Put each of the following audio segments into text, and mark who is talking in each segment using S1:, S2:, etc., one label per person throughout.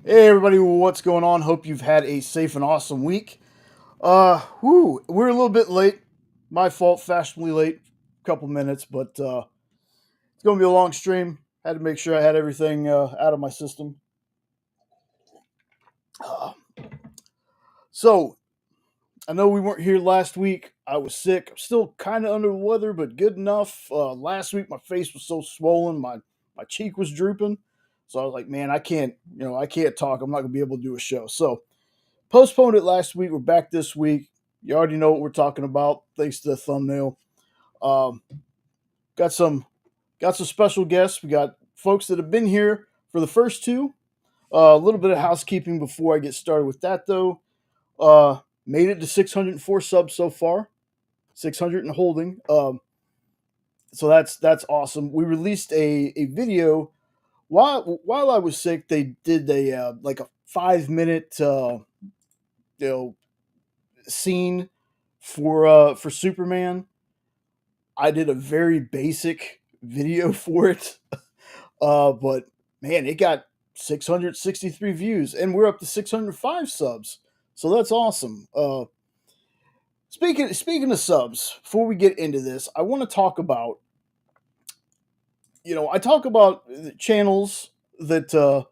S1: Hey everybody, what's going on? Hope you've had a safe and awesome week. We're a little bit late. My fault, fashionably late, a couple minutes, but it's gonna be a long stream. Had to make sure I had everything out of my system. Uh, so I know we weren't here last week. I was sick. I'm still kind of under the weather, but good enough. Last week my face was so swollen, my cheek was drooping. So I was like, man, I can't talk. I'm not gonna be able to do a show. So postponed it last week. We're back this week. You already know what we're talking about, thanks to the thumbnail. Um, got some got some special guests. We got folks that have been here for the first two. A little bit of housekeeping before I get started with that, though. Made it to 604 subs so far, 600 and holding. So that's awesome. We released a video while I was sick. They did like a 5 minute you know scene for Superman. I did a very basic video for it, but man, it got 663 views, and we're up to 605 subs. So that's awesome. Speaking of subs, before we get into this, I want to talk about I talk about channels that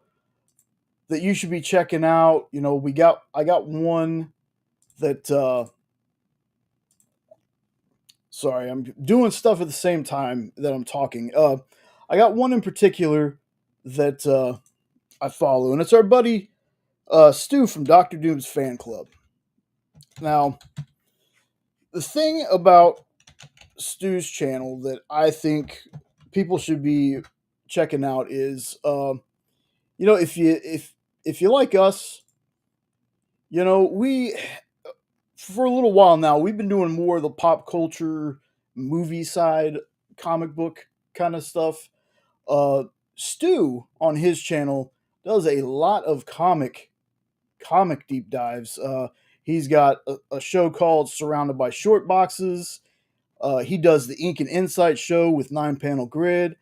S1: you should be checking out. I got one that sorry, I'm doing stuff at the same time that I'm talking. I got one in particular that I follow, and it's our buddy Stu from Doctor Doom's fan club. Now, the thing about Stu's channel that I think people should be checking out is, if you like us, we for a little while now we've been doing more of the pop culture movie side, comic book kind of stuff. Uh, Stu on his channel does a lot of comic deep dives. He's got a show called Surrounded by Short Boxes. He does the Ink and Insight show with 9 panel grid.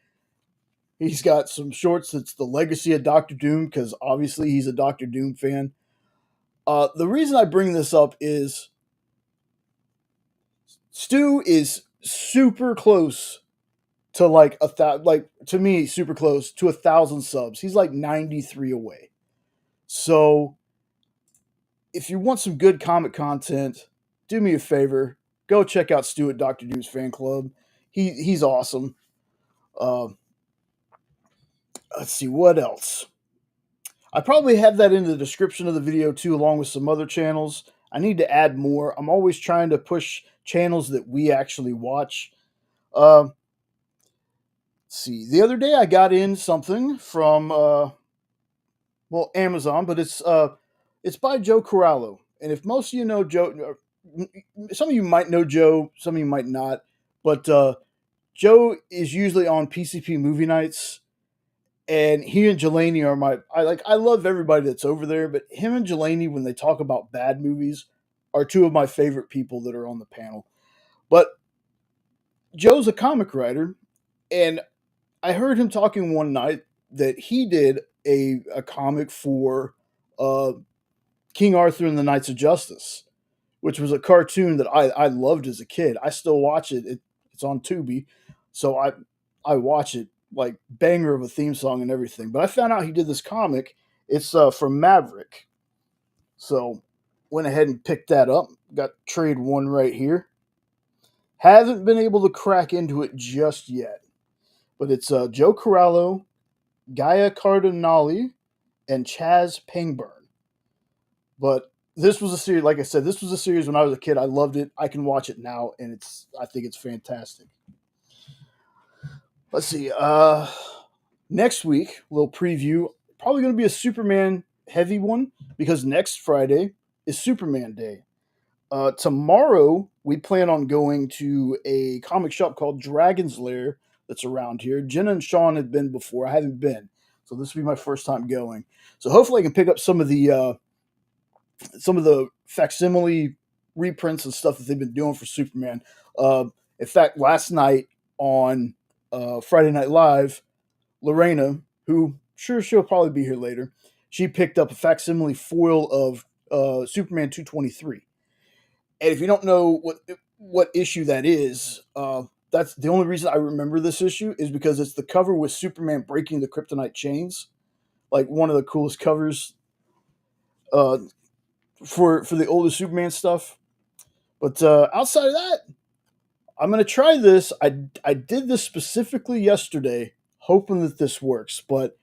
S1: He's got some shorts that's the legacy of Doctor Doom because obviously he's a Doctor Doom fan. The reason I bring this up is Stu is super close to like to me super close to 1,000 subs. He's like 93 away. So if you want some good comic content, do me a favor, go check out Stu at Doctor Doom's fan club. He's awesome. Uh, let's see what else. I probably have that in the description of the video too, along with some other channels. I need to add more. I'm always trying to push channels that we actually watch. Uh, let's see. The other day I got in something from Amazon, but it's by Joe Corallo. And if most of you know Joe, some of you might know Joe, some of you might not. But Joe is usually on PCP movie nights, and he and Jelani are I love everybody that's over there, but him and Jelani, when they talk about bad movies, are two of my favorite people that are on the panel. But Joe's a comic writer, and I heard him talking one night that he did a comic for uh, King Arthur and the Knights of Justice, which was a cartoon that I loved as a kid. I still watch it. It's on Tubi, so I watch it, like banger of a theme song and everything. But I found out he did this comic. It's from Maverick, so went ahead and picked that up. Got trade one right here. Haven't been able to crack into it just yet, but it's Joe Corallo, Gaia Cardinale, and Chaz Pangburn. But this was a series, like I said, this was a series when I was a kid. I loved it. I can watch it now, and I think it's fantastic. Let's see. Next week, a little preview. Probably going to be a Superman heavy one because next Friday is Superman Day. Tomorrow, we plan on going to a comic shop called Dragon's Lair that's around here. Jenna and Sean have been before. I haven't been, so this will be my first time going. So hopefully, I can pick up some of the facsimile reprints and stuff that they've been doing for Superman. In fact, last night on Friday Night Live, Lorena, who sure she'll probably be here later, she picked up a facsimile foil of Superman 223. And if you don't know what issue that is, that's the only reason I remember this issue is because it's the cover with Superman breaking the kryptonite chains, like one of the coolest covers uh, for the older Superman stuff. But outside of that, I'm gonna try this. I did this specifically yesterday, hoping that this works. But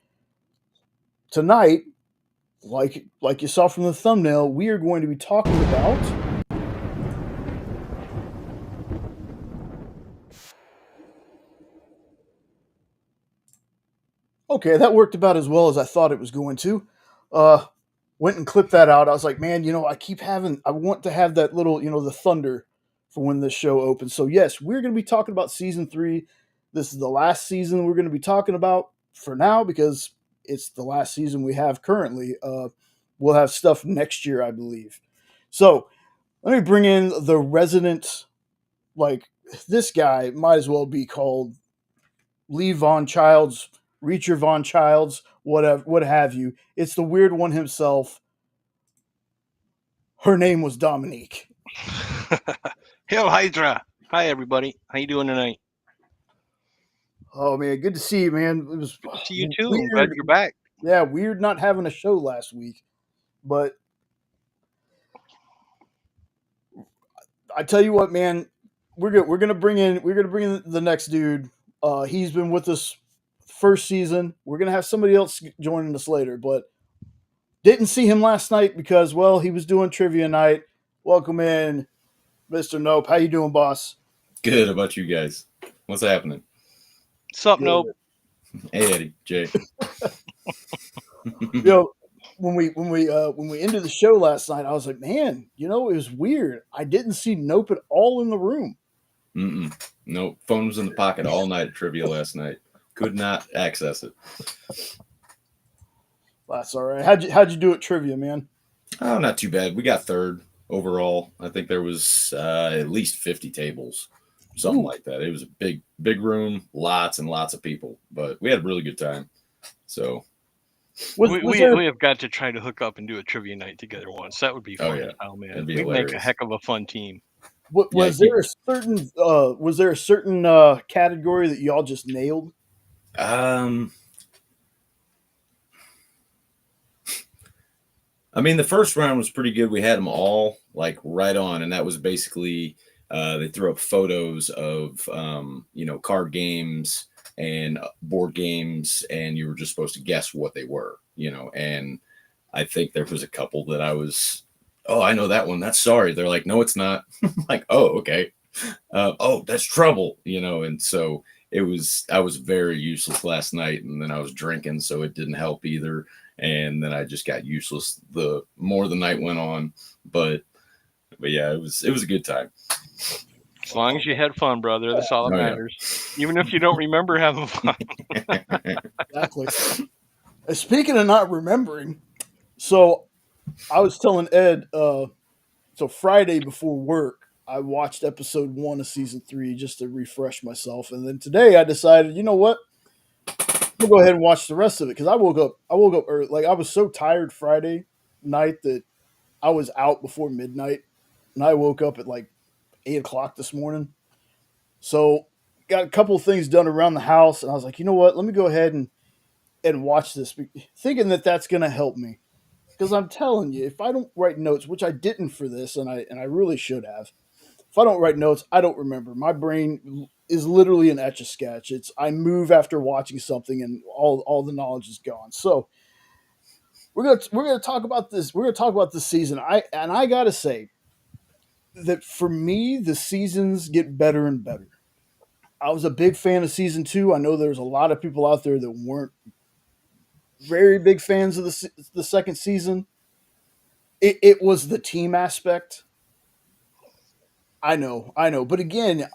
S1: tonight, like you saw from the thumbnail, we are going to be talking about. Okay, that worked about as well as I thought it was going to. Uh, Went and clipped that out. I was like, man, I want to have that little, the thunder for when this show opens. So yes, we're going to be talking about season 3. This is the last season we're going to be talking about for now because it's the last season we have currently. We'll have stuff next year, I believe. So let me bring in the resident, like this guy might as well be called Lee Von Childs, Reacher Von Childs, whatever, what have you. It's the weird one himself. Her name was Dominique.
S2: Hail Hydra! Hi everybody. How you doing tonight?
S1: Oh man, good to see you, man. It was
S2: Good to see you too.
S1: weird.
S2: Glad you're back.
S1: Yeah, weird not having a show last week, but I tell you what, man, we're gonna bring in the next dude. He's been with us first season. We're gonna have somebody else joining us later, but didn't see him last night because, well, he was doing trivia night. Welcome in, Mr. Nope. How you doing, boss?
S3: Good. How about you guys? What's happening?
S2: Sup, Nope?
S3: Hey, Eddie, Jay.
S1: When we ended the show last night, I was like, man, it was weird. I didn't see Nope at all in the room.
S3: No, phone was in the pocket all night at trivia last night. Could not access it.
S1: That's all right. How'd you do at trivia, man?
S3: Oh, not too bad. We got third overall. I think there was at least 50 tables, something like that. It was a big room, lots and lots of people, but we had a really good time. So
S2: we have got to try to hook up and do a trivia night together once. That would be fun. Oh man, we'd make a heck of a fun team.
S1: Was there a certain category that y'all just nailed?
S3: I mean, the first round was pretty good. We had them all like right on, and that was basically they threw up photos of card games and board games, and you were just supposed to guess what they were, and I think there was a couple that I was, oh, I know that one. That's Sorry. They're like, no, it's not. Like, oh, okay. Oh, that's Trouble, and so I was very useless last night, and then I was drinking, so it didn't help either. And then I just got useless the more the night went on. But yeah, it was a good time.
S2: As long as you had fun, brother, that's all that matters. Yeah. Even if you don't remember having fun.
S1: Exactly. Speaking of not remembering, so I was telling Ed, so Friday before work, I watched episode 1 of season 3 just to refresh myself. And then today I decided, you know what? We'll go ahead and watch the rest of it because I woke up early. Like I was so tired Friday night that I was out before midnight, and I woke up at like 8:00 this morning. So got a couple of things done around the house, and I was like, you know what? Let me go ahead and watch this, thinking that that's going to help me. Because I'm telling you, if I don't write notes, which I didn't for this, and I really should have, if I don't write notes, I don't remember. My brain is literally an etch a sketch. I move after watching something, and all the knowledge is gone. So we're gonna talk about this. We're gonna talk about this season. I gotta say that for me, the seasons get better and better. I was a big fan of season 2. I know there's a lot of people out there that weren't very big fans of the second season. It was the team aspect. I know. But again,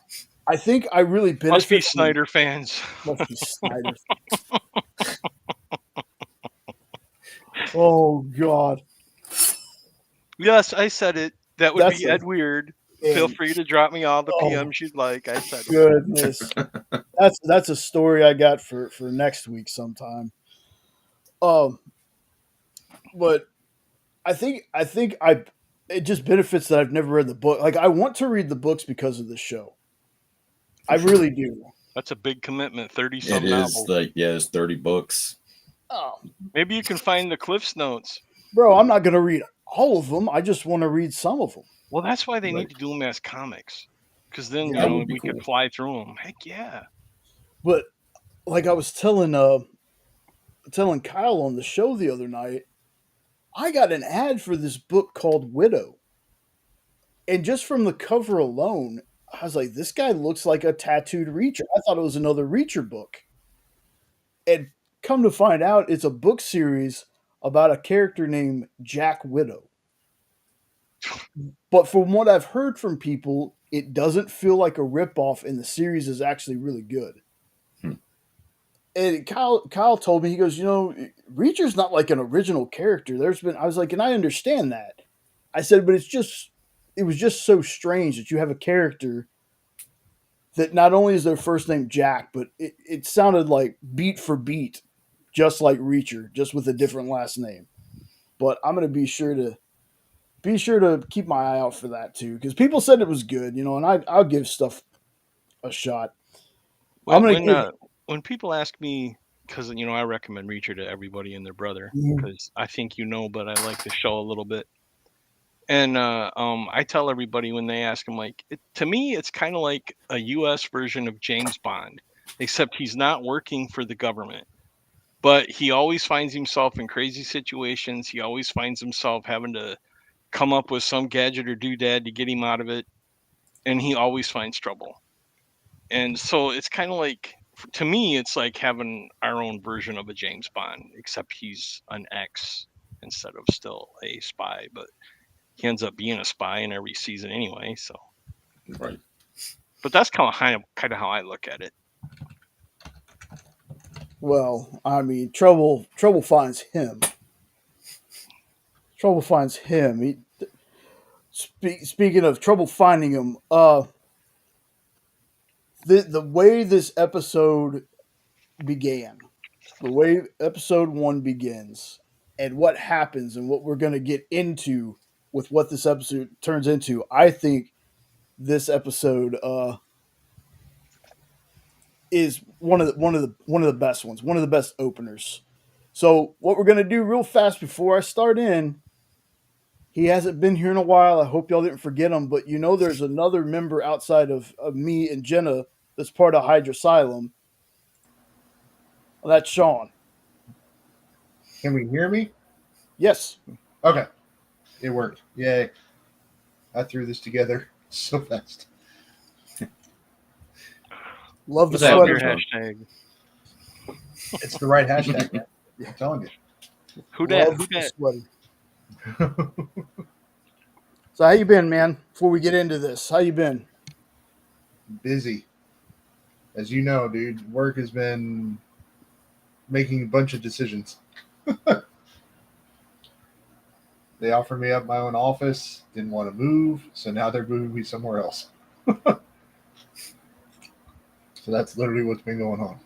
S1: I think I really benefit.
S2: Must be Snyder fans.
S1: Must be Snyder fans. Oh, God.
S2: Yes, I said it. That would be Ed Weird. Feel free to drop me all the PMs you'd like. I said
S1: goodness. That's a story I got for next week sometime. But I think it just benefits that I've never read the book. Like I want to read the books because of this show. I really do.
S2: That's a big commitment. 30-some
S3: It is
S2: novels.
S3: it's 30 books.
S1: Oh,
S2: maybe you can find the Cliff's Notes.
S1: Bro, I'm not going to read all of them. I just want to read some of them.
S2: Well, that's why they need to do them as comics, because then we could fly through them. Heck yeah!
S1: But like I was telling Kyle on the show the other night, I got an ad for this book called Widow, and just from the cover alone, I was like, this guy looks like a tattooed Reacher. I thought it was another Reacher book, and come to find out, it's a book series about a character named Jack Widow. But from what I've heard from people, it doesn't feel like a ripoff, and the series is actually really good. And Kyle told me, he goes, Reacher's not like an original character. I was like, and I understand that. I said, but it was just so strange that you have a character that not only is their first name Jack, but it sounded like beat for beat, just like Reacher, just with a different last name. But I'm going to be sure to keep my eye out for that too, because people said it was good, and I'll give stuff a shot.
S2: When people ask me, because I recommend Reacher to everybody and their brother, because I think but I like the show a little bit. And I tell everybody when they ask him, to me, it's kind of like a U.S. version of James Bond, except he's not working for the government. But he always finds himself in crazy situations. He always finds himself having to come up with some gadget or doodad to get him out of it. And he always finds trouble. And so it's kind of like, to me, it's like having our own version of a James Bond, except he's an ex instead of still a spy. But he ends up being a spy in every season anyway. So,
S3: right.
S2: But that's kind of how I look at it.
S1: Well, I mean, trouble finds him. Trouble finds him. Speaking of trouble finding him, the way this episode began, the way episode 1 begins, and what happens, and what we're going to get into with what this episode turns into, I think this episode is one of the best ones, one of the best openers. So what we're going to do real fast before I start in, he hasn't been here in a while. I hope y'all didn't forget him, but there's another member outside of me and Jenna that's part of Hydrasylum. Well, that's Sean.
S4: Can we hear me?
S1: Yes.
S4: Okay. It worked. Yay. I threw this together so fast.
S1: Love the sweater.
S2: Hashtag.
S4: It's the right hashtag, man. I'm telling you.
S2: Who dat?
S1: So how you been, man? Before we get into this, how you been?
S4: Busy. As you know, dude, work has been making a bunch of decisions. They offered me up my own office, didn't want to move, so now they're moving me somewhere else. So that's literally what's been going on.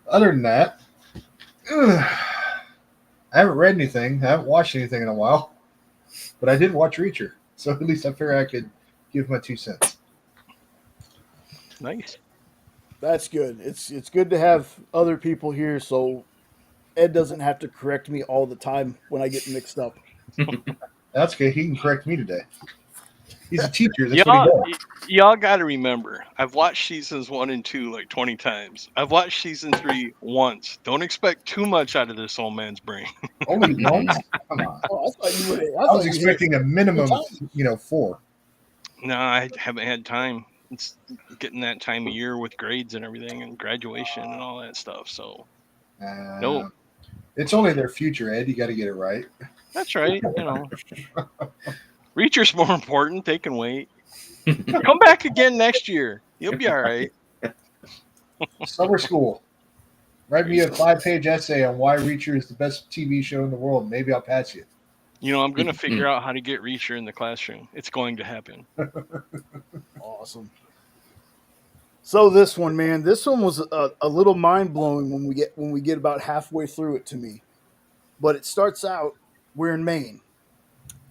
S4: Other than that, I haven't read anything. I haven't watched anything in a while. But I did watch Reacher. So at least I figure I could give my 2 cents.
S2: Nice.
S1: That's good. It's good to have other people here so Ed doesn't have to correct me all the time when I get mixed up.
S4: That's good. He can correct me today. He's a teacher. That's what he does.
S2: Y'all got to remember, I've watched seasons 1 and 2 like 20 times. I've watched season 3 once. Don't expect too much out of this old man's brain.
S4: Only once? Come on.
S1: Oh, I
S4: was expecting a minimum, 4.
S2: No, I haven't had time. It's getting that time of year with grades and everything and graduation and all that stuff. So, no.
S4: It's only their future, Ed. You got to get it right.
S2: That's right. Reacher's more important. They can wait. Come back again next year. You'll be all right.
S4: Summer school. Write me a 5-page essay on why Reacher is the best TV show in the world. Maybe I'll pass you.
S2: I'm going to figure out how to get Reacher in the classroom. It's going to happen.
S1: Awesome. So this one, man, was a little mind blowing when we get about halfway through it to me. But it starts out, we're in Maine,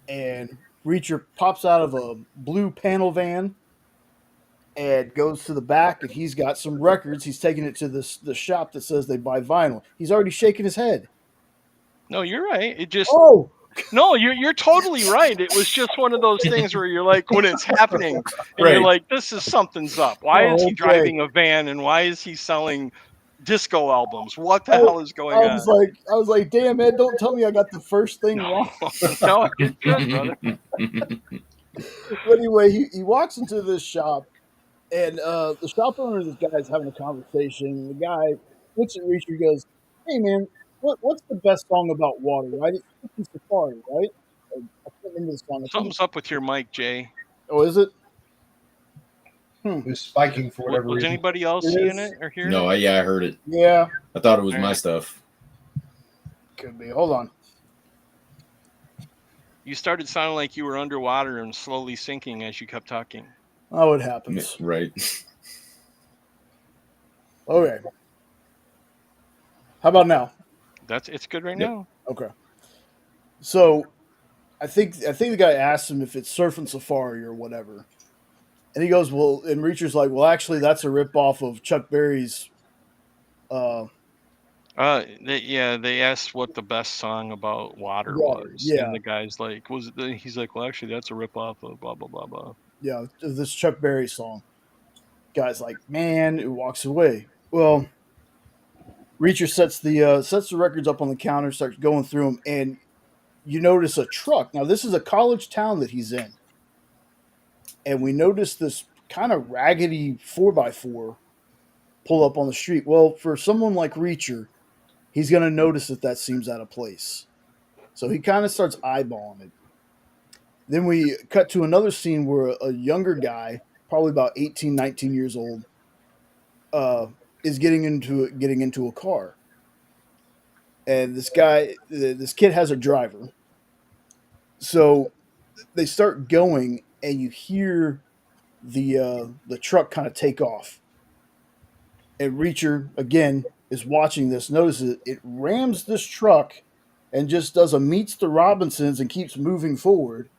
S1: and Reacher pops out of a blue panel van and goes to the back, and he's got some records. He's taking it to the shop that says they buy vinyl. He's already shaking his head.
S2: No, you're right. It just no, you're totally right. It was just one of those things where you're like, when it's happening, and you're like, this is something's up. Why is he driving a van, and why is he selling disco albums? What the hell is going on?
S1: I was like, damn, Ed, don't tell me I got the first thing wrong.
S2: No, it's good, brother.
S1: But anyway, he walks into this shop, and the shop owner and this guy is having a conversation. The guy looks at Reacher and goes, "Hey, man, what's the best song about water, right? It's Safari, right? I can't remember the song.
S2: Something's up with your mic, Jay.
S1: Oh, is it?
S4: It was spiking for whatever reason.
S2: Was anybody else seeing it or hearing it?
S3: No, yeah, I heard it.
S1: Yeah.
S3: I thought it was my stuff.
S1: Could be. Hold on.
S2: You started sounding like you were underwater and slowly sinking as you kept talking.
S1: Oh, it happens.
S3: Right.
S1: Okay. How about now?
S2: It's good right now.
S1: Okay. So, I think the guy asked him if it's Surf and Safari or whatever, and he goes, "Well," and Reacher's like, "Well, actually, that's a ripoff of Chuck Berry's."
S2: They asked what the best song about water was, and the guy's like, he's like, well, actually, that's a ripoff of blah blah blah blah.
S1: Yeah, this Chuck Berry song. Guy's like, man, it walks away. Well, Reacher sets the records up on the counter, starts going through them, and you notice a truck. Now, this is a college town that he's in, and we notice this kind of raggedy 4x4 pull up on the street. Well, for someone like Reacher, he's going to notice that seems out of place. So he kind of starts eyeballing it. Then we cut to another scene where a younger guy, probably about 18, 19 years old, is getting into a car. And this kid has a driver. So they start going, and you hear the truck kind of take off. And Reacher, again, is watching this, notices it rams this truck and just does a meets the Robinsons and keeps moving forward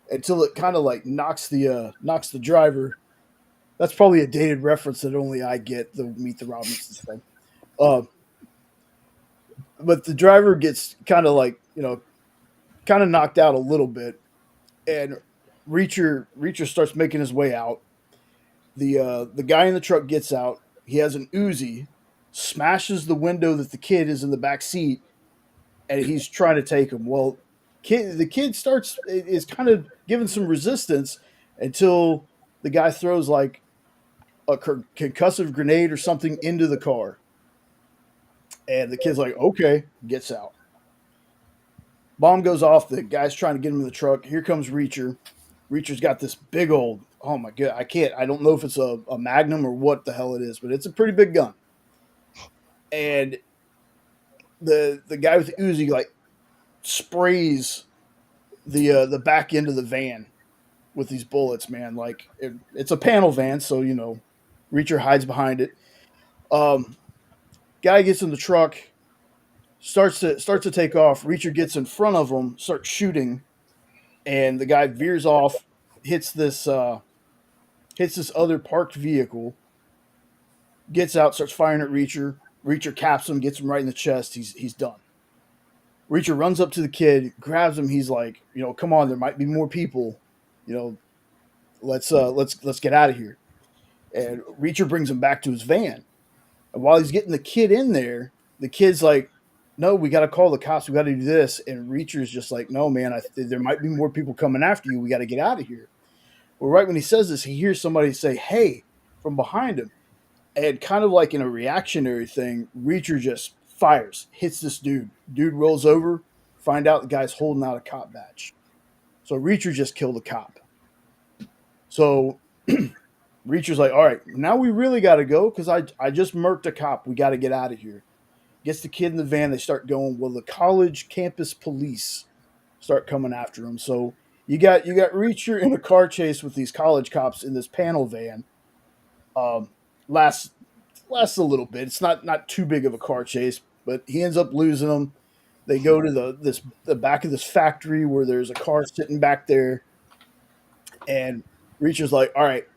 S1: until it kind of like knocks the driver. That's probably a dated reference that only I get, the Meet the Robinsons thing. But the driver gets kind of like, kind of knocked out a little bit, and Reacher starts making his way out. The guy in the truck gets out. He has an Uzi, smashes the window that the kid is in the back seat, and he's trying to take him. Well, the kid is kind of giving some resistance until the guy throws like a concussive grenade or something into the car. And the kid's like, okay, gets out. Bomb goes off. The guy's trying to get him in the truck. Here comes Reacher. Reacher's got this big old, oh my God, I don't know if it's a Magnum or what the hell it is, but it's a pretty big gun. And the guy with the Uzi like sprays the back end of the van with these bullets, man. Like it's a panel van, so Reacher hides behind it. Guy gets in the truck, starts to take off. Reacher gets in front of him, starts shooting, and the guy veers off, hits this other parked vehicle, gets out, starts firing at Reacher. Reacher caps him, gets him right in the chest. He's done. Reacher runs up to the kid, grabs him. He's like, come on, there might be more people. Let's get out of here. And Reacher brings him back to his van. And while he's getting the kid in there, the kid's like, no, we got to call the cops. We got to do this. And Reacher's just like, no, man, there might be more people coming after you. We got to get out of here. Well, right when he says this, he hears somebody say, hey, from behind him. And kind of like in a reactionary thing, Reacher just fires, hits this dude. Dude rolls over, find out the guy's holding out a cop badge. So Reacher just killed a cop. So Reacher's like, all right, now we really got to go because I just murked a cop. We got to get out of here. Gets the kid in the van. They start going. Well, the college campus police start coming after him. So you got Reacher in a car chase with these college cops in this panel van. Lasts a little bit. It's not too big of a car chase, but he ends up losing them. They go to the back of this factory where there's a car sitting back there, and Reacher's like, "All right,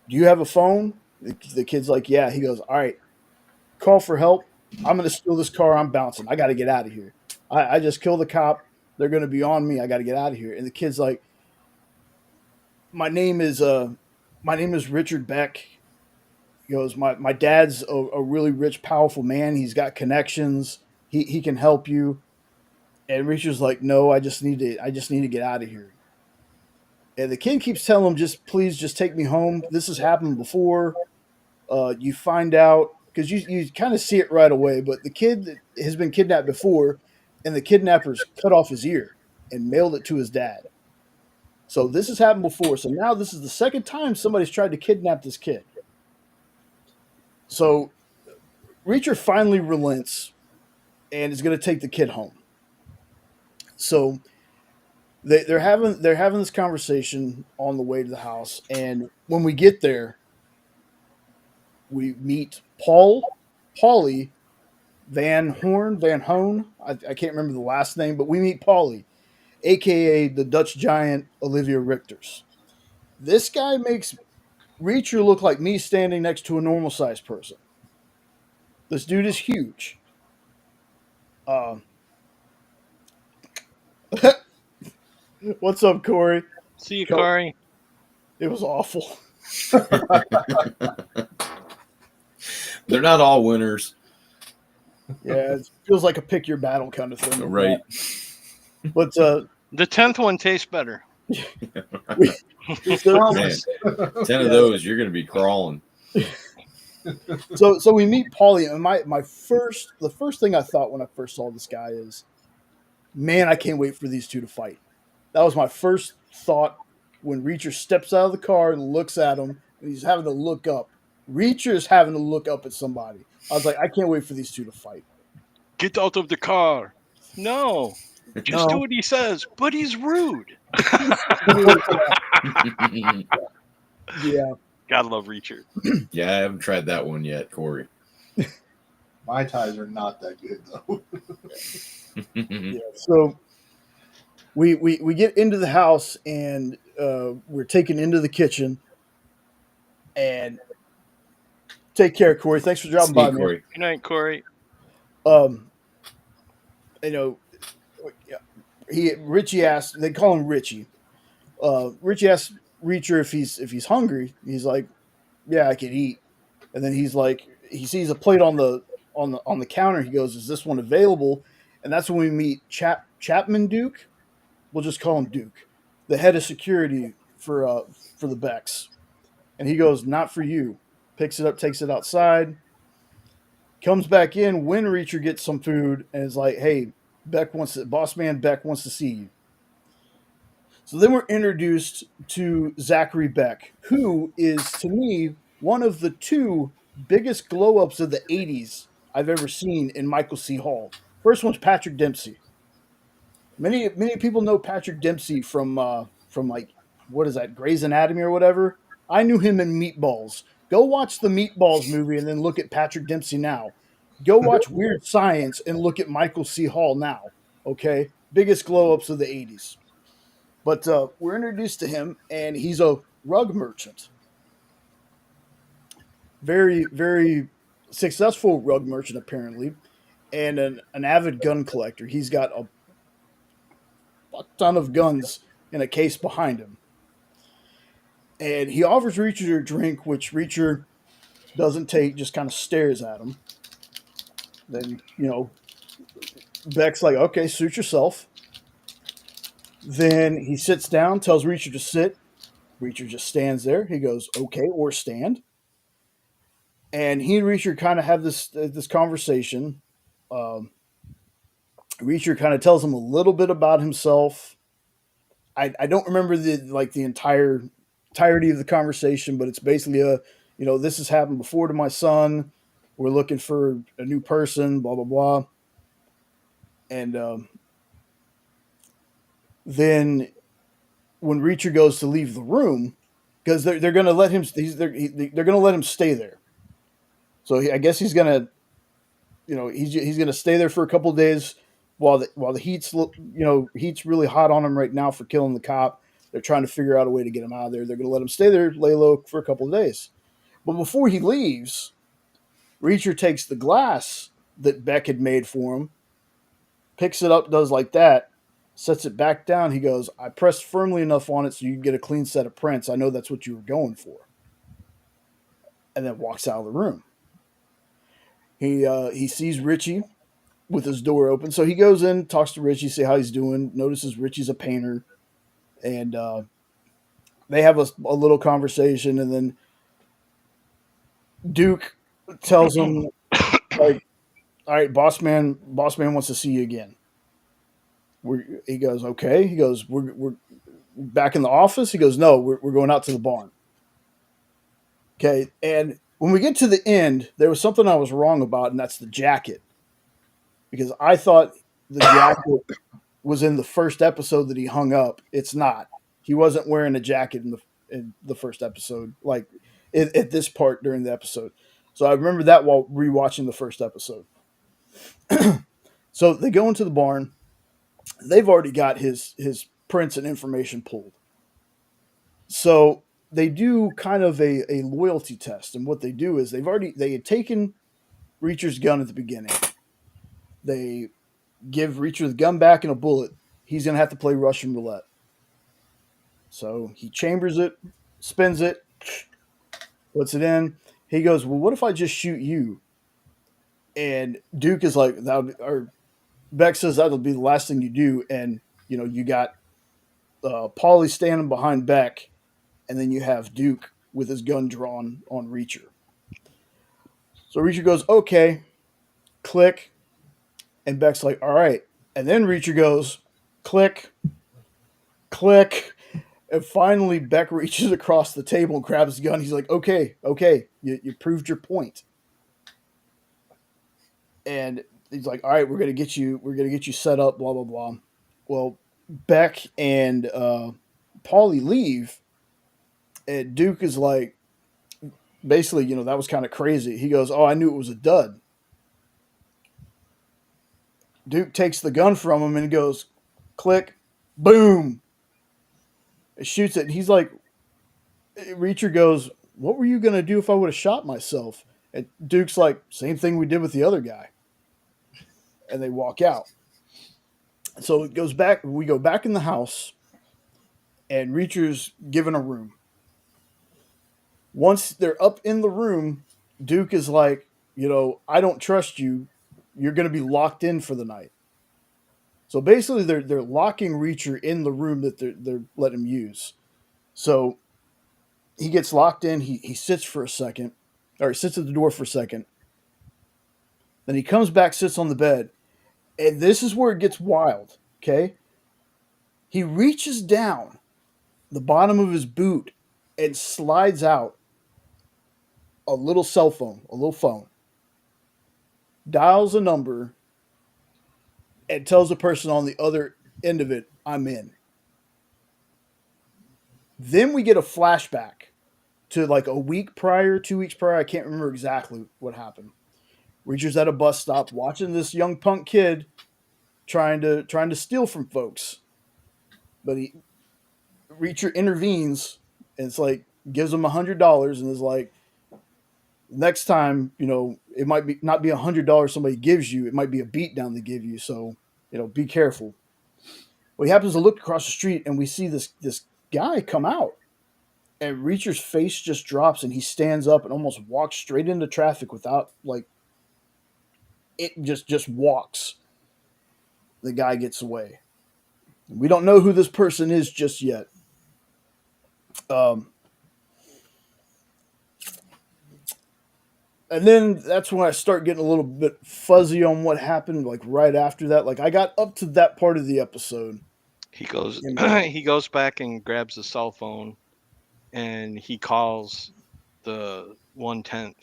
S1: do you have a phone?" The kid's like, "Yeah." He goes, "All right, call for help. I'm going to steal this car. I'm bouncing. I got to get out of here. I just killed the cop. They're going to be on me. I got to get out of here." And the kid's like, "My name is Richard Beck." He goes, "My dad's a really rich, powerful man. He's got connections. He can help you." And Richard's like, "No, I just need to get out of here." And the kid keeps telling him, "Please, just take me home. This has happened before." You find out because you kind of see it right away, but the kid has been kidnapped before, and the kidnappers cut off his ear and mailed it to his dad. So this has happened before. So now this is the second time somebody's tried to kidnap this kid. So Reacher finally relents and is going to take the kid home. So they're having this conversation on the way to the house, and when we get there, we meet Paulie Van Hoon. I can't remember the last name, but we meet Paulie, aka the Dutch giant Olivia Richters. This guy makes Reacher look like me standing next to a normal sized person. This dude is huge. Uh, what's up, Corey?
S2: See you, Corey.
S1: It was awful.
S3: They're not all winners.
S1: Yeah, it feels like a pick your battle kind of thing.
S3: Right.
S1: But
S2: the 10th one tastes better.
S3: Man, 10 of those, you're going to be crawling.
S1: So we meet Paulie, and the first thing I thought when I first saw this guy is, man, I can't wait for these two to fight. That was my first thought when Reacher steps out of the car and looks at him, and he's having to look up. Reacher's having to look up at somebody. I was like, I can't wait for these two to fight.
S2: Get out of the car. No. Just do what he says, but he's rude.
S1: Yeah.
S2: Gotta love Reacher.
S3: Yeah, I haven't tried that one yet, Corey.
S4: My ties are not that good, though.
S1: Yeah, so we get into the house, and we're taken into the kitchen. And take care, Corey. Thanks for dropping by,
S3: Corey.
S1: man.
S2: Good night, Corey.
S1: Richie asked. They call him Richie. Richie asked Reacher if he's hungry. He's like, "Yeah, I can eat." And then he's like, he sees a plate on the counter. He goes, "Is this one available?" And that's when we meet Chapman Duke. We'll just call him Duke, the head of security for the Becks. And he goes, "Not for you." Picks it up, takes it outside, comes back in when Reacher gets some food, and is like, "Hey, boss man Beck wants to see you." So then we're introduced to Zachary Beck, who is, to me, one of the two biggest glow-ups of the 80s I've ever seen in Michael C. Hall. First one's Patrick Dempsey. Many people know Patrick Dempsey from like, what is that, Grey's Anatomy or whatever. I knew him in Meatballs. Go watch the Meatballs movie and then look at Patrick Dempsey now. Go watch Weird Science and look at Michael C. Hall now. Okay? Biggest glow-ups of the 80s. But we're introduced to him, and he's a rug merchant. Very, very successful rug merchant, apparently, and an avid gun collector. He's got a ton of guns in a case behind him. And he offers Reacher a drink, which Reacher doesn't take, just kind of stares at him. Then, Beck's like, "Okay, suit yourself." Then he sits down, tells Reacher to sit. Reacher just stands there. He goes, "Okay," or "stand." And he and Reacher kind of have this conversation. Reacher kind of tells him a little bit about himself. I don't remember the entirety of the conversation, but it's basically this has happened before to my son. We're looking for a new person, blah blah blah. And then when Reacher goes to leave the room, because they're going to let him, they're going to let him stay there. So I guess he's going to, he's going to stay there for a couple of days while the heat's really hot on him right now for killing the cop. They're trying to figure out a way to get him out of there. They're going to let him stay there, lay low for a couple of days. But before he leaves, Reacher takes the glass that Beck had made for him, picks it up, does like that, sets it back down. He goes, I pressed firmly enough on it so you can get a clean set of prints. I know that's what you were going for. And then walks out of the room. He sees Richie with his door open. So he goes in, talks to Richie, see how he's doing, notices Richie's a painter. And they have a little conversation. And then Duke tells him, like, all right, boss man wants to see you again. He goes, okay. He goes, we're back in the office. He goes, no, we're going out to the barn. Okay. And when we get to the end, there was something I was wrong about, and that's the jacket. Because I thought the jacket was in the first episode that he hung up. It's not. He wasn't wearing a jacket in the first episode, like at this part during the episode. So I remember that while rewatching the first episode. So they go into the barn. They've already got his prints and information pulled. So they do kind of a loyalty test. And what they do is they had taken Reacher's gun at the beginning. They give Reacher the gun back and a bullet. He's going to have to play Russian roulette. So he chambers it, spins it, puts it in. He goes, well, what if I just shoot you? And Duke is like, or Beck says that'll be the last thing you do. And, you got Paulie standing behind Beck, and then you have Duke with his gun drawn on Reacher. So Reacher goes, okay, click. And Beck's like, all right. And then Reacher goes, click, click. And finally, Beck reaches across the table and grabs the gun. He's like, okay, you proved your point. And he's like, all right, we're gonna get you set up, blah blah blah. Well, Beck and Paulie leave, and Duke is like, basically, that was kind of crazy. He goes, oh, I knew it was a dud. Duke takes the gun from him and goes, click, boom. It shoots it. And he's like, Reacher goes, what were you going to do if I would have shot myself? And Duke's like, same thing we did with the other guy. And they walk out. So it goes back. We go back in the house, and Reacher's given a room. Once they're up in the room, Duke is like, I don't trust you. You're going to be locked in for the night. So basically, they're locking Reacher in the room that they're letting him use. So he gets locked in. He sits for a second, or he sits at the door for a second. Then he comes back, sits on the bed, and this is where it gets wild. Okay, he reaches down the bottom of his boot and slides out a little cell phone, a little phone, dials a number, and tells the person on the other end of it, I'm in. Then we get a flashback to like a week prior, 2 weeks prior. I can't remember exactly what happened. Reacher's at a bus stop watching this young punk kid trying to steal from folks. But Reacher intervenes, and it's like, gives him $100 and is like, next time, it might not be $100 somebody gives you. It might be a beatdown they give you. So, be careful. Well, he happens to look across the street, and we see this guy come out. And Reacher's face just drops, and he stands up and almost walks straight into traffic without, like, it just walks. The guy gets away. We don't know who this person is just yet. And then that's when I start getting a little bit fuzzy on what happened, like right after that. Like I got up to that part of the episode.
S2: He goes back and grabs the cell phone, and he calls the 110th.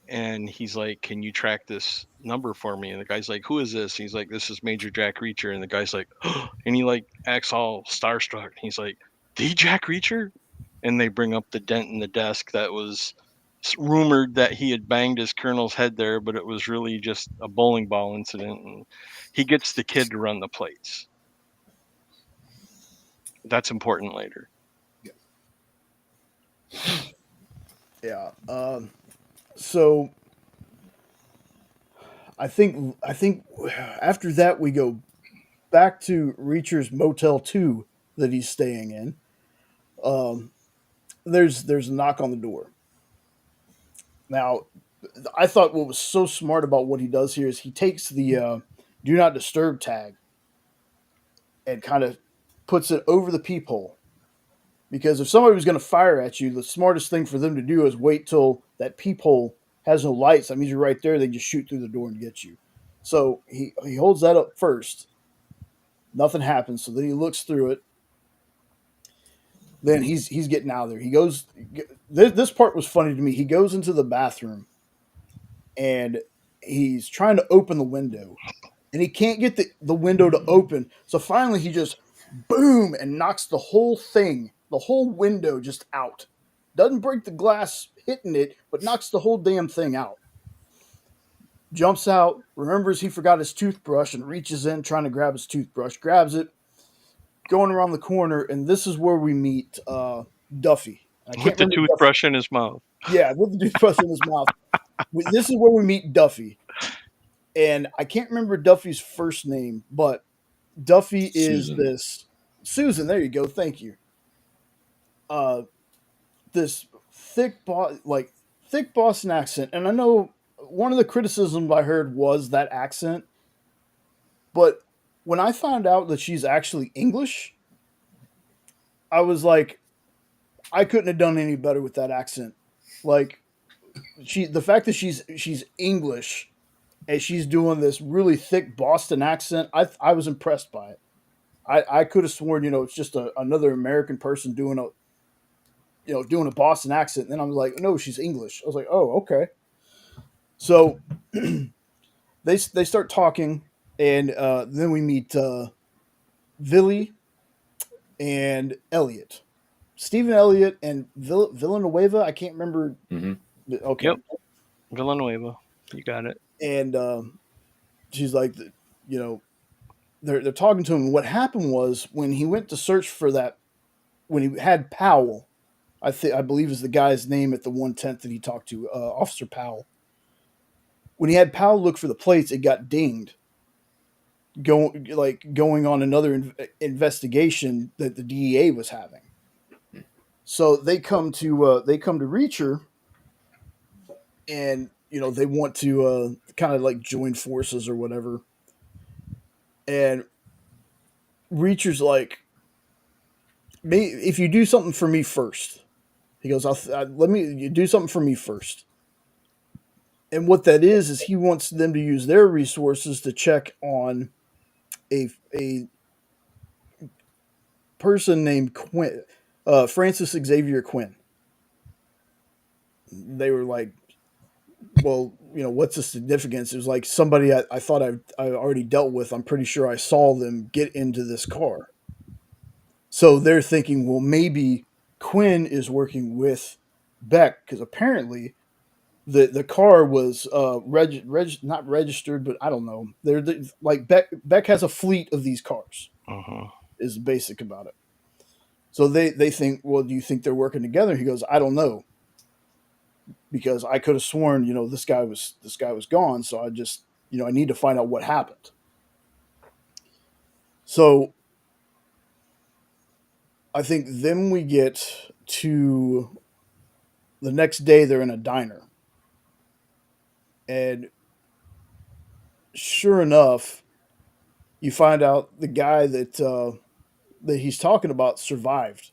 S2: And he's like, can you track this number for me? And the guy's like, who is this? He's like, this is Major Jack Reacher. And the guy's like, oh, and he like acts all starstruck. He's like, the Jack Reacher? And they bring up the dent in the desk that was It's rumored that he had banged his colonel's head there, but it was really just a bowling ball incident, and he gets the kid to run the plates. That's important later.
S1: Yeah. So I think after that we go back to Reacher's Motel 2 that he's staying in. There's a knock on the door. Now, I thought what was so smart about what he does here is he takes the do not disturb tag and kind of puts it over the peephole. Because if somebody was going to fire at you, the smartest thing for them to do is wait till that peephole has no lights. That means you're right there. They just shoot through the door and get you. So he holds that up first. Nothing happens. So then he looks through it. Then he's getting out of there. He goes. This part was funny to me. He goes into the bathroom and he's trying to open the window, and he can't get the window to open. So finally, he just boom and knocks the whole thing, the whole window, just out. Doesn't break the glass hitting it, but knocks the whole damn thing out. Jumps out, remembers he forgot his toothbrush, and reaches in trying to grab his toothbrush. Grabs it, going around the corner, and this is where we meet Duffy. I can't
S2: with the toothbrush
S1: Duffy.
S2: in his mouth.
S1: Yeah, with the toothbrush in his mouth. This is where we meet Duffy. And I can't remember Duffy's first name, but Duffy is
S3: Susan.
S1: this Susan. There you go. Thank you. This thick Boston accent, and I know one of the criticisms I heard was that accent, but when I found out that she's actually English, I was like, I couldn't have done any better with that accent. Like the fact that she's English and she's doing this really thick Boston accent, I was impressed by it. I could have sworn, it's just another American person doing a Boston accent. And then I was like, no, she's English. I was like, oh, okay. So they start talking, and then we meet Villy and Elliot. Stephen Elliott and Villanueva. I can't remember.
S3: Mm-hmm.
S1: Okay.
S2: Yep. Villanueva. You got it.
S1: And she's like, they're talking to him. What happened was when he went to search for that, when he had Powell, I believe is the guy's name at the 110th that he talked to, Officer Powell. When he had Powell look for the plates, it got dinged. Going on another investigation that the DEA was having. So they come to Reacher, and they want to kind of like join forces or whatever. And Reacher's like, if you do something for me first, he goes, let me do something for me first. And what that is he wants them to use their resources to check on a person named Quinn, Francis Xavier Quinn. They were like, well, what's the significance? It was like somebody I thought I already dealt with. I'm pretty sure I saw them get into this car. So they're thinking, well, maybe Quinn is working with Beck, because apparently the car was not registered, but I don't know. They're like Beck has a fleet of these cars.
S2: Uh-huh.
S1: Is the basic about it. So they think, well, do you think they're working together? He goes, I don't know, because I could have sworn, this guy was gone. So I just, I need to find out what happened. So I think then we get to the next day. They're in a diner, and sure enough, you find out the guy that he's talking about survived.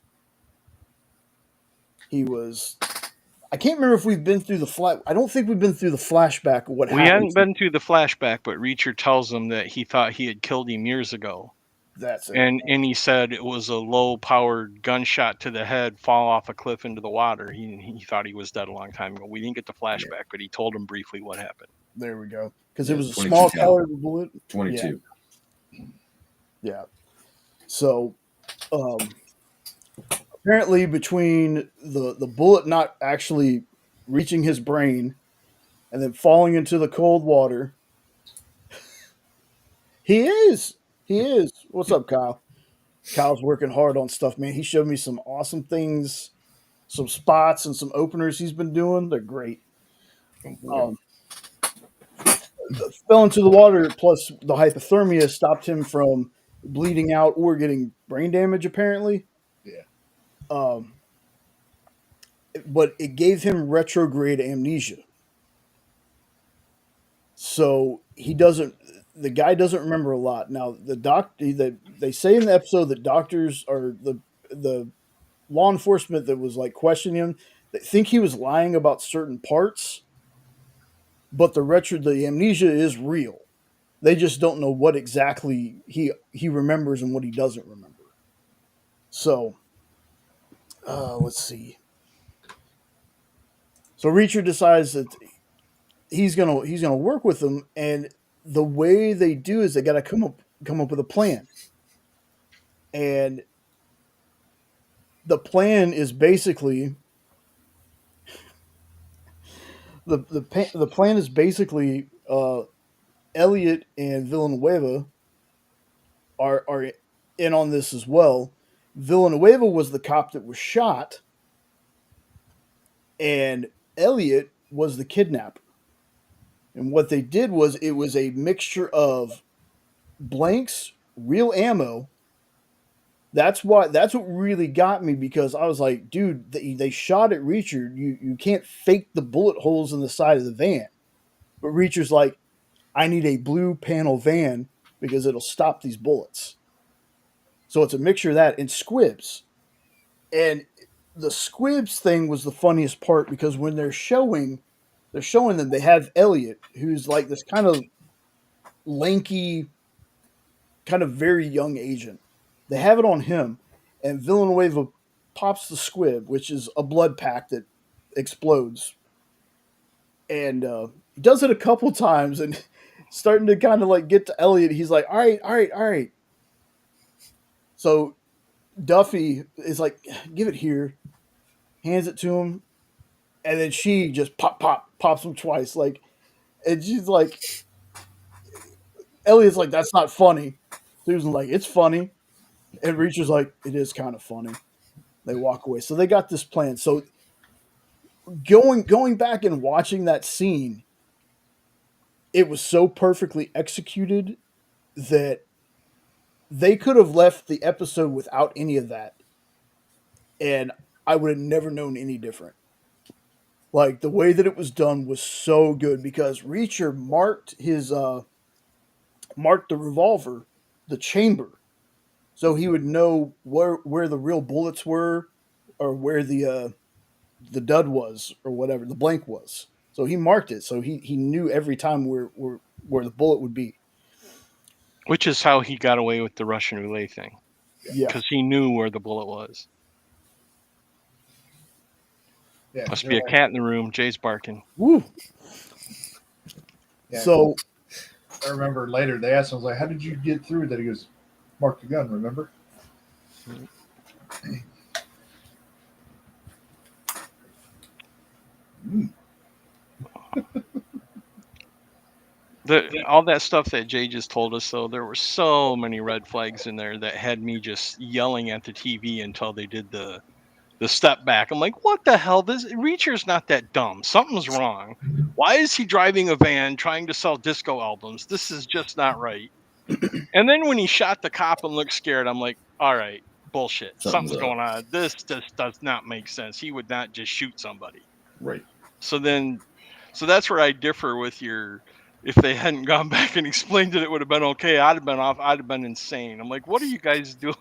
S1: He was. I can't remember if we've been through the I don't think we've been through the flashback of what happened.
S2: We hadn't been through the flashback, but Reacher tells him that he thought he had killed him years ago.
S1: That's it.
S2: And he said it was a low-powered gunshot to the head, fall off a cliff into the water. He thought he was dead a long time ago. We didn't get the flashback, but he told him briefly what happened.
S1: There we go. Because it was a small caliber bullet.
S3: 22.
S1: Yeah. So, apparently between the bullet not actually reaching his brain and then falling into the cold water. He is. He is. What's up, Kyle? Kyle's working hard on stuff, man. He showed me some awesome things, some spots and some openers he's been doing. They're great. Um, fell into the water, plus the hypothermia stopped him from bleeding out or getting brain damage, apparently.
S4: Yeah.
S1: But it gave him retrograde amnesia. So the guy doesn't remember a lot. Now, they say in the episode that doctors or the law enforcement that was like questioning him, they think he was lying about certain parts, but the amnesia is real. They just don't know what exactly he remembers and what he doesn't remember. So, let's see. So Reacher decides that he's gonna work with them, and the way they do is they got to come up with a plan, and the plan is basically the plan is basically Elliot and Villanueva are in on this as well. Villanueva was the cop that was shot, and Elliot was the kidnapper. And what they did was it was a mixture of blanks, real ammo. That's what really got me, because I was like, dude, they shot at Reacher. You can't fake the bullet holes in the side of the van. But Reacher's like, I need a blue panel van because it'll stop these bullets. So it's a mixture of that and squibs. And the squibs thing was the funniest part, because when they're showing them, they have Elliot, who's like this kind of lanky, kind of very young agent. They have it on him, and Villanueva pops the squib, which is a blood pack that explodes. And he does it a couple times, and starting to kind of like get to Elliot. He's like, all right, all right, all right. So Duffy is like, give it here, hands it to him, and then she just pops him twice. Like, and she's like, Elliot's like, that's not funny. Susan's like, it's funny. And Reacher's like, it is kind of funny. They walk away. So they got this plan. So going back and watching that scene, it was so perfectly executed that they could have left the episode without any of that, and I would have never known any different. Like, the way that it was done was so good, because Reacher marked the revolver, the chamber, so he would know where the real bullets were, or where the dud was, or whatever the blank was. So he marked it, so he knew every time where the bullet would be.
S2: Which is how he got away with the Russian roulette thing.
S1: Yeah,
S2: because he knew where the bullet was.
S4: Yeah,
S2: Must be a cat in the room. Jay's barking.
S1: Woo.
S4: Yeah.
S1: So
S4: I remember later they asked him, I was like, how did you get through that? He goes, mark the gun, remember?
S2: All that stuff that Jay just told us, though, there were so many red flags in there that had me just yelling at the TV until they did the step back. I'm like, what the hell? This Reacher's not that dumb. Something's wrong. Why is he driving a van trying to sell disco albums? This is just not right. And then when he shot the cop and looked scared, I'm like, all right, bullshit. Something's going on. This just does not make sense. He would not just shoot somebody.
S3: Right.
S2: So that's where I differ with your. If they hadn't gone back and explained it, it would have been okay. I'd have been off. I'd have been insane. I'm like, what are you guys doing?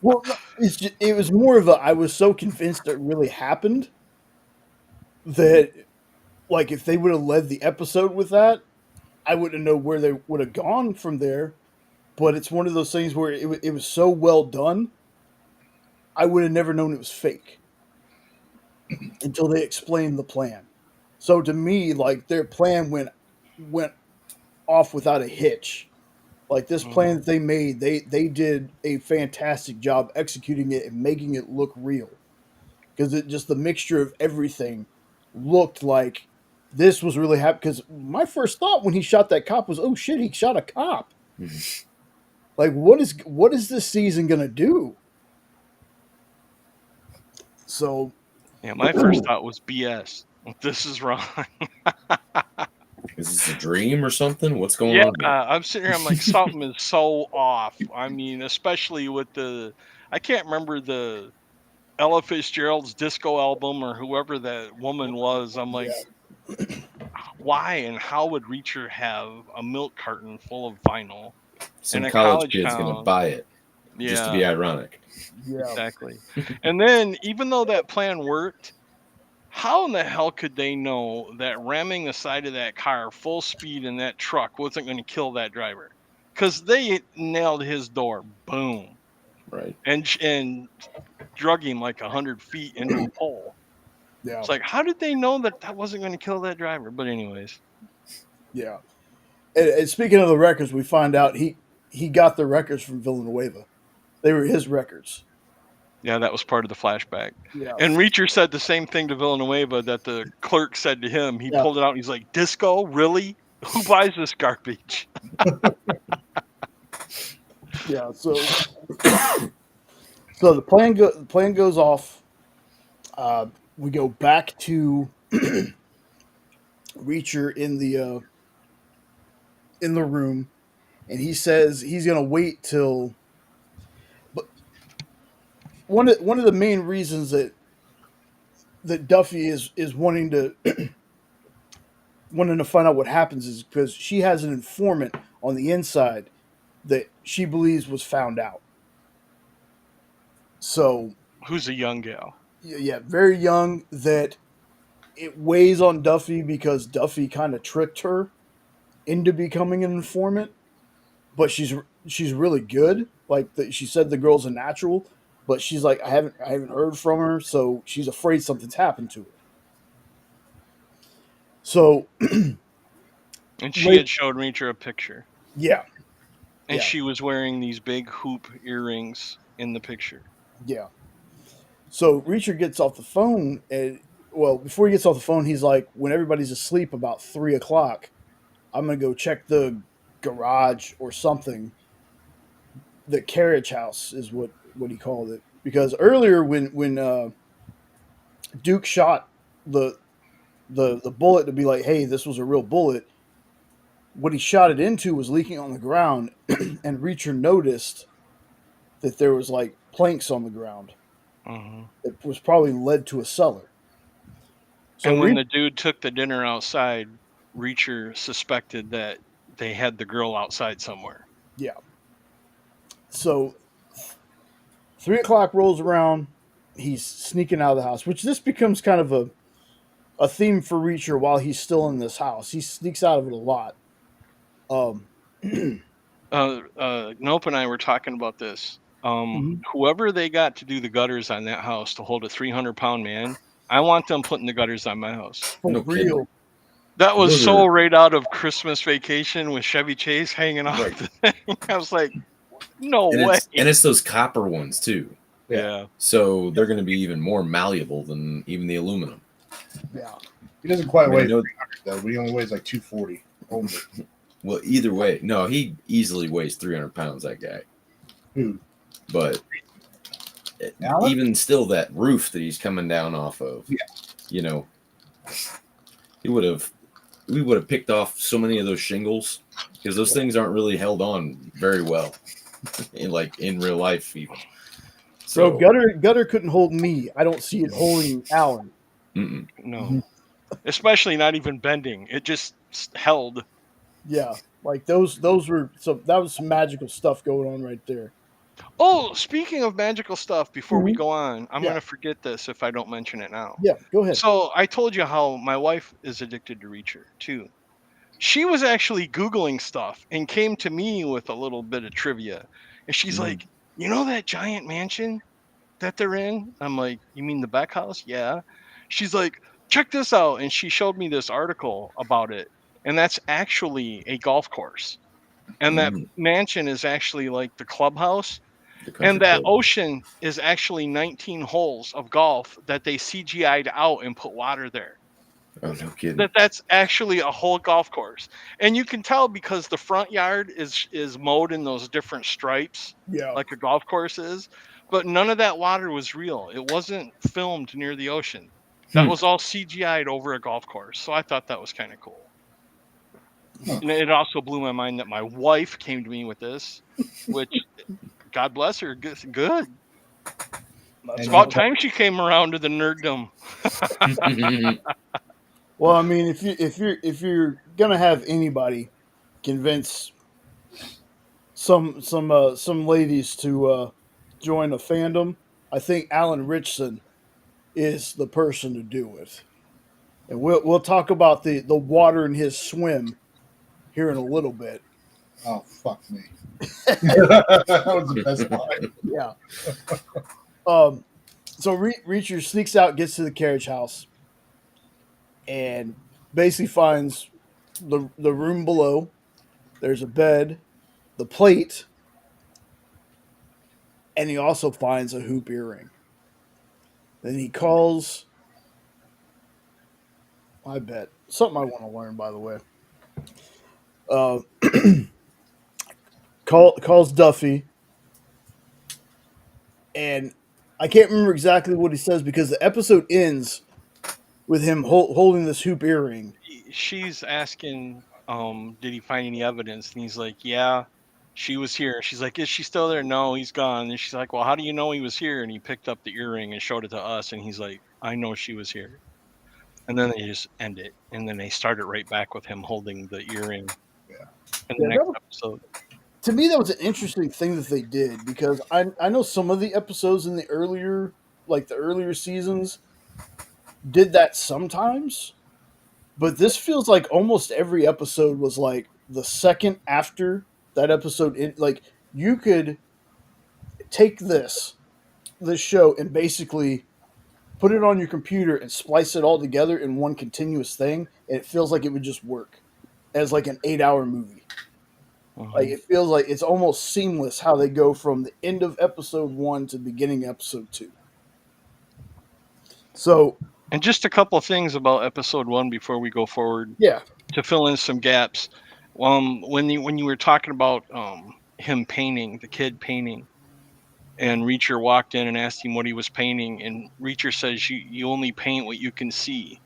S1: Well, it was more of I was so convinced it really happened that, like, if they would have led the episode with that, I wouldn't know where they would have gone from there. But it's one of those things where it was so well done, I would have never known it was fake until they explained the plan. So to me, like, their plan went off without a hitch. Like, this plan that they made, they did a fantastic job executing it and making it look real. Because it just the mixture of everything looked like this was really happening. Because my first thought when he shot that cop was, oh shit, he shot a cop. Like, what is this season gonna do? So,
S2: yeah, my first thought was BS. This is wrong.
S3: Is this a dream or something? What's going
S2: Yeah,
S3: on here?
S2: I'm sitting here. I'm like, something is so off. I mean, especially with I can't remember the Ella Fitzgerald's disco album or whoever that woman was. I'm like, why and how would Reacher have a milk carton full of vinyl
S3: Some
S2: in a
S3: college
S2: college
S3: kid's gonna
S2: town?
S3: buy it just to be
S2: Yeah,
S3: ironic.
S1: yeah.
S2: exactly. And then, even though that plan worked, how in the hell could they know that ramming the side of that car full speed in that truck wasn't going to kill that driver? Because they nailed his door, boom,
S3: Right.
S2: and drug him like 100 feet into a pole.
S1: Yeah.
S2: It's like, how did they know that wasn't going to kill that driver? But anyways,
S1: Yeah. And speaking of the records, we find out he got the records from Villanueva. They were his records.
S2: yeah, that was part of the flashback.
S1: Yeah.
S2: And Reacher said the same thing to Villanueva that the clerk said to him. He pulled it out and he's like, disco? Really? Who buys this garbage?
S1: Yeah. So the plan goes off. We go back to Reacher in the room, and he says he's gonna wait till. But one of the main reasons that Duffy is wanting to find out what happens is because she has an informant on the inside that she believes was found out. So,
S2: who's a young gal?
S1: Yeah, very young. That it weighs on Duffy because Duffy kind of tricked her into becoming an informant, but she's really good. Like she said, the girl's a natural, but she's like I haven't heard from her, so she's afraid something's happened to her. So,
S2: and she had showed Reacher a picture.
S1: Yeah,
S2: and she was wearing these big hoop earrings in the picture.
S1: Yeah. So Reacher gets off the phone, and before he gets off the phone, he's like, when everybody's asleep about 3:00, I'm gonna go check the garage or something. The carriage house is what he called it, because earlier when Duke shot the bullet to be like, hey, this was a real bullet, what he shot it into was leaking on the ground, and Reacher noticed that there was like planks on the ground. It was probably led to a cellar.
S2: So and when the dude took the dinner outside, Reacher suspected that they had the girl outside somewhere.
S1: Yeah. So 3:00 rolls around, he's sneaking out of the house, which this becomes kind of a theme for Reacher while he's still in this house. He sneaks out of it a lot.
S2: Nope and I were talking about this. Whoever they got to do the gutters on that house to hold a 300-pound man, I want them putting the gutters on my house.
S1: For real.
S2: That was so right out of Christmas Vacation with Chevy Chase hanging off the thing. I was like, no way.
S3: And it's those copper ones too.
S2: Yeah.
S3: So they're going to be even more malleable than even the aluminum.
S1: Yeah.
S4: He doesn't quite weigh 300 though, but he only weighs like 240.
S3: Well, either way, no, he easily weighs 300 pounds, that guy. But even still, that roof that he's coming down off of, you know, we would have picked off so many of those shingles because those things aren't really held on very well in real life even.
S1: So gutter couldn't hold me. I don't see it holding Alan.
S2: No. Especially not even bending. It just held.
S1: Yeah. Like those were that was some magical stuff going on right there.
S2: Oh, speaking of magical stuff, before we go on, I'm going to forget this if I don't mention it now.
S1: Yeah, go ahead.
S2: So I told you how my wife is addicted to Reacher, too. She was actually Googling stuff and came to me with a little bit of trivia. And she's like, you know that giant mansion that they're in? I'm like, you mean the Beck house? Yeah. She's like, check this out. And she showed me this article about it. And that's actually a golf course. And that mansion is actually like the clubhouse. And that ocean is actually 19 holes of golf that they CGI'd out and put water there.
S3: Oh, no kidding.
S2: That's actually a whole golf course, and you can tell because the front yard is mowed in those different stripes,
S1: Yeah.
S2: like a golf course is. But none of that water was real. It wasn't filmed near the ocean. That was all CGI'd over a golf course. So I thought that was kind of cool.
S4: Huh.
S2: And it also blew my mind that my wife came to me with this, which God bless her, good. It's about time she came around to the nerddom.
S1: Well, I mean, if you're gonna have anybody convince some ladies to join a fandom, I think Alan Richson is the person to do it. And we'll talk about the water in his swim here in a little bit.
S4: Oh, fuck me. That was the best line.
S1: Yeah. So Reacher sneaks out, gets to the carriage house, and basically finds the room below. There's a bed, the plate, and he also finds a hoop earring. Then he calls. I bet something I want to learn. By the way, uh, calls Duffy, and I can't remember exactly what he says because the episode ends with him holding this hoop earring.
S2: She's asking, did he find any evidence? And he's like, yeah, she was here. She's like, is she still there? No, he's gone. And she's like, well, how do you know he was here? And he picked up the earring and showed it to us. And he's like, I know she was here. And then they just end it. And then they start it right back with him holding the earring.
S4: Yeah.
S2: In the next episode.
S1: To me, that was an interesting thing that they did because I know some of the episodes in the earlier seasons did that sometimes, but this feels like almost every episode was like the second after that episode. Like you could take this show and basically put it on your computer and splice it all together in one continuous thing, and it feels like it would just work as like an 8-hour movie. Like it feels like it's almost seamless how they go from the end of episode 1 to the beginning of episode 2. So,
S2: and just a couple of things about episode 1 before we go forward.
S1: Yeah.
S2: To fill in some gaps. When you were talking about him painting, the kid painting, and Reacher walked in and asked him what he was painting, and Reacher says you only paint what you can see.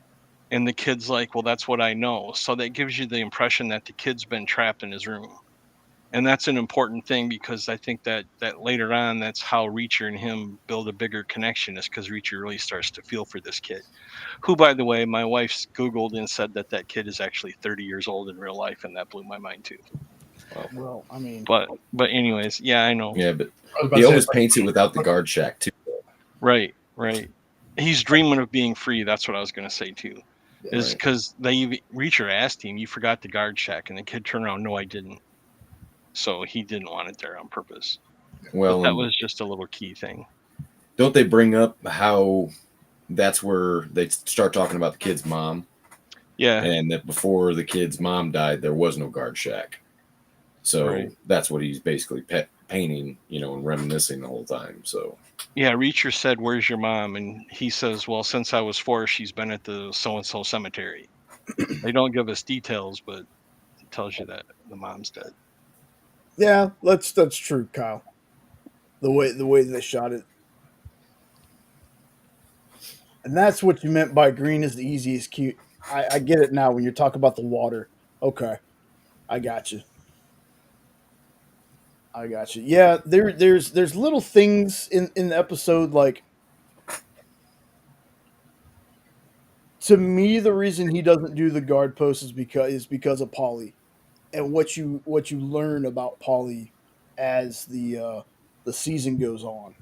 S2: And the kid's like, well, that's what I know. So that gives you the impression that the kid's been trapped in his room. And that's an important thing because I think that later on, that's how Reacher and him build a bigger connection is because Reacher really starts to feel for this kid, who, by the way, my wife's Googled and said that kid is actually 30 years old in real life. And that blew my mind too.
S1: Well, I mean,
S2: but anyways, yeah, I know.
S3: Yeah, but he always paints it without the guard shack too.
S2: Right. He's dreaming of being free. That's what I was going to say too. Is because Reacher asked him, you forgot the guard shack, and the kid turned around, no, I didn't. So he didn't want it there on purpose. Well, but that was just a little key thing.
S3: Don't they bring up how that's where they start talking about the kid's mom?
S2: Yeah.
S3: And that before the kid's mom died, there was no guard shack. So that's what he's basically painting, and reminiscing the whole time. So
S2: yeah, Reacher said, where's your mom? And he says, well, since I was 4, she's been at the so-and-so cemetery. They don't give us details, but it tells you that the mom's dead.
S1: Yeah, that's true, Kyle. The way they shot it. And that's what you meant by green is the easiest cute. I get it now when you're talking about the water. Okay. I got you. Yeah, there's little things in the episode like, to me the reason he doesn't do the guard post is because of Polly and what you learn about Polly as the season goes on.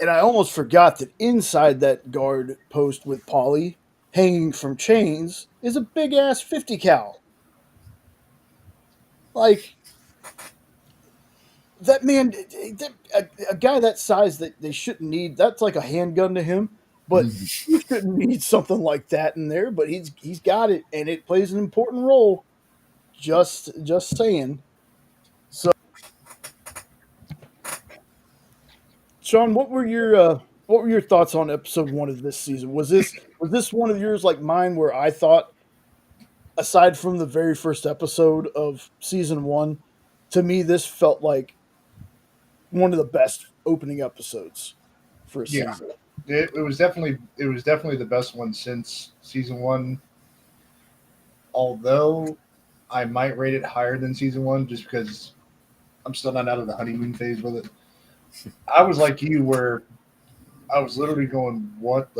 S1: And I almost forgot that inside that guard post with Polly, hanging from chains, is a big ass 50 cal. Like that man, a guy that size that they shouldn't need. That's like a handgun to him, but you shouldn't need something like that in there. But he's got it, and it plays an important role. Just saying. So, Sean, what were your what were your thoughts on episode 1 of this season? Was this one of yours like mine, where I thought, aside from the very first episode of season 1, to me this felt like one of the best opening episodes for a
S4: Yeah,
S1: season.
S4: it was definitely the best one since season 1. Although I might rate it higher than season 1 just because I'm still not out of the honeymoon phase with it. I was like you, where I was literally going, "What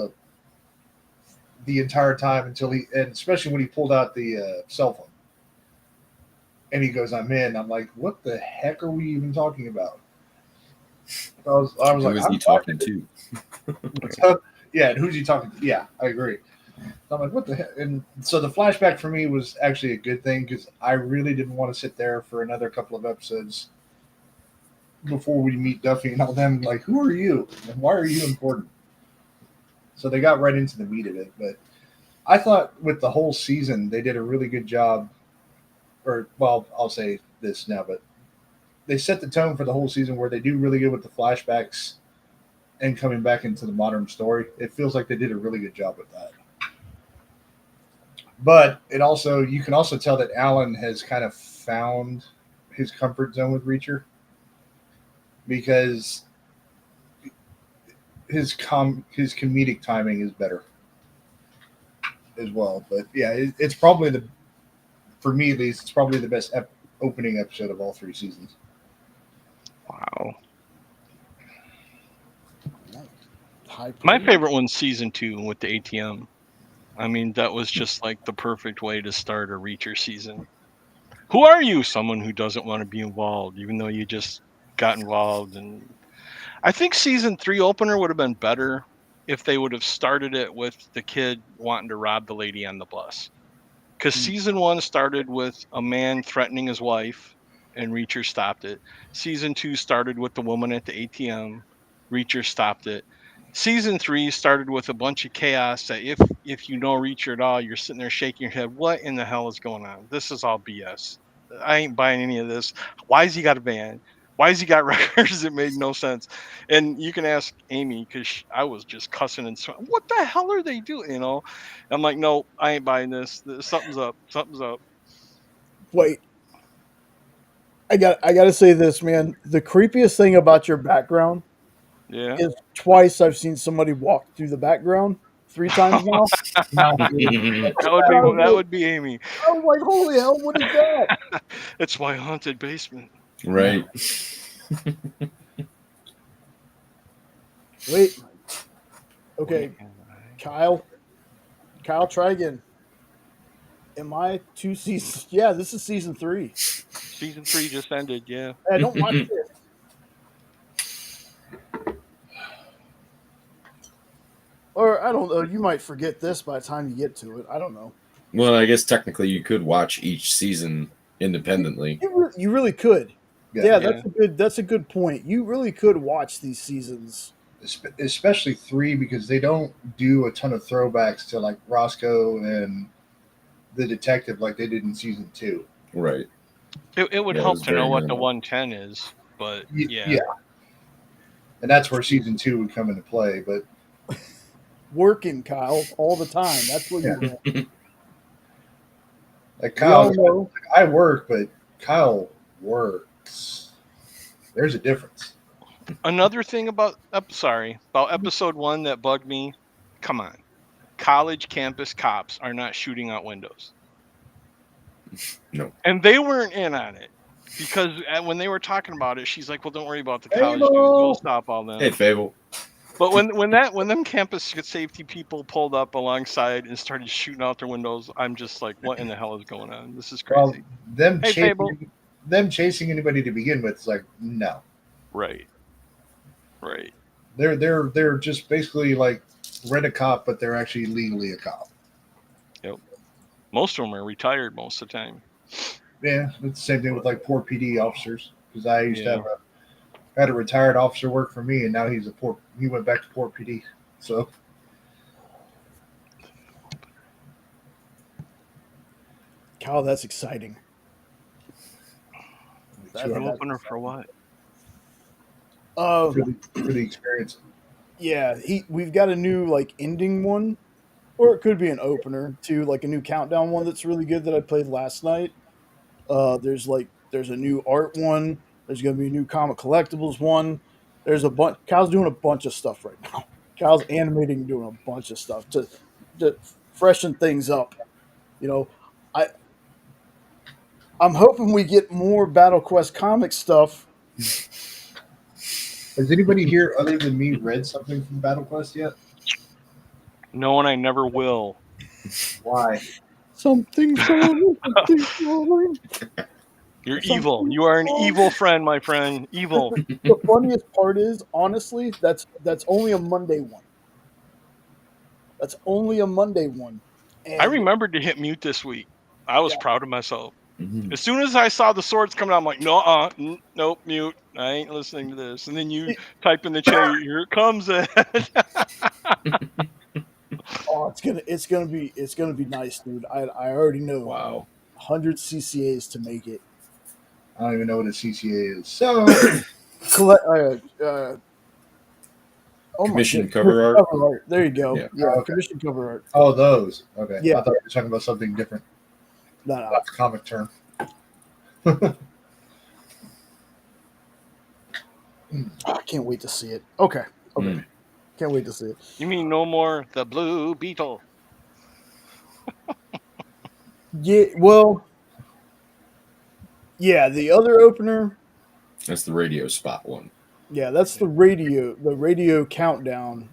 S4: the entire time," until and especially when he pulled out the cell phone and he goes, "I'm in." I'm like, "What the heck are we even talking about?" I was
S3: Who
S4: like,
S3: is he talking to?
S4: Yeah, and who's he talking to? Yeah, I agree. I'm like, what the heck? And so the flashback for me was actually a good thing because I really didn't want to sit there for another couple of episodes before we meet Duffy and all them. Like, who are you? And why are you important? So they got right into the meat of it. But I thought with the whole season, they did a really good job. Or, well, I'll say this now, but they set the tone for the whole season where they do really good with the flashbacks and coming back into the modern story. It feels like they did a really good job with that. But you can also tell that Alan has kind of found his comfort zone with Reacher because his comedic timing is better as well. But yeah, it's probably for me at least, it's probably the best opening episode of all 3 seasons.
S2: Wow.
S1: My
S2: favorite one's season 2 with the ATM. I mean, that was just like the perfect way to start a Reacher season. Who are you? Someone who doesn't want to be involved, even though you just got involved. And I think season 3 opener would have been better if they would have started it with the kid wanting to rob the lady on the bus. Because season 1 started with a man threatening his wife, and Reacher stopped it. Season 2 started with the woman at the ATM. Reacher stopped it. Season 3 started with a bunch of chaos that if you know Reacher at all, you're sitting there shaking your head. What in the hell is going on? This is all BS. I ain't buying any of this. Why has he got a van? Why has he got records? It made no sense. And you can ask Amy because I was just cussing and what the hell are they doing? You know, I'm like, no, I ain't buying this. Something's up. Something's up.
S1: Wait, I got to say this, man. The creepiest thing about your background is twice I've seen somebody walk through the background. 3 times now.
S2: that would be Amy.
S1: I was like, holy hell, what is that?
S2: It's my haunted basement.
S3: Right.
S1: Wait. Okay, Kyle, try again. Am I 2 seasons? Yeah, this is season 3.
S2: Season 3 just ended. Yeah.
S1: I don't watch this. Or I don't know. You might forget this by the time you get to it. I don't know.
S3: Well, I guess technically you could watch each season independently.
S1: You really could. Yeah, that's a good point. You really could watch these seasons,
S4: especially 3, because they don't do a ton of throwbacks to like Roscoe and the detective like they did in season 2.
S3: Right.
S2: It would help to know what the 110 is, but yeah.
S4: And that's where season 2 would come into play. But
S1: working, Kyle, all the time. That's what you're doing.
S4: Like Kyle, I work, but Kyle works. There's a difference.
S2: Another thing about episode 1 that bugged me. Come on, college campus cops are not shooting out windows.
S3: No,
S2: and they weren't in on it because when they were talking about it, she's like, "Well, don't worry about the college dudes. We'll stop all them."
S3: Hey, Phable.
S2: But when them campus safety people pulled up alongside and started shooting out their windows, I'm just like, what in the hell is going on? This is crazy.
S4: Well, them chasing anybody to begin with is like, no.
S2: Right.
S4: They're just basically like rent a cop, but they're actually legally a cop.
S2: Yep. Most of them are retired most of the time.
S4: Yeah, it's the same thing with like Port PD officers. Because I used to had a retired officer work for me, and now he went back to Port PD. So,
S1: Kyle, that's exciting.
S2: That's an opener for what?
S4: For the experience.
S1: Yeah, we've got a new like ending one, or it could be an opener to like a new countdown one that's really good that I played last night. There's a new art one. There's gonna be a new comic collectibles one. There's a bunch. Kyle's doing a bunch of stuff right now. Kyle's animating, and doing a bunch of stuff to freshen things up. You know, I I'm hoping we get more Battle Quest comic stuff.
S4: Has anybody here other than me read something from Battle Quest yet?
S2: No, and I never will.
S4: Why?
S1: Something's going. Something's going.
S2: You're evil. You are an evil friend, my friend. Evil.
S1: The funniest part is, honestly, that's only a Monday one. That's only a Monday one. And
S2: I remembered to hit mute this week. I was proud of myself.
S3: Mhm.
S2: As soon as I saw the swords coming out, I'm like, no, nope, mute. I ain't listening to this. And then you type in the chat, here it comes.
S1: Oh, it's gonna be nice, dude. I already know.
S3: Wow.
S1: 100 CCAs to make it.
S4: I don't even know what a CCA is. So,
S3: Commission cover art.
S1: There you go.
S3: Yeah.
S1: Yeah,
S4: Okay.
S1: commission cover art.
S4: oh, those. Okay.
S1: Yeah.
S4: I thought you were talking about something different.
S1: No.
S4: That's a comic term.
S1: I can't wait to see it. Okay.
S3: Mm.
S1: Can't wait to see it.
S2: You mean no more the Blue Beetle?
S1: Yeah. Well. Yeah, the other opener.
S3: That's the radio spot one.
S1: Yeah, that's the radio countdown.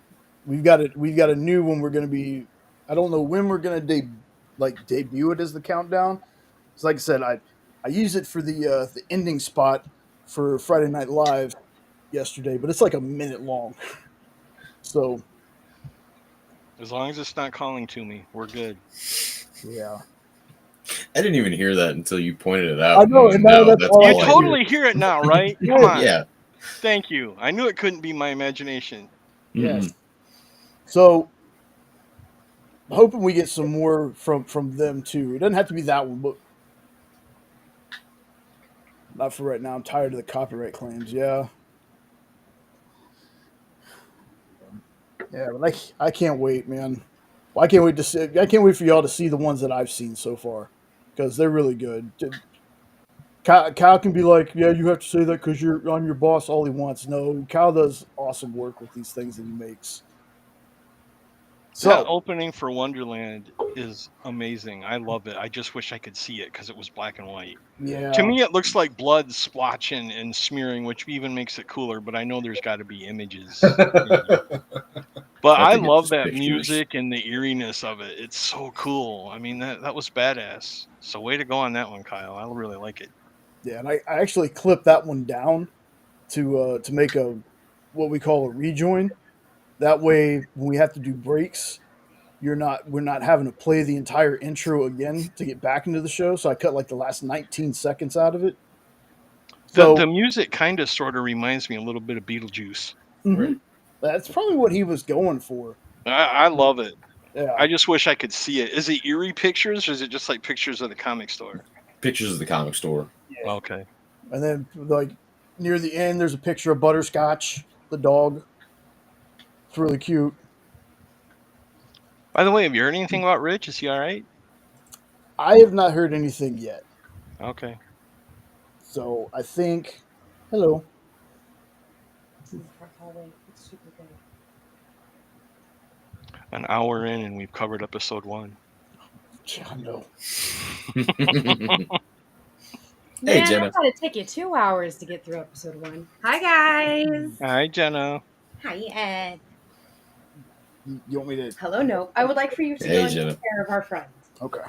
S1: We've got a new one. We're going to be. I don't know when we're going to debut it as the countdown. It's like I said, I used it for the ending spot for Friday Night Live yesterday, but it's like a minute long. So
S2: As long as it's not calling to me, we're good.
S1: yeah,
S3: I didn't even hear that until you pointed it out.
S1: I know, and now that's all
S2: You
S1: I hear.
S2: totally hear it now, right? Come on.
S3: Yeah.
S2: Thank you. I knew it couldn't be my imagination.
S1: Yes. So hoping we get some more from them too. It doesn't have to be that one, but not for right now. I'm tired of the copyright claims. Yeah. Yeah, but I can't wait, man. I can't wait to see. I can't wait for y'all to see the ones that I've seen so far because they're really good. Kyle can be like, yeah, you have to say that because I'm your boss all he wants. No, Kyle does awesome work with these things that he makes. So
S2: that opening for Wonderland is amazing. I love it. I just wish I could see it because it was black and white.
S1: Yeah.
S2: To me, it looks like blood splotching and smearing, which even makes it cooler. But I know there's got to be images. But I love that music and the eeriness of it. It's so cool. I mean, that was badass. So way to go on that one, Kyle. I really like it.
S1: Yeah, and I actually clipped that one down to make what we call a rejoin. That way, when we have to do breaks, we're not having to play the entire intro again to get back into the show. So I cut like the last 19 seconds out of it. So
S2: the music kind of sort of reminds me a little bit of Beetlejuice.
S3: Right.
S1: That's probably what he was going for.
S2: I love it.
S1: Yeah.
S2: I just wish I could see it. Is it eerie pictures or is it just like pictures of the comic store?
S3: Pictures of the comic store.
S1: Yeah.
S2: Okay.
S1: And then like near the end, there's a picture of Butterscotch, the dog. It's really cute.
S2: By the way, have you heard anything about Rich? Is he all right?
S1: I have not heard anything yet.
S2: Okay.
S1: So I think, hello.
S2: An hour in and we've covered episode 1.
S1: I know.
S3: Hey,
S5: Man,
S3: Jenna.
S5: I thought it'd take you 2 hours to get through episode 1. Hi, guys.
S2: Hi, Jenna.
S5: Hi, Ed.
S1: You want me to?
S5: Hello, no. I would like for you to
S3: Hey,
S5: go and
S3: Jenna.
S5: take care of our friends.
S1: Okay.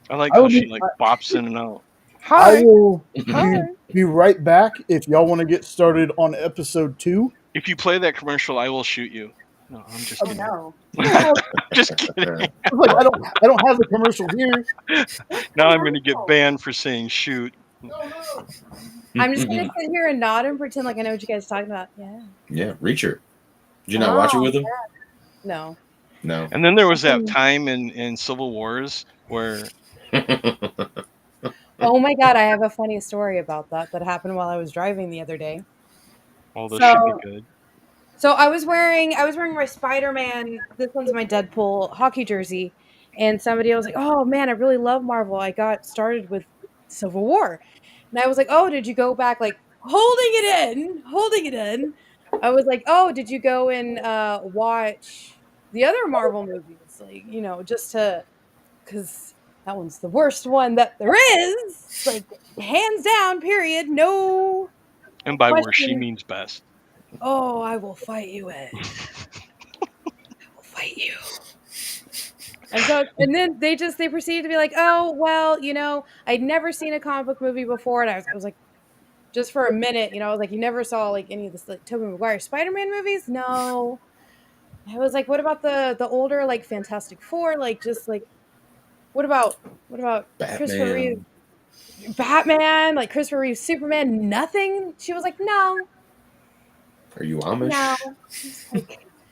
S2: I like
S1: I
S2: how
S1: will
S2: she
S1: be-
S2: like bops in and out.
S1: I will
S2: Hi.
S1: be right back if y'all want to get started on episode 2.
S2: If you play that commercial, I will shoot you. No, I'm just
S5: Oh,
S2: kidding.
S5: no.
S2: Just kidding.
S1: I was like, I don't have the commercial here.
S2: Now I'm going to get banned for saying shoot.
S5: I'm just going to sit here and nod and pretend like I know what you guys are talking about. Yeah.
S3: Yeah, Reacher. Did you not watch it with him?
S5: No.
S3: No.
S2: And then there was that time in Civil Wars where
S5: Oh, my God. I have a funny story about that happened while I was driving the other day.
S2: all this
S5: So-
S2: should be good.
S5: So I was wearing my Spider-Man. This one's my Deadpool hockey jersey, and somebody was like, "Oh man, I really love Marvel. I got started with Civil War," and I was like, "Oh, did you go back like holding it in?" I was like, "Oh, did you go and watch the other Marvel movies? Like, just to because that one's the worst one that there is, like hands down, period, no
S2: And by worst, she
S5: question.
S2: means best.
S5: Oh, I will fight you, Ed. Will fight you. And then they proceeded to be like, oh, well, I'd never seen a comic book movie before. And I was like, just for a minute, I was like, you never saw like any of the like Tobey Maguire Spider-Man movies? No. I was like, what about the older like Fantastic Four? Like just like what about Christopher Reeve Batman? Like Christopher Reeve Superman? Nothing. She was like, no.
S3: Are you Amish?
S5: No.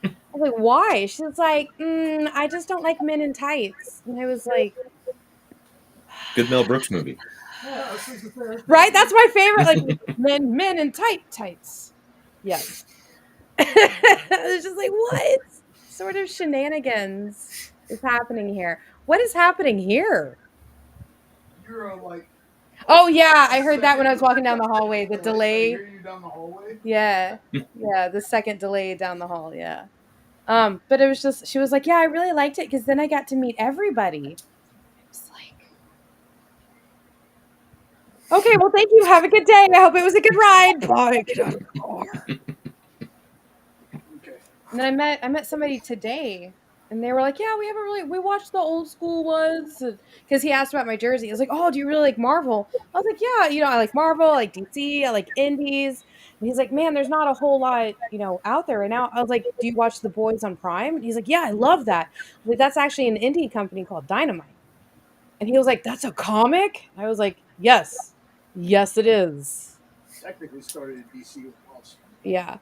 S5: I was like, why? She was like, I just don't like men in tights. And I was like,
S3: Good Mel Brooks movie.
S5: right? That's my favorite. Like men in tights. Yes. I was just like, what sort of shenanigans is happening here? What is happening here?
S1: You're like.
S5: Oh yeah, I heard that when I was walking down the hallway. The delay.
S1: I hear you down the hallway.
S5: Yeah, yeah. The second delay down the hall. Yeah. But it was just she was like, yeah, I really liked it because then I got to meet everybody. I was like, okay, well, thank you. Have a good day. I hope it was a good ride. Bye. Get out of the car.
S1: Okay.
S5: And then I met somebody today, and they were like, yeah, we watched the old school ones because he asked about my jersey. I was like, oh, do you really like Marvel? I was like, yeah, I like Marvel, I like DC, I like indies. And he's like, man, there's not a whole lot, out there right now. I was like, do you watch The Boys on Prime? And he's like, yeah, I love that. I was like, that's actually an indie company called Dynamite. And he was like, that's a comic? I was like, yes, it is.
S1: Technically started in DC with us.
S5: Yeah.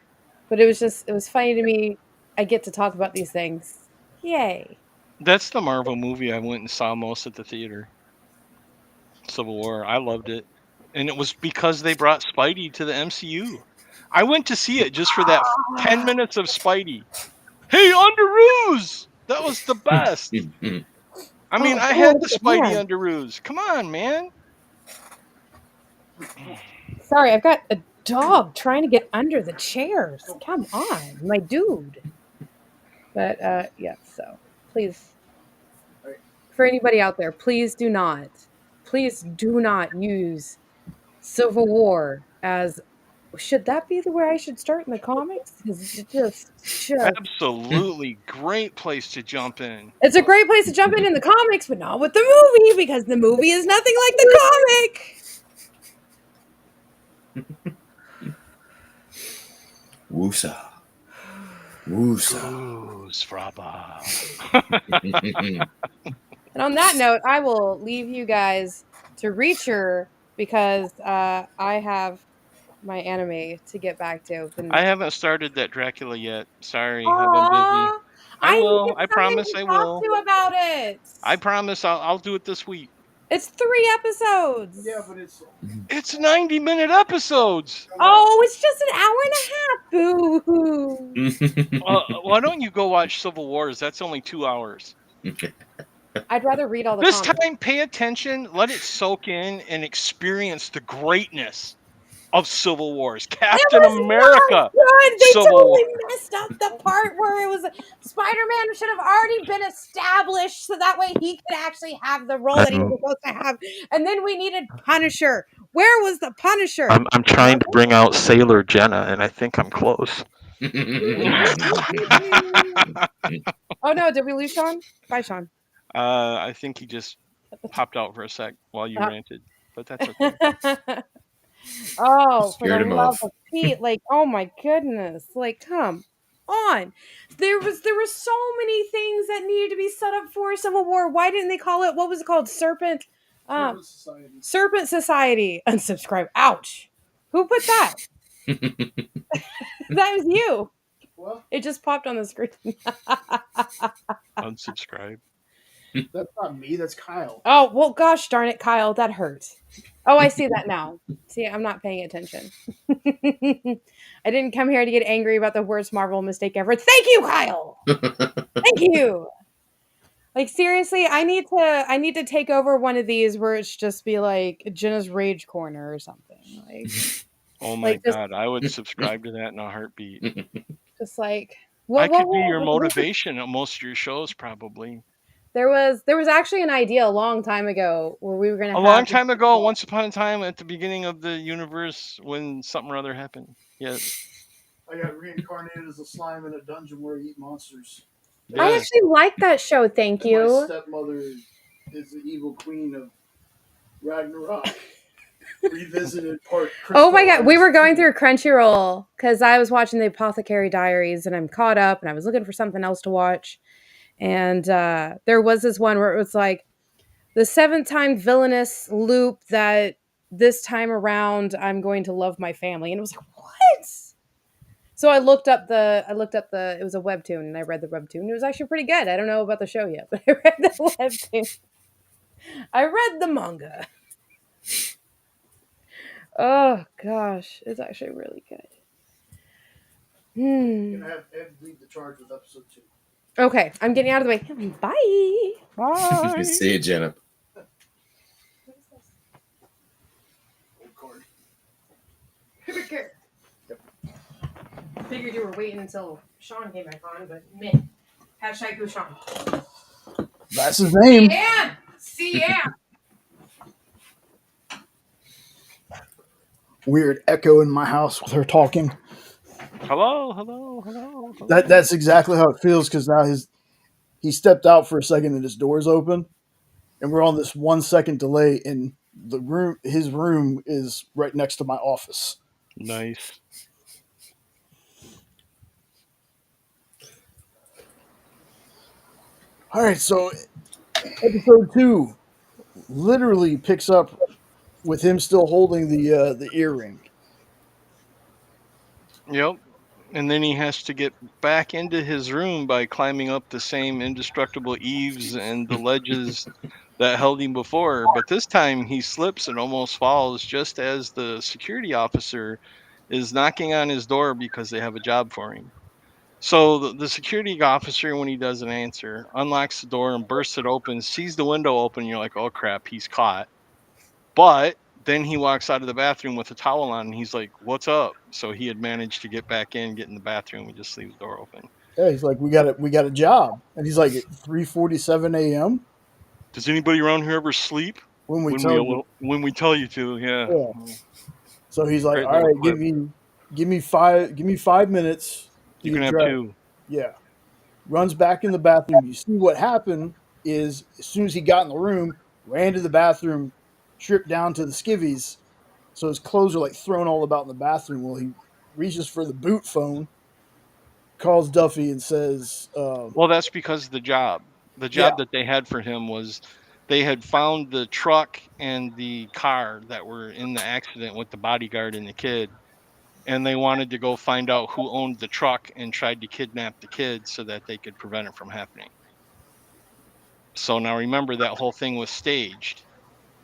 S5: But it was funny to me. I get to talk about these things. Yay.
S2: That's the Marvel movie I went and saw most at the theater. Civil War. I loved it. And it was because they brought Spidey to the MCU. I went to see it just for that 10 minutes of Spidey. Hey, Underoos! That was the best. I mean, I had the Spidey Underoos. Come on, man.
S5: Sorry, I've got a dog trying to get under the chairs. Come on, my dude. But yeah, so please, for anybody out there, please do not use Civil War as. Should that be the way I should start in the comics? Because just
S2: absolutely great place to jump in.
S5: It's a great place to jump in the comics, but not with the movie because the movie is nothing like the comic.
S3: Woosa.
S5: And on that note, I will leave you guys to Reacher because I have my anime to get back to.
S2: I haven't started that Dracula yet. Sorry, I've been busy. I will. I promise I will.
S5: Talk to about it.
S2: I promise I'll do it this week.
S5: It's 3 episodes.
S1: Yeah, but
S2: it's 90-minute episodes.
S5: Oh, it's just an hour and a half. Boo.
S2: Why don't you go watch Civil Wars? That's only 2 hours.
S5: I'd rather read all the
S2: This
S5: comics.
S2: time, pay attention, let it soak in, and experience the greatness of Civil Wars. Captain America.
S5: They totally messed up the part where it was Spider-Man should have already been established so that way he could actually have the role that he was supposed to have. And then we needed Punisher. Where was the Punisher?
S2: I'm trying to bring out Sailor Jenna, and I think I'm close.
S5: Oh no, did we lose Sean? Bye, Sean.
S2: I think he just popped out for a sec while you ranted, but that's okay.
S5: Oh, for the love of Pete! Like, oh my goodness! Like, come on! There were so many things that needed to be set up for Civil War. Why didn't they call it? What was it called? Serpent Society. Unsubscribe. Ouch! Who put that? That was you. What? It just popped on the screen.
S2: Unsubscribe.
S1: That's not me. That's Kyle.
S5: Oh, well, gosh darn it, Kyle. That hurts. Oh, I see that now. See, I'm not paying attention. I didn't come here to get angry about the worst Marvel mistake ever. Thank you, Kyle. Thank you. Like seriously, I need to take over one of these where it's just be like Jenna's Rage Corner or something. Like
S2: Oh my
S5: like just
S2: god, I would subscribe to that in a heartbeat.
S5: just like
S2: I could be your motivation at most of your shows, probably.
S5: There was actually an idea a long time ago where we were gonna
S2: A long time ago, once upon a time, at the beginning of the universe, when something or other happened. Yes.
S1: I got reincarnated as a slime in a dungeon where I eat monsters.
S2: Yeah.
S5: I actually like that show. Thank you.
S1: My stepmother is the evil queen of Ragnarok. Revisited part.
S5: Oh my god, we were going through Crunchyroll because I was watching the Apothecary Diaries and I'm caught up and I was looking for something else to watch. And there was this one where it was like the 7th time villainous loop that this time around I'm going to love my family. And it was like, what? So I looked up the it was a webtoon and I read the webtoon. It was actually pretty good. I don't know about the show yet, but I read the webtoon. I read the manga. Oh gosh, it's actually really good.
S1: I'm gonna have Ed lead the charge with episode 2.
S5: Okay, I'm getting out of the way. Bye.
S2: Bye.
S3: See you, Jenna.
S5: Figured you were waiting until Sean came back on, but meh. Hashtag who Sean.
S1: That's his name.
S5: CM.
S1: Weird echo in my house with her talking.
S2: Hello.
S1: That's exactly how it feels because now he stepped out for a second and his door's open, and we're on this 1 second delay. And his room is right next to my office.
S2: Nice.
S1: All right, so episode 2 literally picks up with him still holding the earring.
S2: Yep. And then he has to get back into his room by climbing up the same indestructible eaves and the ledges that held him before. But this time he slips and almost falls just as the security officer is knocking on his door because they have a job for him. So the security officer, when he doesn't answer, unlocks the door and bursts it open, sees the window open. And you're like, oh crap, he's caught. But then he walks out of the bathroom with a towel on and he's like, what's up? So he had managed to get back in, get in the bathroom, and just leave the door open.
S1: Yeah, he's like, we got a job. And he's like, at 3:47 a.m.
S2: Does anybody around here ever sleep?
S1: When we
S2: tell you to, yeah.
S1: So he's like, all right, give me 5 minutes.
S2: You can have 2.
S1: Yeah. Runs back in the bathroom. You see what happened is as soon as he got in the room, ran to the bathroom, stripped down to the skivvies. So his clothes are like thrown all about in the bathroom. Well, he reaches for the boot phone, calls Duffy and says,
S2: well, that's because of the job. The job that they had for him was they had found the truck and the car that were in the accident with the bodyguard and the kid. And they wanted to go find out who owned the truck and tried to kidnap the kid so that they could prevent it from happening. So now remember, that whole thing was staged.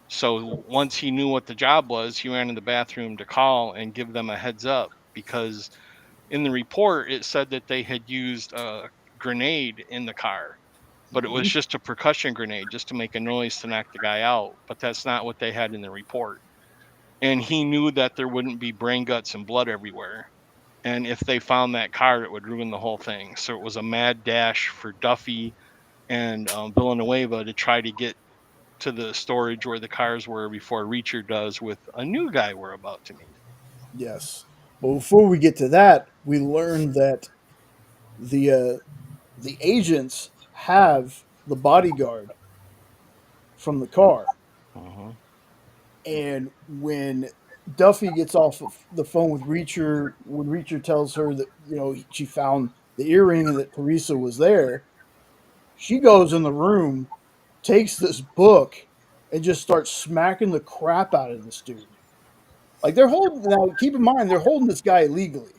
S2: So once he knew what the job was, he ran in the bathroom to call and give them a heads up, because in the report it said that they had used a grenade in the car, but it was just a percussion grenade just to make a noise to knock the guy out. But that's not what they had in the report. And he knew that there wouldn't be brain guts and blood everywhere. And if they found that car, it would ruin the whole thing. So it was a mad dash for Duffy and Villanueva to try to get to the storage where the cars were before Reacher does with a new guy we're about to meet.
S1: yes. But before we get to that, we learned that the agents have the bodyguard from the car.
S2: Uh-huh.
S1: And when Duffy gets off of the phone with Reacher, when Reacher tells her that, she found the earring and that Teresa was there, she goes in the room, takes this book, and just starts smacking the crap out of this dude. Like now keep in mind, they're holding this guy illegally.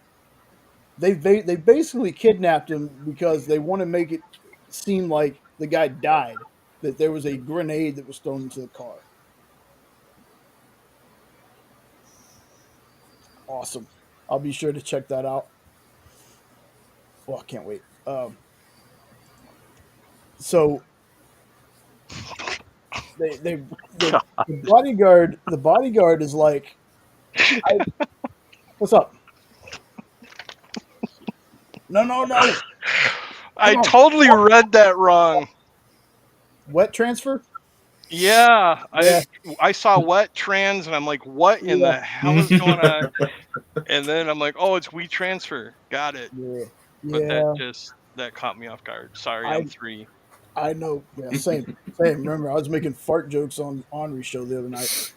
S1: They basically kidnapped him because they want to make it seem like the guy died. that there was a grenade that was thrown into the car. Awesome. I'll be sure to check that out. Oh, I can't wait. So the bodyguard is like, what's up? No.
S2: I totally read that wrong.
S1: Wet transfer?
S2: Yeah,
S1: Yeah.
S2: I saw wet trans, and I'm like, what in the hell is going on? And then I'm like, oh, it's we transfer. Got it.
S1: Yeah.
S2: But
S1: Yeah.
S2: that caught me off guard. Sorry, I'm 3.
S1: I know. Yeah, same. Remember, I was making fart jokes on Henri's show the other night.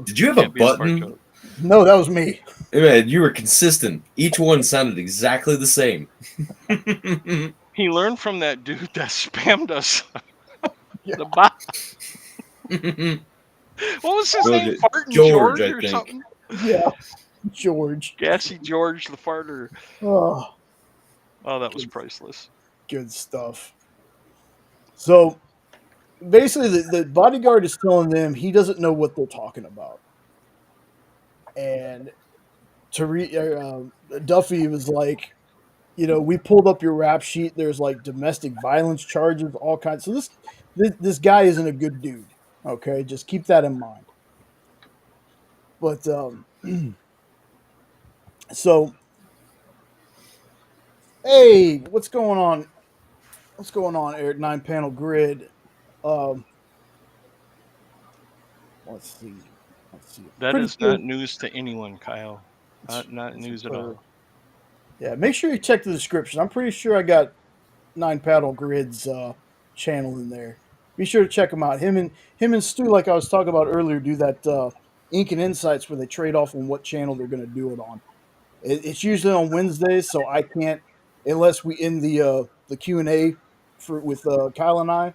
S3: Did you have a button?
S1: No, that was me.
S3: Man, you were consistent. Each one sounded exactly the same.
S2: He learned from that dude that spammed us.
S1: Yeah.
S2: The bot. What was his name? Fartin'
S3: George, I
S2: or
S3: think.
S2: something?
S1: Yeah, George.
S2: Gassy George the farter.
S1: Oh,
S2: that was priceless.
S1: Good stuff. So basically, the bodyguard is telling them he doesn't know what they're talking about, and Duffy was like, we pulled up your rap sheet. There's like domestic violence charges, all kinds. So this guy isn't a good dude. Okay, just keep that in mind. But so, hey, what's going on? What's going on, Eric? 9-panel grid. Let's see.
S2: That is not news to anyone, Kyle. Not news at all.
S1: Yeah, make sure you check the description. I'm pretty sure I got 9-panel grid's channel in there. Be sure to check him out. Him and Stu, like I was talking about earlier, do that Ink and Insights where they trade off on what channel they're going to do it on. It's usually on Wednesdays, so I can't unless we end the Q&A with Kyle and I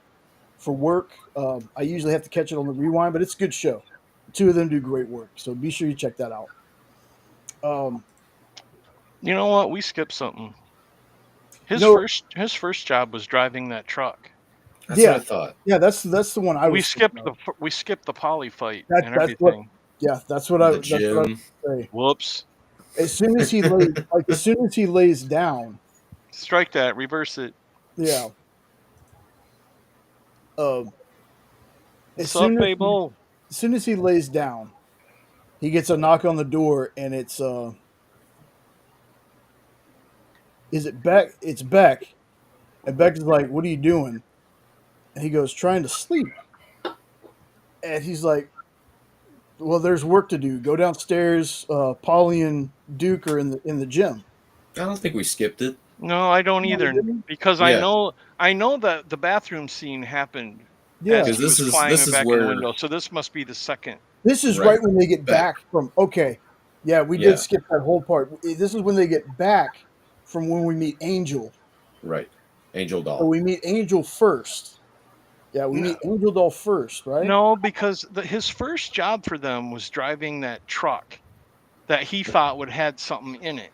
S1: for work. I usually have to catch it on the rewind, but it's a good show. The two of them do great work, so be sure you check that out.
S2: You know what? We skipped something. His first job was driving that truck.
S3: That's what I thought.
S1: Yeah, that's the one
S2: we skipped the poly fight and everything.
S1: That's what I was say.
S2: Whoops.
S1: As soon as he lays down,
S2: strike that, reverse it.
S1: Yeah. As
S2: soon
S1: as he lays down, he gets a knock on the door, and it's is it Beck? It's Beck, and Beck is like, "What are you doing?" And he goes, "Trying to sleep." And he's like, "Well, there's work to do. Go downstairs. Polly and Duke are in the gym."
S3: I don't think we skipped it.
S2: No, I don't either, because I know that the bathroom scene happened.
S1: Yeah,
S2: because this is back in the window. So this must be the second.
S1: This is right when they get back from. Okay, yeah, we did skip that whole part. This is when they get back from when we meet Angel.
S3: Right, Angel Doll.
S1: So we meet Angel first. Yeah, we meet Angel Doll first, right?
S2: No, because his first job for them was driving that truck that he thought would had something in it,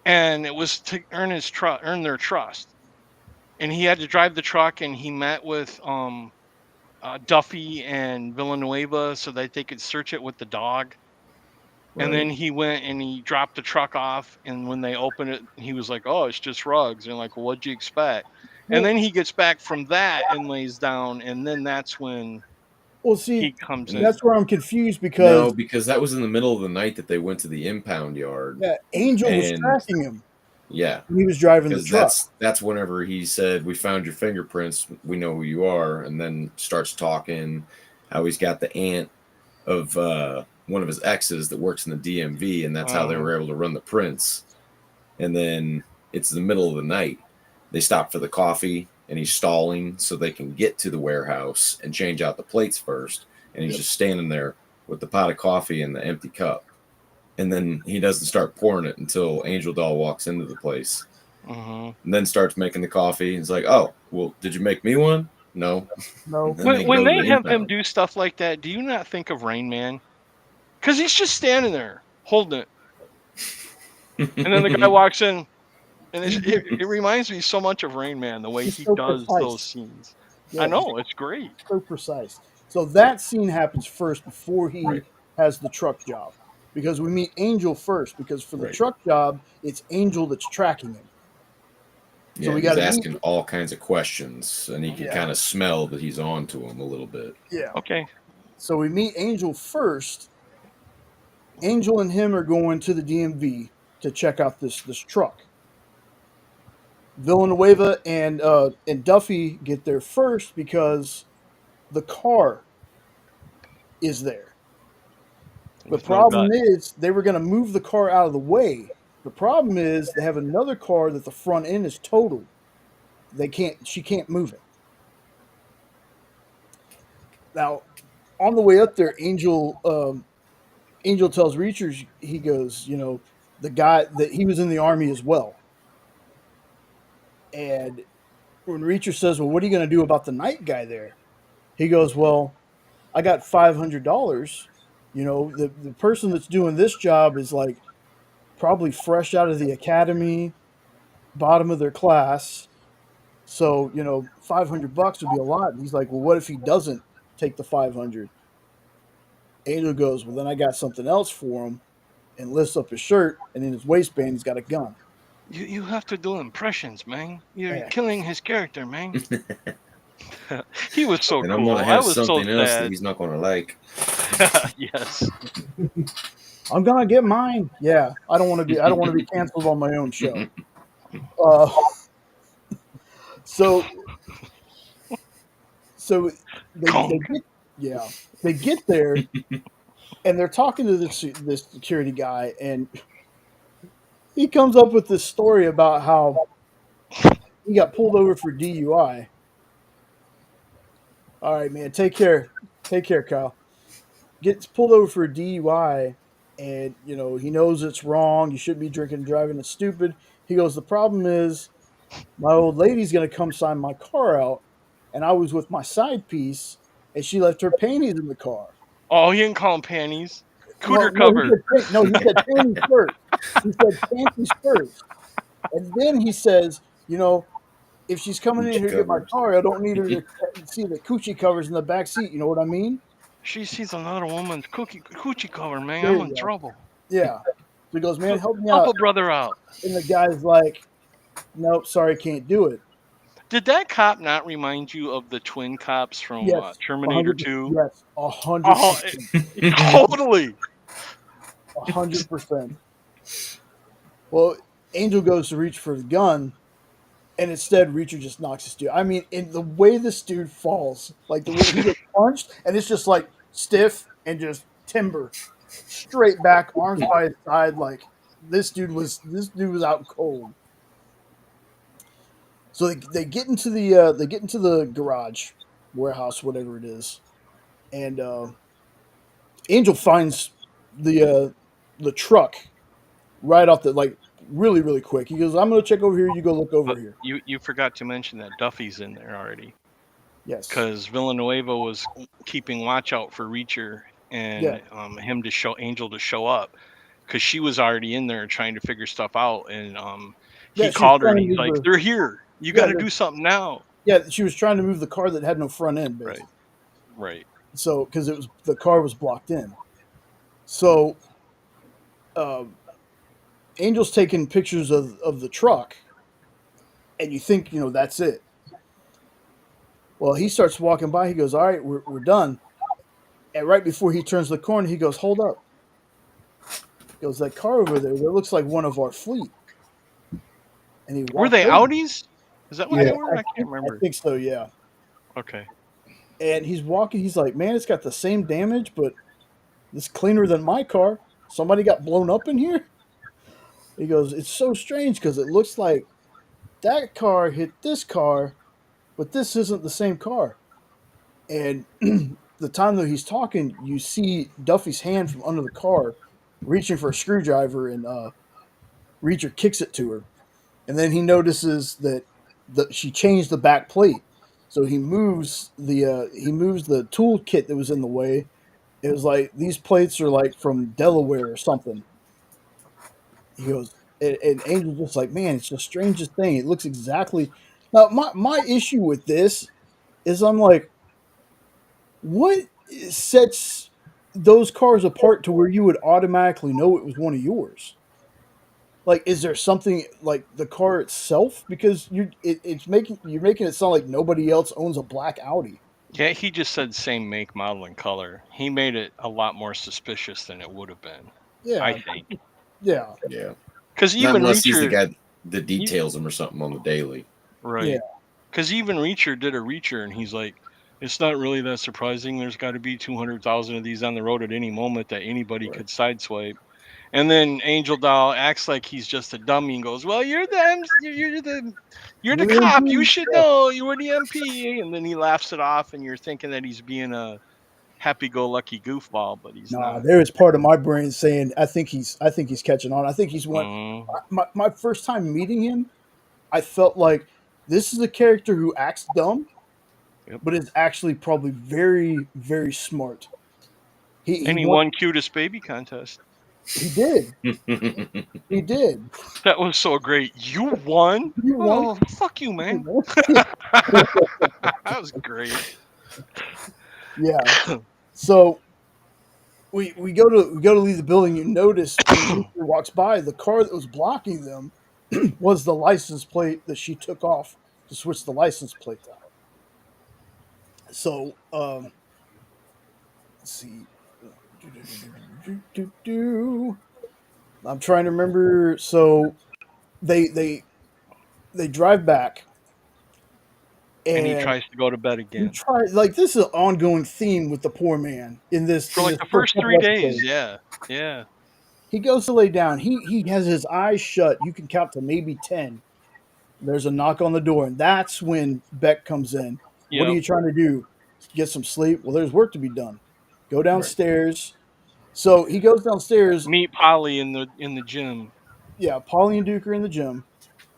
S2: and it was to earn their trust. And he had to drive the truck, and he met with Duffy and Villanueva so that they could search it with the dog. Right. And then he went and he dropped the truck off, and when they opened it, he was like, "Oh, it's just rugs." And like, well, "What'd you expect?" And then he gets back from that and lays down, and then that's when he comes in.
S1: That's where I'm confused because
S3: that was in the middle of the night that they went to the impound yard.
S1: Yeah, Angel was tracking him.
S3: Yeah,
S1: he was driving the truck.
S3: That's whenever he said, "We found your fingerprints. We know who you are," and then starts talking how he's got the aunt of one of his exes that works in the DMV, and that's how they were able to run the prints. And then it's the middle of the night. They stop for the coffee, and he's stalling so they can get to the warehouse and change out the plates first. And he's just standing there with the pot of coffee and the empty cup. And then he doesn't start pouring it until Angel Doll walks into the place. And then starts making the coffee. He's like, "Oh, well, did you make me one?" No.
S2: When they have him do stuff like that, do you not think of Rain Man? Because he's just standing there holding it. And then the guy walks in. And it reminds me so much of Rain Man, the way he does those scenes. I
S1: Yeah,
S2: know, it's great.
S1: so precise. So that scene happens first before he has the truck job, because we meet Angel first. Because for the truck job, it's Angel that's tracking him. So
S3: Yeah,
S1: we
S3: and
S1: got
S3: he's
S1: to meet.
S3: asking all kinds of questions, and he can
S1: Yeah,
S3: kind of smell that he's on to him a little bit.
S1: yeah.
S2: Okay.
S1: So we meet Angel first. Angel and him are going to the DMV to check out this truck. Villanueva and Duffy get there first because the car is there. The
S2: With no
S1: problem
S2: gut.
S1: is they were going to move the car out of the way. The problem is they have another car that the front end is totaled. They can't. She can't move it. Now, on the way up there, Angel tells Reachers, he goes, the guy that he was in the army as well. And when Reacher says, "Well, what are you going to do about the night guy there?" He goes, "Well, I got $500. The person that's doing this job is like probably fresh out of the academy, bottom of their class. So, $500 would be a lot." And he's like, "Well, what if he doesn't take the 500?" Angel goes, "Well, then I got something else for him," and lifts up his shirt, and in his waistband, he's got a gun.
S2: You have to do impressions, man. You're
S1: Yeah.
S2: killing his character, man. He was so
S3: And I'm
S2: cool.
S3: gonna
S2: I
S3: have
S2: was so
S3: something else that
S2: sad.
S3: he's not gonna like.
S2: Yes.
S1: I'm gonna get mine. Yeah, I don't want to be canceled on my own show. Uh, so so they
S2: Conk.
S1: get yeah they get there, and they're talking to this security guy, and he comes up with this story about how he got pulled over for DUI. All right, man, take care, Kyle. Gets pulled over for a DUI, and he knows it's wrong. You shouldn't be drinking and driving. It's stupid. He goes, "The problem is my old lady's gonna come sign my car out, and I was with my side piece, and she left her panties in the car."
S2: Oh, he didn't call him panties.
S1: Well,
S2: Cooter
S1: no,
S2: cover.
S1: he said panties first. He said panties first, and then he says, "If she's coming in
S3: Coochie
S1: here to get my
S3: covers.
S1: car, I don't need her to see the coochie covers in the back seat." You know what I mean?
S2: She sees another woman's coochie cover, man.
S1: There
S2: I'm
S1: you
S2: in
S1: go.
S2: trouble.
S1: Yeah. So he goes, "Man, help me
S2: Help
S1: out,"
S2: a brother out.
S1: and the guy's like, "Nope, sorry, can't do it."
S2: Did that cop not remind you of the twin cops from
S1: Yes,
S2: Terminator
S1: 100%.
S2: 2?
S1: Yes, 100%.
S2: Oh, totally.
S1: 100%. Well, Angel goes to reach for the gun, and instead Reacher just knocks this dude. I mean, in the way this dude falls, like the way he gets punched, and it's just like stiff and just timber, straight back, arms by his side. Like this dude was out cold. So they get into the garage, warehouse, whatever it is, and Angel finds the truck right off the like really really quick. He goes, "I'm gonna check over here. You go look over
S2: But
S1: here."
S2: you forgot to mention that Duffy's in there already.
S1: Yes.
S2: Because Villanueva was keeping watch out for Reacher
S1: Yeah.
S2: and him to show Angel to show up. Because she was already in there trying to figure stuff out. And he
S1: Yeah. She was
S2: called her and
S1: trying to
S2: he's
S1: move
S2: like,
S1: the
S2: "They're here. You got
S1: yeah
S2: to do something now."
S1: yeah. She was trying to move the car that had no front end,
S2: Right.
S1: basically.
S2: Right.
S1: So because the car was blocked in. So Angel's taking pictures of the truck, and you think that's it. Well, he starts walking by. He goes, "All right, we're done." And right before he turns the corner, he goes, "Hold up." He goes, "That car over there, that looks like one of our fleet." And he
S2: Were
S1: walks
S2: they
S1: over.
S2: Audis? Is that what
S4: Yeah.
S2: they were? I can't
S1: I
S2: remember.
S1: think so, yeah.
S2: Okay.
S1: And he's walking. He's like, "Man, it's got the same damage, but it's cleaner than my car. Somebody got blown up in here." He goes, "It's so strange because it looks like that car hit this car, but this isn't the same car." And the time that he's talking, you see Duffy's hand from under the car reaching for a screwdriver, and Reacher kicks it to her. And then he notices that she changed the back plate. So he moves the tool kit that was in the way. It was like, "These plates are like from Delaware or something." He goes, and Angel's just like, "Man, it's the strangest thing. It looks exactly." Now, my issue with this is I'm like, what sets those cars apart to where you would automatically know it was one of yours? Like, is there something like the car itself? Because you're making it sound like nobody else owns a black Audi.
S2: Yeah, he just said same make, model, and color. He made it a lot more suspicious than it would have been, I
S1: Yeah,
S2: think.
S1: yeah,
S3: Yeah.
S2: Because
S3: Not
S2: even
S3: unless he's the
S2: Reacher,
S3: guy that details them or something on the daily.
S1: yeah.
S2: right? Because even Reacher did a Reacher, and he's like, it's not really that surprising. There's got to be 200,000 of these on the road at any moment that anybody
S3: Right.
S2: could sideswipe. And then Angel Doll acts like he's just a dummy and goes, "Well, you're the cop. You should know. You were the MP." And then he laughs it off, and you're thinking that he's being a happy-go-lucky goofball, but he's
S1: Nah,
S2: not.
S1: there is part of my brain saying I think he's catching on. I think he's one.
S2: Mm,
S1: My first time meeting him, I felt like this is a character who acts dumb,
S2: yep.
S1: but is actually probably very, very smart.
S2: And he won cutest baby contest.
S1: He did. He did.
S2: That was so great. You won?
S1: You won.
S2: Oh, fuck you, man. That was great.
S1: Yeah. So we go to leave the building. You notice when Luther walks by, the car that was blocking them was the license plate that she took off to switch the license plate out. So let's see. I'm trying to remember. So they drive back,
S2: And he
S1: and
S2: tries to go to bed
S1: you
S2: again.
S1: try like this is an ongoing theme with the poor man in this
S2: For
S1: in
S2: like
S1: this
S2: the
S1: first
S2: first
S1: couple
S2: 3 days,
S1: episodes.
S2: yeah. Yeah.
S1: He goes to lay down. He has his eyes shut. You can count to maybe 10. There's a knock on the door, and that's when Beck comes in. What are
S2: Yep.
S1: you trying to do? Get some sleep? Well, there's work to be done. Go
S3: Right.
S1: downstairs. So he goes downstairs.
S2: Meet Polly in the gym.
S1: Yeah, Polly and Duke are in the gym.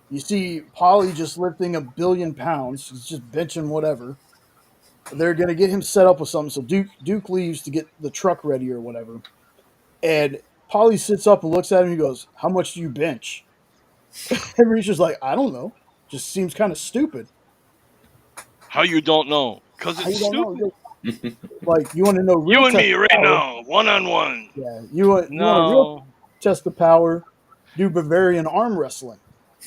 S1: You see Polly just lifting 1,000,000,000. He's just benching whatever. They're gonna get him set up with something. So Duke leaves to get the truck ready or whatever. And Polly sits up and looks at him. And he goes, "How much do you bench?" And Reacher's like, "I don't know. Just seems kind of stupid."
S2: How you don't know? Because
S1: How
S2: it's
S1: you don't know? He
S2: stupid.
S1: goes, like, you want to know real
S2: You and
S1: test
S2: me
S1: of
S2: right
S1: power?
S2: now, 1-on-1.
S1: Yeah, you want a real
S2: No.
S1: test of power? Do Bavarian arm wrestling.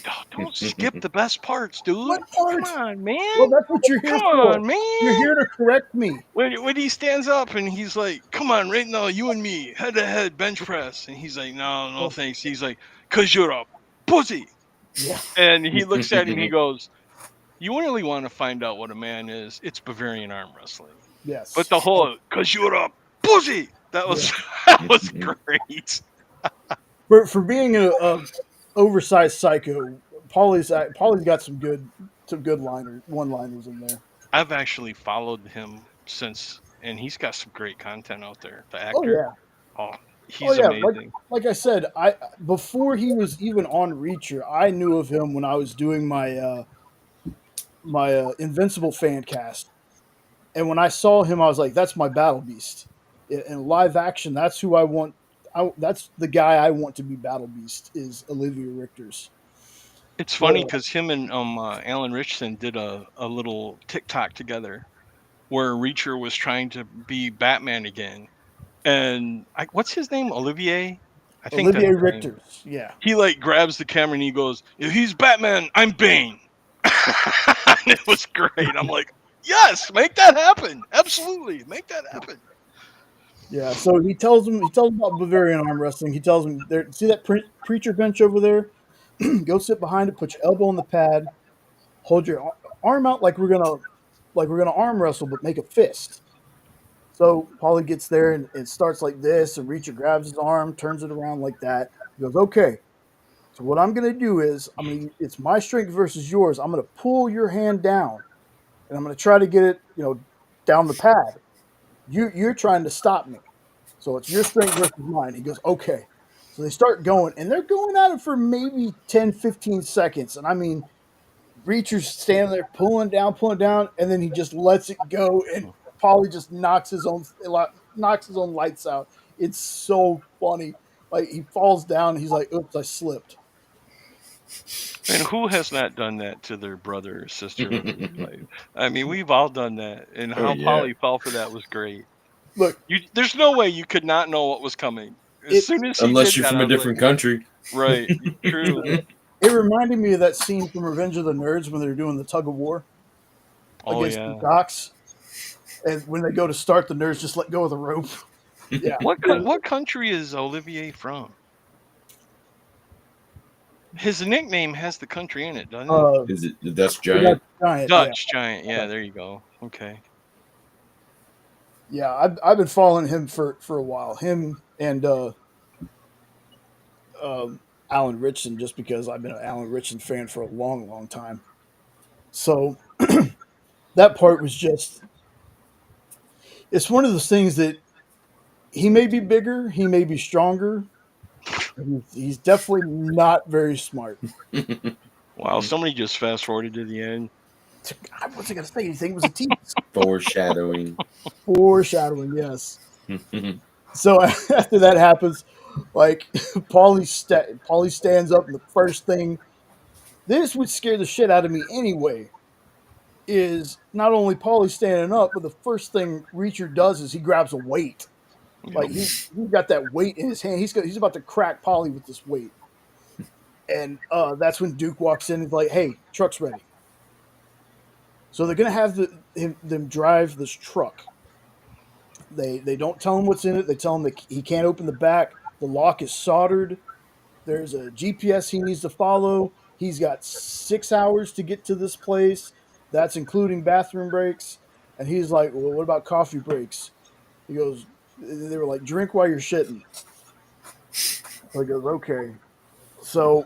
S2: Oh, don't skip the best parts, dude.
S1: What
S2: Come
S1: part?
S2: on,
S1: Well,
S2: man.
S1: that's what you're here
S2: Come
S1: for.
S2: on,
S1: You're
S2: man.
S1: here to correct me.
S2: When he stands up and he's like, "Come on, right now, you and me, head to head, bench press," and he's like, "No, no, thanks." He's like, "Cause you're a pussy."
S1: Yeah.
S2: And he looks at him. He goes, "You really want to find out what a man is? It's Bavarian arm wrestling."
S1: Yes.
S2: But the whole "cause you're a pussy" that was that was great.
S1: For being a oversized psycho, Paulie's got some good one liners in there.
S2: I've actually followed him since, and he's got some great content out there. The
S1: Oh
S2: actor,
S1: yeah.
S2: oh,
S1: Oh
S2: he's
S1: yeah.
S2: amazing.
S1: Like I said, I before he was even on Reacher, I knew of him when I was doing my Invincible fan cast. And when I saw him, I was like, "That's my Battle Beast." In live action, that's who I want. That's the guy I want to be Battle Beast. Is Olivia Richter's.
S2: It's funny
S1: Well,
S2: because him and Alan Richardson did a little TikTok together where Reacher was trying to be Batman again, and what's his name? Olivier, I think that's
S1: Olivier
S2: his name.
S1: Richter's. Yeah.
S2: He like grabs the camera and he goes, "If he's Batman, I'm Bane." And it was great. I'm like, yes, make that happen. Absolutely, make that happen.
S1: Yeah. So he tells him about Bavarian arm wrestling. He tells him there. See that preacher bench over there? Go sit behind it. Put your elbow on the pad. Hold your arm out like we're gonna arm wrestle, but make a fist. So Paulie gets there and it starts like this, and Reacher grabs his arm, turns it around like that. He goes, "Okay, so what I'm gonna do is it's my strength versus yours. I'm gonna pull your hand down, and I'm gonna try to get it, down the pad. You're trying to stop me, so it's your strength versus mine." He goes, "Okay." So they start going, and they're going at it for maybe 10, 15 seconds, and I mean, Reacher's standing there pulling down, and then he just lets it go, and Polly just knocks his own lights out. It's so funny. Like he falls down, and he's like, "Oops, I slipped."
S2: And who has not done that to their brother or sister in real life? I mean, we've all done that, and
S3: Oh,
S2: how
S3: yeah.
S2: Polly fell for that was great.
S1: Look,
S2: There's no way you could not know what was coming. As soon as he
S3: Unless
S2: did
S3: you're
S2: that,
S3: from
S2: I
S3: a
S2: was
S3: different
S2: like,
S3: country.
S2: right, true.
S1: it reminded me of that scene from Revenge of the Nerds when they're doing the tug of war
S2: Oh
S1: against the
S2: yeah.
S1: Docs, and when they go to start, the nerds just let go of the rope. Yeah,
S2: What country is Olivier from? His nickname has the country in it, doesn't it?
S3: Is it the Dutch
S1: the Dutch
S3: Giant?
S1: Giant. Yeah,
S2: Dutch Giant. Yeah, there you go. Okay.
S1: yeah. I've been following him for a while. Him and Alan Ritchson, just because I've been an Alan Ritchson fan for a long, long time. So that part was just. It's one of those things that he may be bigger, he may be stronger. He's definitely not very smart.
S2: Wow, somebody just fast forwarded to the end.
S1: I wasn't going to say anything. It was a tease.
S3: Foreshadowing.
S1: Foreshadowing, yes. So after that happens, like Paulie stands up, and the first thing this would scare the shit out of me anyway. Is not only Paulie standing up, but the first thing Reacher does is he grabs a weight. Like
S2: Yep.
S1: he got that weight in his hand. He's about to crack Paulie with this weight, and that's when Duke walks in and is like, "Hey, truck's ready." So they're gonna have them drive this truck. They don't tell him what's in it. They tell him that he can't open the back. The lock is soldered. There's a GPS he needs to follow. He's got 6 hours to get to this place. That's including bathroom breaks. And he's like, "Well, what about coffee breaks?" He goes, "They were like, drink while you're shitting." So he goes, "Okay." So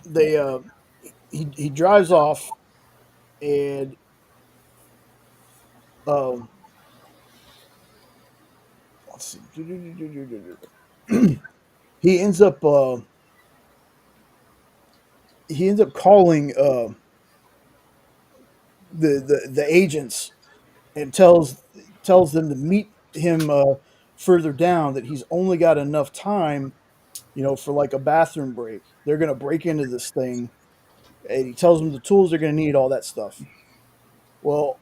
S1: they he drives off, and um, let's see. He ends up calling the agents and tells them to meet him further down. That he's only got enough time, for like a bathroom break. They're gonna break into this thing, and he tells them the tools they're gonna need, all that stuff. Well,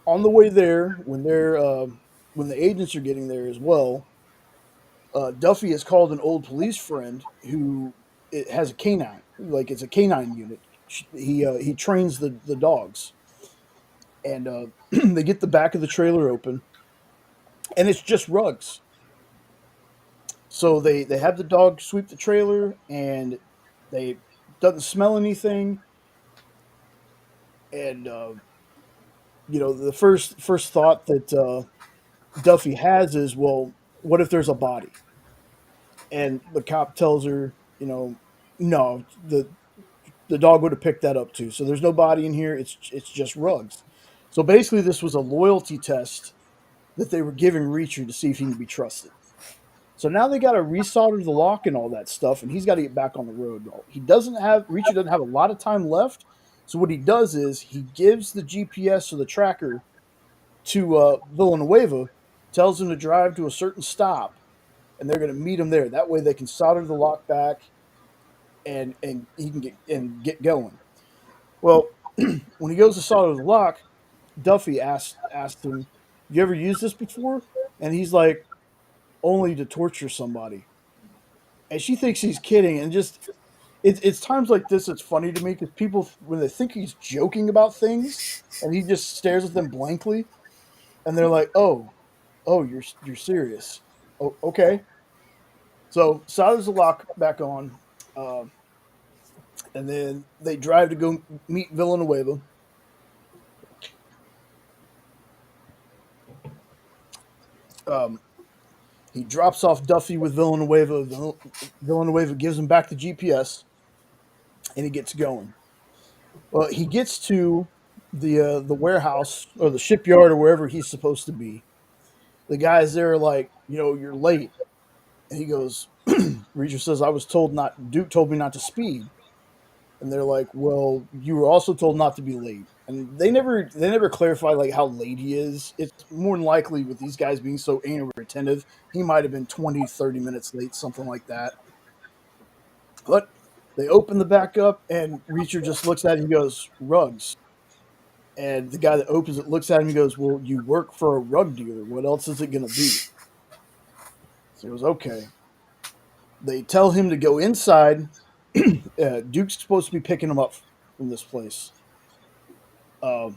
S1: on the way there, when the agents are getting there as well, Duffy has called an old police friend who it has a canine, like it's a canine unit. He trains the dogs, and they get the back of the trailer open, and it's just rugs. So they have the dog sweep the trailer, and they doesn't smell anything, and the first thought that Duffy has is, well, what if there's a body? And the cop tells her, no, the dog would have picked that up too. So there's no body in here. It's just rugs. So basically, this was a loyalty test that they were giving Reacher to see if he can be trusted. So now they got to resolder the lock and all that stuff, and he's got to get back on the road. Reacher doesn't have a lot of time left. So what he does is he gives the GPS or the tracker to Villanueva, tells him to drive to a certain stop, and they're going to meet him there. That way they can solder the lock back, and he can get going. Well, when he goes to solder the lock, Duffy asked him, "You ever used this before?" And he's like, "Only to torture somebody." And she thinks he's kidding, and just it's times like this it's funny to me because people, when they think he's joking about things, and he just stares at them blankly, and they're like, "Oh, you're serious? Oh, okay." So solders the lock back on, and then they drive to go meet Villanueva. Um, he drops off Duffy with Villanueva. Villanueva gives him back the GPS, and he gets going. Well, he gets to the warehouse or the shipyard or wherever he's supposed to be. The guys there are like, "You're late," and he goes. Reacher says, "I was told not. Duke told me not to speed." And they're like, "Well, you were also told not to be late." And they never clarify like how late he is. It's more than likely, with these guys being so anal retentive, he might have been 20, 30 minutes late, something like that. But They open the back up, and Reacher just looks at it and goes, rugs. And the guy that opens it looks at him and goes, well, you work for a rug dealer. What else is it going to be? So he goes, okay. They tell him to go inside. Duke's supposed to be picking him up from this place. No,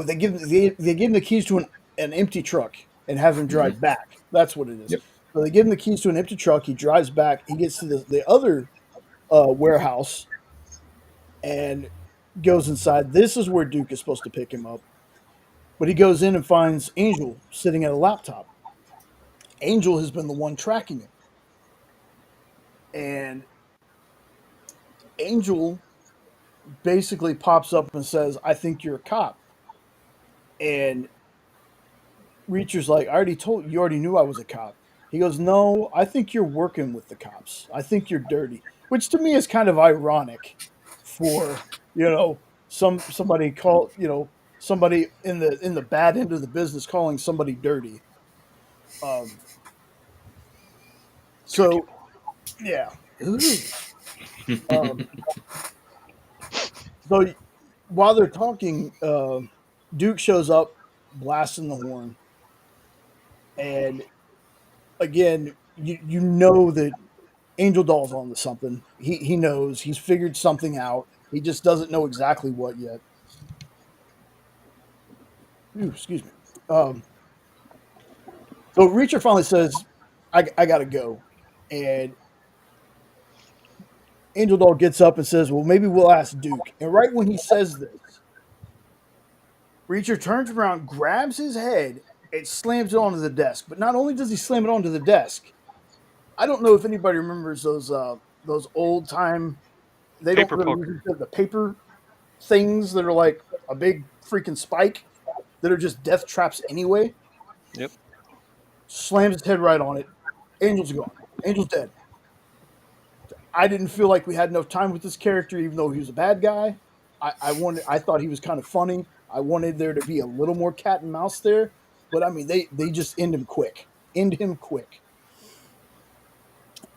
S1: they give him the keys to an empty truck and have him drive back. That's what it is.
S3: Yep.
S1: So they give him the keys to an empty truck. He drives back. He gets to the other warehouse and goes inside. This is where Duke is supposed to pick him up. But he goes in and finds Angel sitting at a laptop. Angel has been the one tracking him. And Angel basically pops up and says, I think you're a cop. And Reacher's like, I already told you, you already knew I was a cop. He goes, no, I think you're working with the cops. I think you're dirty. Which to me is kind of ironic for, somebody somebody in the bad end of the business calling somebody dirty. So yeah. So while they're talking, Duke shows up, blasting the horn, and again, you know that Angel Doll's on to something. He knows. He's figured something out. He just doesn't know exactly what yet. Ooh, excuse me. So Reacher finally says, I gotta go. And Angel Doll gets up and says, well, maybe we'll ask Duke. And right when he says this, Reacher turns around, grabs his head, and slams it onto the desk. But not only does he slam it onto the desk, I don't know if anybody remembers those old time. They
S2: Paper
S1: don't really
S2: poker.
S1: use the paper things that are like a big freaking spike that are just death traps anyway.
S2: Yep.
S1: Slams his head right on it. Angel's gone. Angel's dead. I didn't feel like we had enough time with this character, even though he was a bad guy. I thought he was kind of funny. I wanted there to be a little more cat and mouse there, but I mean they just end him quick.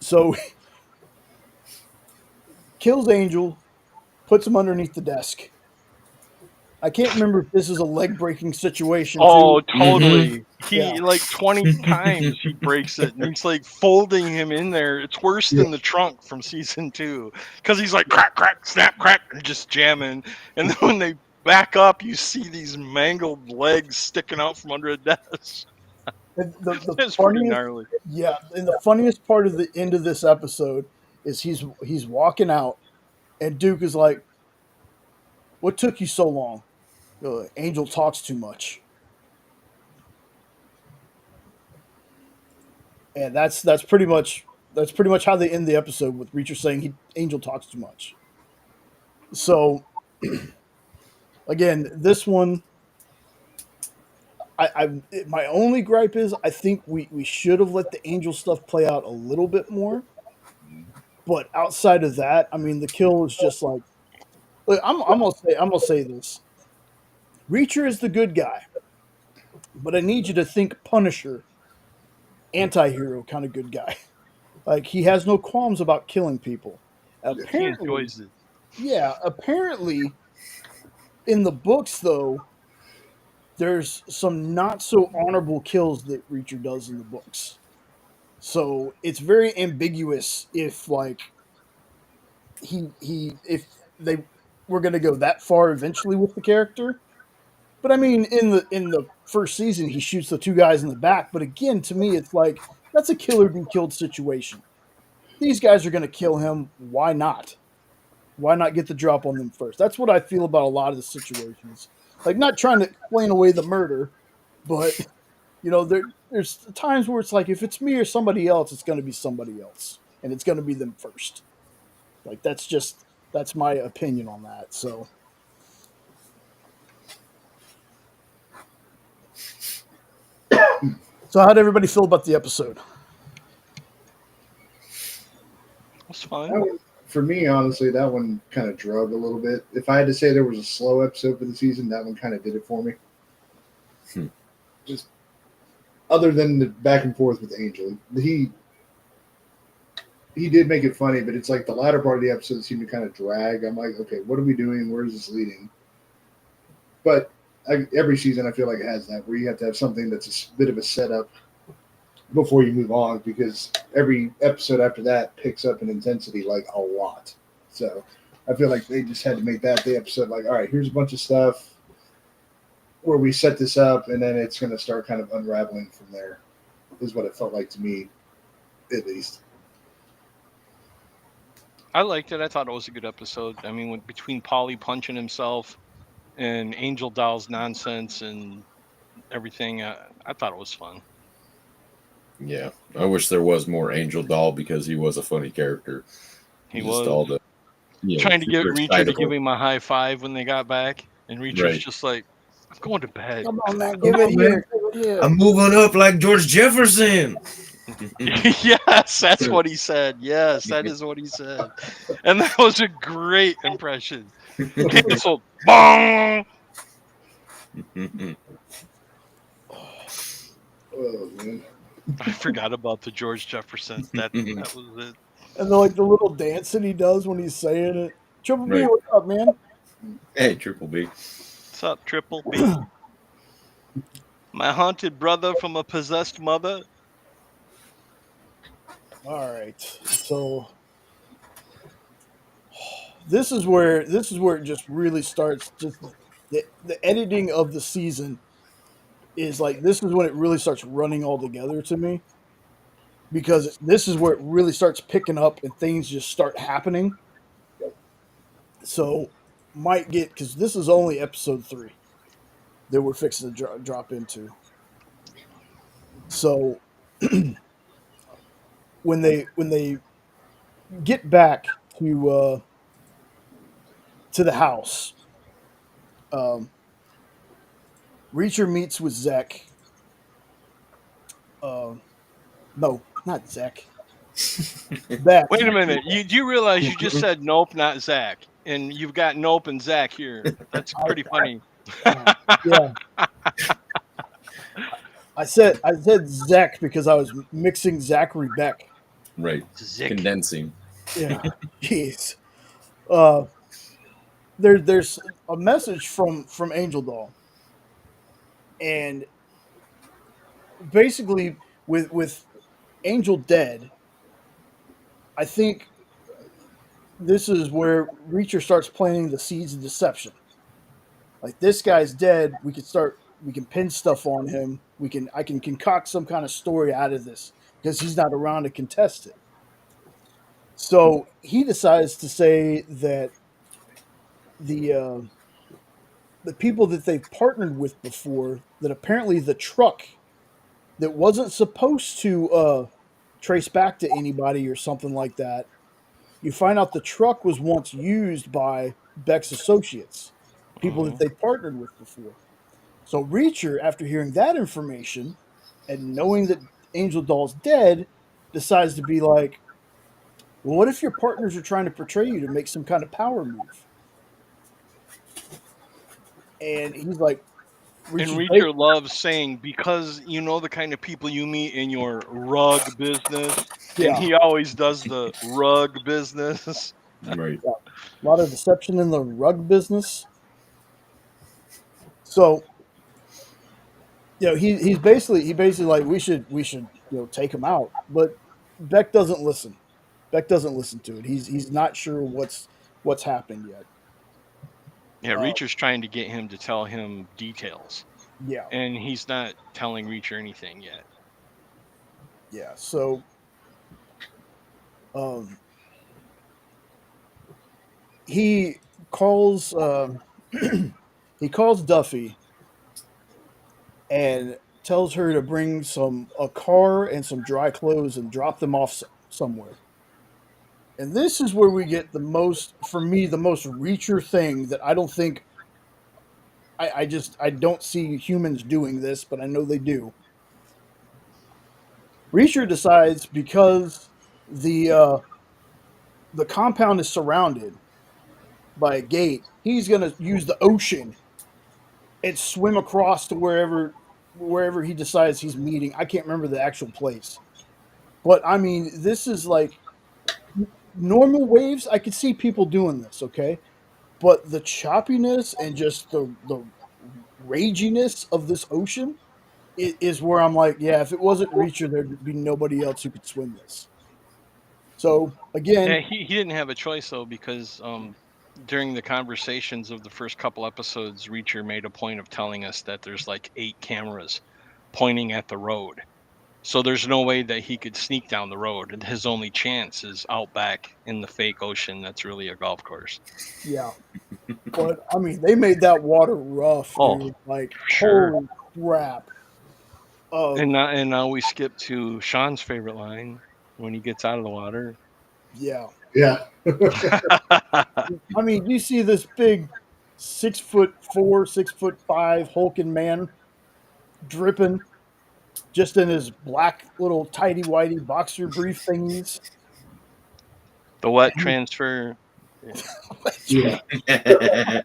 S1: So kills Angel, puts him underneath the desk. I can't remember if this is a leg breaking situation.
S2: Oh,
S1: too.
S2: totally. He
S1: Yeah.
S2: like 20 times he breaks it, and he's like folding him in there. It's worse than the trunk from season 2 because he's like crack, crack, snap, crack, and just jamming. And then when they back up, you see these mangled legs sticking out from under a desk. It's pretty gnarly.
S1: Yeah, and the funniest part of the end of this episode is he's walking out, and Duke is like, "What took you so long?" Angel talks too much, and that's pretty much how they end the episode with Reacher saying Angel talks too much. So, again, this one, my only gripe is I think we should have let the Angel stuff play out a little bit more. But outside of that, I mean, the kill is just like, look, I'm gonna say this. Reacher is the good guy, but I need you to think Punisher, anti-hero kind of good guy. Like he has no qualms about killing people.
S2: He
S1: Apparently,
S2: enjoys it.
S1: yeah. Apparently, in the books though, there's some not so honorable kills that Reacher does in the books. So it's very ambiguous if like if they were going to go that far eventually with the character. But I mean, in the first season, he shoots the two guys in the back. But again, to me, it's like that's a killer be killed situation. These guys are going to kill him. Why not? Why not get the drop on them first? That's what I feel about a lot of the situations. Like, not trying to explain away the murder, but there's times where it's like if it's me or somebody else, it's going to be somebody else, and it's going to be them first. Like that's my opinion on that. So. So how'd everybody feel about the episode?
S2: That's fine.
S4: For me, honestly, that one kind of drug a little bit. If I had to say there was a slow episode for the season, that one kind of did it for me. Just other than the back and forth with Angel, he did make it funny, but it's like the latter part of the episode seemed to kind of drag. I'm like, okay, what are we doing? Where is this leading? But every season, I feel like it has that where you have to have something that's a bit of a setup before you move on, because every episode after that picks up in intensity like a lot. So I feel like they just had to make that the episode like, all right, here's a bunch of stuff where we set this up, and then it's going to start kind of unraveling from there, is what it felt like to me, at least.
S2: I liked it. I thought it was a good episode. I mean, between Paulie punching himself and Angel Doll's nonsense and everything, I thought it was fun.
S3: Yeah, I wish there was more Angel Doll because he was a funny character.
S2: He was all the, trying to get Reacher to give him a high five when they got back, and Reacher's just like, "I'm going to bed.
S1: Come on, man, give it here.
S3: I'm moving up like George Jefferson."
S2: Yes, that's what he said. Yes, that is what he said, and that was a great impression. So, bong.
S4: Oh, man.
S2: I forgot about the George Jefferson. That was it.
S1: And like the little dance that he does when he's saying it. Triple B, what's up, man?
S3: Hey, Triple B.
S2: What's up, Triple B? My haunted brother from a possessed mother.
S1: All right, so this is where it just really starts. Just the editing of the season is like, this is when it really starts running all together to me, because this is where it really starts picking up and things just start happening. So might get, because this is only episode 3 that we're fixing to drop into. So when they get back to the house, Reacher meets with Zach. No, not Zach. Beck.
S2: Wait a minute. Do you realize you just said nope, not Zach, and you've got nope and Zach here? That's pretty funny.
S1: Yeah. I said Zach because I was mixing Zachary Beck.
S3: Right. Condensing.
S1: Yeah. Jeez. There's a message from Angel Doll, and basically with Angel dead, I think this is where Reacher starts planting the seeds of deception. Like, this guy's dead, we can pin stuff on him. I can concoct some kind of story out of this because he's not around to contest it. So he decides to say that the people that they've partnered with before, that apparently the truck that wasn't supposed to trace back to anybody or something like that, you find out the truck was once used by Beck's associates, people that they partnered with before. So Reacher, after hearing that information and knowing that Angel Doll's dead, decides to be like, well, what if your partners are trying to portray you to make some kind of power move? And he's like,
S2: Reacher loves saying, because you know the kind of people you meet in your rug business. Yeah. And he always does the rug business.
S3: Right.
S1: Yeah. A lot of deception in the rug business. So, he's basically like, we should take him out. But Beck doesn't listen. Beck doesn't listen to it. He's not sure what's happened yet.
S2: Yeah, Reacher's trying to get him to tell him details.
S1: Yeah.
S2: And he's not telling Reacher anything yet.
S1: Yeah, so he calls he calls Duffy and tells her to bring a car and some dry clothes and drop them off somewhere. And this is where we get the most Reacher thing that I don't think I don't see humans doing this, but I know they do. Reacher decides, because the compound is surrounded by a gate, he's going to use the ocean and swim across to wherever he decides he's meeting. I can't remember the actual place. But I mean, this is like normal waves, I could see people doing this, okay? But the choppiness and just the raginess of this ocean is where I'm like, yeah, if it wasn't Reacher, there'd be nobody else who could swim this. So
S2: Yeah,
S1: again,
S2: he didn't have a choice though, because during the conversations of the first couple episodes, Reacher made a point of telling us that there's like 8 cameras pointing at the road. So there's no way that he could sneak down the road, and his only chance is out back in the fake ocean that's really a golf course.
S1: yeah. But I mean, they made that water rough,
S2: Oh,
S1: dude. Like,
S2: sure.
S1: holy crap.
S2: And now we skip to Sean's favorite line when he gets out of the water.
S1: Yeah.
S4: Yeah.
S1: I mean, you see this big 6'4", 6'5" hulking man dripping just in his black little tidy whitey boxer brief thingies.
S2: The wet transfer.
S4: Yeah.
S1: I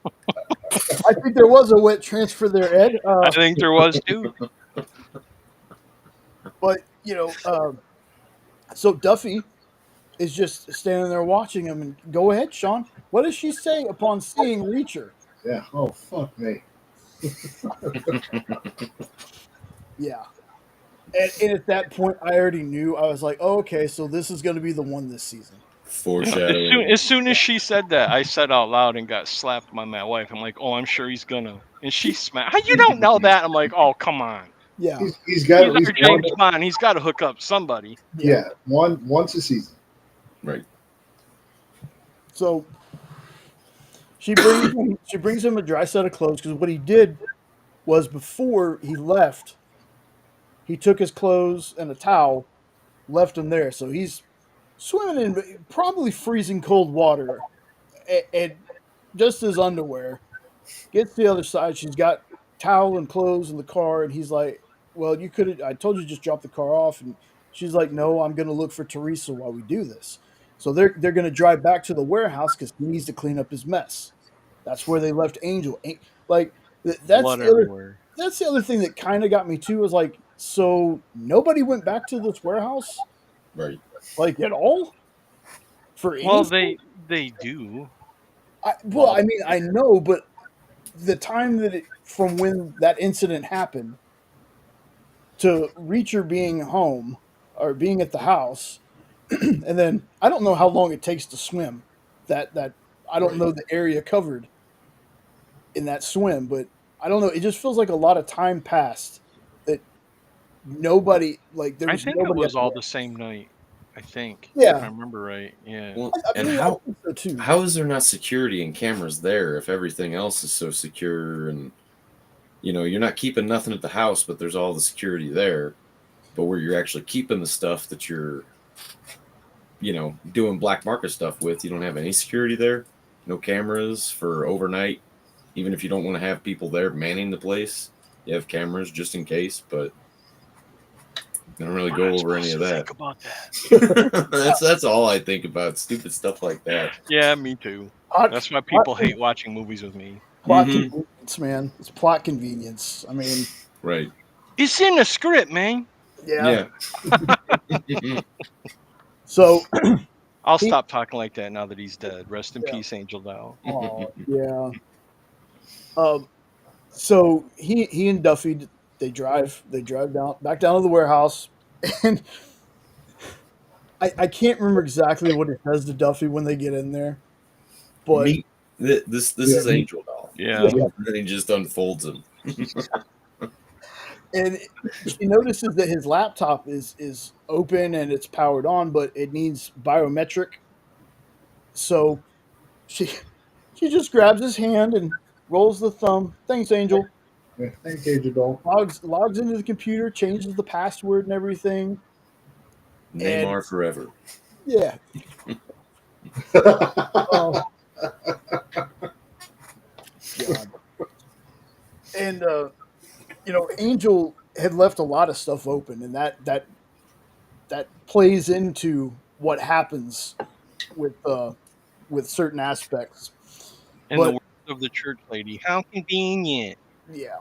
S1: think there was a wet transfer there, Ed.
S2: I think there was too.
S1: But so Duffy is just standing there watching him. And go ahead, Sean. What does she say upon seeing Reacher?
S4: Yeah. Oh, fuck me.
S1: Yeah. And at that point, I already knew. I was like, oh, okay, so this is going to be the one this season.
S3: Foreshadowing.
S2: As soon as she said that, I said out loud and got slapped by my wife. I'm like, oh, I'm sure he's gonna. And she smacked. How you don't know that? I'm like, oh, come on.
S1: Yeah.
S4: He's got
S2: He's
S4: at
S2: our
S4: least
S2: James
S4: one.
S2: Bond. He's got to hook up somebody.
S4: Yeah. Once a season.
S3: Right.
S1: So she brings him a dry set of clothes because what he did was before he left, he took his clothes and a towel, left them there. So he's swimming in probably freezing cold water, and just his underwear. Gets to the other side. She's got towel and clothes in the car, and he's like, "Well, you could. I told you to just drop the car off." And she's like, "No, I'm going to look for Teresa while we do this." So they're going to drive back to the warehouse because he needs to clean up his mess. That's where they left Angel. Like that's
S2: Blood
S1: the other.
S2: everywhere.
S1: That's the other thing that kind of got me too. Was like, so nobody went back to this warehouse,
S3: Right.
S1: like at all, for
S2: Well,
S1: anything?
S2: they do.
S1: I mean, I know, but the time from when that incident happened to Reacher being home or being at the house, and then I don't know how long it takes to swim. That I don't know the area covered in that swim, but I don't know. It just feels like a lot of time passed that nobody there
S2: I
S1: was
S2: think it
S1: nobody.
S2: was all the same night. I think.
S1: Yeah.
S2: If I remember right. Yeah.
S3: Well,
S1: I
S3: and
S1: mean, I think so too.
S3: how is there not security and cameras there if everything else is so secure and you're not keeping nothing at the house, but there's all the security there. But where you're actually keeping the stuff that you're doing black market stuff with, you don't have any security there. No cameras for overnight. Even if you don't want to have people there manning the place, you have cameras just in case, but I don't really go over any of that.
S2: Think about that.
S3: That's all I think about. Stupid stuff like that.
S2: Yeah, me too. That's why people hate watching movies with me.
S1: Plot convenience, man. It's plot convenience. I mean,
S3: right.
S2: It's in the script, man.
S1: Yeah. So
S2: I'll stop talking like that now that he's dead. Rest in peace, Angel Dow.
S1: Oh, yeah. So he and Duffy they drive back down to the warehouse, and I can't remember exactly what it says to Duffy when they get in there, but
S3: this is Angel Doll.
S2: Yeah.
S3: And then he just unfolds him.
S1: And she notices that his laptop is open and it's powered on, but it needs biometric. So she just grabs his hand and rolls the thumb. Thanks, Angel.
S4: Yeah, thanks, Angel Doll.
S1: Logs into the computer, changes the password and everything.
S3: Neymar forever.
S1: Yeah. God. And Angel had left a lot of stuff open, and that plays into what happens with certain aspects.
S2: In the words of the church lady, how convenient.
S1: Yeah.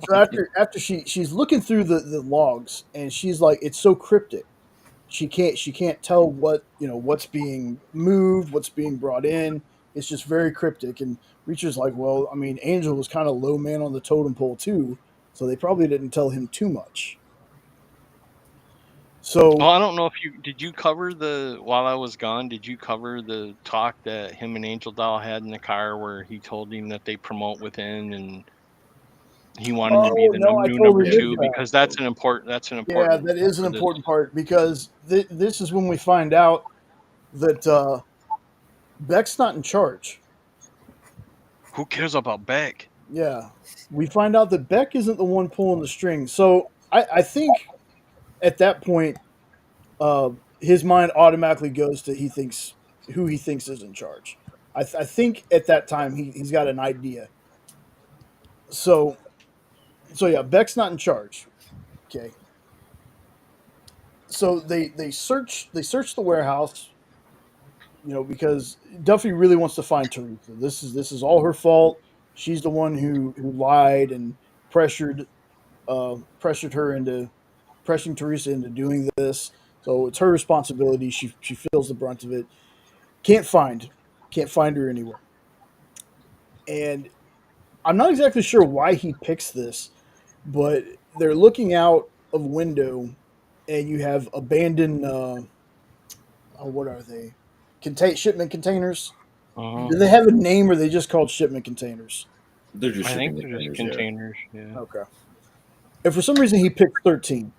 S1: So after she's looking through the logs, and she's like, it's so cryptic. she can't tell what's being moved, what's being brought in. It's just very cryptic. And Reacher's like, well, I mean, Angel was kind of low man on the totem pole too, so they probably didn't tell him too much. So,
S2: well, I don't know if did you cover while I was gone, did you cover the talk that him and Angel Doll had in the car where he told him that they promote within and he wanted to be the
S1: no, I
S2: new number
S1: totally missed
S2: 2
S1: that.
S2: because that's an important
S1: Yeah, that is an
S2: for this.
S1: important part because this is when we find out that Beck's not in charge.
S2: Who cares about Beck?
S1: Yeah, we find out that Beck isn't the one pulling the strings. So I think at that point, his mind automatically goes to who he thinks is in charge. I think at that time he's got an idea. So yeah, Beck's not in charge. Okay. So they search the warehouse, because Duffy really wants to find Teresa. This is all her fault. She's the one who lied and pressured her into pressuring Teresa into doing this. So it's her responsibility. She feels the brunt of it. Can't find her anywhere. And I'm not exactly sure why he picks this, but they're looking out of a window, and you have abandoned. What are they? Shipment containers. Do they have a name, or are they just called shipment containers?
S3: They're just
S2: I think
S3: shipping
S2: they're just containers. Yeah.
S1: Okay. If for some reason he picked 13,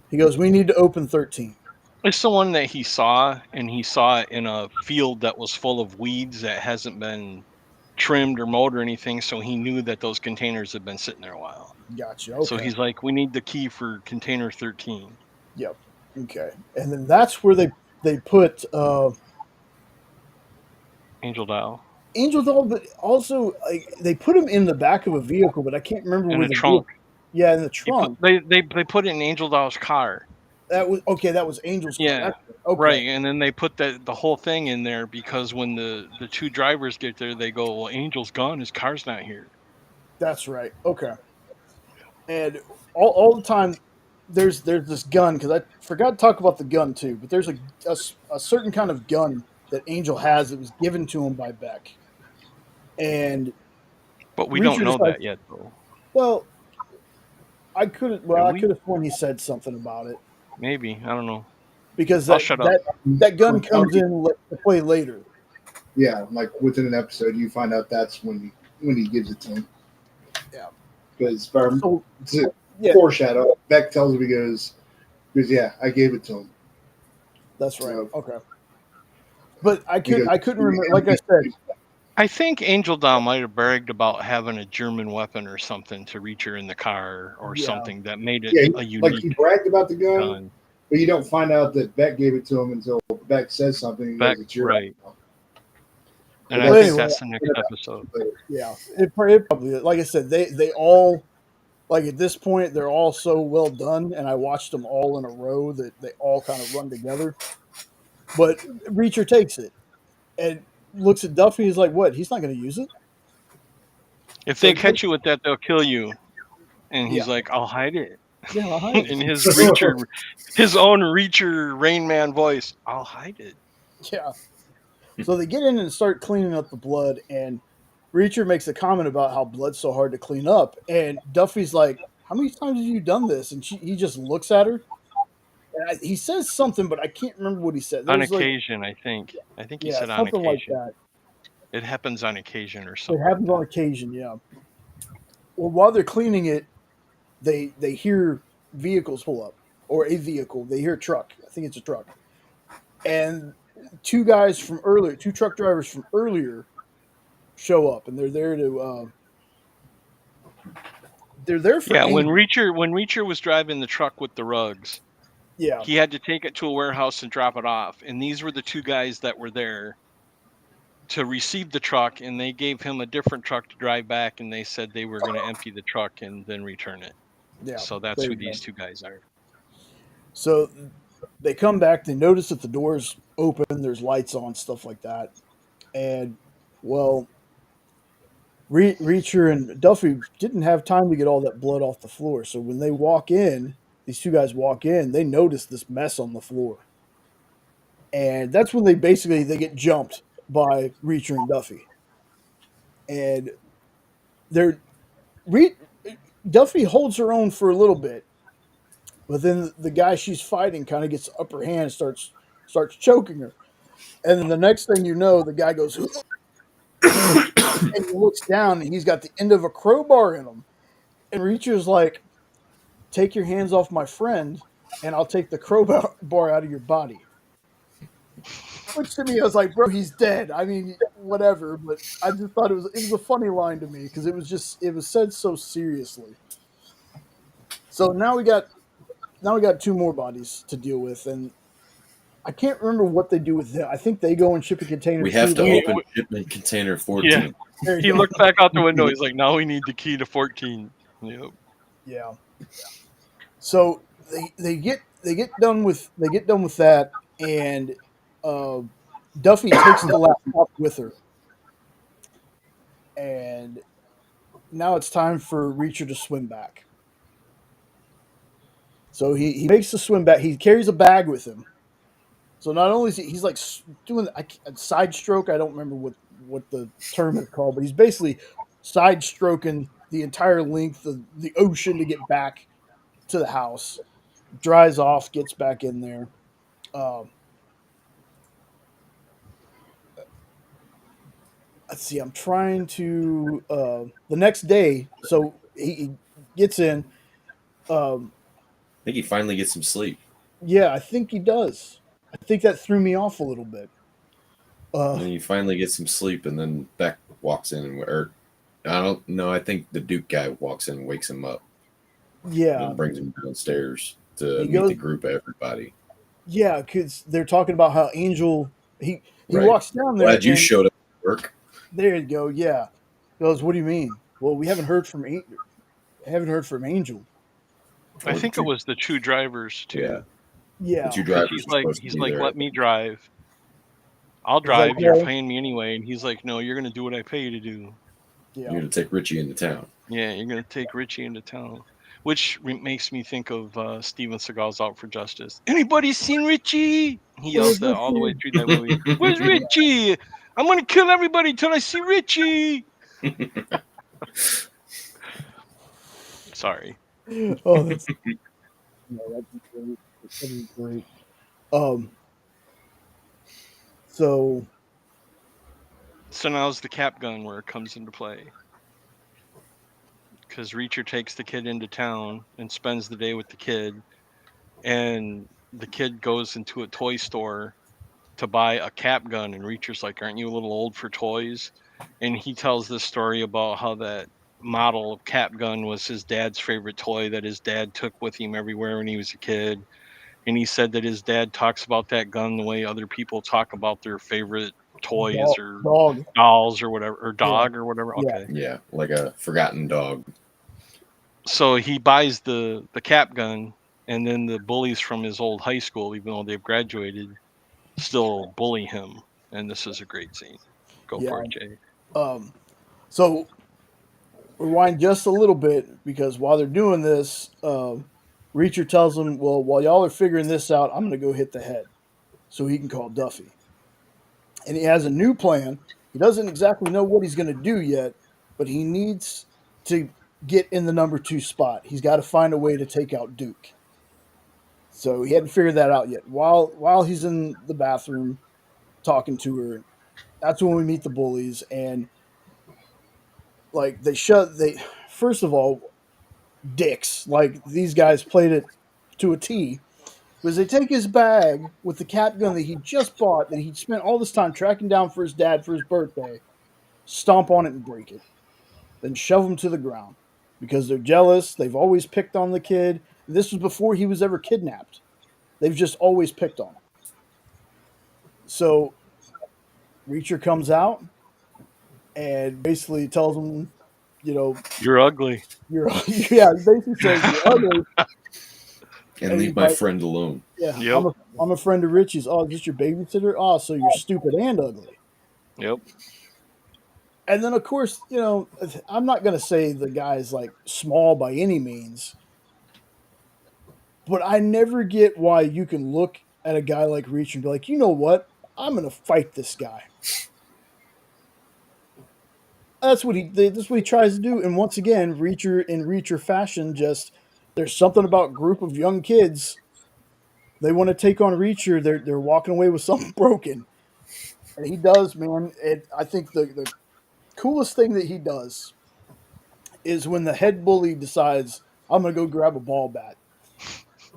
S1: he goes, "We need to open 13."
S2: It's the one that he saw, and he saw it in a field that was full of weeds that hasn't been trimmed or mowed or anything, so he knew that those containers had been sitting there a while.
S1: Gotcha. Okay.
S2: So he's like, we need the key for container 13.
S1: Yep. Okay. And then that's where they put
S2: Angel Doll.
S1: Angel Doll, but also they put him in the back of a vehicle, but I can't remember
S2: In
S1: where
S2: the trunk.
S1: Yeah, in the trunk.
S2: They put it in Angel Doll's car.
S1: That was Angel's car.
S2: Yeah.
S1: Okay.
S2: Right, and then they put the whole thing in there because when the two drivers get there, they go, well, Angel's gone, his car's not here.
S1: That's right. Okay. And all the time, there's this gun, because I forgot to talk about the gun too, but there's a certain kind of gun that Angel has that was given to him by Beck.
S2: But we don't know that yet, though.
S1: Well, I could have sworn he said something about it.
S2: Maybe, I don't know.
S1: Because
S2: I'll shut up.
S1: that gun comes in to play later.
S4: Yeah, like within an episode, you find out that's when he gives it to him.
S1: Yeah.
S4: Because foreshadow, Beck tells him, he goes, yeah, I gave it to him.
S1: That's right. So, okay. But I couldn't remember. Like I said,
S2: I think Angel Doll might have bragged about having a German weapon or something to reach her in the car or something that made it a unique.
S4: Like he bragged about the gun, but you don't find out that Beck gave it to him until Beck says something.
S2: Beck, right. And I think that's the next episode.
S1: Yeah, it probably, like I said, they all, like at this point, they're all so well done, and I watched them all in a row that they all kind of run together. But Reacher takes it and looks at Duffy. He's like, "What? He's not going to use it."
S2: If they catch you with that, they'll kill you. And he's like, "I'll hide it."
S1: Yeah, I'll hide it.
S2: In his Reacher, his own Reacher Rain Man voice, "I'll hide it."
S1: Yeah. So they get in and start cleaning up the blood, and Reacher makes a comment about how blood's so hard to clean up, and Duffy's like, "How many times have you done this?" And he just looks at her. And he says something, but I can't remember what he said.
S2: On occasion, I think. I think he said on occasion.
S1: Something like that.
S2: It happens on occasion or something.
S1: It happens on occasion, yeah. Well, while they're cleaning it, they hear vehicles pull up, or a vehicle. They hear a truck. I think it's a truck. And two truck drivers from earlier show up, and they're there to they're there for
S2: Angel. When Reacher was driving the truck with the rugs, he had to take it to a warehouse and drop it off, and these were the two guys that were there to receive the truck, and they gave him a different truck to drive back, and they said they were going to empty the truck and then return it. Yeah, so that's who these two guys are. So
S1: they come back, they notice that the door's open, there's lights on, stuff like that. And, well, Reacher and Duffy didn't have time to get all that blood off the floor. So when they walk in, these two guys walk in. They notice this mess on the floor, and that's when they get jumped by Reacher and Duffy, and they're Re- Duffy holds her own for a little bit, but then the guy she's fighting kind of gets the upper hand and starts choking her. And then the next thing you know, the guy goes and he looks down and he's got the end of a crowbar in him. And Reacher's like, "Take your hands off my friend, and I'll take the crowbar out of your body." Which to me, I was like, "Bro, he's dead." I mean, whatever. But I just thought it was a funny line to me because it was said so seriously. So now we got two more bodies to deal with, and I can't remember what they do with them. I think they go and ship a container.
S3: We have to
S2: We-
S3: open shipment container 14.
S2: Yeah.
S1: There you
S2: He
S1: go.
S2: looked back out the window. He's like, now we need the key to 14. Yep.
S1: Yeah. So they get done with that, and Duffy takes the laptop with her, and now it's time for Reacher to swim back. So he makes the swim back. He carries a bag with him. So not only is he's like doing a side stroke. I don't remember what the term is called, but he's basically side stroking the entire length of the ocean to get back to the house. Dries off, gets back in there. Let's see. I'm trying to the next day. So he gets in.
S3: I think he finally gets some sleep.
S1: Yeah, I think he does. I think that threw me off a little bit.
S3: And he finally gets some sleep, and then Beck walks in, or I don't know. I think the Duke guy walks in and wakes him up.
S1: Yeah,
S3: And brings him downstairs to
S1: He
S3: meet
S1: goes-
S3: the group of everybody.
S1: yeah, because they're talking about how Angel he
S3: Right.
S1: walks down there.
S3: Glad you
S1: and-
S3: showed up at work.
S1: There you go. Yeah, he goes. What do you mean? Well, we haven't heard from Angel.
S2: I think it was the two drivers too.
S3: Yeah.
S1: Yeah,
S3: The two drivers
S2: He's
S3: were supposed to
S2: he's
S3: be
S2: like,
S3: there.
S2: let me drive. I'll
S1: like,
S2: drive. You're
S1: well-
S2: paying me anyway. And he's like, no, you're gonna do what I pay you to do.
S1: yeah.
S3: You're going to take Richie into town.
S2: Yeah, you're gonna take Richie into town. Which makes me think of Steven Seagal's Out for Justice. Anybody seen Richie? He yells that all the way through that movie. Where's Richie? I'm gonna kill everybody till I see Richie. Sorry.
S1: Oh, that's that'd be great. That'd be great. So
S2: So now's the cap gun where it comes into play. Because Reacher takes the kid into town and spends the day with the kid, and the kid goes into a toy store to buy a cap gun, and Reacher's like, aren't you a little old for toys? And he tells this story about how that model of cap gun was his dad's favorite toy that his dad took with him everywhere when he was a kid. And he said that his dad talks about that gun the way other people talk about their favorite toys or
S1: dog.
S2: dolls or whatever, or dog or whatever.
S1: Yeah.
S2: Okay.
S3: Yeah, like a forgotten dog.
S2: So he buys the cap gun, and then the bullies from his old high school, even though they've graduated, still bully him. And this is a great scene. Go for it, Jay.
S1: So rewind just a little bit because while they're doing this, Reacher tells them, "Well, while y'all are figuring this out, I'm going to go hit the head, so he can call Duffy." And he has a new plan. He doesn't exactly know what he's going to do yet, but he needs to get in the number 2 spot. He's got to find a way to take out Duke. So he hadn't figured that out yet. While he's in the bathroom talking to her, that's when we meet the bullies, and like first of all, dicks. Like these guys played it to a T. Was they take his bag with the cap gun that he just bought, that he spent all this time tracking down for his dad for his birthday, stomp on it and break it, then shove him to the ground because they're jealous. They've always picked on the kid. This was before he was ever kidnapped. They've just always picked on him. So Reacher comes out and basically tells him,
S2: You're ugly.
S1: yeah, he basically says you're ugly.
S3: And leave my friend alone.
S1: Yeah,
S2: Yep.
S1: I'm a friend of Richie's. Oh, is this your babysitter? Oh, so you're stupid and ugly.
S2: Yep.
S1: And then, of course, I'm not going to say the guy's like small by any means, But I never get why you can look at a guy like Reacher and be like, you know what? I'm gonna fight this guy. That's what he tries to do. And once again, Reacher in Reacher fashion, just there's something about group of young kids. They want to take on Reacher. They're walking away with something broken. And he does, man. I think the coolest thing that he does is when the head bully decides, I'm gonna go grab a ball bat.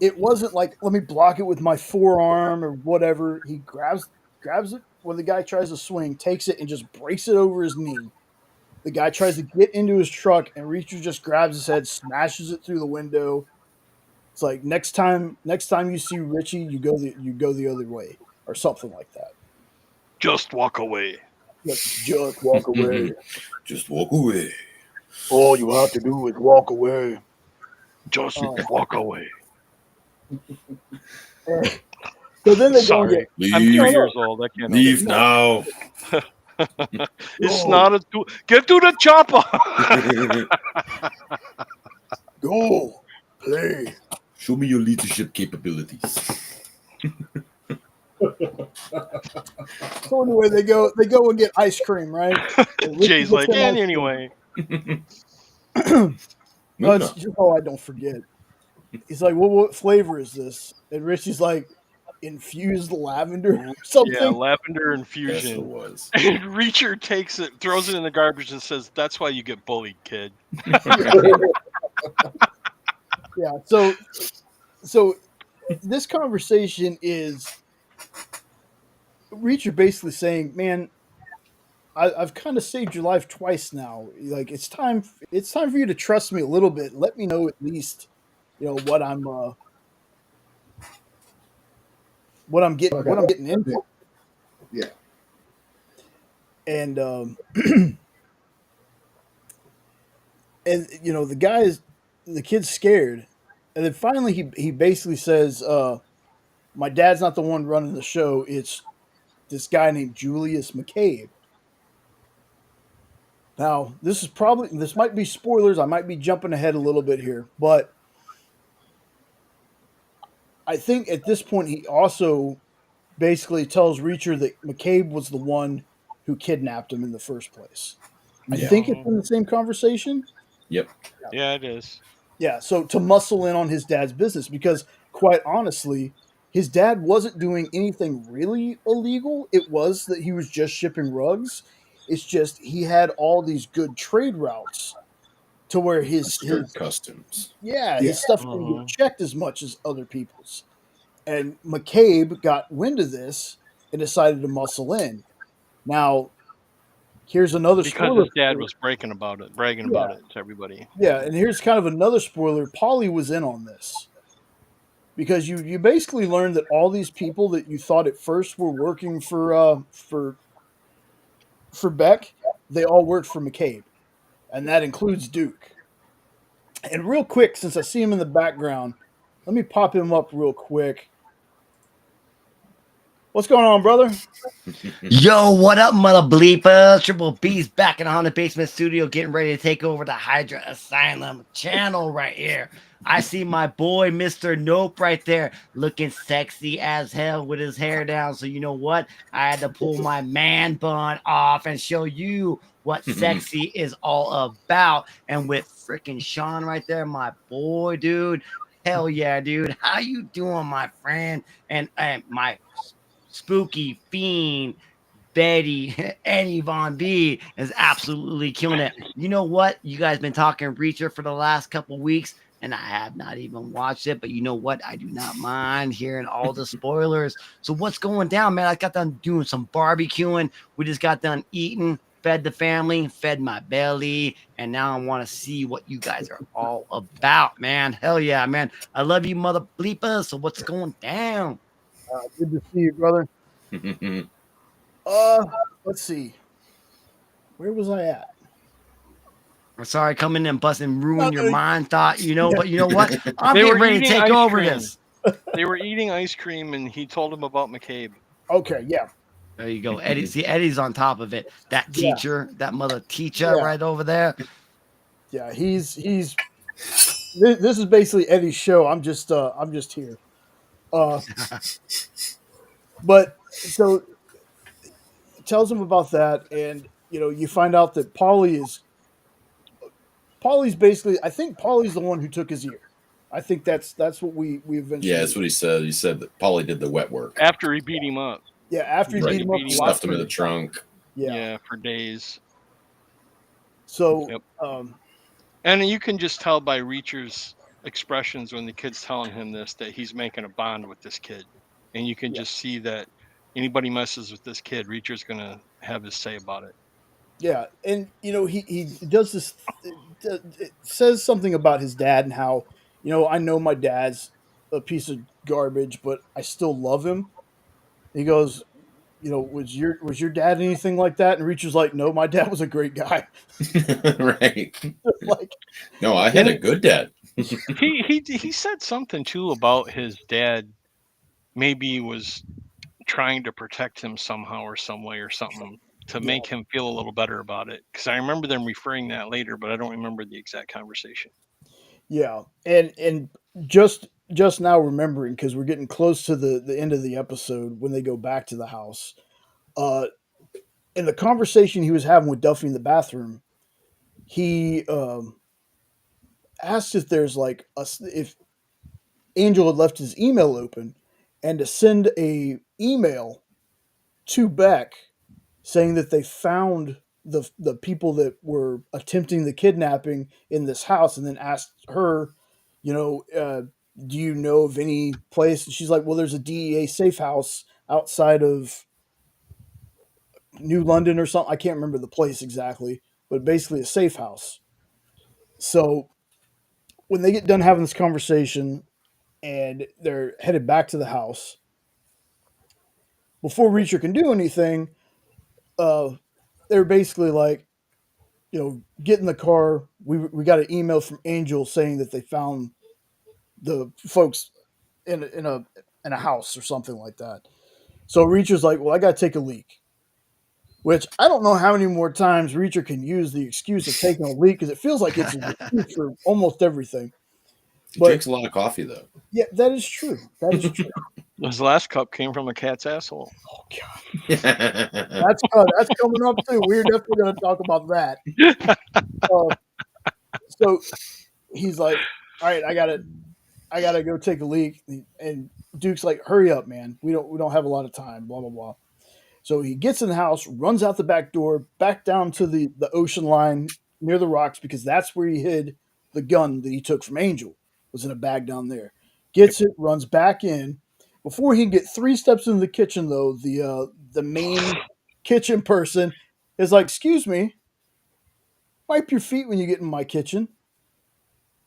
S1: It wasn't like, let me block it with my forearm or whatever. He grabs it when the guy tries to swing, takes it and just breaks it over his knee. The guy tries to get into his truck and Reacher just grabs his head, smashes it through the window. It's like next time you see Richie, you go the other way or something like that.
S2: Just walk away.
S1: Just walk away.
S3: Just walk away.
S1: All you have to do is walk away.
S2: Just walk away.
S1: So then they
S2: Sorry,
S3: leave.
S2: I'm 2 years old. I can't
S3: leave now.
S2: It's not a get to the chopper.
S1: Go play.
S3: Show me your leadership capabilities.
S1: So anyway, they go and get ice cream, right?
S2: Jay's like, and anyway.
S1: No, it's just, I don't forget. He's like, well, what flavor is this? And Richie's like, infused lavender or something.
S2: Yeah, lavender infusion.
S3: Yes, it was.
S2: And Reacher takes it, throws it in the garbage, and says, "That's why you get bullied, kid."
S1: Yeah. So this conversation is Reacher basically saying, "Man, I've kind of saved your life twice now. Like it's time for you to trust me a little bit. Let me know at least, what I'm getting into."
S4: Yeah.
S1: And and the kid's scared, and then finally he basically says, "My dad's not the one running the show. It's this guy named Julius McCabe." Now, this might be spoilers. I might be jumping ahead a little bit here, but I think at this point he also basically tells Reacher that McCabe was the one who kidnapped him in the first place. I think it's in the same conversation.
S3: Yep.
S2: Yeah, it is.
S1: Yeah, so to muscle in on his dad's business, because quite honestly, his dad wasn't doing anything really illegal. It was that he was just shipping rugs. It's just he had all these good trade routes to where his
S3: customs.
S1: his stuff didn't get checked as much as other people's. And McCabe got wind of this and decided to muscle in. Now, here's another
S2: because his dad was bragging about it to everybody.
S1: Yeah, and here's kind of another spoiler. Paulie was in on this. Because you basically learned that all these people that you thought at first were working for Beck, they all worked for McCabe. And that includes Duke. And real quick, since I see him in the background, let me pop him up real quick. What's going on, brother?
S6: Yo, what up, mother bleepers? Triple B's back in the Haunted Basement Studio, getting ready to take over the Hydrasylum channel right here. I see my boy, Mr. Nope, right there, looking sexy as hell with his hair down. So you know what? I had to pull my man bun off and show you what sexy is all about. And with freaking Sean right there, my boy, dude. Hell yeah, dude. How you doing, my friend? And my spooky fiend Betty Eddie Von B is absolutely killing it. You know what? You guys been talking Reacher for the last couple weeks, and I have not even watched it. But you know what? I do not mind hearing all the spoilers. So what's going down, man? I got done doing some barbecuing. We just got done eating, fed the family, fed my belly, and now I want to see what you guys are all about, man. Hell yeah, man. I love you, mother bleepers. So what's going down?
S1: Good to see you, brother. Let's see. Where was I at?
S6: I'm sorry, come in and bust and ruin your mind thought, but you know what? I'm
S2: They
S6: getting
S2: were
S6: ready to
S2: eating
S6: take
S2: ice
S6: over
S2: cream.
S6: this.
S2: They were eating ice cream, and he told him about McCabe.
S1: Okay, yeah.
S6: There you go. Eddie. See, Eddie's on top of it. That teacher, that mother teacher right over there.
S1: Yeah, he's this is basically Eddie's show. I'm just here. But so tells him about that, and you find out that Polly's basically. I think Polly's the one who took his ear. I think that's what we eventually.
S3: Yeah, that's what he said. He said that Polly did the wet work
S2: after he beat him up.
S1: Yeah, after he
S3: right.
S1: beat him up,
S3: Stuffed him in the trunk.
S2: Yeah, for days.
S1: So,
S2: yep. And you can just tell by Reacher's expressions when the kid's telling him this that he's making a bond with this kid, and you can just see that anybody messes with this kid, Reacher's gonna have his say about it.
S1: Yeah, and he does this. It says something about his dad and how I know my dad's a piece of garbage, but I still love him. He goes, was your dad anything like that? And Reacher's like, no, my dad was a great guy.
S3: Right.
S1: Like,
S3: no, I had a good dad.
S2: he said something too about his dad. Maybe was trying to protect him somehow or some way or something to make him feel a little better about it. Because I remember them referring that later, but I don't remember the exact conversation.
S1: Yeah, and just now remembering, because we're getting close to the end of the episode when they go back to the house. In the conversation he was having with Duffy in the bathroom, he asked if there's like if Angel had left his email open, and to send a email to Beck saying that they found the people that were attempting the kidnapping in this house, and then asked her, do you know of any place? And she's like, well, there's a DEA safe house outside of New London or something. I can't remember the place exactly, but basically a safe house. So when they get done having this conversation and they're headed back to the house, before Reacher can do anything, they're basically like, get in the car. We got an email from Angel saying that they found the folks in a house or something like that. So Reacher's like, well, I got to take a leak. Which I don't know how many more times Reacher can use the excuse of taking a leak, because it feels like it's an excuse for almost everything.
S3: He drinks a lot of coffee, though.
S1: Yeah, that is true. That is true.
S2: His last cup came from a cat's asshole.
S1: Oh God, that's coming up too. We're definitely going to talk about that. So he's like, "All right, I gotta go take a leak," and Duke's like, "Hurry up, man. We don't have a lot of time." Blah blah blah. So he gets in the house, runs out the back door, back down to the ocean line near the rocks, because that's where he hid the gun that he took from Angel. Was in a bag down there. Gets it, runs back in. Before he can get 3 steps into the kitchen, though, the main kitchen person is like, "Excuse me, wipe your feet when you get in my kitchen."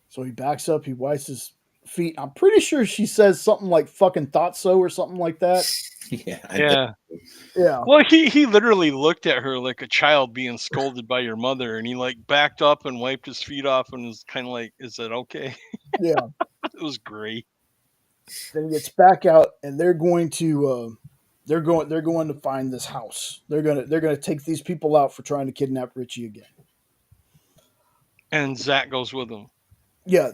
S1: So he backs up, he wipes his feet. I'm pretty sure she says something like "fucking thought so" or something like that.
S2: Yeah.
S1: Yeah.
S2: Well, he literally looked at her like a child being scolded by your mother, and he like backed up and wiped his feet off and was kind of like, "Is that okay?"
S1: Yeah.
S2: It was great.
S1: Then he gets back out, and they're going to find this house. They're gonna take these people out for trying to kidnap Richie again.
S2: And Zach goes with them.
S1: Yeah.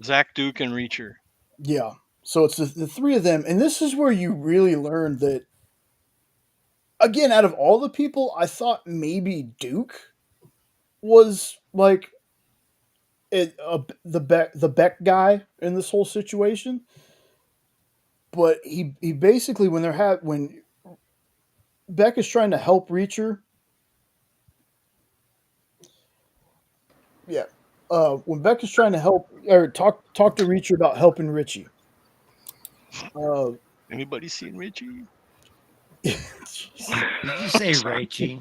S2: Zach, Duke, and Reacher.
S1: Yeah. So it's the 3 of them, and this is where you really learn that. Again, out of all the people, I thought maybe Duke was like the Beck guy in this whole situation. But he basically, when Beck is trying to help Reacher, yeah, when Beck is trying to help or talk to Reacher about helping Richie.
S2: Anybody seen Richie?
S6: Did you say Richie?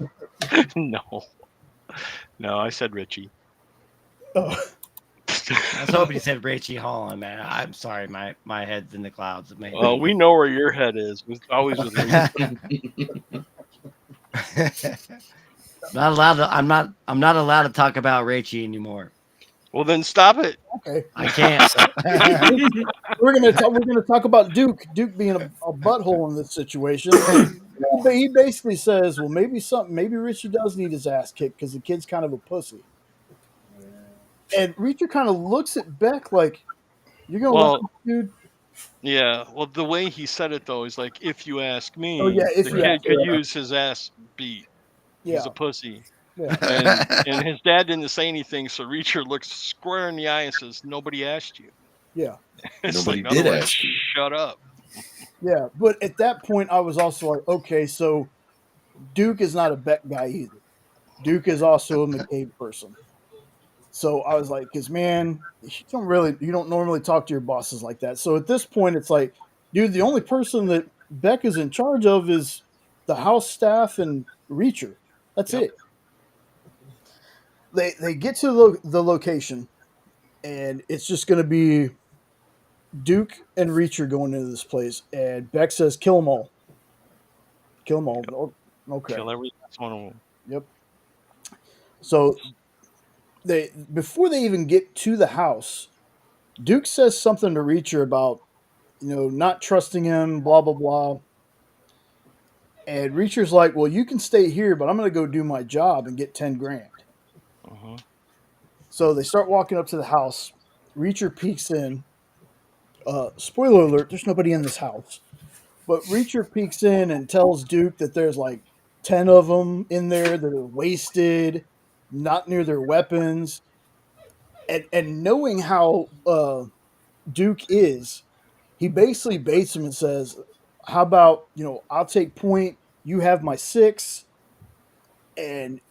S2: No, I said Richie.
S1: Oh.
S6: I was hoping you said Richie Holland, man. I'm sorry, my head's in the clouds.
S2: Well, we know where your head is. Always with me.
S6: Not allowed to. I'm not allowed to talk about Richie anymore.
S2: Well, then stop it.
S1: Okay,
S6: I can't.
S1: we're gonna talk about Duke being a butthole in this situation. He basically says, well, maybe Richie does need his ass kicked because the kid's kind of a pussy. And Reacher kind of looks at Beck like, "You're gonna let
S2: Well,
S1: me, dude?"
S2: yeah. Well, the way he said it though is like, if you ask
S1: Oh yeah,
S2: me,
S1: if
S2: the
S1: you
S2: kid
S1: ask,
S2: could use his ass beat. He's
S1: yeah,
S2: a pussy.
S1: yeah,
S2: And his dad didn't say anything, so Reacher looks square in the eye and says, "Nobody asked you."
S1: yeah,
S2: It's
S3: Nobody
S2: like, in other
S3: did
S2: words,
S3: ask you.
S2: shut up.
S1: yeah. But at that point, I was also like, okay, so Duke is not a Beck guy either. Duke is also a McCabe person. So I was like, because man, you don't normally talk to your bosses like that. So at this point, it's like, dude, the only person that Beck is in charge of is the house staff and Reacher. That's
S2: Yep.
S1: it. They get to the location, and it's just going to be Duke and Reacher going into this place. And Beck says, "Kill them all. Kill them all."
S2: Yep.
S1: Oh, okay.
S2: Kill every last one of them.
S1: Yep. So they before they even get to the house, Duke says something to Reacher about not trusting him, blah blah blah. And Reacher's like, "Well, you can stay here, but I'm going to go do my job and get 10 grand."
S2: Uh-huh.
S1: So they start walking up to the house. Reacher peeks in. Spoiler alert: there's nobody in this house. But Reacher peeks in and tells Duke that there's like 10 of them in there that are wasted, not near their weapons. And knowing how Duke is, he basically baits him and says, "How about, I'll take point, you have my 6." And,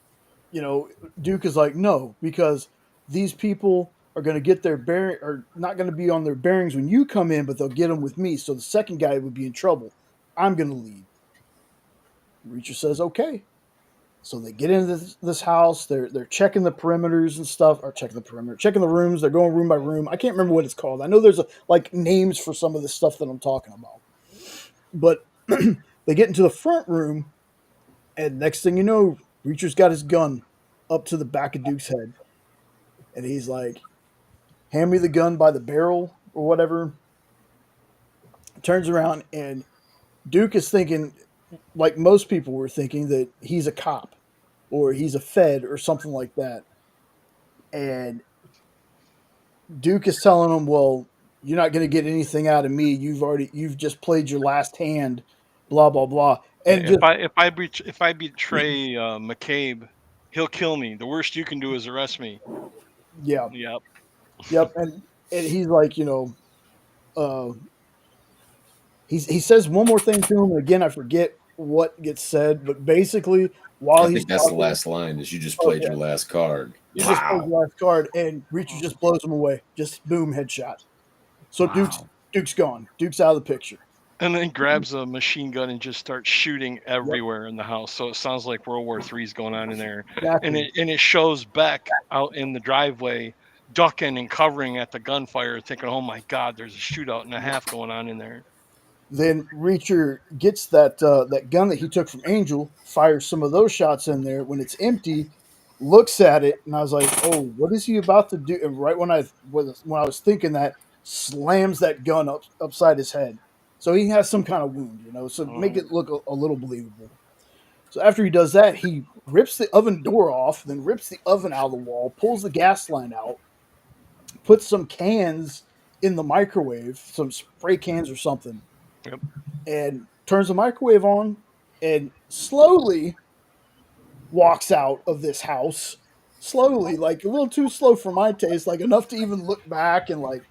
S1: Duke is like, "No, because these people are going to get their are not going to be on their bearings when you come in, but they'll get them with me. So the second guy would be in trouble. I'm going to lead." Reacher says, "Okay." So they get into this house. They're checking the perimeters and stuff, or checking the perimeter, checking the rooms. They're going room by room. I can't remember what it's called. I know there's like names for some of the stuff that I'm talking about. But they get into the front room, and next thing you know, Reacher's got his gun up to the back of Duke's head, and he's like, "Hand me the gun by the barrel or whatever." Turns around, and Duke is thinking, like most people were thinking, that he's a cop or he's a fed or something like that. And Duke is telling him, "Well, you're not going to get anything out of me. You've just played your last hand, blah blah blah." And
S2: If
S1: just
S2: I betray McCabe, he'll kill me. The worst you can do is arrest me.
S1: yeah,
S2: Yep.
S1: yep. And he's like, uh, he says one more thing to him, and again I forget what gets said, but basically while
S3: I
S1: he's
S3: think that's the
S1: talking,
S3: last line is you just
S1: oh
S3: played
S1: yeah,
S3: your last card.
S1: he just plays the
S3: Wow.
S1: last card, and Reacher just blows him away, just boom, headshot. So
S6: Wow.
S1: Duke's gone. Duke's out of the picture.
S2: And then grabs a machine gun and just starts shooting
S1: Yep,
S2: everywhere in the house. So it sounds like World War III is going on in there. And
S1: exactly.
S2: it shows Beck out in the driveway ducking and covering at the gunfire, thinking, "Oh my God, there's a shootout and a half going on in there."
S1: Then Reacher gets that gun that he took from Angel, fires some of those shots in there. When it's empty, looks at it, and I was like, "Oh, what is he about to do?" And right when I was thinking that, slams that gun upside his head. So he has some kind of wound, So make
S2: Mhm.
S1: it look a little believable. So after he does that, he rips the oven door off, then rips the oven out of the wall, pulls the gas line out, puts some cans in the microwave, some spray cans or something,
S2: Yep.
S1: and turns the microwave on and slowly walks out of this house. Slowly, like a little too slow for my taste, like enough to even look back and like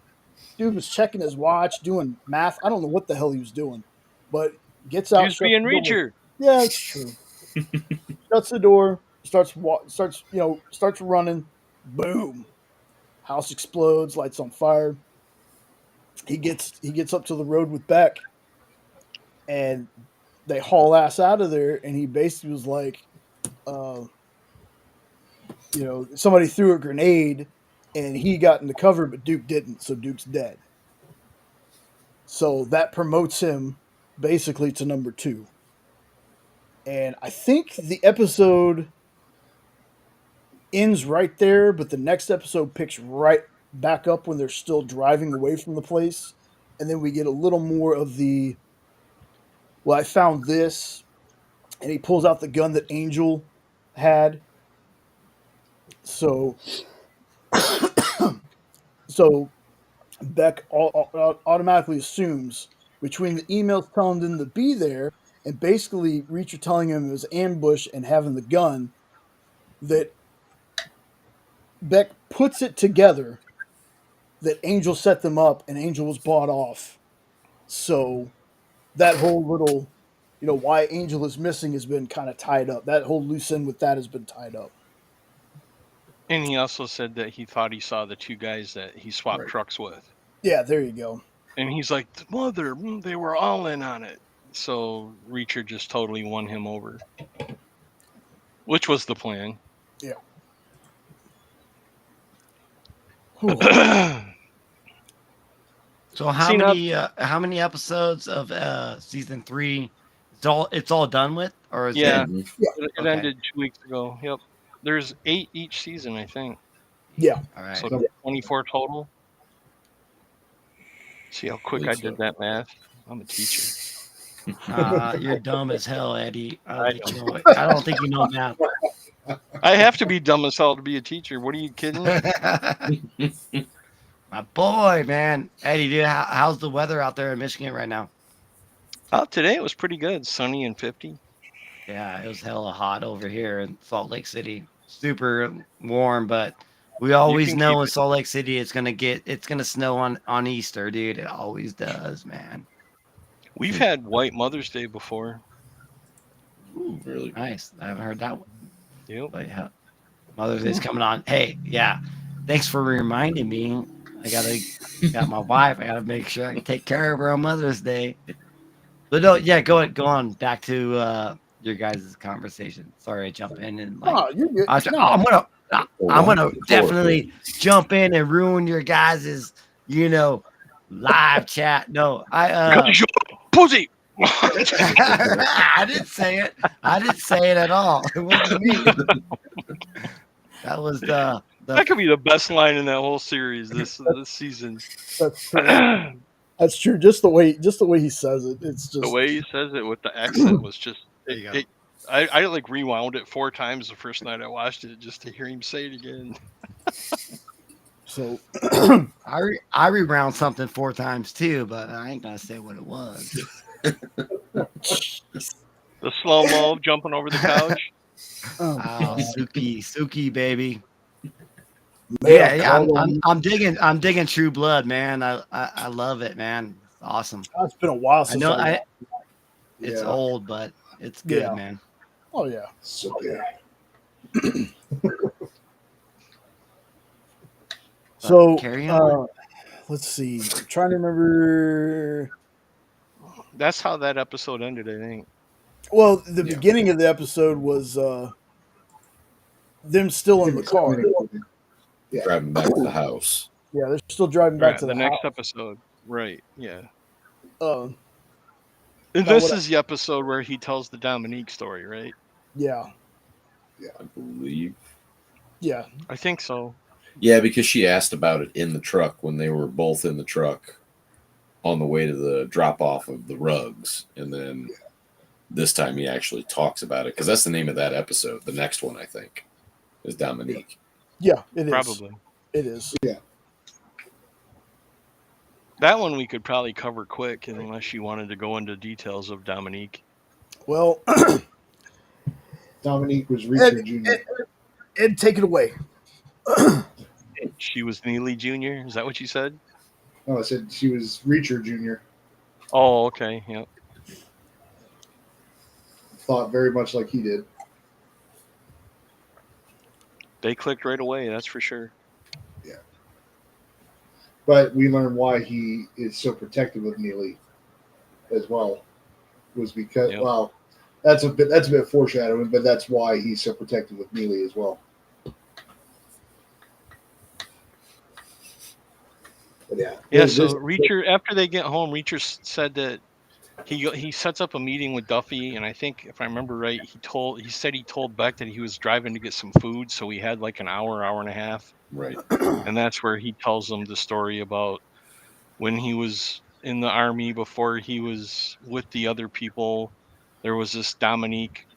S1: dude was checking his watch, doing math. I don't know what the hell he was doing, but gets
S2: He
S1: out,
S2: was
S1: shuts
S2: being
S1: the door.
S2: Reacher.
S1: Yeah, it's true. Shuts the door, starts running. Boom! House explodes, lights on fire. He gets up to the road with Beck, and they haul ass out of there. And he basically was like, uh, somebody threw a grenade, and he got in the cover, but Duke didn't, so Duke's dead. So that promotes him basically to number 2. And I think the episode ends right there, but the next episode picks right back up when they're still driving away from the place. And then we get a little more of the, "Well, I found this." And he pulls out the gun that Angel had. So So Beck automatically assumes between the emails telling them to be there and basically Reacher telling him it was ambush and having the gun, that Beck puts it together that Angel set them up and Angel was bought off. So that whole little, why Angel is missing has been kind of tied up. That whole loose end with that has been tied up.
S2: And he also said that he thought he saw the two guys that he swapped trucks with.
S1: Yeah, there you go.
S2: And he's like, mother, they were all in on it. So Reacher just totally won him over, which was the plan.
S1: Yeah.
S6: So how many episodes of season 3? It's all done with, or is
S2: it
S6: ended
S2: 2 weeks ago. Yep. There's 8 each season, I think.
S1: Yeah.
S6: All right.
S2: So 24 total. See how quick I did that math? I'm a teacher.
S6: You're dumb as hell, Eddie. I don't think you know math.
S2: I have to be dumb as hell to be a teacher. What are you kidding?
S6: My boy, man. Eddie, dude, how's the weather out there in Michigan right now?
S2: Today it was pretty good. Sunny and 50.
S6: Yeah, it was hella hot over here in Salt Lake City. Super warm, but we always know in Salt Lake City it's gonna snow on Easter, dude. It always does, man.
S2: We've had White Mother's Day before.
S6: Ooh, really nice. I haven't heard that one.
S2: Yep.
S6: But yeah, Mother's Day's coming on. Hey, yeah. Thanks for reminding me. Got my wife. I gotta make sure I can take care of her on Mother's Day. But no, yeah, go on. Back to your guys' conversation. Sorry, I jump in and I'm gonna definitely jump in and ruin your guys' live chat. No,
S2: pussy.
S6: I didn't say it. I didn't say it at all. It wasn't me. That was the.
S2: That could be the best line in that whole series this season.
S1: That's true. That's true. Just the way he says it, it's just
S2: the way he says it with the accent was just. I like rewound it 4 times the first night I watched it just to hear him say it again.
S1: So
S6: I rewound something 4 times too, but I ain't gonna say what it was.
S2: The slow-mo jumping over the couch.
S6: Oh, Suki, baby. Yeah. I'm digging True Blood, man. I love it, man. It's awesome.
S1: It's been a while since
S6: it's old, but it's good, man.
S1: Oh yeah.
S4: So good.
S1: So
S6: carry on.
S1: Let's see. I'm trying to remember.
S2: That's how that episode ended, I think.
S1: Well, the beginning of the episode was them still in the car.
S3: Driving back to the house.
S1: Yeah, they're still driving back to the
S2: next
S1: house.
S2: episode. Right, yeah.
S1: And
S2: this is the episode where he tells the Dominique story, right?
S1: Yeah.
S3: Yeah, I believe.
S1: Yeah.
S2: I think so.
S3: Yeah, because she asked about it in the truck when they were both in the truck on the way to the drop-off of the rugs. And then this time he actually talks about it, because that's the name of that episode. The next one, I think, is Dominique.
S1: Yeah, it is.
S2: Probably.
S1: It is.
S4: Yeah.
S2: That one we could probably cover quick unless you wanted to go into details of Dominique.
S1: Well,
S4: Dominique was Reacher Jr.
S1: Ed, take it away.
S2: She was Neely Jr.? Is that what you said?
S4: No, I said she was Reacher Jr.
S2: Oh, okay. Yep.
S4: Thought very much like he did.
S2: They clicked right away, that's for sure.
S4: Yeah. But we learn why he is so protective of Neely as well. Was because that's a bit foreshadowing, but that's why he's so protective of Neely as well. But
S2: so Reacher, after they get home, Reacher said that he sets up a meeting with Duffy, and I think if I remember right, he said he told Beck that he was driving to get some food, so he had like an hour and a half.
S3: Right.
S2: And that's where he tells them the story about when he was in the army before he was with the other people. There was this Dominique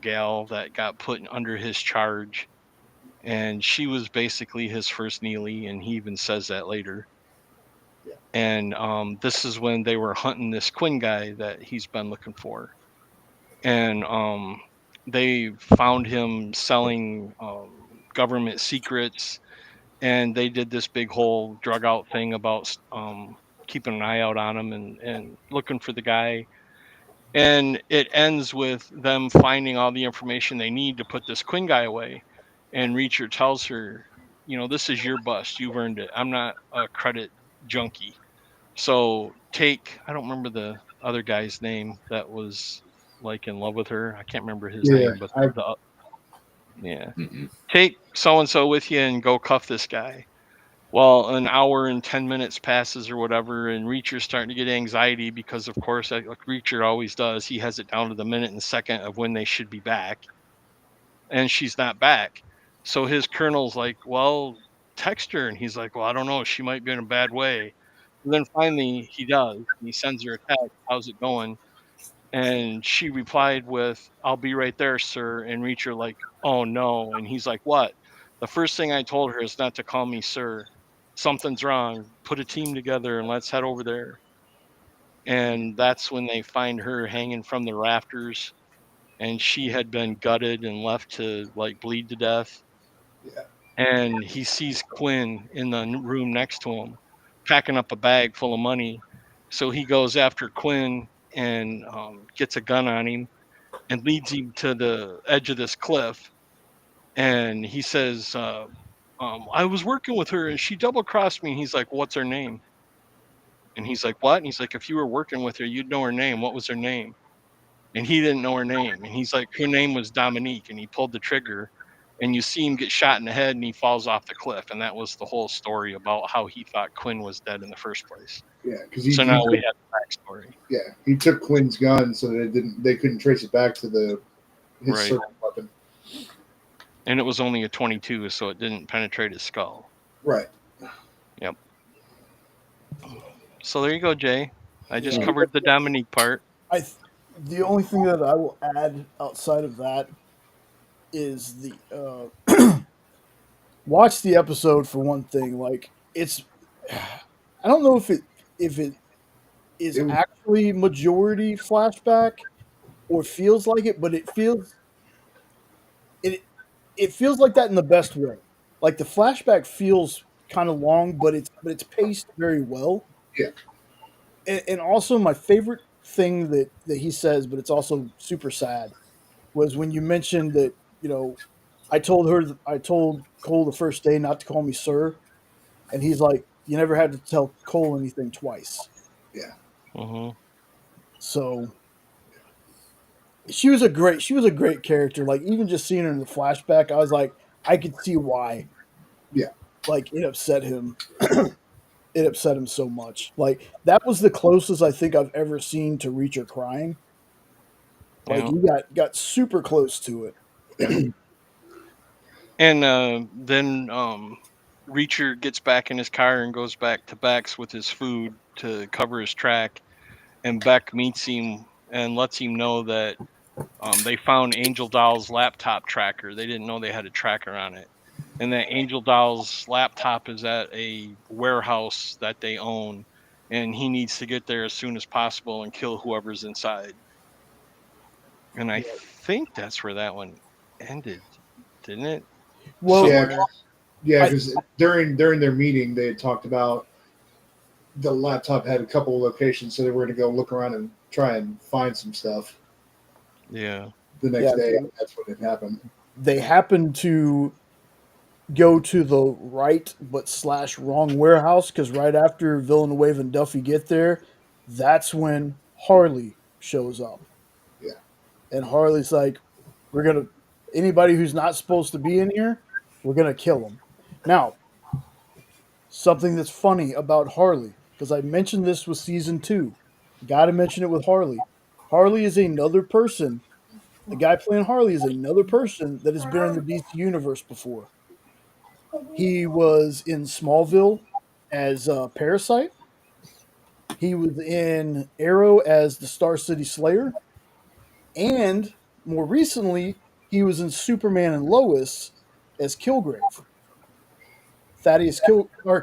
S2: gal that got put under his charge, and she was basically his first Neely, and he even says that later.
S1: Yeah.
S2: And this is when they were hunting this Quinn guy that he's been looking for, and they found him selling government secrets, and they did this big whole drug out thing about keeping an eye out on him and looking for the guy. And it ends with them finding all the information they need to put this Quinn guy away. And Reacher tells her, this is your bust. You've earned it. I'm not a credit junkie. So I don't remember the other guy's name that was like in love with her. I can't remember his name, but yeah.
S3: Mm-mm.
S2: Take so-and-so with you and go cuff this guy. Well, an hour and 10 minutes passes or whatever, and Reacher's starting to get anxiety because, of course, like Reacher always does, he has it down to the minute and second of when they should be back, and she's not back. So his colonel's like, well, text her, and he's like, well, I don't know, she might be in a bad way. And then finally he does. He sends her a text, how's it going? And she replied with, I'll be right there, sir. And Reacher like, oh no. And he's like, what? The first thing I told her is not to call me sir. Something's wrong. Put a team together and let's head over there. And that's when they find her hanging from the rafters, and she had been gutted and left to like bleed to death.
S4: Yeah.
S2: And he sees Quinn in the room next to him packing up a bag full of money. So he goes after Quinn and gets a gun on him and leads him to the edge of this cliff. And he says, I was working with her and she double crossed me. And he's like, what's her name? And he's like, what? And he's like, if you were working with her, you'd know her name. What was her name? And he didn't know her name. And he's like, her name was Dominique. And he pulled the trigger, and you see him get shot in the head and he falls off the cliff. And that was the whole story about how he thought Quinn was dead in the first place.
S4: Yeah, because
S2: so now we have the backstory.
S4: Yeah, he took Quinn's gun so that they couldn't trace it back to his
S2: Right.
S4: certain weapon.
S2: And it was only a 22, so it didn't penetrate his skull.
S4: Right.
S2: Yep. So there you go, Jay. I just covered the Dominique part.
S1: The only thing that I will add outside of that is the watch the episode for one thing. Like it's, I don't know if it is actually majority flashback or feels like it, but it feels like that in the best way. Like the flashback feels kind of long, but it's paced very well.
S4: Yeah.
S1: And also my favorite thing that he says, but it's also super sad, was when you mentioned that, I told Cole the first day not to call me sir, and he's like, you never had to tell Cole anything twice.
S4: Yeah.
S2: Mm-hmm.
S1: So she was a great character. Like even just seeing her in the flashback, I was like, I could see why.
S4: Yeah.
S1: Like it upset him. It upset him so much. Like that was the closest I think I've ever seen to Reacher crying. Like he got super close to it.
S2: Yeah. And then Reacher gets back in his car and goes back to Beck's with his food to cover his track. And Beck meets him and lets him know that they found Angel Doll's laptop tracker. They didn't know they had a tracker on it. And that Angel Doll's laptop is at a warehouse that they own. And he needs to get there as soon as possible and kill whoever's inside. And I think that's where that one ended, didn't it?
S4: Well, yeah, because during their meeting, they had talked about the laptop had a couple of locations, so they were going to go look around and try and find some stuff.
S2: Yeah.
S4: The next day, that's when it happened.
S1: They happened to go to the right but / wrong warehouse, because right after Villanueva and Duffy get there, that's when Harley shows up.
S4: Yeah.
S1: And Harley's like, anybody who's not supposed to be in here, we're going to kill them. Now, something that's funny about Harley, because I mentioned this with season 2. Got to mention it with Harley. Harley is another person. The guy playing Harley is another person that has been in the DC universe before. He was in Smallville as Parasite. He was in Arrow as the Star City Slayer. And more recently, he was in Superman and Lois as Kilgrave.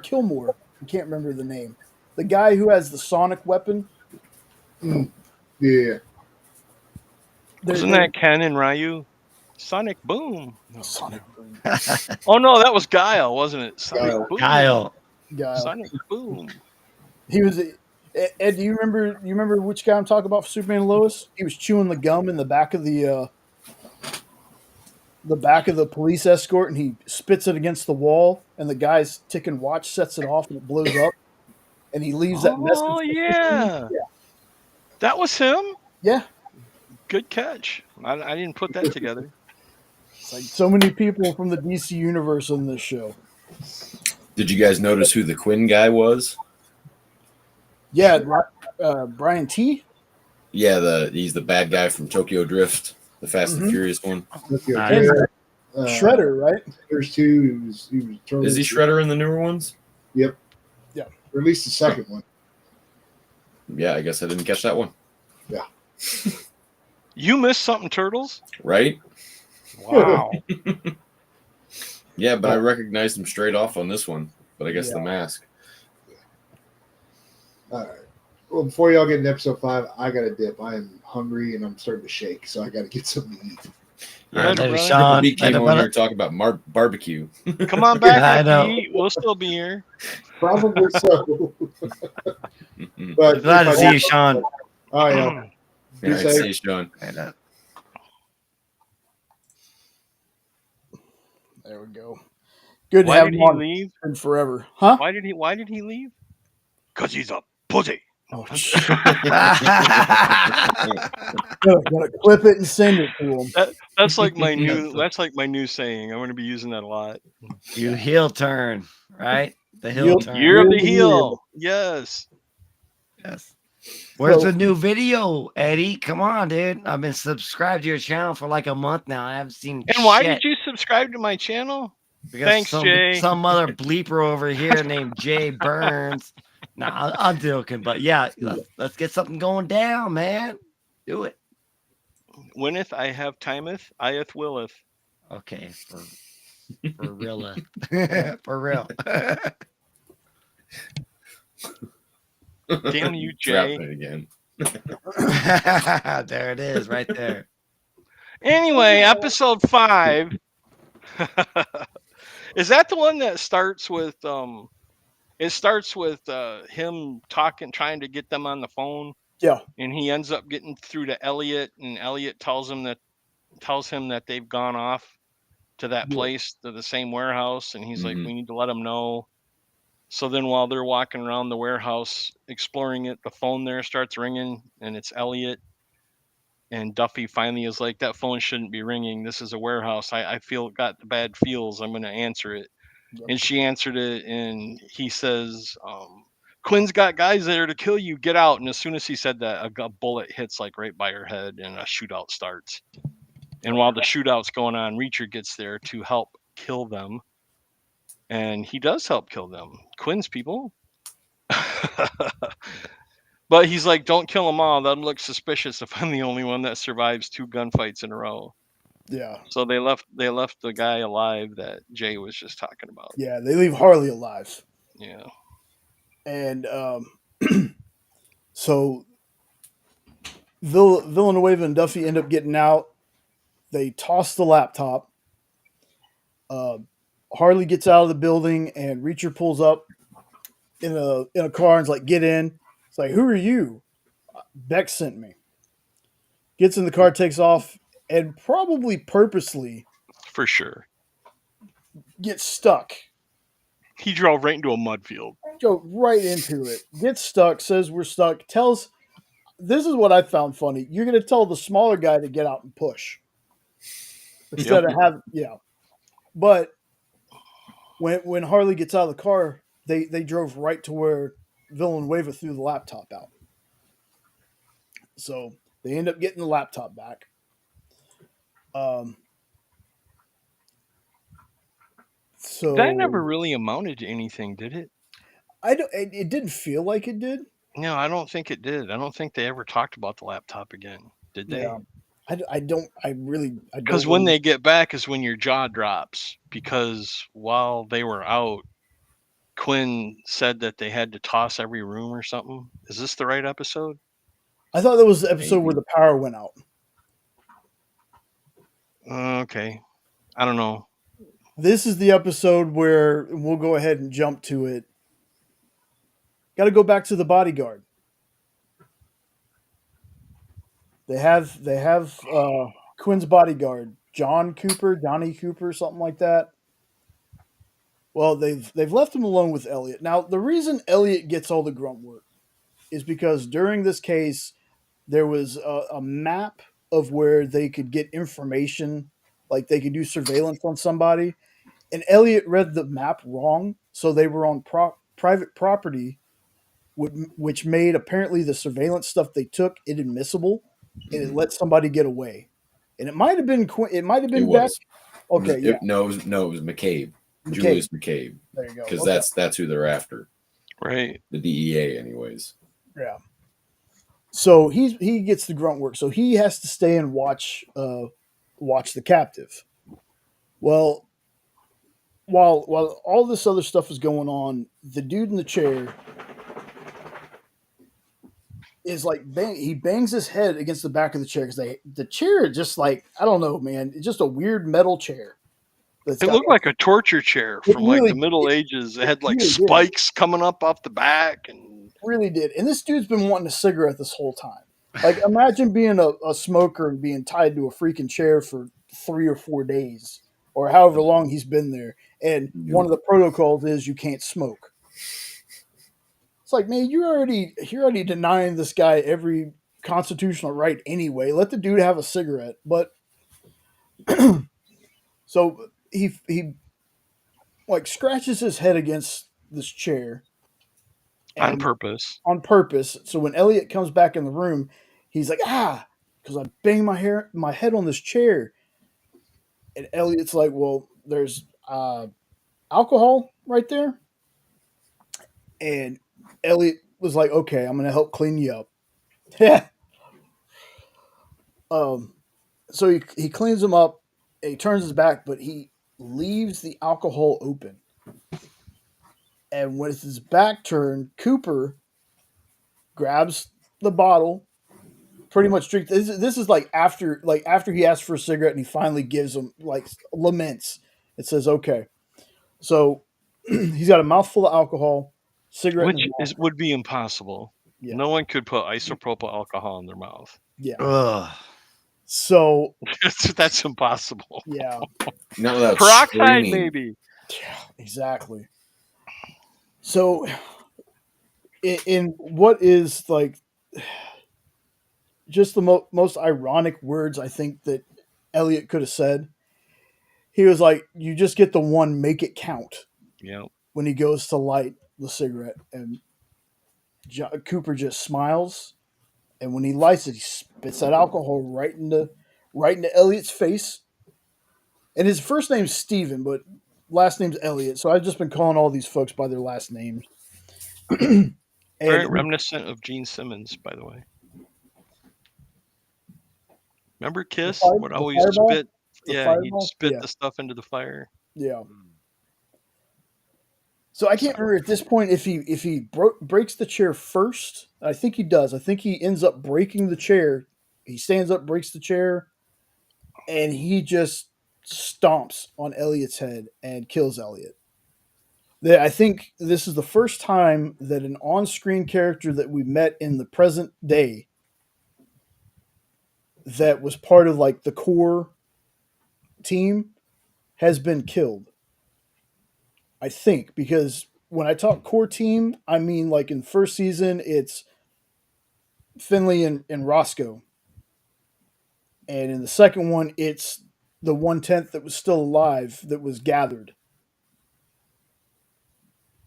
S1: Kilmore. I can't remember the name. The guy who has the sonic weapon.
S4: Yeah.
S2: Wasn't that Ken and Ryu? Sonic Boom. No.
S1: Sonic Boom?
S2: Oh no, that was Guile, wasn't it? Sonic Boom.
S6: Guile.
S2: Sonic Boom.
S1: He was. Ed, do you remember? You remember which guy I'm talking about for Superman and Lois? He was chewing the gum in the back of the police escort, and he spits it against the wall, and the guy's ticking watch sets it off, and it blows up, and he leaves that message.
S2: Oh yeah, that was him.
S1: Yeah,
S2: good catch. I didn't put that together.
S1: It's like so many people from the DC universe on this show.
S3: Did you guys notice who the Quinn guy was?
S1: Yeah, Brian T.
S3: Yeah, he's the bad guy from Tokyo Drift, the Fast and Furious one.
S1: Shredder, right?
S4: There's two. He was
S3: Is he Shredder in the newer ones?
S4: Yep.
S1: Yeah.
S4: Or at least the second one.
S3: Yeah, I guess I didn't catch that one.
S4: Yeah.
S2: You missed something, Turtles.
S3: Right?
S2: Wow.
S3: Yeah, but I recognized him straight off on this one. But I guess the mask.
S4: All right. Well, before y'all get into episode 5, I got to dip. I am hungry and I'm starting to shake, so I got to get something to eat.
S3: Yeah,
S6: Sean,
S3: we came on here talking about barbecue.
S2: Come on back. I know. We'll still be here.
S4: Probably so. But
S6: glad to see you, Sean.
S4: Oh, yeah.
S3: Yeah, I see you, Sean.
S1: There we go. Good to
S2: Why
S1: have
S2: did
S1: him
S2: he
S1: on
S2: leave?
S1: Forever. Huh?
S2: Why did he leave? Because he's a pussy.
S1: Oh, shit. Gotta clip it and send it to him.
S2: That's like my new saying. I'm going to be using that a lot.
S6: You heel turn, right? The heel turn.
S2: You're the heel. Yes.
S6: Where's the new video, Eddie? Come on, dude. I've been subscribed to your channel for like a month now. I haven't seen.
S2: And why did you subscribe to my channel?
S6: Because
S2: thanks, Jay.
S6: Some other bleeper over here named Jay Burns. No, I'm joking, but yeah, let's get something going down, man. Do it.
S2: Winneth, I have timeth, Ieth willeth.
S6: Okay, for real. For real.
S2: Damn you, Jay.
S3: It again.
S6: There it is, right there.
S2: Anyway, episode 5. Is that the one that starts with it starts with him trying to get them on the phone?
S1: Yeah.
S2: And he ends up getting through to Elliot, and Elliot tells him that they've gone off to that place, to the same warehouse, and he's like, we need to let him know. So then while they're walking around the warehouse exploring it, the phone there starts ringing, and it's Elliot. And Duffy finally is like, that phone shouldn't be ringing. This is a warehouse. I got the bad feels. I'm going to answer it. Yep. And she answered it, and he says, Quinn's got guys there to kill you. Get out. And as soon as he said that, a bullet hits like right by her head, and a shootout starts. And while the shootout's going on, Reacher gets there to help kill them. And he does help kill them. Quinn's people. But he's like, don't kill them all. That'll look suspicious if I'm the only one that survives 2 gunfights in a row.
S1: Yeah.
S2: So they left the guy alive that Jay was just talking about.
S1: Yeah, they leave Harley alive.
S2: Yeah.
S1: And so Villanueva and Duffy end up getting out. They toss the laptop. Harley gets out of the building, and Reacher pulls up in a car and's like, get in. It's like, who are you? Beck sent me. Gets in the car, takes off, and probably purposely,
S2: for sure,
S1: gets stuck.
S2: He drove right into a mud field.
S1: Go right into it. Gets stuck, says we're stuck, this is what I found funny. You're going to tell the smaller guy to get out and push. Instead of but when Harley gets out of the car, they drove right to where Villanueva threw the laptop out. So they end up getting the laptop back. So
S2: that never really amounted to anything, did it?
S1: It didn't feel like it did.
S2: No, I don't think it did. I don't think they ever talked about the laptop again. Did they?
S1: Yeah. I don't. I really. I don't.
S2: Because when they get back is when your jaw drops. Because while they were out, Quinn said that they had to toss every room or something. Is this the right episode?
S1: I thought that was the episode
S3: Maybe.
S1: where the power went out.
S2: Okay. I don't know.
S1: This is the episode where we'll go ahead and jump to it. Got to go back to the bodyguard. They have Quinn's bodyguard, Johnny Cooper, something like that. Well, they've left him alone with Elliot. Now, the reason Elliot gets all the grunt work is because during this case, there was a map of where they could get information, like they could do surveillance on somebody, and Elliot read the map wrong, so they were on private property, which made apparently the surveillance stuff they took inadmissible, and it let somebody get away. And it might have been it might have been
S3: It
S1: Beck.
S3: was.
S1: Okay, yeah.
S3: No, it was McCabe. Julius McCabe.
S1: There you go.
S3: Because
S1: Okay.
S3: that's who they're after.
S2: Right.
S3: The DEA, anyways.
S1: Yeah. So he gets the grunt work. So he has to stay and watch the captive. Well, while all this other stuff is going on, the dude in the chair is like he bangs his head against the back of the chair because the chair is just like, I don't know, man, it's just a weird metal chair.
S2: It looked like a torture chair from
S1: really,
S2: like the Middle Ages. It had like
S1: really
S2: spikes coming up off the back, and
S1: really did. And this dude's been wanting a cigarette this whole time. Like, imagine being a smoker and being tied to a freaking chair for 3 or 4 days, or however long he's been there. And one of the protocols is you can't smoke. It's like, man, you're already denying this guy every constitutional right anyway. Let the dude have a cigarette. But so he like scratches his head against this chair
S2: on purpose.
S1: On purpose. So when Elliot comes back in the room, he's like, because I banged my head on this chair. And Elliot's like, well, there's alcohol right there. And Elliot was like, okay, I'm going to help clean you up. Yeah. So he cleans him up. And he turns his back, but he leaves the alcohol open. And with his back turned, Cooper grabs the bottle, pretty much drinks. This is like after he asks for a cigarette and he finally gives him, like, laments. It says, okay. So he's got a mouthful of alcohol, cigarette,
S2: which would be impossible. Yeah. No one could put isopropyl alcohol in their mouth.
S1: Yeah.
S6: Ugh.
S1: So
S2: that's impossible.
S1: Yeah.
S3: Not without
S2: peroxide,
S3: screaming.
S2: maybe.
S1: Yeah, exactly. So in what is like just the most ironic words I think that Elliot could have said, he was like, "You just get the one, make it count."
S2: Yeah.
S1: When he goes to light the cigarette, and Cooper just smiles, and when he lights it, he spits that alcohol right into Elliot's face. And his first name's Steven, but last name's Elliot. So I've just been calling all these folks by their last names.
S2: Very reminiscent of Gene Simmons, by the way. Remember Kiss? Would always spit. Yeah, he'd spit the stuff into the fire.
S1: Yeah. So I can't remember at this point if he breaks the chair first. I think he does. I think he ends up breaking the chair. He stands up, breaks the chair, and he just stomps on Elliot's head and kills Elliot. I think this is the first time that an on-screen character that we met in the present day that was part of like the core team has been killed. I think, because when I talk core team, I mean like in first season, it's Finley and Roscoe. And in the second one, it's the 1/10 that was still alive that was gathered.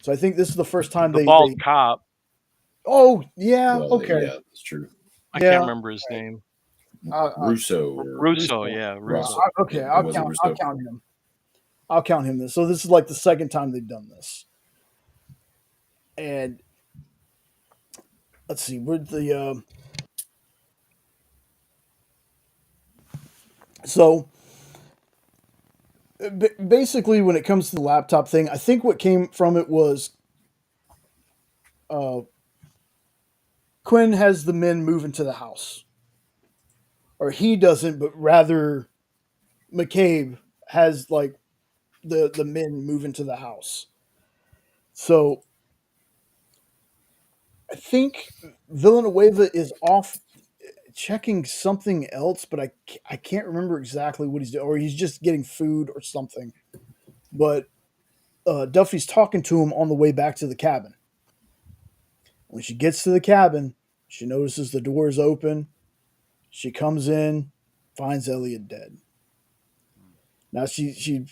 S1: So I think this is the first time
S2: the bald cop.
S1: Oh, yeah.
S3: Well,
S1: okay.
S3: Yeah, that's true.
S2: I can't remember his name.
S3: Russo.
S2: Russo, yeah. Russo.
S1: Okay, I'll count him. I'll count him this. So this is like the second time they've done this. And let's see, where'd the So basically, when it comes to the laptop thing, I think what came from it was uh, Quinn has the men move into the house, or he doesn't, but rather McCabe has like the men move into the house. So I think Villanueva is off checking something else, but I can't remember exactly what he's doing, or he's just getting food or something. But Duffy's talking to him on the way back to the cabin. When she gets to the cabin, she notices the door is open. She comes in, finds Elliot dead. Now she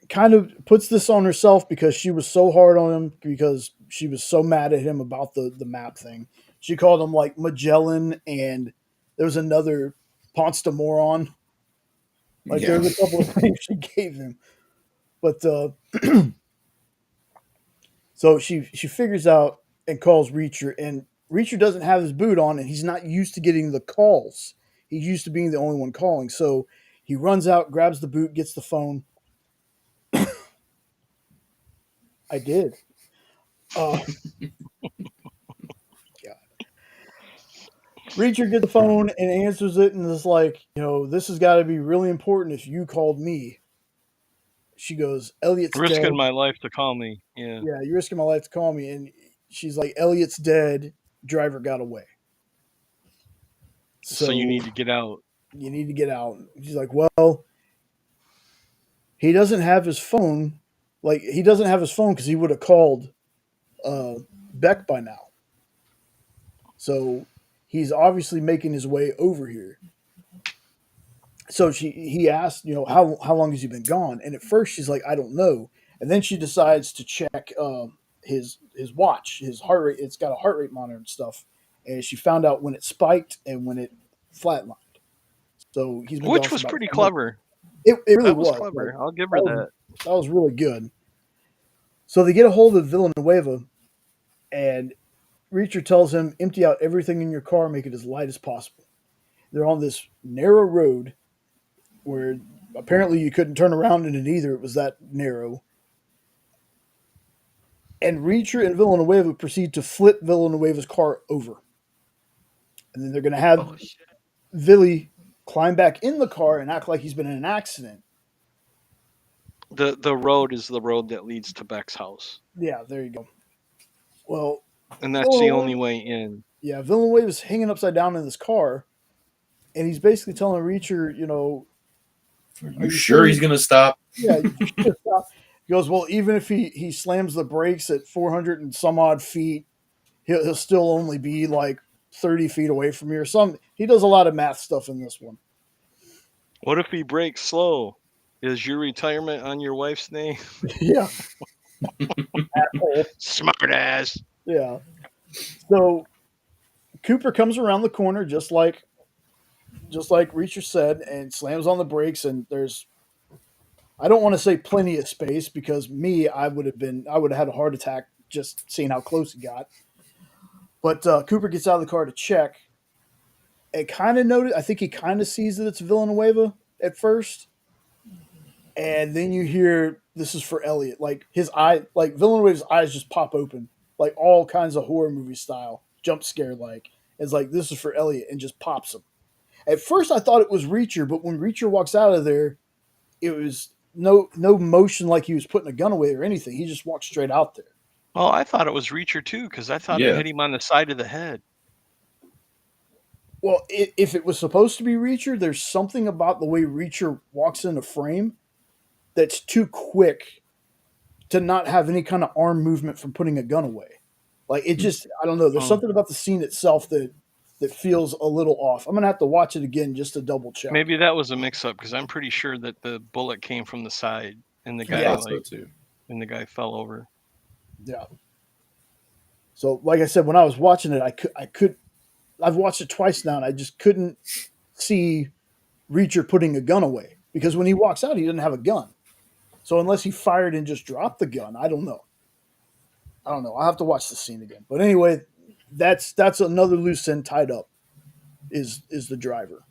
S1: kind of puts this on herself because she was so hard on him because she was so mad at him about the map thing. She called him like Magellan, and there was another Ponce de Moron. Like there was a couple of things she gave him, but so she figures out and calls Reacher, and Reacher doesn't have his boot on, and he's not used to getting the calls. He's used to being the only one calling, so he runs out, grabs the boot, gets the phone. I did. Uh, Reacher gets the phone and answers it and is like, this has got to be really important if you called me. She goes, Elliot's
S2: risking
S1: dead.
S2: my life to call me. Yeah.
S1: Yeah, you're risking my life to call me. And she's like, Elliot's dead. Driver got away.
S2: So you need to get out.
S1: You need to get out. She's like, well, he doesn't have his phone. Like, he doesn't have his phone because he would have called Beck by now. So he's obviously making his way over here. So he asked, how long has he been gone? And at first she's like, I don't know. And then she decides to check his watch, his heart rate. It's got a heart rate monitor and stuff. And she found out when it spiked and when it flatlined. So he's been
S2: Which
S1: gone
S2: was
S1: for
S2: pretty clever.
S1: It really
S2: that was
S1: was
S2: clever.
S1: Like,
S2: I'll give her that.
S1: That was really good. So they get a hold of Villanueva, and Reacher tells him, empty out everything in your car, make it as light as possible. They're on this narrow road where apparently you couldn't turn around in it either. It was that narrow. And Reacher and Villanueva proceed to flip Villanueva's car over. And then they're going to have Villy climb back in the car and act like he's been in an accident.
S2: The road is the road that leads to Beck's house.
S1: Yeah, there you go. Well,
S2: and that's the only way in.
S1: Yeah, Villanueva's hanging upside down in this car, and he's basically telling Reacher,
S3: are you sure he's going to stop?
S1: Yeah, you should stop. He goes, well, even if he slams the brakes at 400 and some odd feet, he'll still only be like 30 feet away from you or something. He does a lot of math stuff in this one.
S2: What if he brakes slow? Is your retirement on your wife's name?
S1: Yeah.
S2: Smart ass.
S1: Yeah. So Cooper comes around the corner just like Reacher said, and slams on the brakes, and there's, I don't want to say plenty of space because I would have had a heart attack just seeing how close he got. But Cooper gets out of the car to check. I think he kind of sees that it's Villanueva at first. And then you hear, this is for Elliot. Like his eye, like Villanueva's eyes just pop open, like all kinds of horror movie style, jump scare like. It's like, this is for Elliot, and just pops him. At first I thought it was Reacher, but when Reacher walks out of there, it was no motion like he was putting a gun away or anything. He just walked straight out there.
S2: Oh, I thought it was Reacher too, because I thought it hit him on the side of the head.
S1: Well, if it was supposed to be Reacher, there's something about the way Reacher walks in the frame that's too quick to not have any kind of arm movement from putting a gun away. Like it just, I don't know. There's something about the scene itself that feels a little off. I'm gonna have to watch it again just to double check.
S2: Maybe that was a mix-up because I'm pretty sure that the bullet came from the side and the guy and the guy fell over.
S1: Yeah. So, like I said, when I was watching it, I've watched it twice now, and I just couldn't see Reacher putting a gun away because when he walks out, he doesn't have a gun. So unless he fired and just dropped the gun, I don't know. I'll have to watch the scene again. But anyway, that's another loose end tied up is the driver.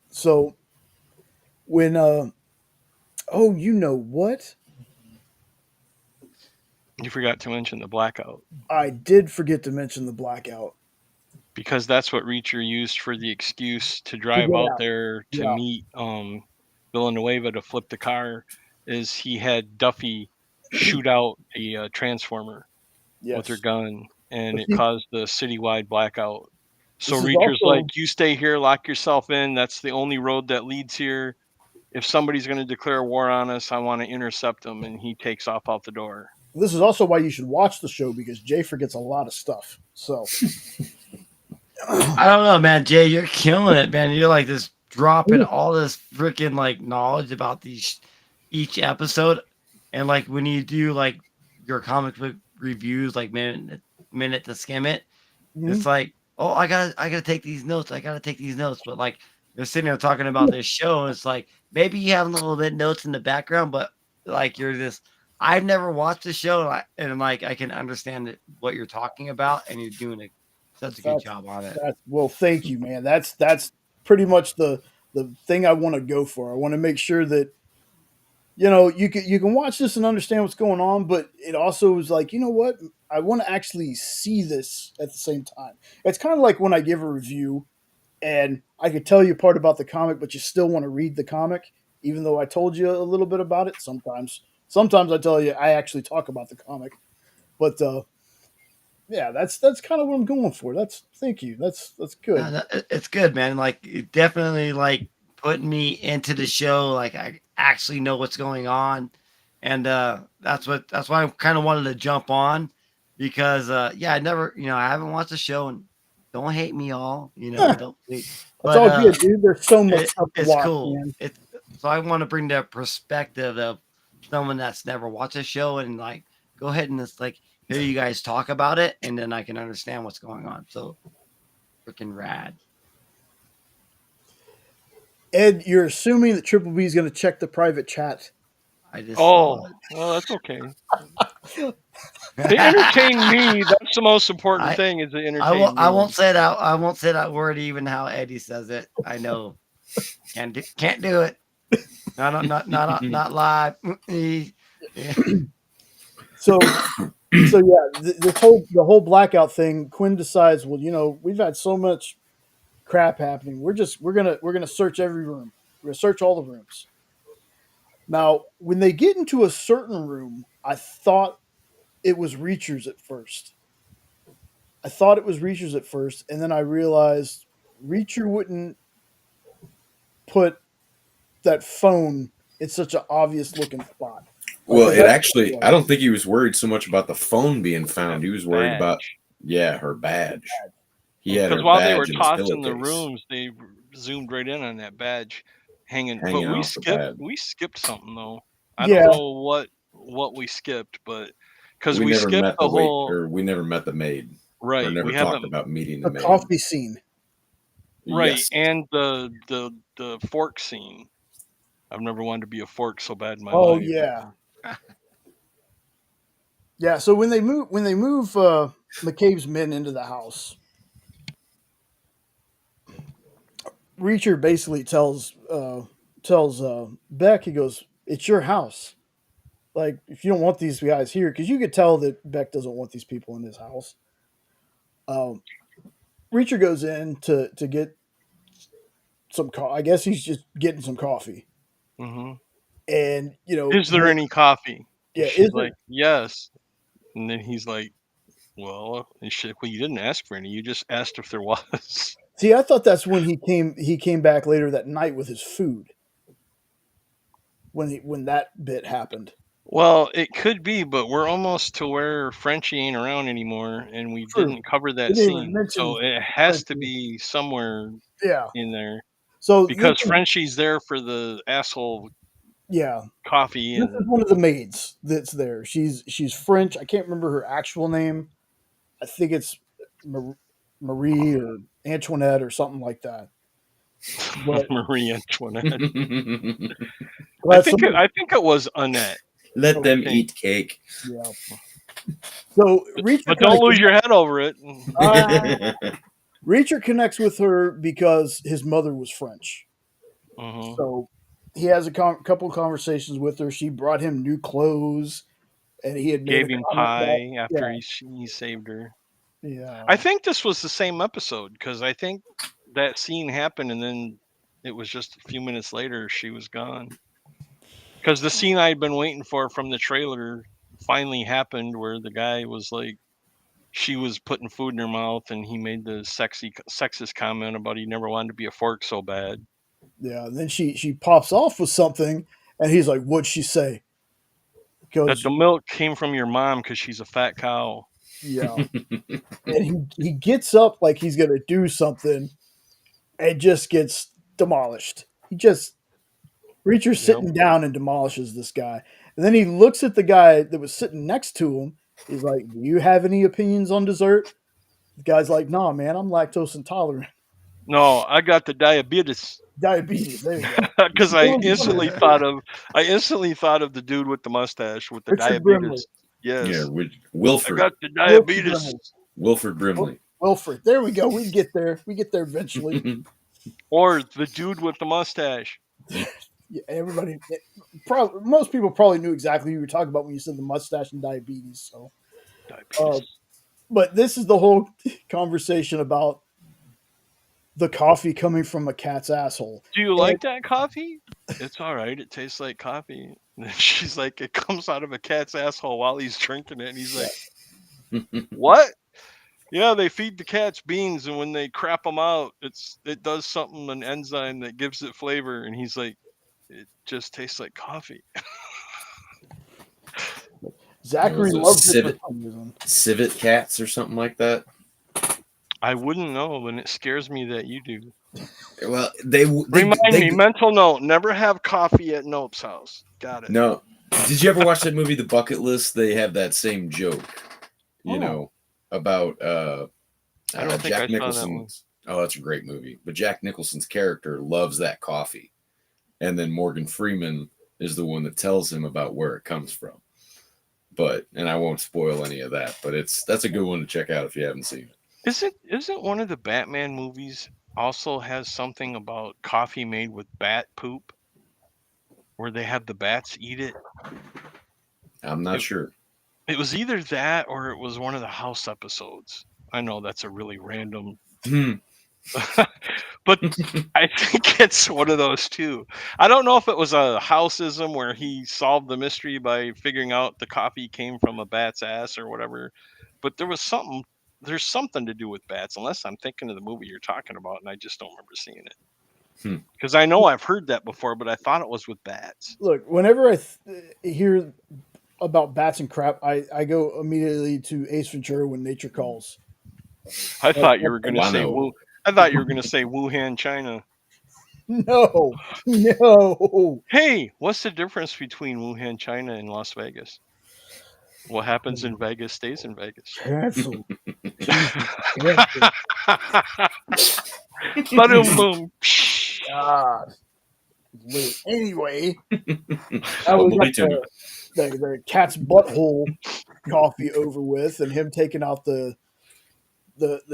S1: So when oh, you know what?
S2: You forgot to mention the blackout.
S1: I did forget to mention the blackout.
S2: Because that's what Reacher used for the excuse to drive out there to meet Villanueva to flip the car, is he had Duffy shoot out a transformer with her gun, and it caused the citywide blackout. So Reacher's like, you stay here, lock yourself in. That's the only road that leads here. If somebody's going to declare war on us, I want to intercept them, and he takes off out the door.
S1: This is also why you should watch the show, because Jay forgets a lot of stuff. So
S6: I don't know, man. Jay, you're killing it, man. You're like just dropping all this freaking like knowledge about these each episode, and like when you do like your comic book reviews, like minute to skim it, it's like, oh, I gotta take these notes. I gotta take these notes. But like you're sitting there talking about this show, and it's like maybe you have a little bit notes in the background, but like you're just. I've never watched the show, and like I can understand what you're talking about, and you're doing such a good job on it.
S1: Well, thank you, man. That's pretty much the thing I want to go for. I want to make sure that you can watch this and understand what's going on, but it also is like, you know what? I want to actually see this at the same time. It's kind of like when I give a review and I could tell you part about the comic, but you still want to read the comic, even though I told you a little bit about it. Sometimes I tell you I actually talk about the comic, but yeah, that's kind of what I'm going for. Thank you. That's good.
S6: It's good, man. Like it definitely like putting me into the show. Like I actually know what's going on, and that's why I kind of wanted to jump on, because I never, I haven't watched the show, and don't hate me all, don't.
S1: It's all good, dude. There's so much stuff to watch,
S6: cool.
S1: Man.
S6: So I want to bring the perspective of someone that's never watched a show, and like go ahead and just like hear you guys talk about it, and then I can understand what's going on. So freaking rad.
S1: Ed, you're assuming that Triple B is going to check the private chat.
S2: Well, that's okay. They entertain me. That's the most important thing. Is they entertain me.
S6: I won't say that. I won't say that word even how Eddie says it. I know. Can't do it. Not live.
S1: So yeah, the whole blackout thing. Quinn decides, well, we've had so much crap happening. We're gonna search every room. We're gonna search all the rooms. Now, when they get into a certain room, I thought it was Reacher's at first. And then I realized Reacher wouldn't put that phone in such an obvious looking spot.
S3: Well, I don't think he was worried so much about the phone being found. He was worried about, her badge. He had her badge.
S2: Because while they were tossing the rooms, they zoomed right in on that badge hanging. But we skipped something though. I don't know what we skipped, but because we skipped the whole.
S3: Or we never met the maid.
S2: Right.
S3: Or never talked about meeting the maid.
S1: Coffee scene.
S2: Right,
S3: yes.
S2: And the fork scene. I've never wanted to be a fork so bad in my life.
S1: Oh yeah. Yeah, so when they move McCabe's men into the house, Reacher basically tells Beck, he goes, "It's your house. Like, if you don't want these guys here," because you could tell that Beck doesn't want these people in his house. Reacher goes in to get some I guess he's just getting some coffee.
S2: Mm-hmm.
S1: And
S2: is there any coffee?
S1: Yeah,
S2: she's like, yes. And then he's like, well, you didn't ask for any. You just asked if there was.
S1: See, I thought that's when he came back later that night with his food. When that bit happened.
S2: Well, it could be, but we're almost to where Frenchie ain't around anymore, and we didn't cover that scene. So it has to be somewhere in there.
S1: So
S2: because Frenchie's there for the asshole coffee.
S1: This is one of the maids that's there. She's French. I can't remember her actual name. I think it's Marie or Antoinette or something like that.
S2: But, Marie Antoinette. I think it was Annette.
S3: Let them eat cake.
S1: Yeah. So Reacher,
S2: but don't lose your head over it.
S1: Reacher connects with her because his mother was French.
S2: Mm-hmm.
S1: So he has a couple conversations with her. She brought him new clothes, and he had made
S2: Gave
S1: a
S2: him
S1: comment
S2: pie after
S1: yeah,
S2: he saved her.
S1: yeah,
S2: I think this was the same episode because I think that scene happened and then it was just a few minutes later she was gone. Because the scene I'd been waiting for from the trailer finally happened where the guy was like, she was putting food in her mouth and he made the sexist comment about he never wanted to be a fork so bad.
S1: yeah. And then she pops off with something, and he's like, "What'd she say?"
S2: That
S1: Because
S2: the milk came from your mom because she's a fat cow.
S1: yeah, and he gets up like he's gonna do something, and just gets demolished. He just Reacher's
S2: Yep.
S1: sitting down and demolishes this guy, and then he looks at the guy that was sitting next to him. He's like, "Do you have any opinions on dessert?" The guy's like, "Nah, man, I'm lactose intolerant."
S2: No, I got the diabetes.
S1: Diabetes. There you go.
S2: Because I instantly thought of the dude with the mustache with the
S1: Richard Brimley.
S2: diabetes. Yes.
S3: Yeah,
S2: I
S3: Wilford.
S2: got the diabetes.
S3: Wilford Brimley.
S1: Wilford. There we go. We get there. We get there eventually.
S2: Or the dude with the mustache.
S1: Yeah, everybody, most people probably knew exactly who you were talking about when you said the mustache and diabetes. So,
S2: Diabetes.
S1: but this is the whole conversation about the coffee coming from a cat's asshole.
S2: Do you like that coffee? It's all right. It tastes like coffee. And she's like, it comes out of a cat's asshole while he's drinking it. And he's like, what? Yeah, they feed the cats beans, and when they crap them out, it does something, an enzyme that gives it flavor. And he's like, it just tastes like coffee.
S1: Zachary loves it for some reason.
S3: Civet cats or something like that.
S2: I wouldn't know, and it scares me that you do.
S3: Well,
S2: Remind me, mental note: never have coffee at Nope's house. Got it.
S3: No. Did you ever watch that movie, The Bucket List? They have that same joke, you know, about
S2: I don't think
S3: Jack
S2: I saw that one.
S3: Nicholson's. Oh, that's a great movie. But Jack Nicholson's character loves that coffee, and then Morgan Freeman is the one that tells him about where it comes from. And I won't spoil any of that, but that's a good one to check out if you haven't seen it.
S2: Isn't one of the Batman movies also has something about coffee made with bat poop, where they have the bats eat it?
S3: I'm not sure.
S2: It was either that or it was one of the House episodes. I know that's a really random, but I think it's one of those two. I don't know if it was a Houseism where he solved the mystery by figuring out the coffee came from a bat's ass or whatever, but there's something to do with bats, unless I'm thinking of the movie you're talking about and I just don't remember seeing it. Because I know I've heard that before, but I thought it was with bats.
S1: Look, whenever I hear about bats and crap, I go immediately to Ace Ventura: When Nature Calls.
S2: I thought you were going to say Wuhan, China.
S1: No.
S2: Hey, what's the difference between Wuhan, China, and Las Vegas? What happens in Vegas stays in Vegas.
S1: Cancel.
S2: Boom.
S1: God. Anyway, that was like the cat's butthole coffee over with, and him taking out the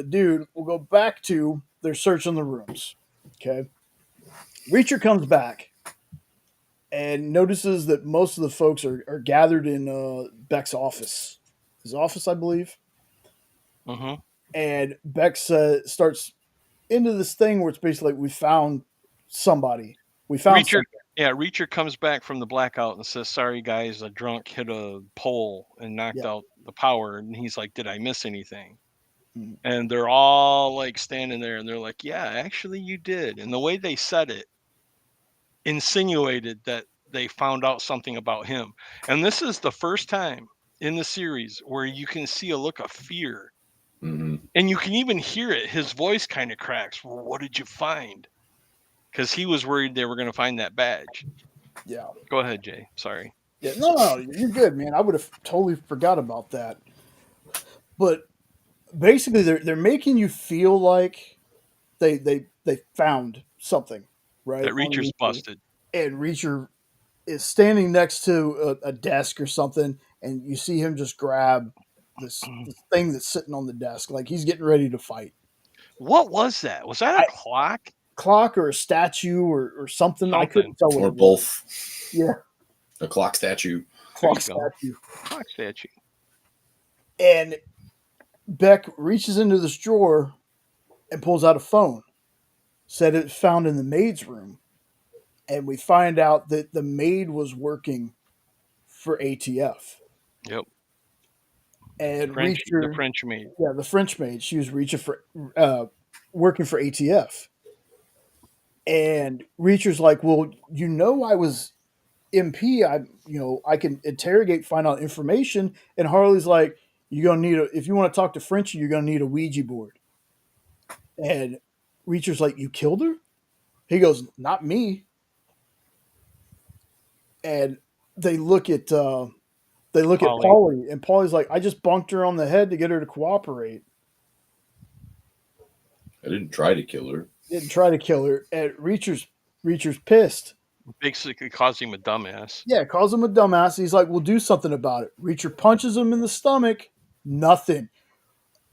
S1: dude. We'll go back to their search in the rooms. Okay. Reacher comes back and notices that most of the folks are gathered in Beck's office. His office, I believe.
S2: Mm-hmm.
S1: And Beck starts into this thing where it's basically like, we found somebody. We found
S2: Reacher. Yeah, Reacher comes back from the blackout and says, "Sorry guys, a drunk hit a pole and knocked out the power." And he's like, "Did I miss anything?" Mm-hmm. And they're all like standing there and they're like, "Yeah, actually you did." And the way they said it insinuated that they found out something about him. And this is the first time in the series where you can see a look of fear.
S3: Mm-hmm.
S2: And you can even hear it. His voice kind of cracks. "Well, what did you find?" Because he was worried they were going to find that badge.
S1: Yeah.
S2: Go ahead, Jay. Sorry.
S1: Yeah, no, you're good, man. I would have totally forgot about that. But basically, they're making you feel like they found something, right?
S2: That Reacher's busted.
S1: And Reacher is standing next to a desk or something, and you see him just grab this thing that's sitting on the desk, like he's getting ready to fight.
S2: What was that? Was that a clock?
S1: Clock or a statue or something? I couldn't tell what
S3: or
S1: it was.
S3: both.
S1: Yeah,
S3: A clock statue.
S1: clock statue.
S2: Clock statue.
S1: And Beck reaches into this drawer and pulls out a phone. Said it's found in the maid's room. And we find out that the maid was working for ATF.
S2: Yep.
S1: And
S2: the French maid.
S1: Yeah, the French maid. She was working for ATF. And Reacher's like, well, I was MP. I can interrogate, find out information. And Harley's like, you're gonna need if you want to talk to Frenchie, you're gonna need a Ouija board. And Reacher's like, you killed her? He goes, not me. And they look at Paulie, and Paulie's like, I just bunked her on the head to get her to cooperate.
S3: I didn't try to kill her.
S1: And Reacher's pissed.
S2: Basically calls him a dumbass.
S1: Yeah, calls him a dumbass. He's like, we'll do something about it. Reacher punches him in the stomach. Nothing.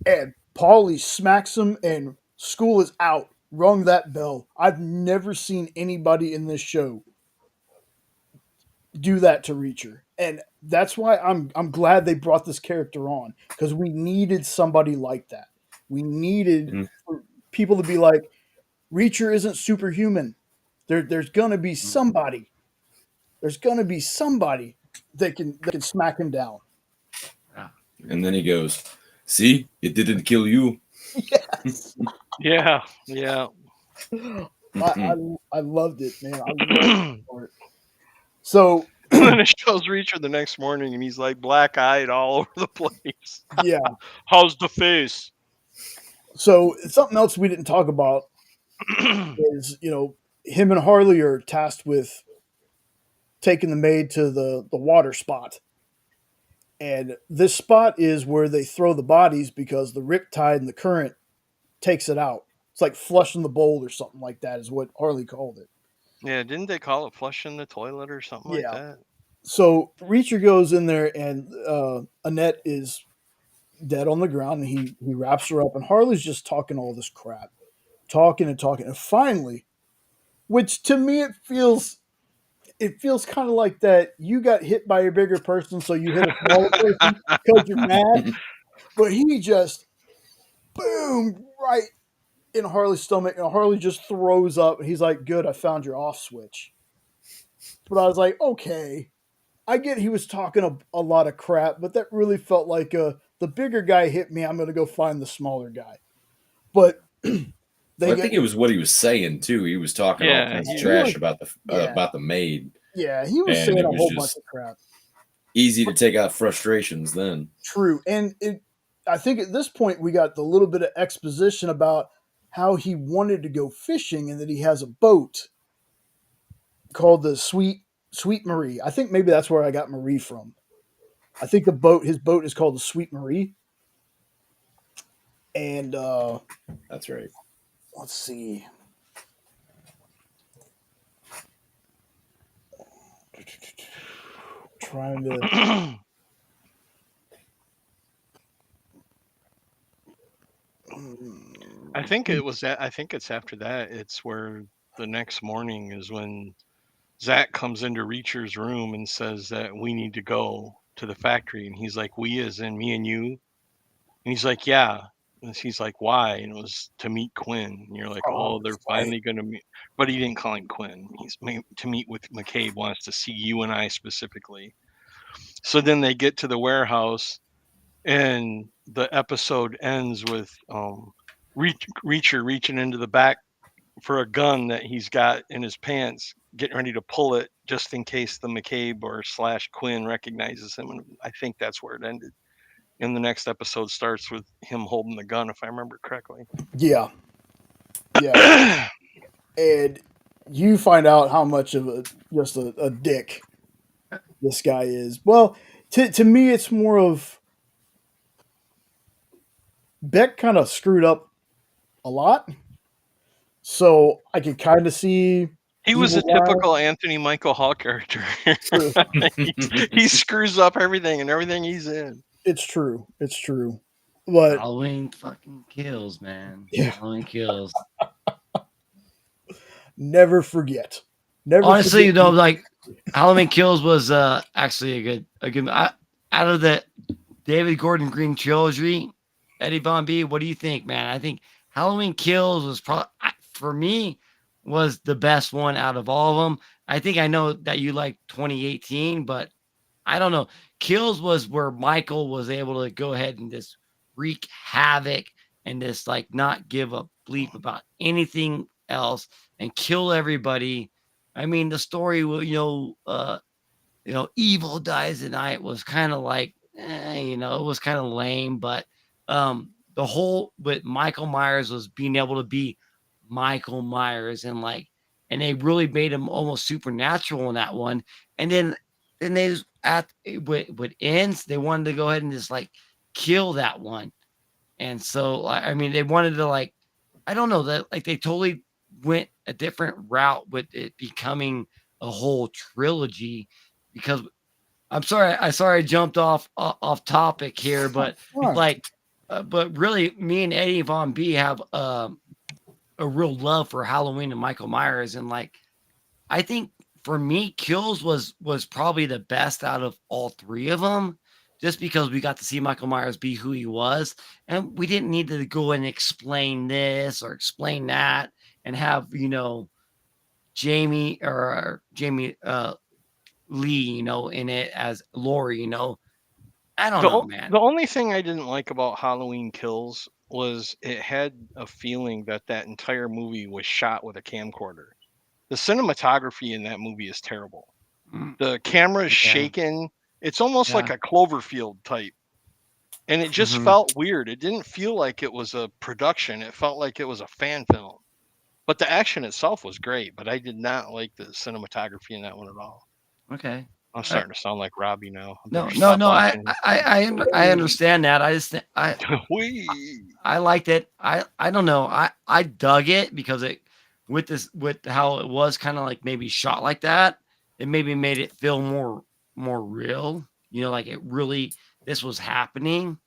S1: And Paulie smacks him, and school is out. Rung that bell. I've never seen anybody in this show do that to Reacher. And that's why I'm glad they brought this character on, because we needed somebody like that. We needed people to be like, Reacher isn't superhuman. There's gonna be somebody. There's gonna be somebody that can smack him down.
S3: And then he goes, see, it didn't kill you.
S1: Yes.
S2: Yeah.
S1: I loved it, man. I loved it. So
S2: and it shows Reacher the next morning, and he's like black-eyed all over the place.
S1: Yeah.
S2: How's the face?
S1: So something else we didn't talk about is, him and Harley are tasked with taking the maid to the water spot. And this spot is where they throw the bodies because the riptide and the current takes it out. It's like flushing the bowl or something like that is what Harley called it.
S2: Yeah, didn't they call it flushing the toilet or something like that?
S1: So Reacher goes in there, and Annette is dead on the ground, and he wraps her up, and Harley's just talking all this crap. Talking. And finally, which to me it feels kind of like that you got hit by a bigger person, so you hit a smaller person because you're mad. But he just boom right in Harley's stomach, and Harley just throws up. And he's like, "Good, I found your off switch." But I was like, "Okay, I get he was talking a lot of crap, but that really felt like the bigger guy hit me. I'm going to go find the smaller guy." But
S3: I think it was what he was saying too. He was talking all kinds of trash about the maid.
S1: Yeah, he was saying a whole bunch of crap.
S3: Easy to take out frustrations then.
S1: True, and I think at this point we got the little bit of exposition about how he wanted to go fishing and that he has a boat called the Sweet Marie. I think maybe that's where I got Marie from. I think his boat is called the Sweet Marie. And
S3: that's right.
S1: Let's see. Trying to.
S2: I think it was that. I think it's after that. It's where the next morning is when Zach comes into Reacher's room and says that we need to go to the factory, and he's like, "We as in me and you," and he's like, "Yeah." And he's like, "Why?" And it was to meet Quinn. And you're like, "Oh, they're finally going to meet." But he didn't call him Quinn. He's to meet with McCabe, wants to see you and I specifically. So then they get to the warehouse, and the episode ends with Reacher reaching into the back for a gun that he's got in his pants, getting ready to pull it just in case the McCabe or / Quinn recognizes him. And I think that's where it ended. And the next episode starts with him holding the gun, if I remember correctly.
S1: Yeah. And you find out how much of a dick this guy is. Well, to me, it's more of Beck kind of screwed up a lot. So I could kind of see.
S2: He was a typical Anthony Michael Hall character. he screws up everything and everything he's in.
S1: It's true. But
S6: Halloween fucking kills, man.
S1: Yeah.
S6: Halloween kills.
S1: Never forget. Never
S6: Honestly,
S1: forget.
S6: you know, like Halloween Kills was actually a good out of the David Gordon Green trilogy. Eddie Von B, what do you think, man? I think Halloween Kills was probably for me was the best one out of all of them. I think I know that you like 2018, but I don't know. Kills was where Michael was able to go ahead and just wreak havoc and just like not give a bleep about anything else and kill everybody. I mean, the story will, evil dies tonight was kind of like, it was kind of lame, but the whole with Michael Myers was being able to be Michael Myers and they really made him almost supernatural in that one. And then they just with ends, they wanted to go ahead and just like kill that one. And so I mean, they wanted to like, I don't know that like they totally went a different route with it becoming a whole trilogy because I'm sorry. I jumped off topic here, but but really, me and Eddie Von B have a real love for Halloween and Michael Myers, and like I think for me, Kills was probably the best out of all three of them, just because we got to see Michael Myers be who he was, and we didn't need to go and explain this or explain that, and have Jamie Lee, in it as Laurie, I don't know, man.
S2: The only thing I didn't like about Halloween Kills was it had a feeling that entire movie was shot with a camcorder. The cinematography in that movie is terrible. The camera is shaking. It's almost like a Cloverfield type. And it just felt weird. It didn't feel like it was a production. It felt like it was a fan film. But the action itself was great, but I did not like the cinematography in that one at all.
S6: Okay.
S2: I'm starting to sound like Robbie now.
S6: No. I understand that. I liked it. I don't know. I dug it because with how it was kind of like maybe shot like that, it maybe made it feel more real. Like it really this was happening.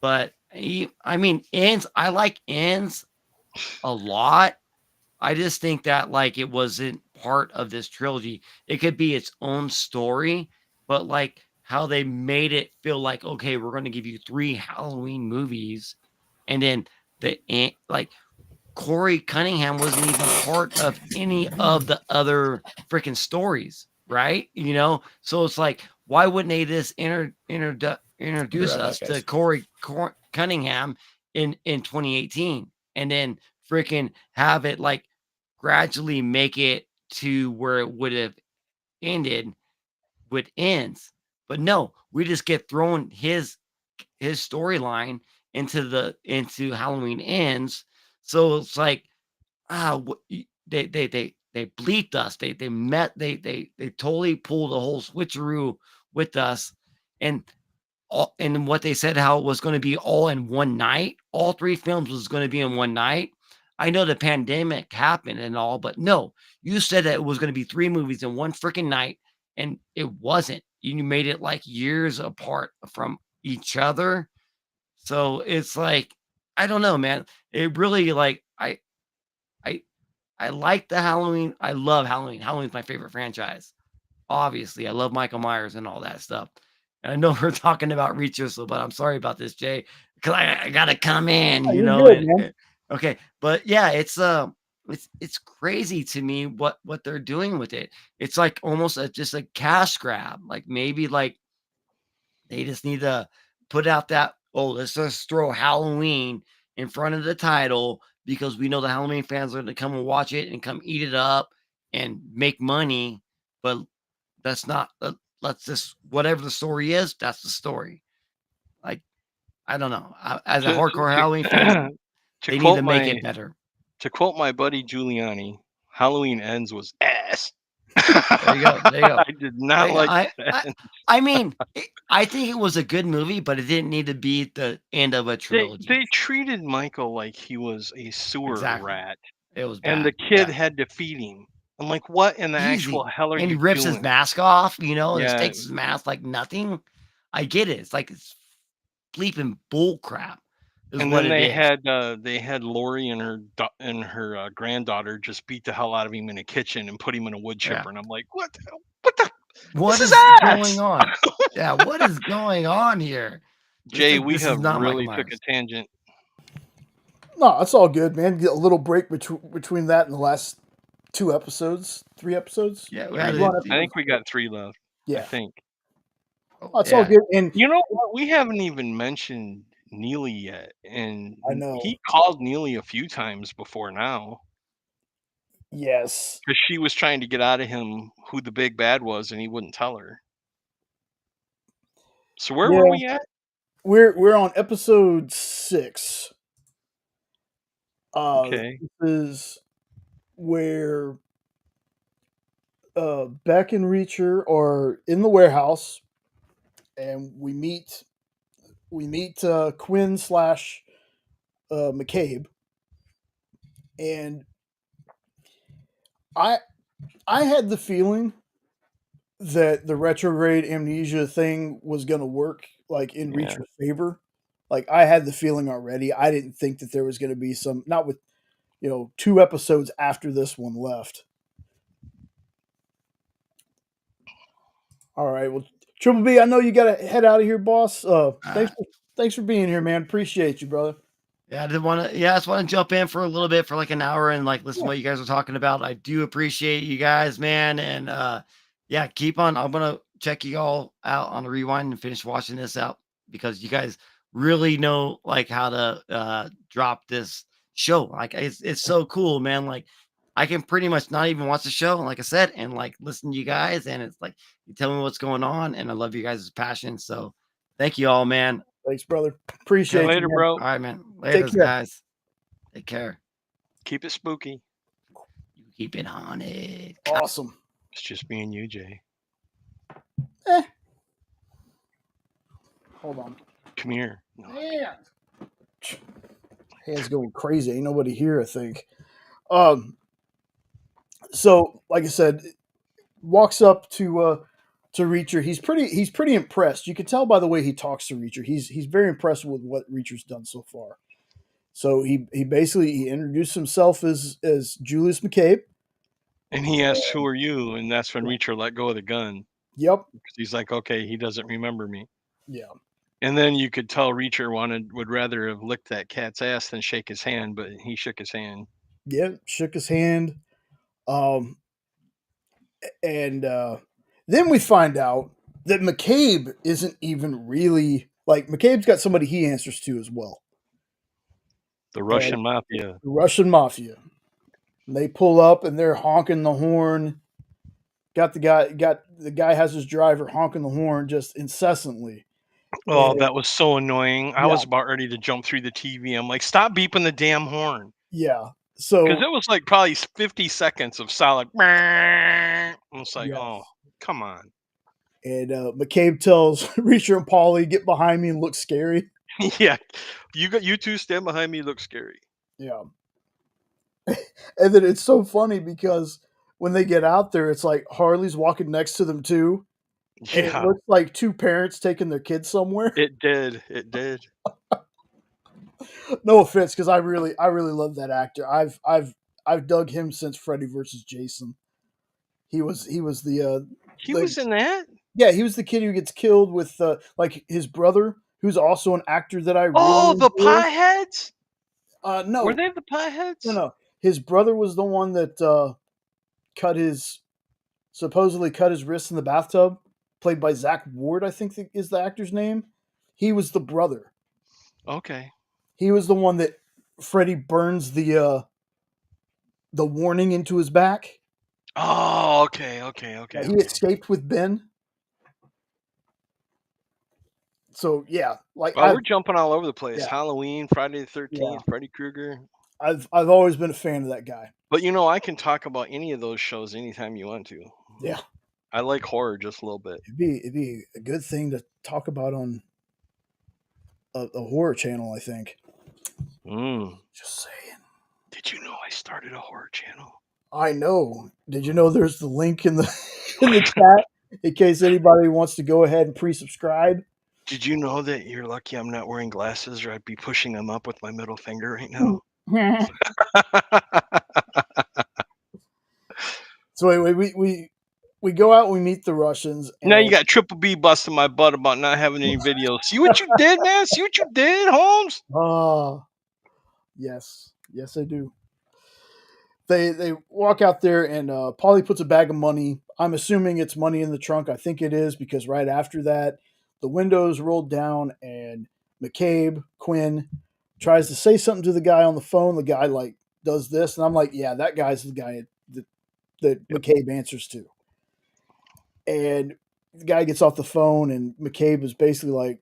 S6: But I mean, ends. I like ends a lot. I just think that like it wasn't part of this trilogy. It could be its own story, but like how they made it feel like, okay, we're going to give you 3 Halloween movies, and then like Corey Cunningham wasn't even part of any of the other freaking stories, right? So it's like, why wouldn't they just introduce us to Corey Cunningham in 2018, and then freaking have it like gradually make it to where it would have ended with ends. But no, we just get thrown his storyline into Halloween Ends. So it's like, they bleeped us. They totally pulled a whole switcheroo with us, and what they said how it was going to be all in one night. All 3 films was going to be in one night. I know the pandemic happened and all, but no, you said that it was going to be 3 movies in one freaking night, and it wasn't. You made it like years apart from each other. So it's like, I don't know, man. It really like I like the Halloween. I love Halloween. Halloween's my favorite franchise. Obviously, I love Michael Myers and all that stuff. And I know we're talking about Reachersel, but I'm sorry about this, Jay, because I gotta come in, okay. But yeah, it's crazy to me what they're doing with it. It's like almost just a cash grab. Like maybe like they just need to put out that, let's just throw Halloween in front of the title because we know the Halloween fans are going to come and watch it and come eat it up and make money. But that's not, let's just, whatever the story is, that's the story. Like, I don't know. As a hardcore Halloween fan, they need to make it better.
S2: To quote my buddy Giuliani, Halloween Ends was ass.
S6: There you go.
S2: I did not like
S6: I mean, I think it was a good movie, but it didn't need to be the end of a trilogy.
S2: They treated Michael like he was a sewer rat.
S6: It was bad.
S2: And the kid had to feed him. I'm like, what in the actual hell are you doing?
S6: And he rips his mask off, and just takes his mask like nothing. I get it. It's like it's bleeping bull crap.
S2: And then they had Lori and her granddaughter just beat the hell out of him in a kitchen and put him in a wood chipper, and I'm like, what the hell?
S6: What is going on? Yeah, what is going on here?
S2: Jay, we have really took a tangent.
S1: No, that's all good, man. Get a little break between that and the last 3 episodes.
S6: Yeah,
S2: I think we got 3 left.
S1: Yeah,
S2: I think.
S1: That's all good. And
S2: you know what? We haven't even mentioned Neely yet, and
S1: I know
S2: he called Neely a few times before now.
S1: Yes,
S2: because she was trying to get out of him who the big bad was, and he wouldn't tell her. So where were we at?
S1: We're on episode 6.
S2: Okay.
S1: This is where Beck and Reacher are in the warehouse, and we meet Quinn / McCabe, and I had the feeling that the retrograde amnesia thing was going to work like in Reacher's favor. Like I had the feeling already. I didn't think that there was going to be some, not with 2 episodes after this one left. All right, well, Triple B, I know you got to head out of here, boss. Thanks for being here, man. Appreciate you, brother.
S6: Yeah, I just want to jump in for a little bit for like an hour and like listen to what you guys are talking about. I do appreciate you guys, man. And keep on. I'm gonna check you all out on the rewind and finish watching this out because you guys really know like how to drop this show. Like it's so cool, man. Like I can pretty much not even watch the show, like I said, and like listen to you guys, and it's like you tell me what's going on, and I love you guys' passion. So thank you all, man.
S1: Thanks, brother. Appreciate you.
S2: Later, bro.
S6: All right, man. Later, guys. Take care.
S2: Keep it spooky.
S6: You keep it haunted.
S1: Awesome.
S2: It's just me and you, Jay.
S1: Hold on.
S2: Come here.
S1: Man. Hands going crazy. Ain't nobody here, I think. So, like I said, walks up to Reacher. He's pretty impressed. You can tell by the way he talks to Reacher. He's very impressed with what Reacher's done so far. So he introduced himself as Julius McCabe.
S2: And he asked, "Who are you?" And that's when Reacher let go of the gun.
S1: Yep.
S2: Because he's like, okay, he doesn't remember me.
S1: Yeah.
S2: And then you could tell Reacher would rather have licked that cat's ass than shake his hand, but he shook his hand.
S1: Yeah, shook his hand. And then we find out that McCabe isn't even really like McCabe's got somebody he answers to as well.
S2: The Russian mafia.
S1: The Russian mafia. And they pull up and they're honking the horn. The guy has his driver honking the horn just incessantly.
S2: Oh, that was so annoying. I was about ready to jump through the TV. I'm like, stop beeping the damn horn.
S1: Yeah. So
S2: because it was like probably 50 seconds of solid. I was like, oh, come on.
S1: And McCabe tells Reacher and Paulie, "Get behind me and look scary."
S2: Yeah, you two stand behind me, look scary.
S1: Yeah. And then it's so funny because when they get out there, it's like Harley's walking next to them too.
S2: Yeah.
S1: And it looks like 2 parents taking their kids somewhere.
S2: It did.
S1: No offense, because I really love that actor. I've dug him since Freddy vs. Jason. He was the
S2: he was in that?
S1: Yeah, he was the kid who gets killed with like his brother, who's also an actor that I really
S2: the potheads?
S1: No.
S2: Were they the potheads?
S1: No. His brother was the one that supposedly cut his wrist in the bathtub, played by Zach Ward, I think is the actor's name. He was the brother.
S2: Okay.
S1: He was the one that Freddy burns the warning into his back.
S2: Oh, okay.
S1: He escaped with Ben. So yeah, like
S2: we're jumping all over the place.
S1: Yeah.
S2: Halloween, Friday the 13th, Freddy Krueger.
S1: I've always been a fan of that guy.
S2: But I can talk about any of those shows anytime you want to.
S1: Yeah.
S2: I like horror just a little bit.
S1: It'd be a good thing to talk about on a horror channel, I think. Just saying.
S2: Did you know I started a horror channel?
S1: I know. Did you know there's the link in the chat in case anybody wants to go ahead and pre-subscribe?
S2: Did you know that you're lucky I'm not wearing glasses, or I'd be pushing them up with my middle finger right now?
S1: So anyway, we go out and we meet the Russians. And
S2: now you got Triple B busting my butt about not having any videos. See what you did, man? See what you did, Holmes?
S1: Yes, I do. They walk out there, and Paulie puts a bag of money. I'm assuming it's money in the trunk. I think it is, because right after that, the windows rolled down, and McCabe, Quinn, tries to say something to the guy on the phone. The guy like does this, and I'm like, yeah, that guy's the guy that McCabe answers to. And the guy gets off the phone, and McCabe is basically like,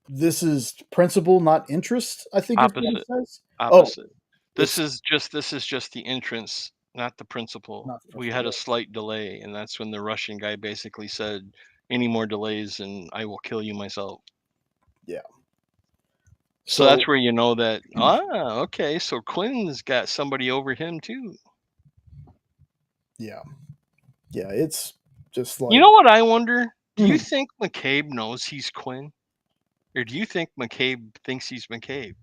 S1: "This is principle, not interest." I think is what he says.
S2: Opposite.
S1: Oh,
S2: this is just the entrance, not the principal.
S1: Not the
S2: We had a slight delay, and that's when the Russian guy basically said, "Any more delays, and I will kill you myself."
S1: Yeah.
S2: So that's where you know that. Okay. So Quinn's got somebody over him too.
S1: Yeah. It's just like,
S2: you know what I wonder? Do you think McCabe knows he's Quinn, or do you think McCabe thinks he's McCabe?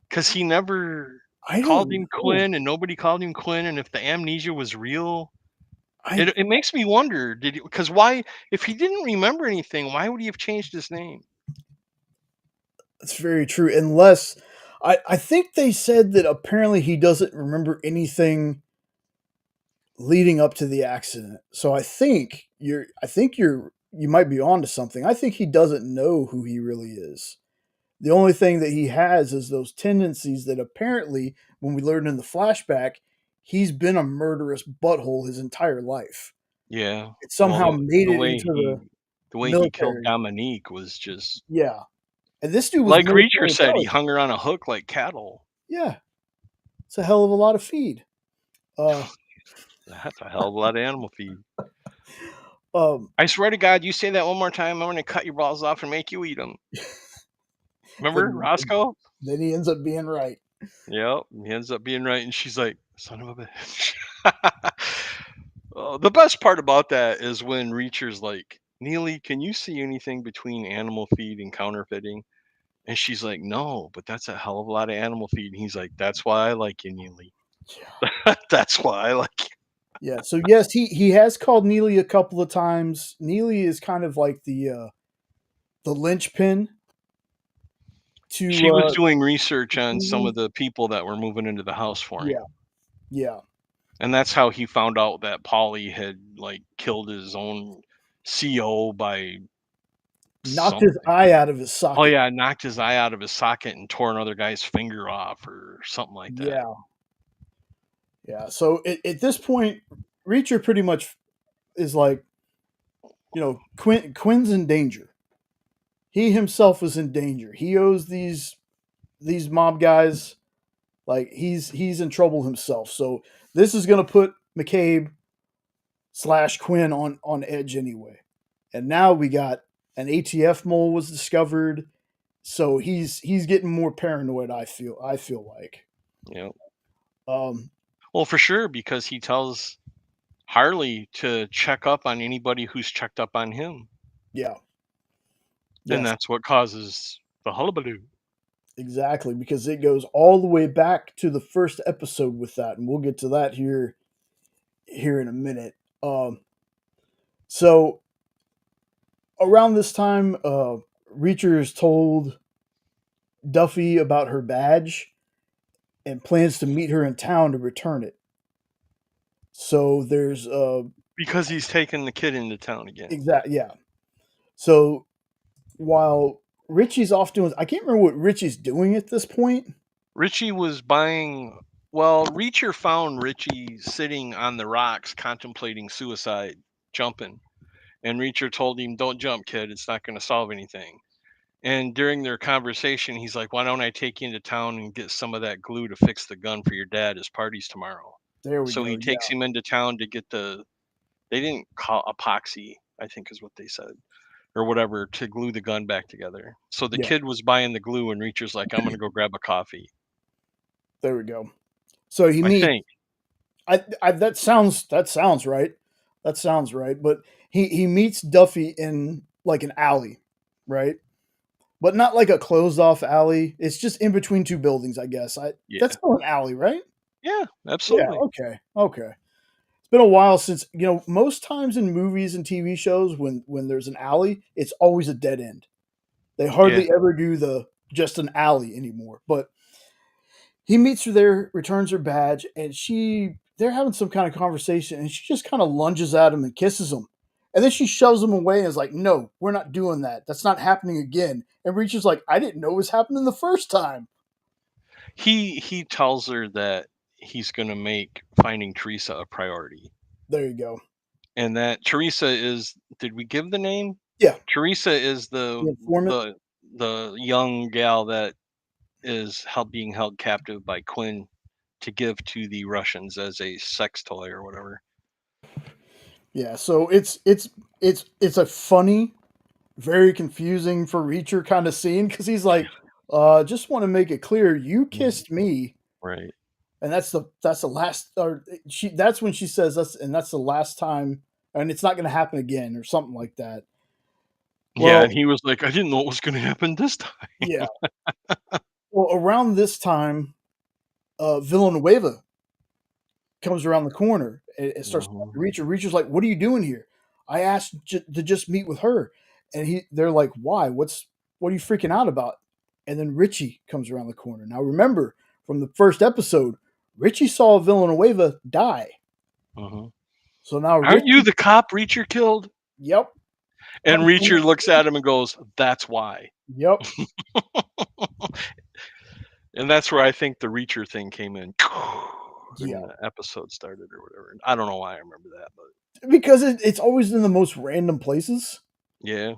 S2: Because he never called him Quinn, and nobody called him Quinn. And if the amnesia was real, it makes me wonder. Because why? If he didn't remember anything, why would he have changed his name?
S1: That's very true. Unless I think they said that apparently he doesn't remember anything leading up to the accident. So I think you might be onto something. I think he doesn't know who he really is. The only thing that he has is those tendencies that apparently, when we learned in the flashback, he's been a murderous butthole his entire life.
S2: Yeah.
S1: It somehow made it into
S2: the way he killed Dominique was just...
S1: Yeah. And this dude was
S2: like Reacher said, he hung her on a hook like cattle.
S1: Yeah. It's a hell of a lot of feed.
S2: That's a hell of a lot of animal feed. I swear to God, you say that one more time, I'm going to cut your balls off and make you eat them. Remember Roscoe?
S1: Then he ends up being right.
S2: Yep, he ends up being right, and she's like, "Son of a bitch." The best part about that is when Reacher's like, "Neely, can you see anything between animal feed and counterfeiting?" And she's like, "No, but that's a hell of a lot of animal feed." And he's like, "That's why I like you, Neely. Yeah. That's why I like you."
S1: Yeah. So yes, he has called Neely a couple of times. Neely is kind of like the linchpin.
S2: She was doing research on some of the people that were moving into the house for him.
S1: Yeah.
S2: And that's how he found out that Paulie had like killed his own CO by
S1: knocked his eye out of his socket.
S2: Oh yeah, knocked his eye out of his socket and tore another guy's finger off or something like that.
S1: Yeah. So at this point, Reacher pretty much is like, Quinn's in danger. He himself is in danger. He owes these mob guys, like he's in trouble himself. So this is going to put McCabe / Quinn on edge anyway. And now we got an ATF mole was discovered, so he's getting more paranoid. I feel like.
S2: Yeah. Well, for sure, because he tells Harley to check up on anybody who's checked up on him.
S1: Yeah.
S2: And that's what causes the hullabaloo.
S1: Exactly, because it goes all the way back to the first episode with that, and we'll get to that here in a minute. So around this time, Reacher is told Duffy about her badge and plans to meet her in town to return it. So there's
S2: because he's taking the kid into town again.
S1: Exactly. Yeah. So while Richie's off doing, I can't remember what Richie's doing at this point.
S2: Richie was buying. Well, Reacher found Richie sitting on the rocks contemplating suicide, jumping. And Reacher told him, "Don't jump, kid. It's not going to solve anything." And during their conversation, he's like, "Why don't I take you into town and get some of that glue to fix the gun for your dad? His party's tomorrow."
S1: There we go.
S2: So he takes him into town to get they didn't call epoxy, I think is what they said, or whatever, to glue the gun back together. So the kid was buying the glue, and Reacher's like, "I'm going to go grab a coffee."
S1: There we go. So he meets. That sounds right. That sounds right. But he meets Duffy in like an alley, right? But not like a closed off alley. It's just in between two buildings, I guess.
S2: Yeah.
S1: That's still an alley, right?
S2: Yeah,
S1: Yeah.
S2: absolutely.
S1: Okay. It's been a while since most times in movies and TV shows when there's an alley, it's always a dead end. They hardly ever do the just an alley anymore. But he meets her there, returns her badge, and they're having some kind of conversation, and she just kind of lunges at him and kisses him. And then she shoves him away and is like, "No, we're not doing that. That's not happening again." And Reacher's like, "I didn't know it was happening the first time."
S2: He tells her that he's going to make finding Teresa a priority.
S1: There you go.
S2: And that Teresa is, did we give the name?
S1: Yeah.
S2: Teresa is
S1: The informant.
S2: the young gal that is being held captive by Quinn to give to the Russians as a sex toy or whatever.
S1: Yeah, so it's a funny, very confusing for Reacher kind of scene because he's like, just want to make it clear, you kissed me,
S2: right?
S1: And that's the last, or that's when she says that's the last time, and it's not going to happen again, or something like that.
S2: Well, and he was like, I didn't know it was going to happen this time.
S1: Yeah. Well, around this time, Villanueva comes around the corner. It starts talking to Reacher. Reacher's like, "What are you doing here? I asked to just meet with her," and they're like, "Why? What are you freaking out about?" And then Richie comes around the corner. Now, remember from the first episode, Richie saw Villanueva die. So now,
S2: aren't you the cop Reacher killed?
S1: Yep.
S2: And Reacher looks at him and goes, "That's why."
S1: Yep.
S2: And that's where I think the Reacher thing came in.
S1: Yeah.
S2: The episode started or whatever. I don't know why I remember that, but
S1: because it's always in the most random places.
S2: Yeah.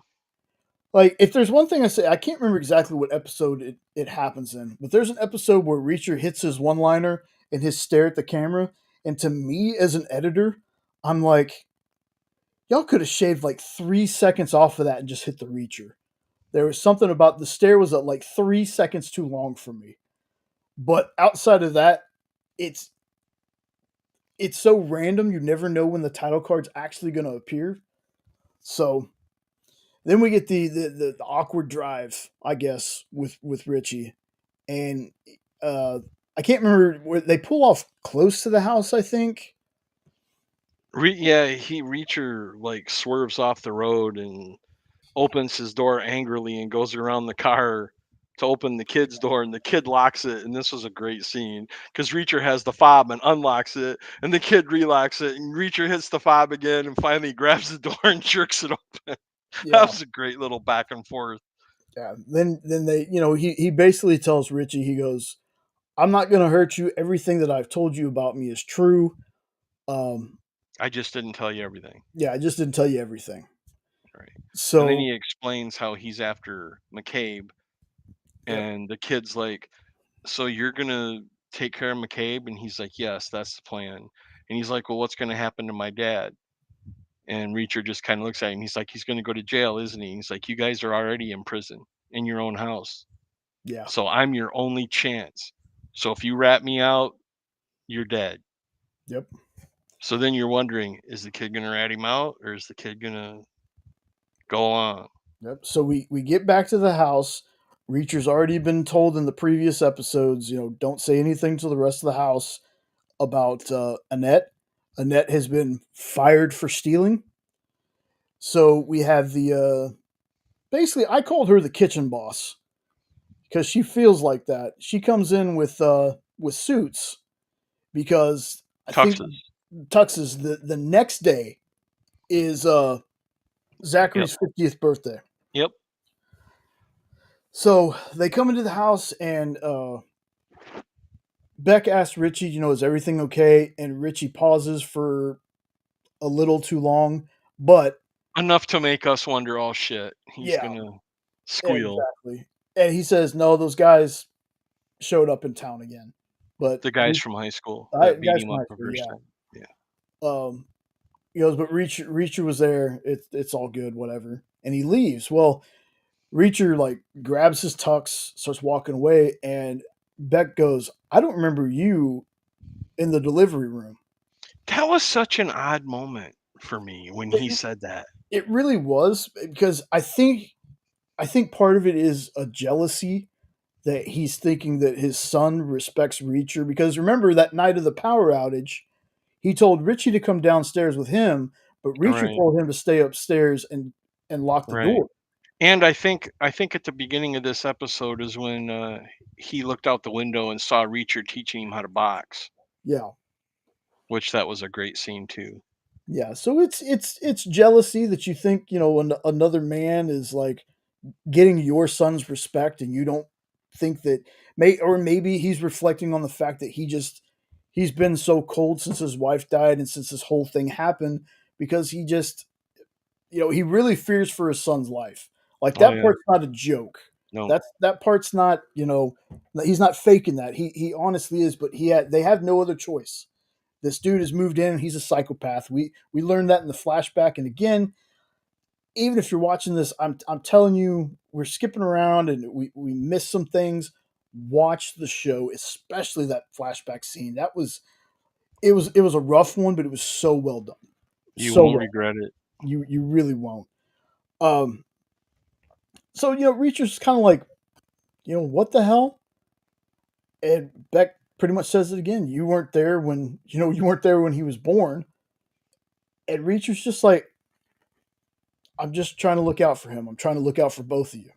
S1: Like, if there's one thing I say, I can't remember exactly what episode it happens in, but there's an episode where Reacher hits his one-liner and his stare at the camera, and to me as an editor, I'm like, y'all could have shaved like 3 seconds off of that and just hit the Reacher. There was something about the stare was at like 3 seconds too long for me. But outside of that, it's so random, you never know when the title card's actually going to appear. So then we get the awkward drive, I guess, with Richie, and I can't remember where they pull off close to the house. I think.
S2: Reacher like swerves off the road and opens his door angrily and goes around the car to open the kid's door, and the kid locks it. And this was a great scene because Reacher has the fob and unlocks it, and the kid relocks it, and Reacher hits the fob again and finally grabs the door and jerks it open. Yeah. That was a great little back and forth.
S1: Yeah. Then they, he basically tells Richie, he goes, "I'm not going to hurt you. Everything that I've told you about me is true.
S2: I just didn't tell you everything."
S1: Yeah, I just didn't tell you everything.
S2: Right.
S1: So
S2: and then he explains how he's after McCabe, and the kid's like, "So you're gonna take care of McCabe?" And he's like, "Yes, that's the plan." And he's like, "Well, what's gonna happen to my dad?" And Reacher just kind of looks at him. He's like, "He's gonna go to jail, isn't he?" He's like, "You guys are already in prison in your own house.
S1: Yeah.
S2: So I'm your only chance. So if you rat me out, you're dead."
S1: Yep.
S2: So then you're wondering, is the kid gonna rat him out, or is the kid gonna go on?
S1: Yep. So we get back to the house. Reacher's already been told in the previous episodes, don't say anything to the rest of the house about Annette. Annette has been fired for stealing. So we have basically, I called her the kitchen boss because she feels like that. She comes in with suits because I think Tux's the next day is Zachary's 50th birthday.
S2: Yep.
S1: So they come into the house, and Beck asks Richie, is everything okay? And Richie pauses for a little too long, but
S2: enough to make us wonder, oh shit, he's gonna squeal.
S1: Exactly. And he says, no, those guys showed up in town again. But
S2: the guys from high school that beat him up the first time. Yeah.
S1: He goes, but Reacher was there. It's all good, whatever. And he leaves. Well, Reacher like grabs his tux, starts walking away, and Beck goes, I don't remember you in the delivery room.
S2: That was such an odd moment for me when he said that.
S1: It really was, because I think I think part of it is a jealousy that he's thinking that his son respects Reacher, because remember that night of the power outage, he told Richie to come downstairs with him, but Reacher
S2: Right.
S1: told him to stay upstairs and lock the
S2: Right.
S1: door.
S2: And I think at the beginning of this episode is when he looked out the window and saw Reacher teaching him how to box,
S1: Yeah.
S2: which that was a great scene too.
S1: Yeah, so it's jealousy that you think, another man is like getting your son's respect, and you don't think that maybe he's reflecting on the fact that he's been so cold since his wife died and since this whole thing happened, because he just, he really fears for his son's life. Like,
S2: Oh
S1: that
S2: yeah.
S1: part's not a joke.
S2: No.
S1: That part's not, he's not faking that. He honestly is, but they have no other choice. This dude has moved in and he's a psychopath. We learned that in the flashback. And again, even if you're watching this, I'm telling you, we're skipping around and we missed some things. Watch the show, especially that flashback scene. It was a rough one, but it was so well done.
S2: You
S1: So
S2: won't
S1: well.
S2: regret it.
S1: You really won't. So Reacher's kind of like, what the hell? And Beck pretty much says it again. You weren't there when he was born. And Reacher's just like, I'm just trying to look out for him. I'm trying to look out for both of you.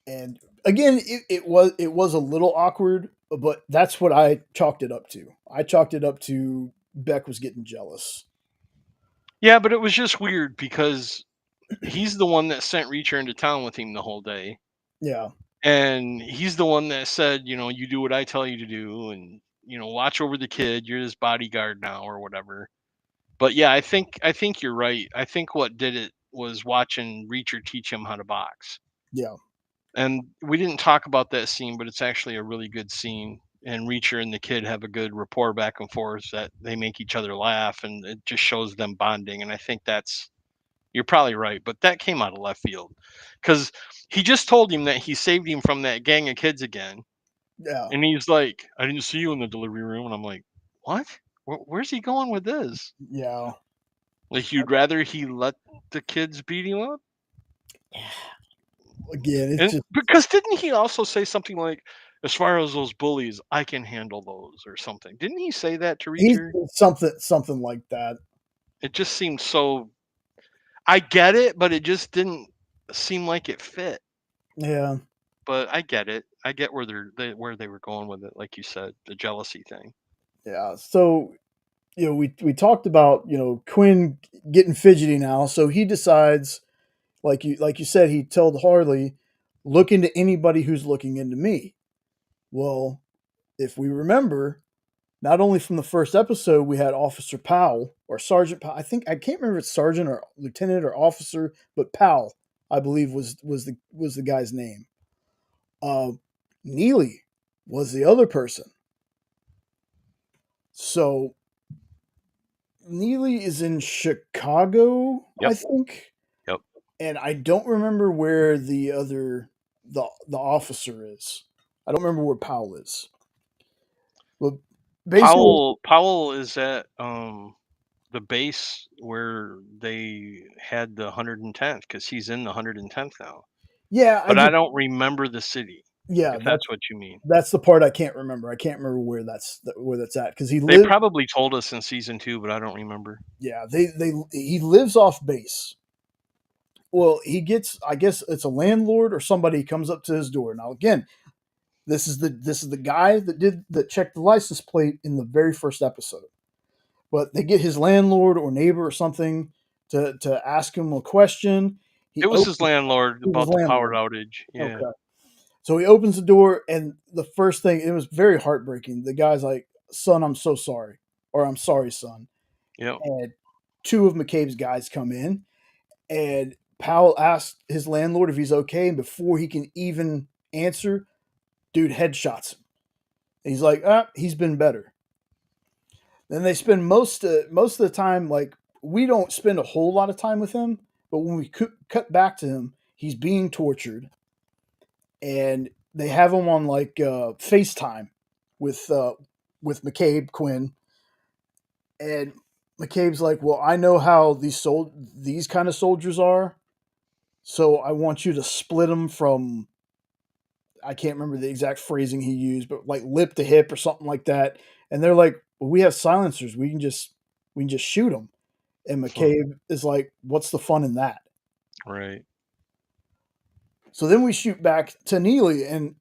S1: And again, it was a little awkward, but that's what I chalked it up to. I chalked it up to Beck was getting jealous.
S2: Yeah, but it was just weird because he's the one that sent Reacher into town with him the whole day.
S1: Yeah.
S2: And he's the one that said, you do what I tell you to do, and watch over the kid. You're his bodyguard now, or whatever. But yeah, I think you're right. I think what did it was watching Reacher teach him how to box.
S1: Yeah.
S2: And we didn't talk about that scene, but it's actually a really good scene. And Reacher and the kid have a good rapport back and forth, that they make each other laugh, and it just shows them bonding. And I think you're probably right, but that came out of left field because he just told him that he saved him from that gang of kids again.
S1: Yeah.
S2: And he's like, I didn't see you in the delivery room. And I'm like, what? Where's he going with this?
S1: Yeah.
S2: Like, you'd rather he let the kids beat him up?
S1: Again, it's just
S2: because didn't he also say something like, as far as those bullies, I can handle those, or something? Didn't he say that to Reacher?
S1: something like that.
S2: It just seemed so. I get it, but it just didn't seem like it fit.
S1: Yeah.
S2: But I get it. I get where they were going with it, like you said, the jealousy thing.
S1: Yeah. So, we talked about, Quinn getting fidgety now. So he decides, like you said, he told Harley, look into anybody who's looking into me. Well, if we remember, not only from the first episode, we had Officer Powell or Sergeant Powell. I can't remember if it's Sergeant or Lieutenant or Officer, but Powell, I believe, was the guy's name. Neely was the other person. So Neely is in Chicago,
S2: Yep.
S1: I think.
S2: Yep.
S1: And I don't remember where the officer is. I don't remember where Powell is. Well, basically,
S2: Powell is at the base where they had the 110th, because he's in the 110th now.
S1: Yeah,
S2: but I don't remember the city.
S1: Yeah,
S2: if that's what you mean.
S1: That's the part I can't remember. I can't remember where that's at, because
S2: They probably told us in season 2, but I don't remember.
S1: Yeah, he lives off base. Well, he gets, I guess it's a landlord or somebody comes up to his door. Now again, this is the guy that checked the license plate in the very first episode. But they get his landlord or neighbor or something to ask him a question.
S2: It was his landlord about the power outage. Yeah.
S1: Okay. So he opens the door, and the first thing, it was very heartbreaking. The guy's like, "Son, I'm so sorry," or "I'm sorry, son."
S2: Yeah.
S1: And 2 of McCabe's guys come in, and Powell asks his landlord if he's okay, and before he can even answer, dude headshots him. And he's like, he's been better. Then they spend most of the time, like, we don't spend a whole lot of time with him, but when we cut back to him, he's being tortured. And they have him on like FaceTime with McCabe, Quinn, and McCabe's like, "Well, I know how these kind of soldiers are, So I want you to split them from, I can't remember the exact phrasing he used, but like lip to hip or something like that. And they're like, well, we have silencers. We can just shoot them. And McCabe is like, what's the fun in that?
S2: Right.
S1: So then we shoot back to Neely, and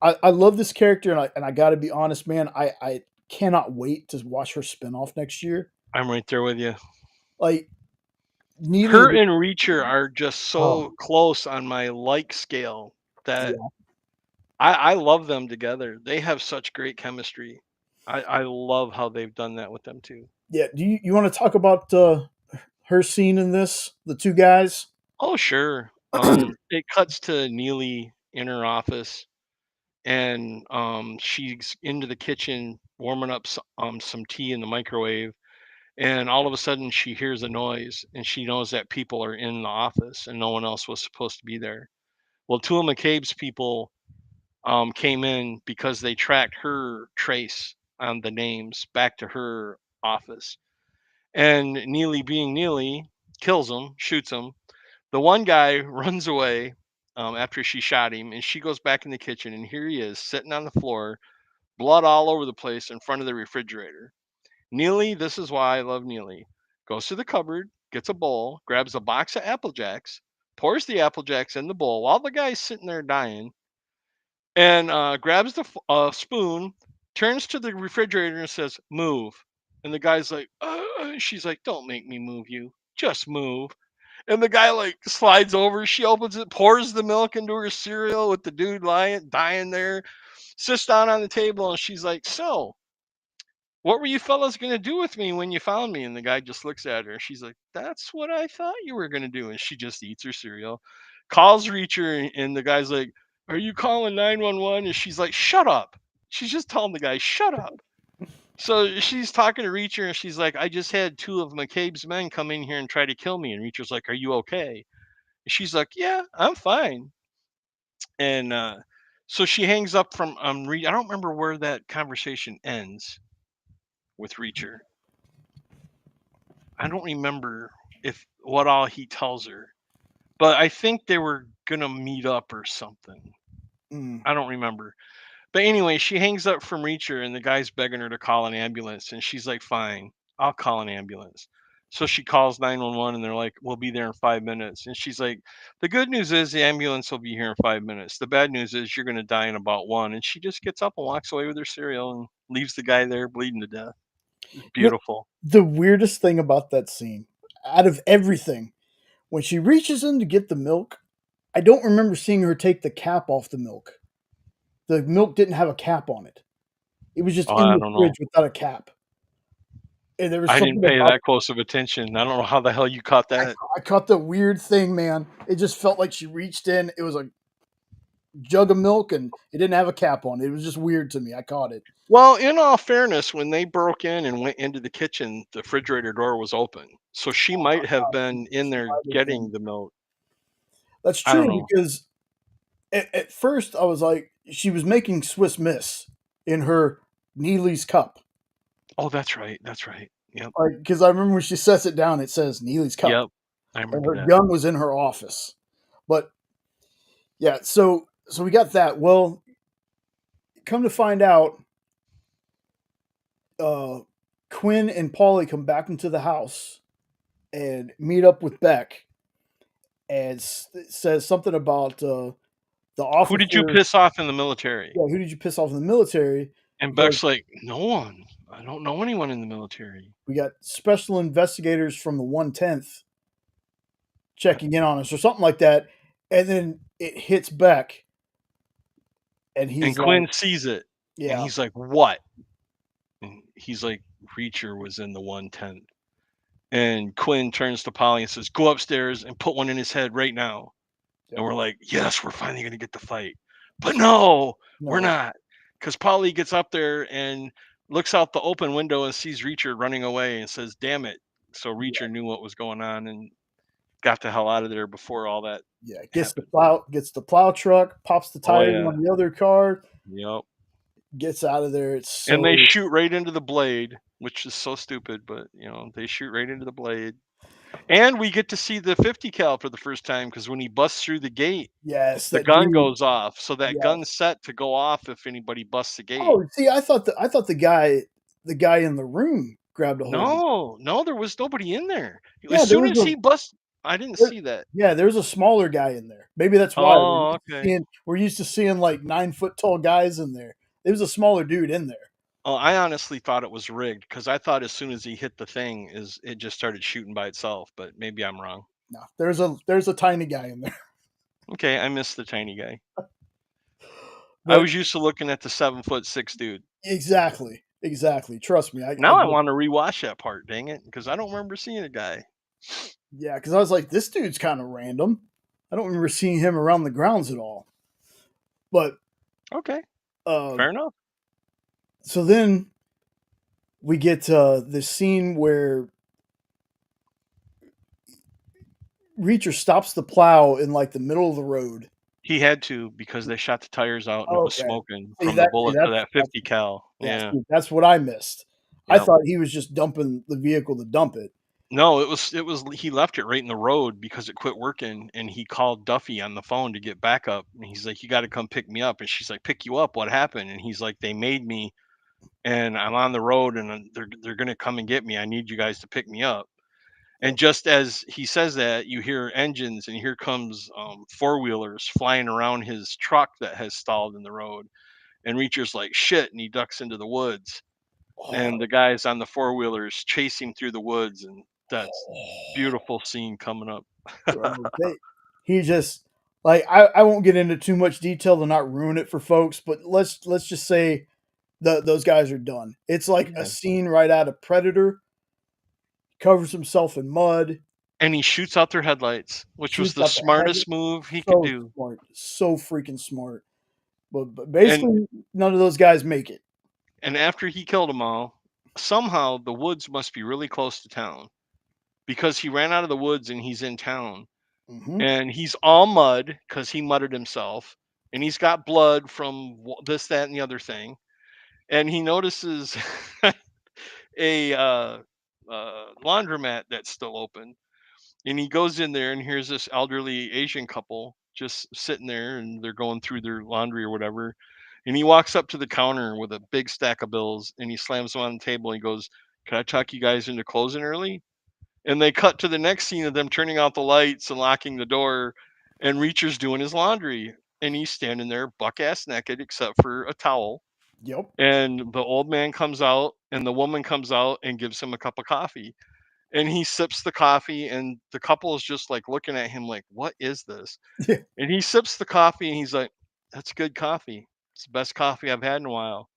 S1: I love this character, and I got to be honest, man, I cannot wait to watch her spinoff next year.
S2: I'm right there with you.
S1: Like Neely,
S2: Her and Reacher are just so
S1: Oh.
S2: close on my like scale that
S1: yeah,
S2: I love them together. They have such great chemistry. I love how they've done that with them too.
S1: yeah. Do you want to talk about her scene in this? The two guys.
S2: Oh sure. It cuts to Neely in her office, and she's into the kitchen warming up some tea in the microwave, and all of a sudden she hears a noise, and she knows that people are in the office and no one else was supposed to be there. Well, two of McCabe's people came in because they tracked her trace on the names back to her office. And Neely, being Neely, kills him, shoots him. The one guy runs away after she shot him, and she goes back in the kitchen, and here he is sitting on the floor, blood all over the place in front of the refrigerator. Neely, this is why I love Neely, goes to the cupboard, gets a bowl, grabs a box of Apple Jacks, pours the Apple Jacks in the bowl while the guy's sitting there dying, and grabs the spoon, turns to the refrigerator and says, "Move." And the guy's like, she's like, "Don't make me move you. Just move." And the guy like slides over. She opens it, pours the milk into her cereal with the dude dying there, sits down on the table, and she's like, "So, what were you fellas gonna do with me when you found me?" And the guy just looks at her. She's like, "That's what I thought you were gonna do." And she just eats her cereal, calls Reacher, and the guy's like, "Are you calling 911?" And she's like, "Shut up." She's just telling the guy, "Shut up." So she's talking to Reacher, and she's like, "I just had two of McCabe's men come in here and try to kill me." And Reacher's like, "Are you okay?" And she's like, "Yeah, I'm fine." And so she hangs up from I don't remember where that conversation ends with Reacher. I don't remember if what all he tells her, but I think they were gonna meet up or something.
S1: Mm.
S2: I don't remember. But anyway, she hangs up from Reacher, and the guy's begging her to call an ambulance, and she's like, "Fine, I'll call an ambulance." So she calls 911, and they're like, "We'll be there in 5 minutes." And she's like, "The good news is the ambulance will be here in 5 minutes. The bad news is you're gonna die in about one." And she just gets up and walks away with her cereal and leaves the guy there bleeding to death. Beautiful.
S1: The weirdest thing about that scene, out of everything, when she reaches in to get the milk, I don't remember seeing her take the cap off the milk. The milk didn't have a cap on it. It was just
S2: Oh,
S1: in
S2: I
S1: the
S2: don't know.
S1: fridge without a cap. And there was
S2: I didn't
S1: something
S2: pay
S1: about
S2: that close of attention. I don't know how the hell you caught that.
S1: I caught the weird thing, man. It just felt like she reached in. It was a jug of milk, and it didn't have a cap on it. It was just weird to me. I caught it.
S2: Well, in all fairness, when they broke in and went into the kitchen, the refrigerator door was open. So she might have been in there getting the milk.
S1: That's
S2: I don't
S1: true
S2: know.
S1: because at first I was like, she was making Swiss Miss in her Neely's cup.
S2: Oh, that's right. That's right. Yep.
S1: Because I remember when she sets it down, it says Neely's cup.
S2: Yep. I
S1: And
S2: remember
S1: her
S2: that.
S1: gun was in her office. But yeah, so we got that. Well, come to find out, Quinn and Paulie come back into the house and meet up with Beck, and says something about the officer.
S2: Who did you piss off in the military?
S1: Yeah, who did you piss off in the military?
S2: And Beck's like, "No one. I don't know anyone in the military."
S1: We got special investigators from the 110th checking in on us, or something like that, and then it hits Beck, and he's
S2: And Quinn
S1: like,
S2: sees it,
S1: "Yeah."
S2: and he's like, "What?" And he's like, "Reacher was in the 110th." And Quinn turns to Polly and says, "Go upstairs and put one in his head right now."
S1: Yep.
S2: And we're like, "Yes, we're finally going to get the fight." But no, we're not. Because Polly gets up there and looks out the open window and sees Reacher running away and says, "Damn it." So Reacher knew what was going on and got the hell out of there before all that
S1: Gets
S2: happened.
S1: the plow truck, pops the tires
S2: yeah.
S1: on the other car,
S2: Yep.
S1: gets out of there. It's
S2: And they
S1: so
S2: shoot right into the blade, which is so stupid, but they shoot right into the blade. And we get to see the 50 cal for the first time because when he busts through the gate,
S1: Yes,
S2: the
S1: that
S2: gun
S1: dude.
S2: goes off. So that
S1: Yes.
S2: gun's set to go off if anybody busts the gate.
S1: Oh, see, I thought the guy in the room grabbed a hold of it.
S2: No, there was nobody in there.
S1: Yeah,
S2: As
S1: there
S2: soon
S1: was
S2: as he bust, I didn't see that.
S1: Yeah, there's a smaller guy in there. Maybe that's why
S2: Oh, okay.
S1: we're used to seeing like 9 foot tall guys in there. There was a smaller dude in there.
S2: Oh, I honestly thought it was rigged because I thought as soon as he hit the thing, it just started shooting by itself. But maybe I'm wrong.
S1: No, there's a tiny guy in there.
S2: Okay, I missed the tiny guy. I
S1: But
S2: was used to looking at the 7'6" dude.
S1: exactly. Trust me.
S2: Now I want to rewatch that part. Dang it, because I don't remember seeing a guy.
S1: Yeah, because I was like, this dude's kind of random. I don't remember seeing him around the grounds at all. But
S2: okay, fair enough.
S1: So then we get the scene where Reacher stops the plow in like the middle of the road.
S2: He had to because they shot the tires out and it was smoking from
S1: that,
S2: the bullet for that 50 cal. Yeah,
S1: that's what I missed.
S2: Yep.
S1: I thought he was just dumping the vehicle to dump it.
S2: No, it was he left it right in the road because it quit working, and he called Duffy on the phone to get backup. And he's like, "You got to come pick me up." And she's like, "Pick you up? What happened?" And he's like, "They made me, and I'm on the road, and they're gonna come and get me. I need you guys to pick me up." And just as he says that, you hear engines, and here comes four-wheelers flying around his truck that has stalled in the road. And Reacher's like, "Shit," and he ducks into the woods. And the guys on the four-wheelers chase him through the woods, and that's beautiful scene coming up.
S1: He just like I won't get into too much detail to not ruin it for folks, but let's just say those guys are done. It's like a scene right out of Predator. Covers himself in mud.
S2: And he shoots out their headlights, which was the smartest move he could do.
S1: Smart. So freaking smart. But basically, none of those guys make it.
S2: And after he killed them all, somehow the woods must be really close to town because he ran out of the woods and he's in town.
S1: Mm-hmm.
S2: And he's all mud because he mudded himself. And he's got blood from this, that, and the other thing. And he notices a laundromat that's still open. And he goes in there and here's this elderly Asian couple just sitting there and they're going through their laundry or whatever. And he walks up to the counter with a big stack of bills and he slams them on the table and he goes, "Can I talk you guys into closing early?" And they cut to the next scene of them turning out the lights and locking the door, and Reacher's doing his laundry. And he's standing there buck ass naked except for a towel.
S1: Yep.
S2: And the old man comes out and the woman comes out and gives him a cup of coffee. And he sips the coffee and the couple is just like looking at him like, "What is this?" And he sips the coffee and he's like, "That's good coffee. It's the best coffee I've had in a while.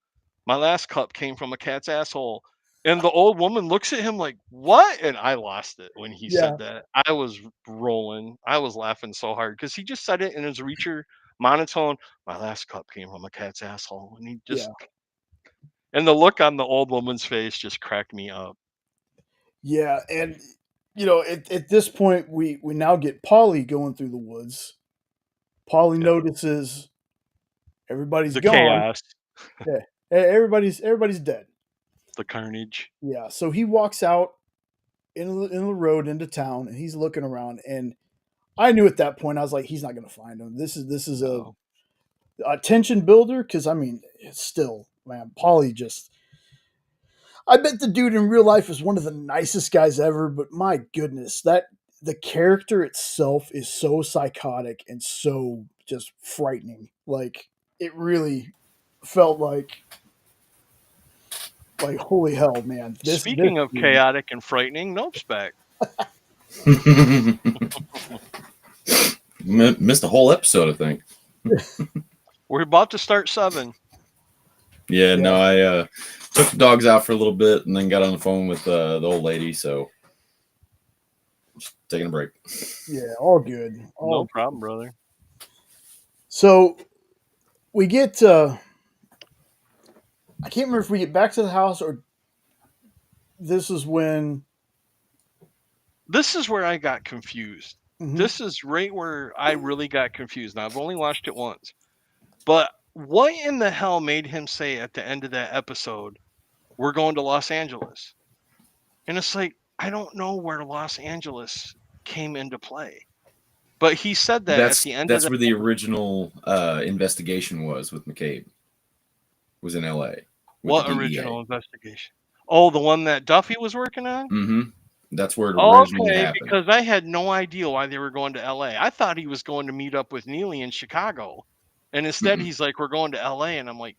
S2: My last cup came from a cat's asshole." And the old woman looks at him like, "What?" And I lost it when he said that. I was rolling. I was laughing so hard because he just said it in his Reacher monotone. "My last cup came from a cat's asshole." And he just, and the look on the old woman's face just cracked me up.
S1: Yeah, and at this point we now get Paulie going through the woods. Paulie notices everybody's gone.
S2: Chaos.
S1: Yeah, everybody's dead.
S2: The carnage.
S1: Yeah, so he walks out in the road into town and he's looking around, and I knew at that point I was like, he's not going to find him. This is a tension builder because I mean, it's still, man, Paulie just. I bet the dude in real life is one of the nicest guys ever, but my goodness, that the character itself is so psychotic and so just frightening. Like it really felt like holy hell, man.
S2: Speaking of chaotic and frightening, Nope's back.
S3: Missed a whole episode, I think.
S2: We're about to start 7.
S3: Yeah, no, I took the dogs out for a little bit and then got on the phone with the old lady, so just taking a break.
S1: Yeah, all good.
S2: No problem, brother.
S1: So we get I can't remember if we get back to the house or this is where
S2: I got confused. Mm-hmm. This is right where I really got confused. Now, I've only watched it once. But what in the hell made him say at the end of that episode, "We're going to Los Angeles"? And it's like, I don't know where Los Angeles came into play. But he said that
S3: That's
S2: at the end
S3: that's
S2: of
S3: where the original investigation was with McCabe. Was in L.A. with
S2: What
S3: the
S2: original investigation? Oh, the one that Duffy was working on?
S3: Mm-hmm. That's where it originally
S2: Okay,
S3: happened.
S2: because I had no idea why they were going to LA. I thought he was going to meet up with Neely in Chicago. And instead he's like, we're going to LA. And I'm like,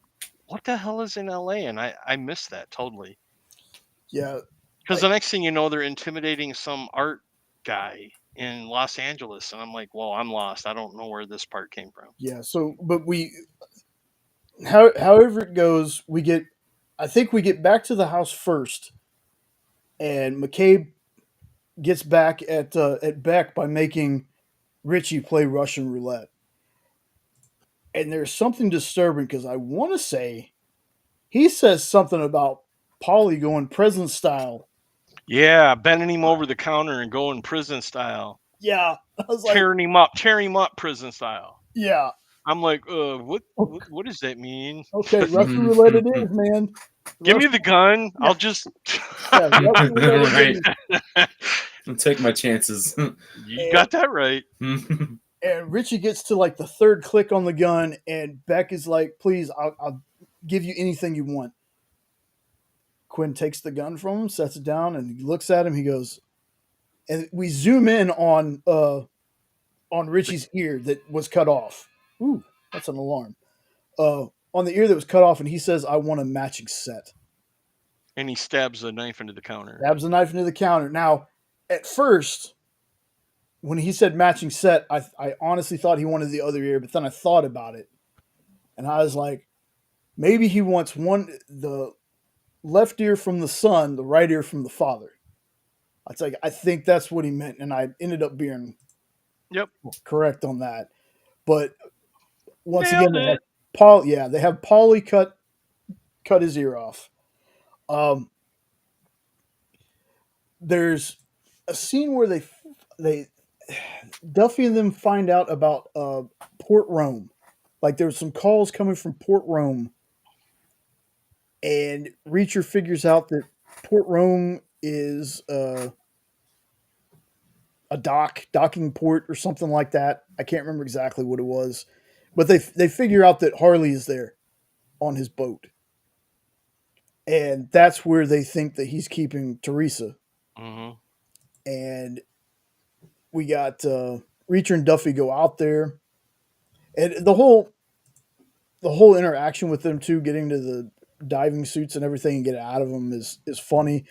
S2: what the hell is in LA? And I missed that totally.
S1: Yeah.
S2: Because the next thing you know, they're intimidating some art guy in Los Angeles. And I'm like, well, I'm lost. I don't know where this part came from.
S1: Yeah. So, but however it goes, I think we get back to the house first, and McCabe gets back at Beck by making Richie play Russian roulette. And there's something disturbing because I want to say he says something about Polly going prison style.
S2: Yeah, bending him over the counter and going prison style.
S1: Yeah, I was like,
S2: tearing him up prison style.
S1: Yeah,
S2: I'm like, what does that mean?
S1: Okay, Russian roulette it is, man.
S2: Give me the gun.
S1: Yeah.
S2: I'll just
S1: Russian roulette
S3: Right.
S1: it is.
S3: I'll take my chances.
S2: You got that right.
S1: And Richie gets to like the third click on the gun, and Beck is like, "Please, I'll give you anything you want." Quinn takes the gun from him, sets it down, and he looks at him. He goes, and we zoom in on Richie's ear that was cut off. Ooh, that's an alarm. On the ear that was cut off, and he says, "I want a matching set."
S2: And he stabs a knife into the counter.
S1: Stabs the knife into the counter. Now, at first, when he said matching set, I honestly thought he wanted the other ear, but then I thought about it, and I was like, maybe he wants the left ear from the son, the right ear from the father. I think that's what he meant, and I ended up being correct on that. But once again, they have Paul. Yeah, they have Paulie cut his ear off. There's a scene where they Duffy and them find out about Port Rome. Like there's some calls coming from Port Rome, and Reacher figures out that Port Rome is a docking port or something like that. I can't remember exactly what it was, but they figure out that Harley is there on his boat, and that's where they think that he's keeping Teresa.
S2: Mm-hmm.
S1: And we got Reacher and Duffy go out there, and the whole interaction with them two getting to the diving suits and everything and get out of them is funny.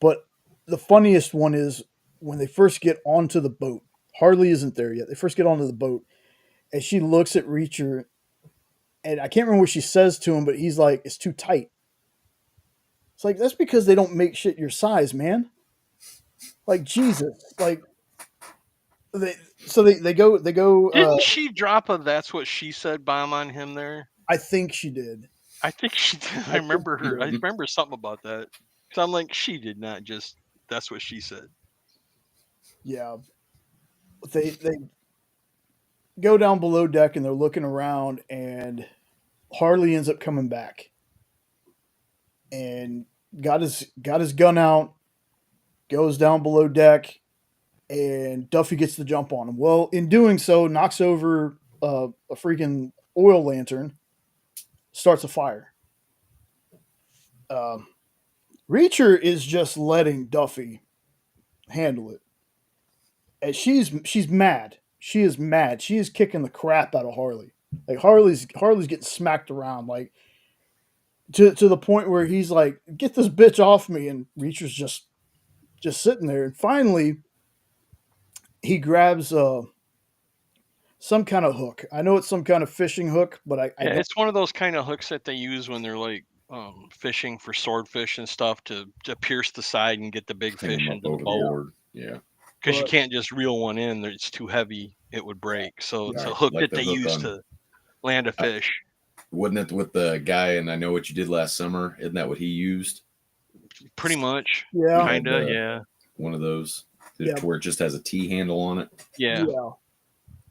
S1: But the funniest one is when they first get onto the boat. Harley isn't there yet. They first get onto the boat, and she looks at Reacher, and I can't remember what she says to him, but he's like, "It's too tight." It's like, that's because they don't make shit your size, man. Like, Jesus. Like, they go.
S2: Didn't she drop a "that's what she said" bomb on him there?
S1: I think she did.
S2: I think she did. I remember her. I remember something about that. So I'm like, she did not just. That's what she said.
S1: Yeah. They go down below deck and they're looking around, and Harley ends up coming back and got his gun out, goes down below deck, and Duffy gets the jump on him. Well, in doing so, knocks over a freaking oil lantern, starts a fire. Reacher is just letting Duffy handle it, and she's mad. She is mad. She is kicking the crap out of Harley. Like Harley's getting smacked around, like to the point where he's like, "Get this bitch off me!" And Reacher's just sitting there. And finally, he grabs some kind of hook. I know it's some kind of fishing hook, but
S2: it's one of those kind of hooks that they use when they're like fishing for swordfish and stuff to pierce the side and get the big fish into the boat.
S3: Yeah.
S2: Because you can't just reel one in; it's too heavy; it would break. So it's a hook that they use to land a fish.
S3: Wasn't it with the guy? And I Know What You Did Last Summer. Isn't that what he used?
S2: Pretty much.
S1: Yeah.
S2: Kinda. Yeah.
S3: One of those where it just has a T handle on it.
S2: Yeah.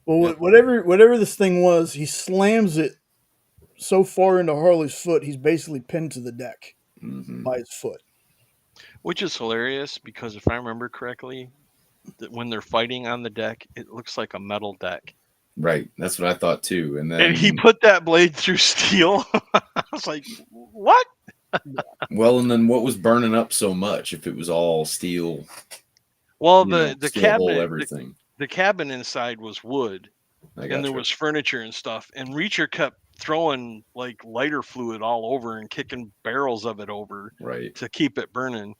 S1: Well, whatever this thing was, he slams it so far into Harley's foot, he's basically pinned to the deck by his foot.
S2: Which is hilarious because if I remember correctly, that when they're fighting on the deck, it looks like a metal deck.
S3: Right. That's what I thought too. And then
S2: And he put that blade through steel. I was like, what?
S3: well, and then what was burning up so much if it was all steel?
S2: Well,
S3: you know,
S2: the
S3: steel hole
S2: cabinet,
S3: everything.
S2: the cabin inside was wood, and there was furniture and stuff. And Reacher kept throwing like lighter fluid all over and kicking barrels of it over to keep it burning.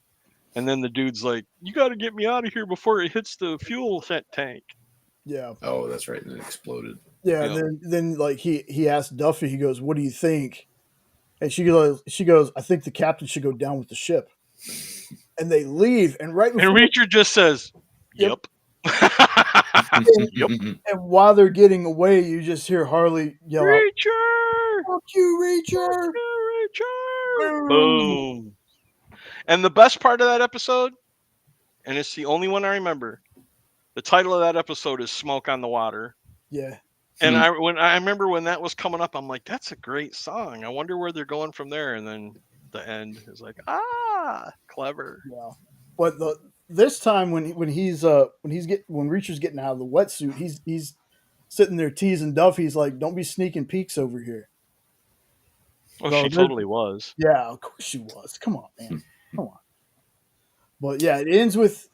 S2: And then the dude's like, "You got to get me out of here before it hits the fuel tank."
S1: Yeah.
S3: Oh, that's right. And it exploded.
S1: Yeah.
S2: Yep.
S1: Then like he asked Duffy. He goes, "What do you think?" And she goes, "I think the captain should go down with the ship." And they leave, and right before,
S2: and Reacher just says, "Yep."
S1: Yep. And while they're getting away, you just hear Harley yell out,
S2: "Reacher!
S1: Fuck you, Reacher!
S2: Fuck you, Reacher!" Boom. And the best part of that episode, and it's the only one I remember, the title of that episode is "Smoke on the Water."
S1: Yeah.
S2: And I remember when that was coming up, I'm like, that's a great song. I wonder where they're going from there. And then the end is like, clever.
S1: Yeah. But this time when Reacher's getting out of the wetsuit, he's sitting there teasing Duffy. He's like, "Don't be sneaking peeks over here."
S2: Oh,
S1: So
S2: she totally was.
S1: Yeah, of course she was. Come on, man. Come on. But yeah, it ends with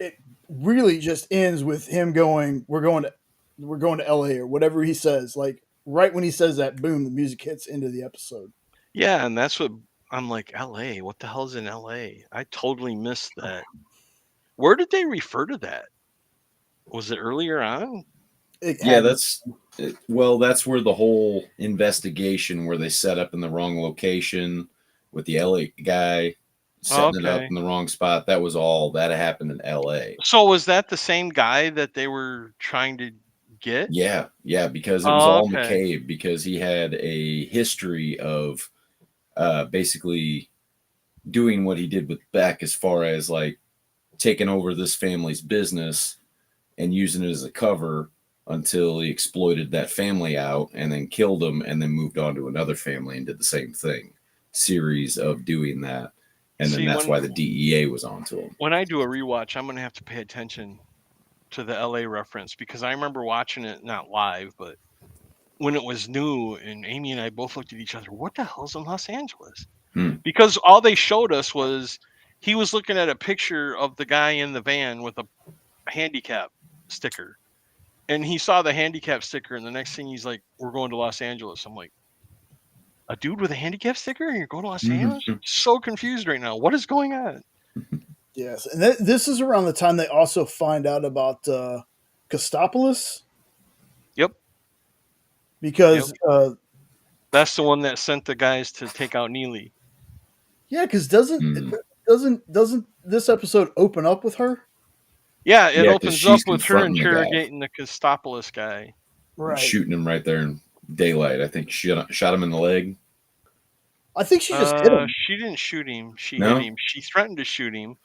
S1: it really just ends with him going, we're going to LA or whatever he says. Like right when he says that, boom, the music hits into the episode.
S2: Yeah, and that's what I'm like, LA, what the hell's in LA? I totally missed that. Where did they refer to that? Was it earlier on?
S3: That's where the whole investigation where they set up in the wrong location with the LA guy setting it up in the wrong spot. That was all that happened in LA.
S2: So was that the same guy that they were trying to get?
S3: Yeah, because it was all McCabe, because he had a history of basically doing what he did with Beck as far as like taking over this family's business and using it as a cover until he exploited that family out and then killed them and then moved on to another family and did the same thing. Series of doing that. And then that's why the DEA was onto him.
S2: When I do a rewatch, I'm going to have to pay attention to the LA reference because I remember watching it, not live, but when it was new, and Amy and I both looked at each other, what the hell's in Los Angeles? Because all they showed us was he was looking at a picture of the guy in the van with a handicap sticker. And he saw the handicap sticker, and the next thing he's like, "We're going to Los Angeles." I'm like, a dude with a handicap sticker and you're going to Los Angeles? So confused right now. What is going on?
S1: Yes, and this is around the time they also find out about Kostopoulos.
S2: Yep.
S1: Because
S2: that's the one that sent the guys to take out Neely.
S1: Yeah, because doesn't this episode open up with her?
S2: Yeah, it opens up with her interrogating the Kostopoulos guy.
S1: Right.
S3: Shooting him right there in daylight. I think she shot him in the leg.
S1: I think she just hit him.
S2: She didn't shoot him. She hit him. She threatened to shoot him.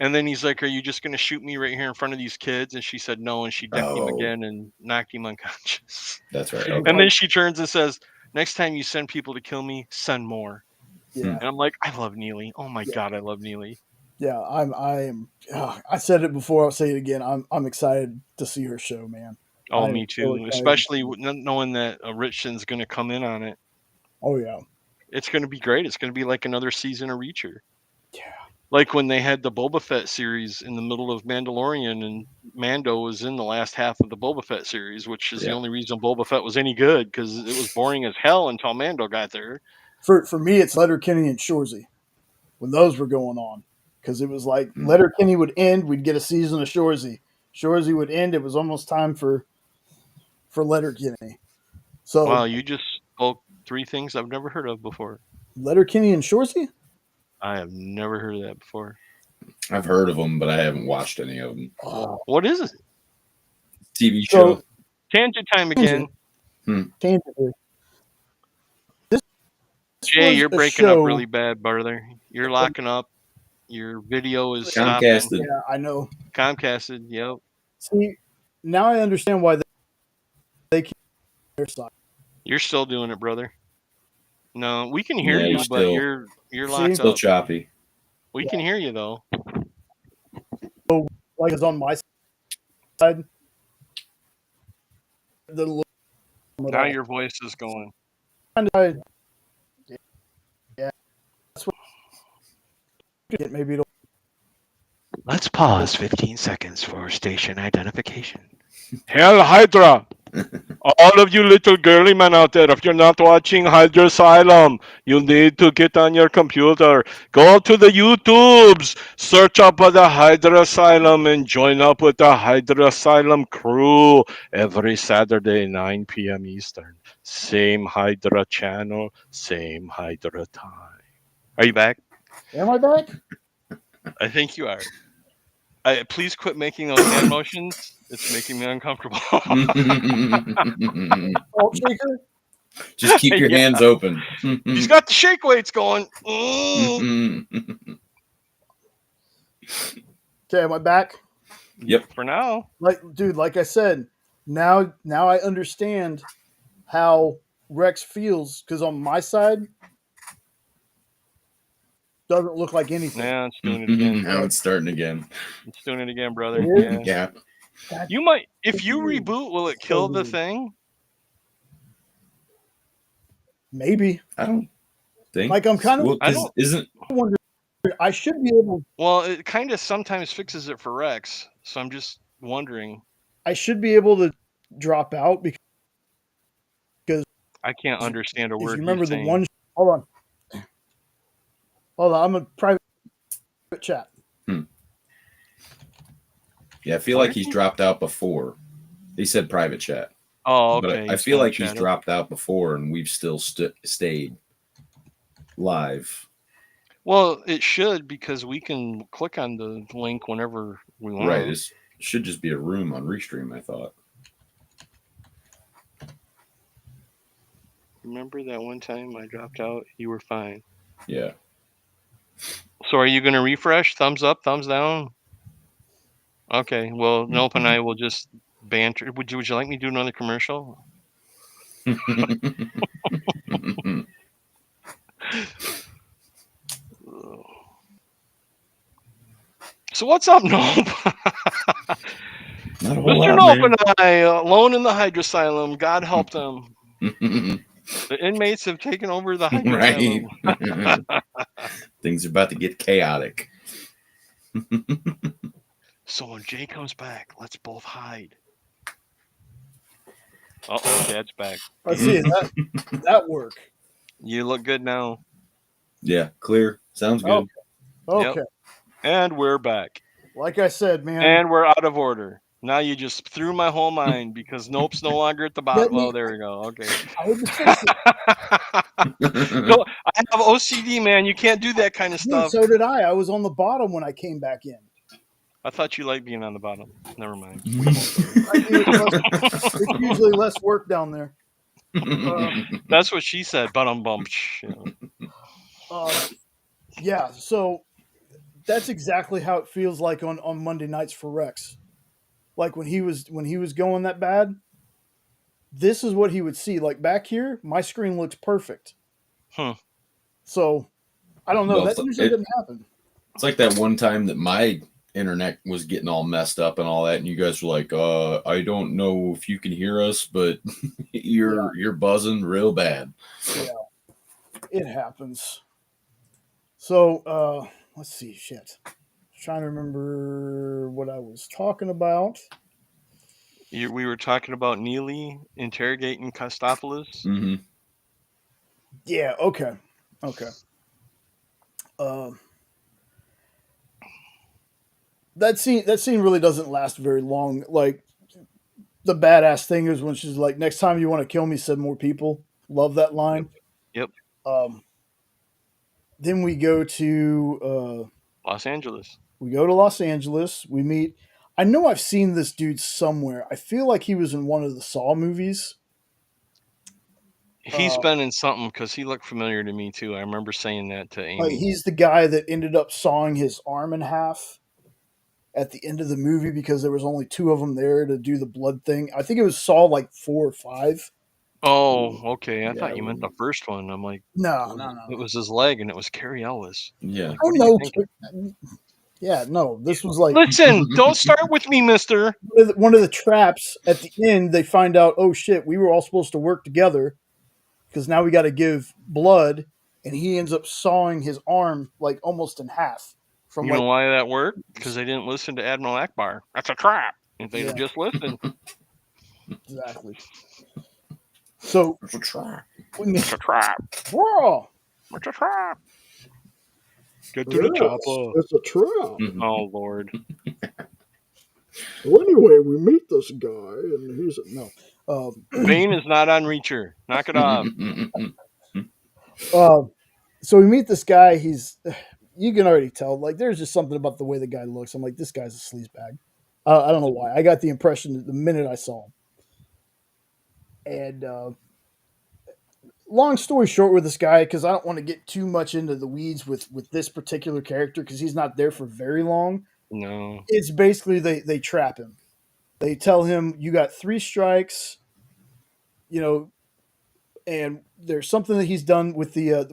S2: And then he's like, "Are you just going to shoot me right here in front of these kids?" And she said no, and she decked him again and knocked him unconscious.
S3: That's right.
S2: Okay. And then she turns and says, "Next time you send people to kill me, send more."
S1: Yeah.
S2: And I'm like, I love Neely. Oh my God, I love Neely.
S1: Yeah, I said it before. I'll say it again. I'm excited to see her show, man.
S2: Oh, me too. Especially knowing that Richton's going to come in on it.
S1: Oh yeah,
S2: it's going to be great. It's going to be like another season of Reacher.
S1: Yeah.
S2: Like when they had the Boba Fett series in the middle of Mandalorian, and Mando was in the last half of the Boba Fett series, which is the only reason Boba Fett was any good, because it was boring as hell until Mando got there.
S1: For me, it's Letterkenny and Shoresy when those were going on, because it was like Letterkenny would end, we'd get a season of Shoresy. Shoresy would end. It was almost time for Letterkenny. So
S2: wow, you just spoke three things I've never heard of before.
S1: Letterkenny and Shoresy?
S2: I have never heard of that before.
S3: I've heard of them, but I haven't watched any of them.
S1: Oh.
S2: What is it?
S3: TV show.
S2: Tangent time again.
S1: Tangent.
S2: Jay, you're breaking up really bad, brother. You're locking up. Your video is
S3: Comcasted.
S2: stopping.
S1: Yeah, I know.
S2: Comcasted, yep.
S1: See, now I understand why they keep their side.
S2: You're still doing it, brother. No, we can hear you, but you're locked
S3: still
S2: up.
S3: Choppy.
S2: We can hear you though.
S1: Like it's on my side.
S2: Now your voice is going.
S1: Yeah, that's what. Maybe it'll.
S2: Let's pause 15 seconds for station identification. Hail Hydra! All of you little girly men out there, if you're not watching Hydrasylum, you need to get on your computer. Go to the YouTubes, search up for the Hydrasylum, and join up with the Hydrasylum crew every Saturday, 9 p.m. Eastern. Same Hydra channel, same Hydra time. Are you back?
S1: Am I back?
S2: I think you are. Please quit making those hand motions. It's making me uncomfortable.
S1: Salt shaker?
S3: Just keep your hands open.
S2: He's got the shake weights going. Mm.
S1: Okay, am I back?
S3: Yep.
S2: For now.
S1: Like I said, now I understand how Rex feels, because on my side doesn't look like anything.
S2: Yeah, it's doing it again.
S3: Now it's starting again.
S2: It's doing it again, brother.
S3: Yeah.
S2: You might, if you reboot, will it kill the thing?
S1: Maybe.
S3: I don't think.
S1: Like I'm kind of.
S3: Isn't.
S1: I should be able.
S2: Well, it kind of sometimes fixes it for Rex, so I'm just wondering.
S1: I should be able to drop out because
S2: I can't understand a word.
S1: If you remember
S2: he's
S1: the
S2: saying.
S1: one. Hold on. I'm a private chat.
S3: Yeah, I feel like he's dropped out before. He said private chat.
S2: Oh, okay.
S3: But I feel like he's dropped out before, and we've still stayed live.
S2: Well, it should, because we can click on the link whenever we want.
S3: Right. It should just be a room on Restream, I thought.
S2: Remember that one time I dropped out? You were fine.
S3: Yeah.
S2: So are you going to refresh? Thumbs up, thumbs down? Okay. Well, Nope and I will just banter. Would you like me to do another commercial? So what's up, Nope? Mr. Nope and I, alone in the Hydrasylum. God help them. The inmates have taken over the Hydrasylum.
S3: Right. Things are about to get chaotic.
S2: So when Jay comes back, let's both hide. Uh-oh, Dad's back.
S1: Let's see, that work.
S2: You look good now.
S3: Yeah, clear. Sounds good.
S1: Okay.
S2: Yep. And we're back.
S1: Like I said, man.
S2: And we're out of order. Now you just threw my whole mind because Nope's no longer at the bottom. Well, there we go. Okay. No, I have OCD, man. You can't do that kind of stuff.
S1: So did I. I was on the bottom when I came back in.
S2: I thought you liked being on the bottom. Never mind.
S1: It's usually less work down there.
S2: That's what she said. Bum.
S1: Yeah, so that's exactly how it feels like on Monday nights for Rex. Like when he was going that bad, this is what he would see. Like back here, my screen looks perfect. So I don't know. That usually doesn't happen.
S3: It's like that one time that my internet was getting all messed up and all that, and you guys were like, I don't know if you can hear us, but you're buzzing real bad.
S1: Yeah. It happens. So let's see. Shit. Trying to remember what I was talking about.
S2: We were talking about Neely interrogating Kostopoulos.
S3: Mm-hmm.
S1: Yeah. Okay. That scene really doesn't last very long. Like the badass thing is when she's like, "Next time you want to kill me, send more people." Love that line.
S2: Yep.
S1: Then we go to
S2: Los Angeles.
S1: We go to Los Angeles. We meet. I know I've seen this dude somewhere. I feel like he was in one of the Saw movies.
S2: He's been in something because he looked familiar to me too. I remember saying that to Amy.
S1: Like he's the guy that ended up sawing his arm in half at the end of the movie because there was only two of them there to do the blood thing. I think it was Saw like 4 or 5.
S2: Oh, okay. I
S3: Yeah,
S2: thought you meant the first one. I'm like,
S1: No.
S2: it was his leg, and it was Carrie Ellis.
S3: Yeah.
S2: Like,
S1: Oh
S2: what are you
S1: no.
S2: thinking?
S1: Yeah, no. This was like
S2: Listen, don't start with me, mister.
S1: one of the traps at the end. They find out, oh shit, we were all supposed to work together because now we got to give blood, and he ends up sawing his arm like almost in half. From
S2: You know why that worked? Because they didn't listen to Admiral Akbar. That's a trap. If they'd have just listened.
S1: Exactly. So
S3: It's a trap.
S2: It's a trap.
S1: Whoa,
S2: It's a trap. Get to the chopper.
S1: it's a trap.
S2: Oh, Lord.
S1: Well, anyway, we meet this guy, and he's no.
S2: Bane is not on Reacher. Knock it off.
S1: So we meet this guy. He's, you can already tell, like, there's just something about the way the guy looks. I'm like, this guy's a sleazebag. I don't know why. I got the impression the minute I saw him. And long story short with this guy, because I don't want to get too much into the weeds with this particular character, because he's not there for very long.
S2: No.
S1: It's basically they trap him. They tell him, you got 3 strikes, you know, and there's something that he's done with the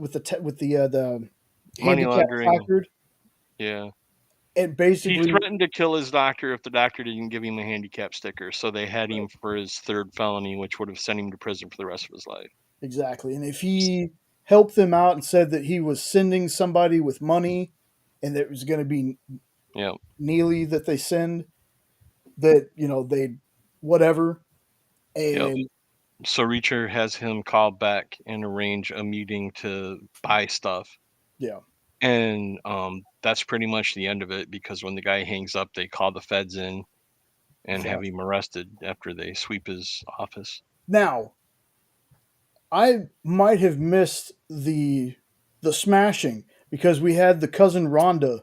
S2: Money
S1: handicap
S2: laundering.
S1: placard,
S2: Yeah.
S1: and basically
S2: He threatened to kill his doctor if the doctor didn't give him a handicap sticker. So they had him for his 3rd felony, which would have sent him to prison for the rest of his life.
S1: exactly. And if he helped them out and said that he was sending somebody with money, and that it was going to be
S2: Yeah.
S1: Neely that they send, that they whatever, and
S2: Yep. So Reacher has him call back and arrange a meeting to buy stuff.
S1: yeah.
S2: And that's pretty much the end of it, because when the guy hangs up, they call the feds in and have him arrested after they sweep his office.
S1: Now, I might have missed the smashing because we had the cousin Rhonda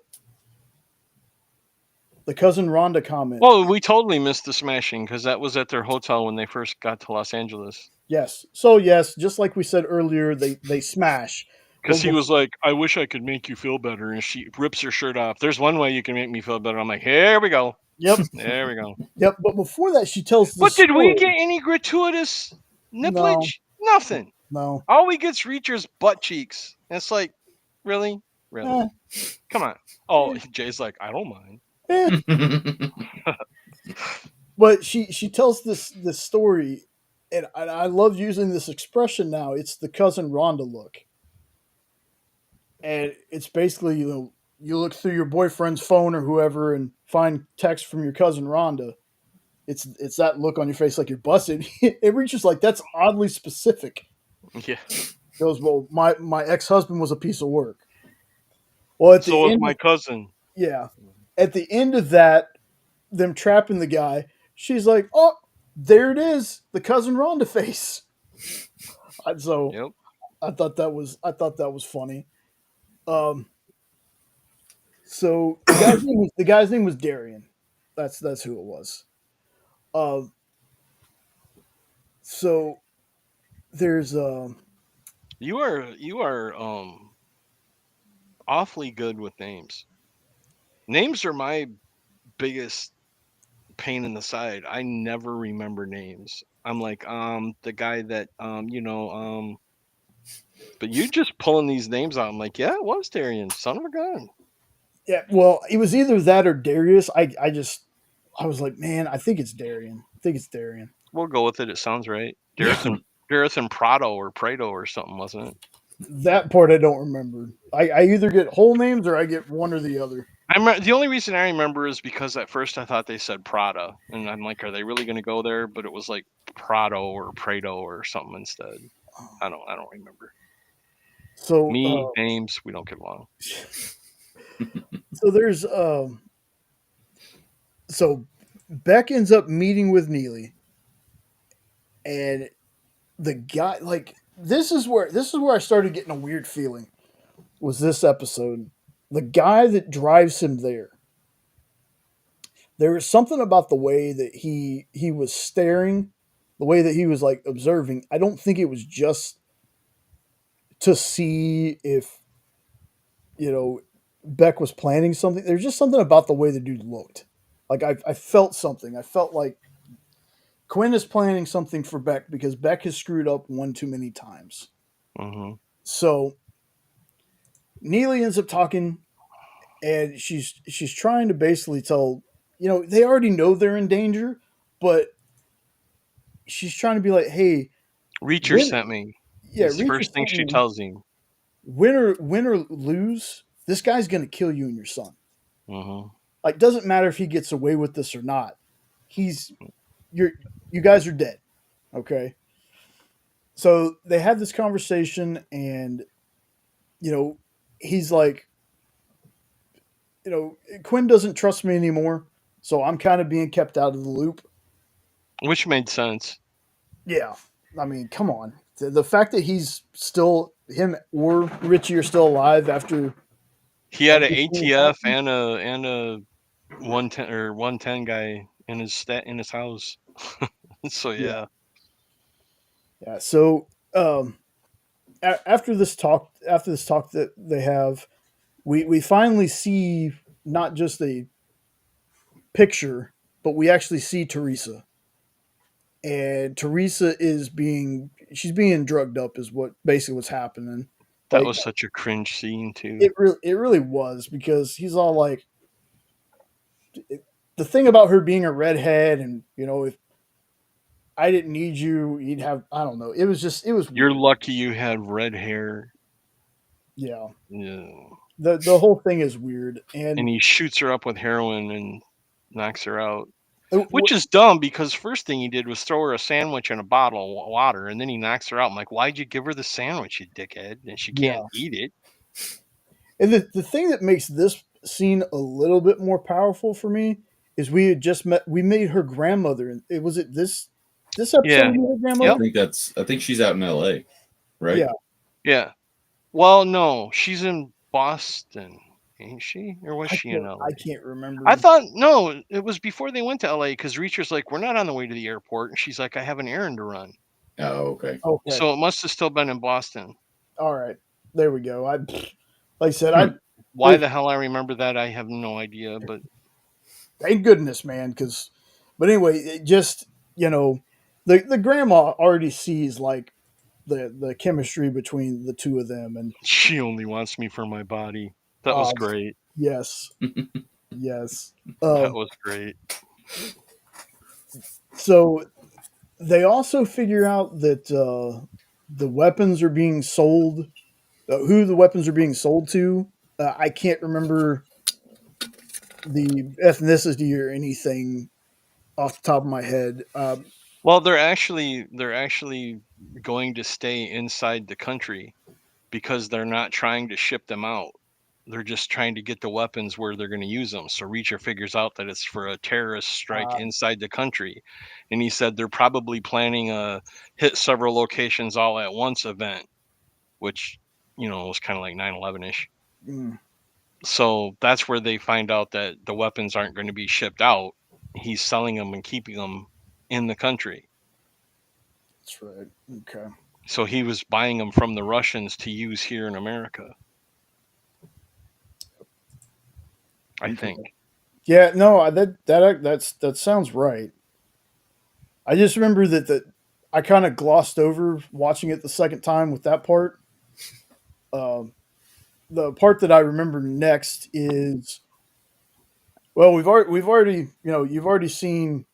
S1: comment.
S2: Well, we totally missed the smashing because that was at their hotel when they first got to Los Angeles.
S1: Yes. So yes, just like we said earlier, they smash.
S2: Because he was like, I wish I could make you feel better. And she rips her shirt off. There's one way you can make me feel better. I'm like, here we go.
S1: Yep.
S2: There we go.
S1: Yep. But before that, she tells the
S2: But did
S1: story.
S2: we get any gratuitous nipplage?
S1: No.
S2: Nothing.
S1: No.
S2: All we get's Reacher's butt cheeks. And it's like, really? Really? Come on. Oh, Jay's like, I don't mind.
S1: But she tells this story, and I love using this expression now. It's the cousin Rhonda look. And it's basically, you look through your boyfriend's phone or whoever and find text from your cousin Rhonda. It's that look on your face like you're busted. It reaches like, that's oddly specific.
S2: Yeah.
S1: Goes, well, my ex-husband was a piece of work. Well, at the
S2: so was
S1: end,
S2: my cousin.
S1: Yeah. At the end of that, them trapping the guy, she's like, oh, there it is, the cousin Rhonda face. So
S2: Yep.
S1: I thought that was funny. So the guy's name was Darian. That's who it was. So there's
S2: You are awfully good with names. Names are my biggest pain in the side. I never remember names. I'm like, the guy that but you just pulling these names out. I'm like, yeah, it was Darian, son of a gun.
S1: Yeah, well, it was either that or Darius. I was like, man, I think it's Darian.
S2: We'll go with it. It sounds right. Darius and Prado or Prado or something, wasn't it?
S1: That part I don't remember. I either get whole names or I get one or the other.
S2: The only reason I remember is because at first I thought they said Prada, and I'm like, are they really going to go there? But it was like Prado or Prado or something instead. I don't remember.
S1: So
S2: names, we don't get along.
S1: So there's so Beck ends up meeting with Neely, and the guy, like, this is where I started getting a weird feeling. Was this episode, the guy that drives him there was something about the way that he was staring, the way that he was like observing. I don't think it was just to see if Beck was planning something. There's just something about the way the dude looked. Like I felt something. I felt like Quinn is planning something for Beck because Beck has screwed up one too many times.
S2: Mm-hmm.
S1: So Neely ends up talking, and she's trying to basically tell, they already know they're in danger, but she's trying to be like, hey,
S2: Reacher
S1: win,
S2: sent me.
S1: yeah,
S2: It's the
S1: Reacher
S2: first thing
S1: sent
S2: she
S1: me,
S2: tells him.
S1: win or lose, this guy's gonna kill you and your son.
S2: Mm-hmm.
S1: Like, doesn't matter if he gets away with this or not. You guys are dead. Okay. So they have this conversation, and he's like, Quinn doesn't trust me anymore, so I'm kind of being kept out of the loop.
S2: Which made sense.
S1: Yeah, I mean, come on. The fact that him or Richie are still alive after
S2: he had an ATF and a 110 or 110 guy in his house. So yeah.
S1: Yeah. So after this talk that they have, we finally see not just a picture, but we actually see Teresa. And Teresa she's being drugged up is what basically what's happening.
S2: That
S1: Like,
S2: was such a cringe scene too.
S1: it really was, because he's all like, the thing about her being a redhead, and if I didn't need you, you'd have, I don't know. It was
S2: You're
S1: weird.
S2: lucky you had red hair.
S1: Yeah.
S2: Yeah.
S1: The whole thing is weird, and
S2: he shoots her up with heroin and knocks her out.
S1: it,
S2: Which is dumb, because first thing he did was throw her a sandwich and a bottle of water, and then he knocks her out. I'm like, why'd you give her the sandwich, you dickhead? And she can't eat it.
S1: And the thing that makes this scene a little bit more powerful for me is we made her grandmother, and this episode
S2: Yeah.
S1: we made her grandmother?
S2: Yep.
S3: I think she's out in LA, right?
S1: Yeah.
S2: Yeah. Well, no, she's in Boston, ain't she? Or was she in LA?
S1: I can't remember.
S2: I thought, no, it was before they went to LA, because Reacher's like, we're not on the way to the airport. And she's like, I have an errand to run.
S3: Oh, okay.
S2: So it must have still been in Boston.
S1: All right. There we go. Like I said,
S2: why the hell I remember that, I have no idea, but
S1: thank goodness, man, but anyway, it just, the grandma already sees like the chemistry between the two of them, and
S2: she only wants me for my body. That was great.
S1: Yes. Yes.
S2: That was great.
S1: So they also figure out that the weapons are being sold. Who the weapons are being sold to, I can't remember the ethnicity or anything off the top of my head.
S2: Well, they're actually going to stay inside the country, because they're not trying to ship them out. They're just trying to get the weapons where they're going to use them. So Reacher figures out that it's for a terrorist strike inside the country. And he said they're probably planning a hit several locations all at once event, which, was kind of like 9/11-ish. So that's where they find out that the weapons aren't going to be shipped out. He's selling them and keeping them in the country.
S1: That's right. Okay.
S2: So he was buying them from the Russians to use here in America, I think.
S1: Yeah, no, that sounds right. I just remember that I kind of glossed over watching it the second time with that part. The part that I remember next is, well, we've already you've already seen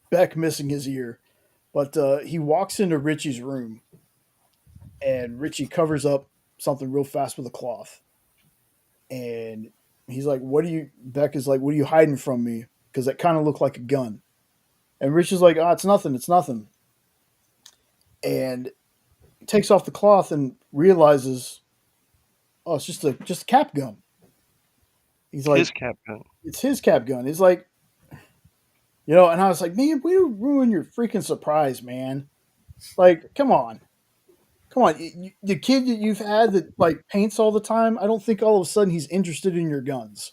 S1: Beck missing his ear, but he walks into Richie's room, and Richie covers up something real fast with a cloth, and he's like, Beck is like, what are you hiding from me? Because that kind of looked like a gun. And Richie's like, it's nothing, it's nothing. And takes off the cloth and realizes, it's just a cap gun. He's like,
S2: his cap gun.
S1: It's his cap gun. He's like, and I was like, man, we ruin your freaking surprise, man. Like, come on. The kid that you've had that like paints all the time, I don't think all of a sudden he's interested in your guns.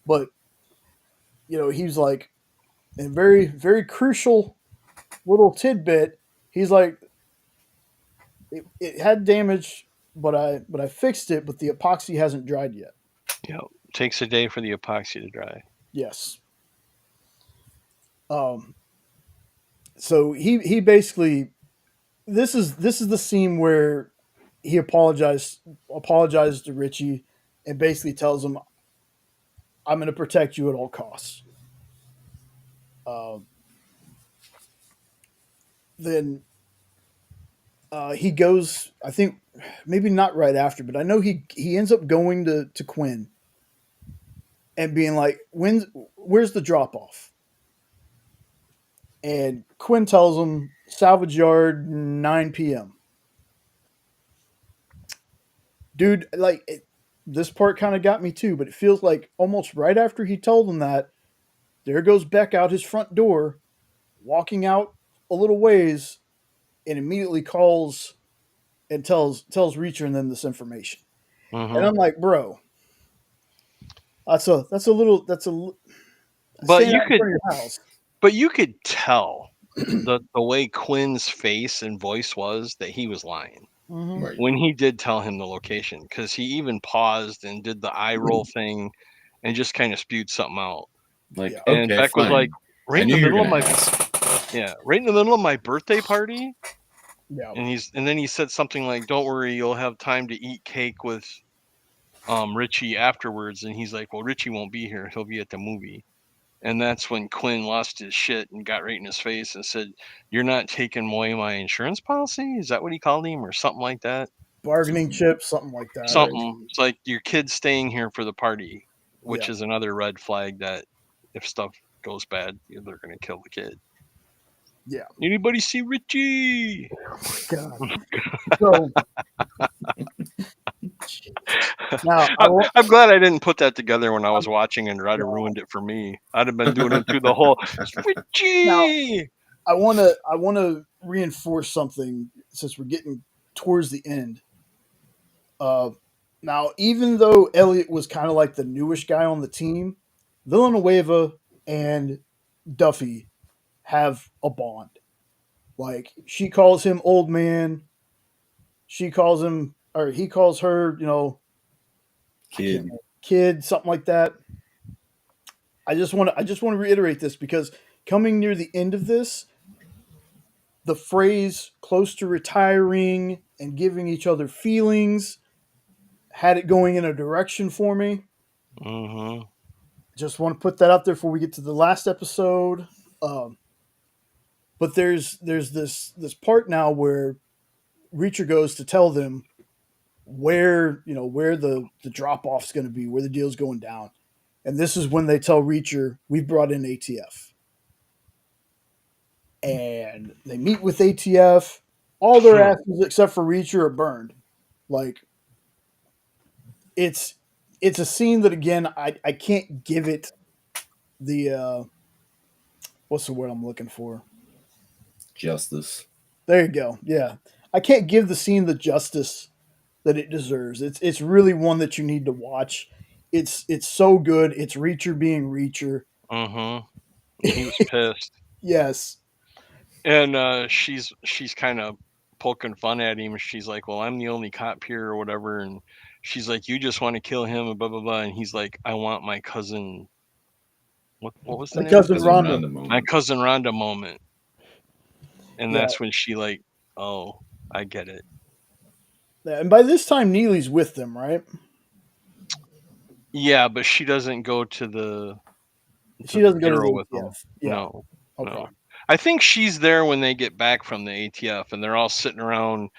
S1: But he's like, a very, very crucial little tidbit. He's like, it had damage, but I fixed it, but the epoxy hasn't dried yet.
S2: Yeah, takes a day for the epoxy to dry.
S1: Yes. So he basically, this is the scene where he apologizes to Richie and basically tells him, "I'm going to protect you at all costs." Uh, then he goes. I think maybe not right after, but I know he ends up going to Quinn and being like, where's the drop off?" And Quinn tells him salvage yard 9 p.m. Dude, like this part kind of got me too, but it feels like almost right after he told him that, there goes Beck out his front door, walking out a little ways, and immediately calls and tells Reacher and them this information. And I'm like, bro, that's a little
S2: But
S1: staying
S2: you
S1: out in
S2: could
S1: front of your house.
S2: But you could tell the way Quinn's face and voice was that he was lying
S1: Mm-hmm.
S3: Right.
S2: when he did tell him the location, because he even paused and did the eye roll thing and just kind of spewed something out.
S3: Like,
S1: Yeah.
S2: And
S3: okay,
S2: Beck was
S3: fine.
S2: like,
S3: I
S2: right in
S3: knew
S2: the
S3: you were
S2: middle of
S3: gonna
S2: my
S3: ask.
S2: right in the middle of my birthday party.
S1: Yeah.
S2: And then he said something like, "Don't worry, you'll have time to eat cake with Richie afterwards." And he's like, "Well, Richie won't be here; he'll be at the movie." And that's when Quinn lost his shit and got right in his face and said, "You're not taking away my insurance policy?" Is that what he called him, or something like that?
S1: Bargaining chips, something like that.
S2: Something. It's like, your kid's staying here for the party, which
S1: Yeah.
S2: is another red flag that if stuff goes bad, they're going to kill the kid.
S1: Yeah.
S2: Anybody see Richie?
S1: God. So now
S2: I'm glad I didn't put that together when I was watching and Ryder ruined it for me. I'd have been doing it through the whole Richie.
S1: I want to reinforce something since we're getting towards the end. Now, even though Elliot was kind of like the newish guy on the team, Villanueva and Duffy have a bond. Like, she calls him old man. She calls him, or he calls her, kid, something like that. I just want to reiterate this because coming near the end of this, the phrase "close to retiring" and giving each other feelings had it going in a direction for me.
S2: Mm-hmm.
S1: Just want to put that out there before we get to the last episode. But there's this part now where Reacher goes to tell them where the drop off is going to be, where the deal's going down, and this is when they tell Reacher, "We've brought in ATF," and they meet with ATF. All their asses except for Reacher are burned. Like, it's a scene that, again, I can't give it the what's the word I'm looking for?
S3: Justice.
S1: There you go. Yeah. I can't give the scene the justice that it deserves. It's really one that you need to watch. It's so good. It's Reacher being Reacher.
S2: Mm-hmm. He was pissed.
S1: Yes.
S2: And she's kind of poking fun at him. She's like, "Well, I'm the only cop here," or whatever. And she's like, "You just want to kill him," and blah blah blah. And he's like, "I want my cousin." What was the
S1: My
S2: name?
S1: cousin Rhonda.
S2: My cousin Rhonda moment. And
S1: Yeah.
S2: that's when she like, "Oh, I get it."
S1: Yeah, and by this time, Neely's with them, right?
S2: Yeah, but she doesn't go to the
S1: She doesn't go to
S2: bureau
S1: the
S2: with them.
S1: ATF. Yeah.
S2: No,
S1: Okay.
S2: no. I think she's there when they get back from the ATF, and they're all sitting around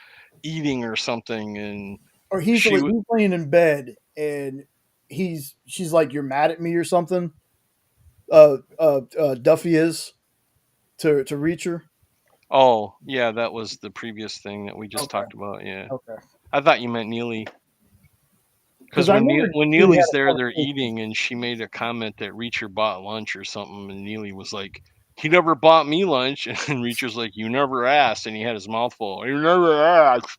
S2: eating or something. And
S1: Or he's laying in bed, and she's like, "You're mad at me" or something. Duffy is to Reacher.
S2: Oh, yeah, that was the previous thing that we just talked about. Yeah.
S1: Okay.
S2: I thought you meant Neely. Because
S1: I
S2: when
S1: remember
S2: when
S1: Neely
S2: Neely's
S1: had a
S2: there, they're
S1: conversation.
S2: eating, and she made a comment that Reacher bought lunch or something, and Neely was like, "He never bought me lunch," and Reacher's like, "You never asked," and he had his mouth full. "You never asked."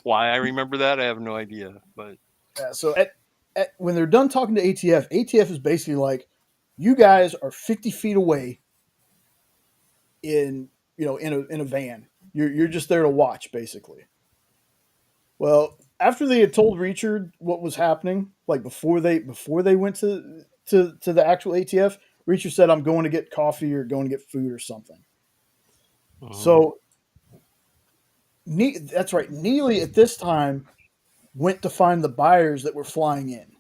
S2: Why I remember that, I have no idea. But
S1: Yeah, so when they're done talking to ATF, ATF is basically like, "You guys are 50 feet away in a van. You're just there to watch, basically." Well, after they had told Reacher what was happening, like before they went to the actual ATF, Reacher said, I'm going to get coffee or going to get food or something.
S2: Mhm.
S1: So that's right. Neely at this time went to find the buyers that were flying in.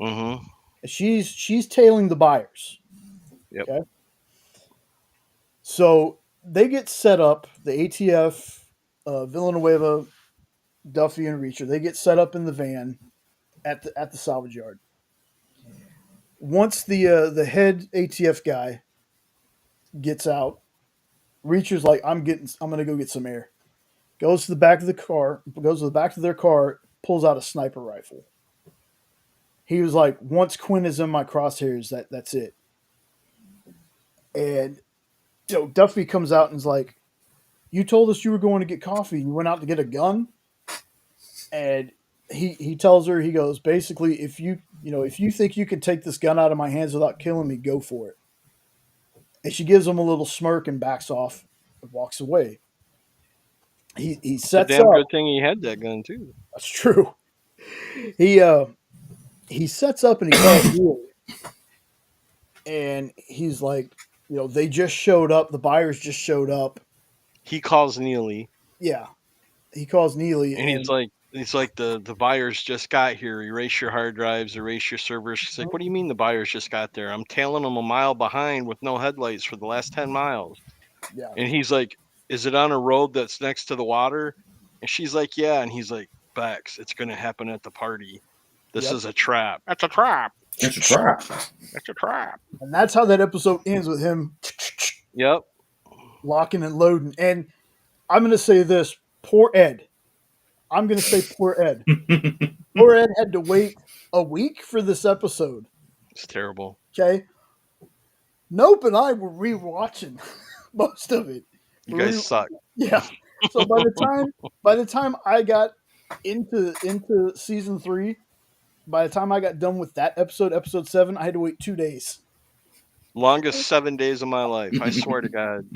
S2: Mhm.
S1: She's tailing the buyers.
S2: Yep.
S1: Okay. So they get set up. The ATF, Villanueva, Duffy, and Reacher. They get set up in the van at the salvage yard. Once the head ATF guy gets out, Reacher's like, I'm gonna go get some air. Goes to the back of the car, goes to the back of their car, pulls out a sniper rifle. He was like, once Quinn is in my crosshairs, that's it. And Duffy comes out and is like, you told us you were going to get coffee. You went out to get a gun. And he tells her, he goes, basically, if you think you can take this gun out of my hands without killing me, go for it. And she gives him a little smirk and backs off and walks away. He
S2: It's a
S1: sets
S2: damn
S1: up.
S2: good thing he had that gun too.
S1: That's true. He sets up and he calls Neely. And he's like, they just showed up. The buyers just showed up.
S2: He calls Neely.
S1: Yeah. He calls Neely.
S2: And he's like the buyers just got here. Erase your hard drives, erase your servers. She's like, what do you mean the buyers just got there? I'm tailing them a mile behind with no headlights for the last 10 miles.
S1: Yeah.
S2: And he's like, is it on a road that's next to the water? And she's like, yeah. And he's like, Bex, it's going to happen at the party. This is a trap. That's a trap.
S3: It's a trap.
S2: That's a trap.
S1: And that's how that episode ends, with him
S2: Yep.
S1: locking and loading. And I'm going to say this, poor Ed. I'm going to say poor Ed. Poor Ed had to wait a week for this episode.
S2: It's terrible.
S1: Okay. Nope and I were rewatching most of it.
S2: You guys suck.
S1: Yeah. So by the time I got into season 3, by the time I got done with that episode 7, I had to wait 2 days.
S2: Longest 7 days of my life. I swear to God.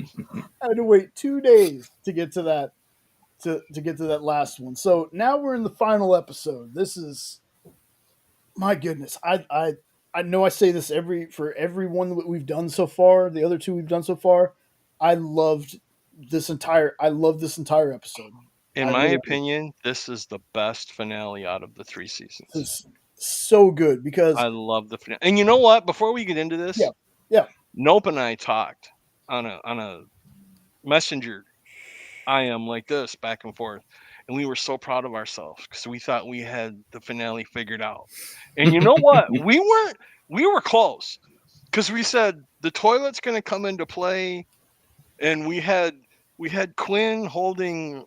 S1: I had to wait 2 days to get to that to get to that last one. So now we're in the final episode. This is, my goodness. I know I say this for every one that we've done so far. The other 2 we've done so far. I loved this entire episode.
S2: In my opinion, this is the best finale out of the 3 seasons.
S1: It's so good because
S2: I love the finale. And you know what? Before we get into this,
S1: yeah.
S2: Nope and I talked on a messenger. I am like this back and forth, and we were so proud of ourselves because we thought we had the finale figured out. And you know what? We weren't. We were close because we said the toilet's going to come into play, and we had Quinn holding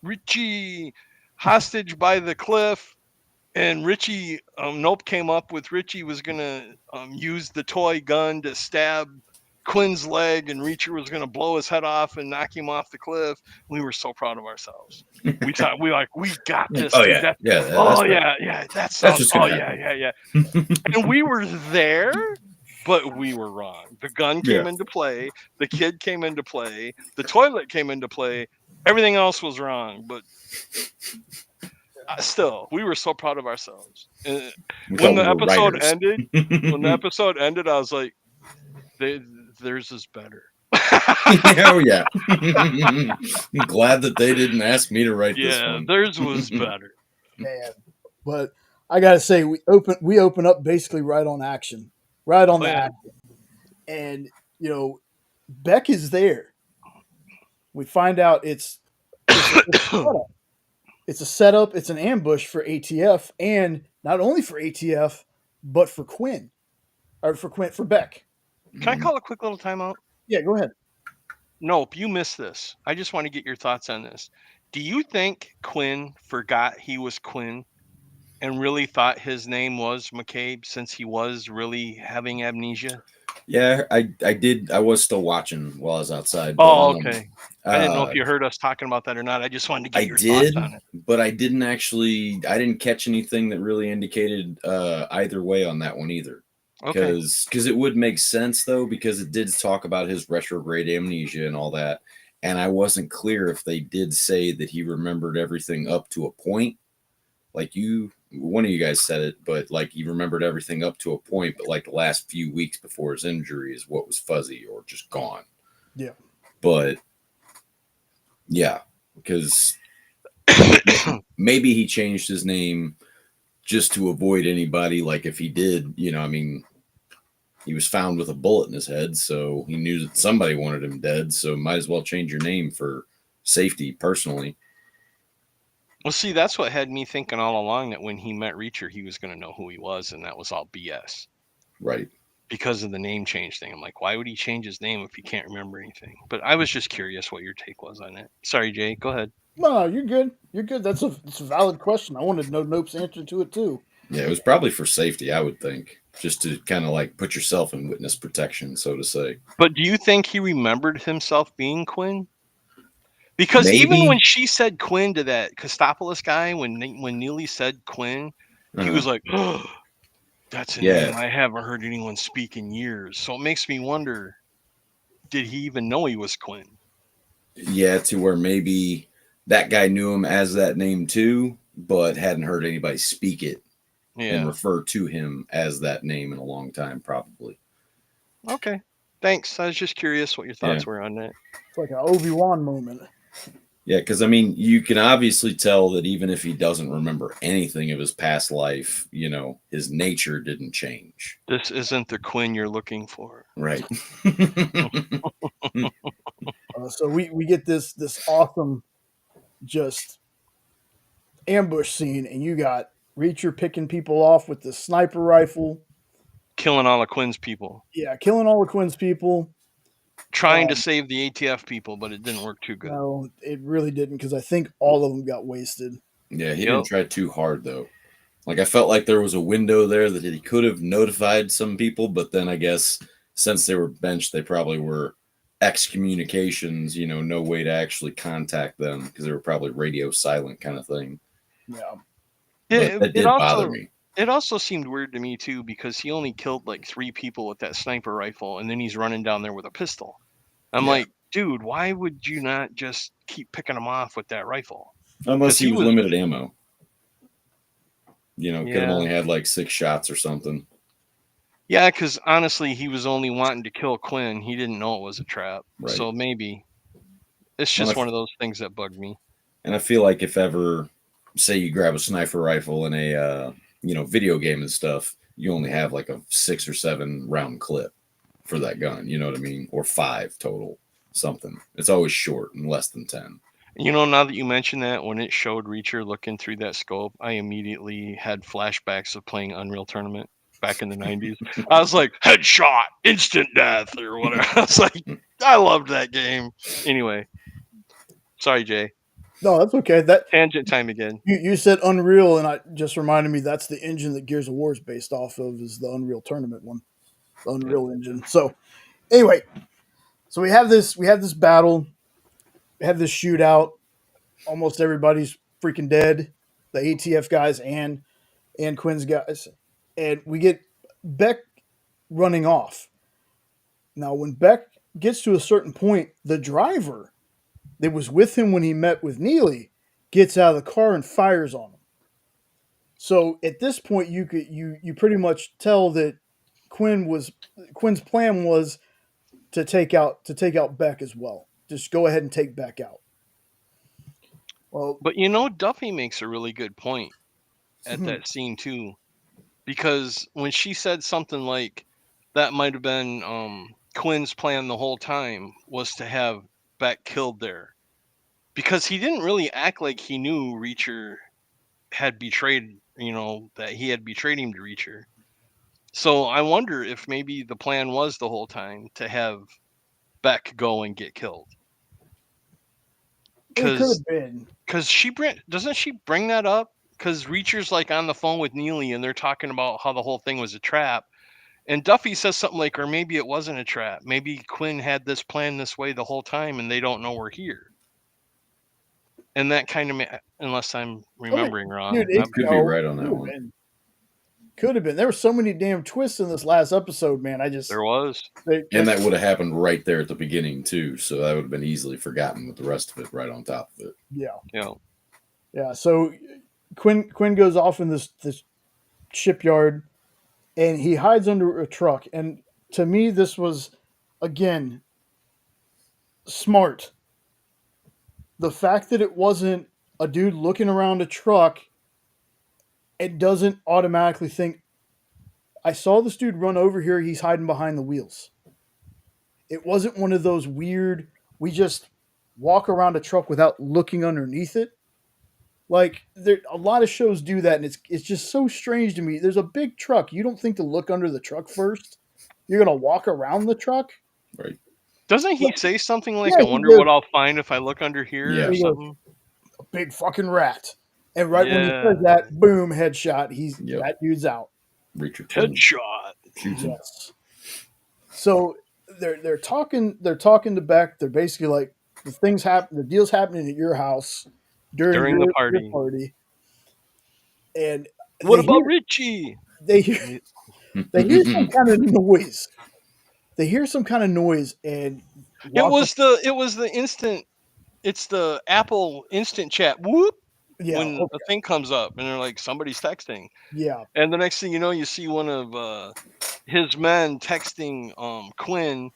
S2: Richie hostage by the cliff, and Richie Nope came up with Richie was going to use the toy gun to stab Quinn's leg, and Reacher was going to blow his head off and knock him off the cliff. We were so proud of ourselves. We thought we got this.
S3: Oh
S2: dude.
S3: yeah,
S2: That sounds.
S3: Yeah.
S2: And we were there, but we were wrong. The gun came into play. The kid came into play. The toilet came into play. Everything else was wrong, but still, we were so proud of ourselves. When the episode ended, I was like, theirs is better.
S3: Oh yeah. I'm glad that they didn't ask me to write this one.
S2: Yeah, theirs was better.
S1: Man, but I gotta say, we open up basically right on action, right on the action, and Beck is there. We find out it's a setup. It's an ambush for ATF, and not only for ATF, but for Quinn, or for Beck.
S2: Can I call a quick little timeout?
S1: Yeah, go ahead.
S2: Nope, you missed this. I just want to get your thoughts on this. Do you think Quinn forgot he was Quinn and really thought his name was McCabe since he was really having amnesia?
S3: Yeah, I did. I was still watching while I was outside.
S2: Oh, okay. I didn't know if you heard us talking about that or not. I just wanted to get your thoughts on it.
S3: But I didn't catch anything that really indicated either way on that one either.
S2: Okay.
S3: Because it would make sense, though, because it did talk about his retrograde amnesia and all that. And I wasn't clear if they did say that he remembered everything up to a point. Like you one of you guys said it, but like he remembered everything up to a point, but like the last few weeks before his injury is what was fuzzy or just gone.
S1: Yeah.
S3: But yeah, because maybe he changed his name just to avoid anybody. Like if he did, you know, I mean, he was found with a bullet in his head, so he knew that somebody wanted him dead. So might as well change your name for safety personally.
S2: Well, see, that's what had me thinking all along that when he met Reacher, he was going to know who he was, and that was all BS.
S3: Right.
S2: Because of the name change thing. I'm like, why would he change his name if he can't remember anything? But I was just curious what your take was on it. Sorry, Jay. Go ahead.
S1: No, you're good. You're good. It's a valid question. I wanted to know Nope's answer to it too.
S3: Yeah, it was probably for safety, I would think, just to kind of like put yourself in witness protection, so to say.
S2: But do you think he remembered himself being Quinn? Because
S3: Maybe.
S2: Even when she said Quinn to that Kostopoulos guy, when Neely said Quinn, he was like, oh, that's a name I haven't heard anyone speak in years. So it makes me wonder, did he even know he was Quinn?
S3: Yeah, to where maybe that guy knew him as that name too, but hadn't heard anybody speak it and refer to him as that name in a long time, probably.
S2: Okay. Thanks. I was just curious what your thoughts were on that.
S1: It's like an Obi-Wan moment.
S3: Yeah, because I mean, you can obviously tell that even if he doesn't remember anything of his past life, you know, his nature didn't change.
S2: This isn't the Quinn you're looking for.
S3: Right.
S1: So we get this awesome just ambush scene, and you got Reacher picking people off with the sniper rifle.
S2: Killing all of Quinn's people.
S1: Yeah, killing all of Quinn's people.
S2: Trying to save the ATF people, but it didn't work too good.
S1: No, it really didn't, because I think all of them got wasted.
S3: Yeah, he didn't try too hard, though. Like, I felt like there was a window there that he could have notified some people, but then I guess since they were benched, they probably were excommunications, you know, no way to actually contact them because they were probably radio silent kind of thing.
S1: Yeah.
S3: That did bother me.
S2: It also seemed weird to me, too, because he only killed like 3 people with that sniper rifle, and then he's running down there with a pistol. I'm like, dude, why would you not just keep picking them off with that rifle?
S3: Unless he was limited ammo. You know, could have only had like 6 shots or something.
S2: Yeah, because honestly, he was only wanting to kill Quinn. He didn't know it was a trap. Right. So maybe it's just one of those things that bugged me.
S3: And I feel like if ever, say you grab a sniper rifle in a video game and stuff, you only have like a 6 or 7 round clip for that gun. You know what I mean? Or 5 total, something. It's always short and less than 10.
S2: You know, now that you mention that, when it showed Reacher looking through that scope, I immediately had flashbacks of playing Unreal Tournament back in the 90s. I was like, headshot, instant death, or whatever. I was like, I loved that game. Anyway, sorry, Jay.
S1: No, that's okay. That
S2: tangent time again.
S1: You said Unreal, and I just reminded me that's the engine that Gears of War is based off of, is the Unreal Tournament one, the Unreal engine. So, anyway, so we have this battle, we have this shootout. Almost everybody's freaking dead, the ATF guys and Quinn's guys, and we get Beck running off. Now, when Beck gets to a certain point, the driver that was with him when he met with Neely gets out of the car and fires on him. So at this point, you pretty much tell that Quinn's plan was to take out Beck as well. Just go ahead and take Beck out. Well,
S2: but you know, Duffy makes a really good point at that scene too, because when she said something like that might have been Quinn's plan the whole time was to have Beck killed there, because he didn't really act like he knew Reacher had betrayed, that he had betrayed him to Reacher. So I wonder if maybe the plan was the whole time to have Beck go and get killed.
S1: It could have been.
S2: Because doesn't she bring that up? Because Reacher's like on the phone with Neely and they're talking about how the whole thing was a trap. And Duffy says something like, or maybe it wasn't a trap. Maybe Quinn had this plan this way the whole time and they don't know we're here. And that kind of, unless I'm remembering wrong.
S3: Dude, it could be right on that one.
S1: Could have been. There were so many damn twists in this last episode, man.
S2: There was.
S3: And that would have happened right there at the beginning, too. So that would have been easily forgotten with the rest of it right on top of it.
S1: Yeah.
S2: Yeah.
S1: Yeah. So Quinn goes off in this shipyard, and he hides under a truck. And to me, this was again smart. The fact that it wasn't a dude looking around a truck, it doesn't automatically think, I saw this dude run over here, he's hiding behind the wheels. It wasn't one of those weird, we just walk around a truck without looking underneath it. Like a lot of shows do that, and it's just so strange to me. There's a big truck. You don't think to look under the truck first. You're gonna walk around the truck.
S3: Right.
S2: Doesn't he say something like,
S1: Yeah,
S2: I wonder what I'll find if I look under here
S3: Yeah.
S2: or something?
S1: A big fucking rat. And right when he says that, boom, headshot. That dude's out.
S3: Richard
S2: Headshot.
S1: Yes. So they're talking to Beck. They're basically like, the deal's happening at your house during
S2: the
S1: your party. And
S2: what about Richie?
S1: They hear some kind of noise. They hear some kind of noise, and
S2: it was the instant. It's the Apple instant chat. Whoop.
S1: Yeah,
S2: when a thing comes up, and they're like, somebody's texting.
S1: Yeah.
S2: And the next thing you know, you see one of his men texting Quinn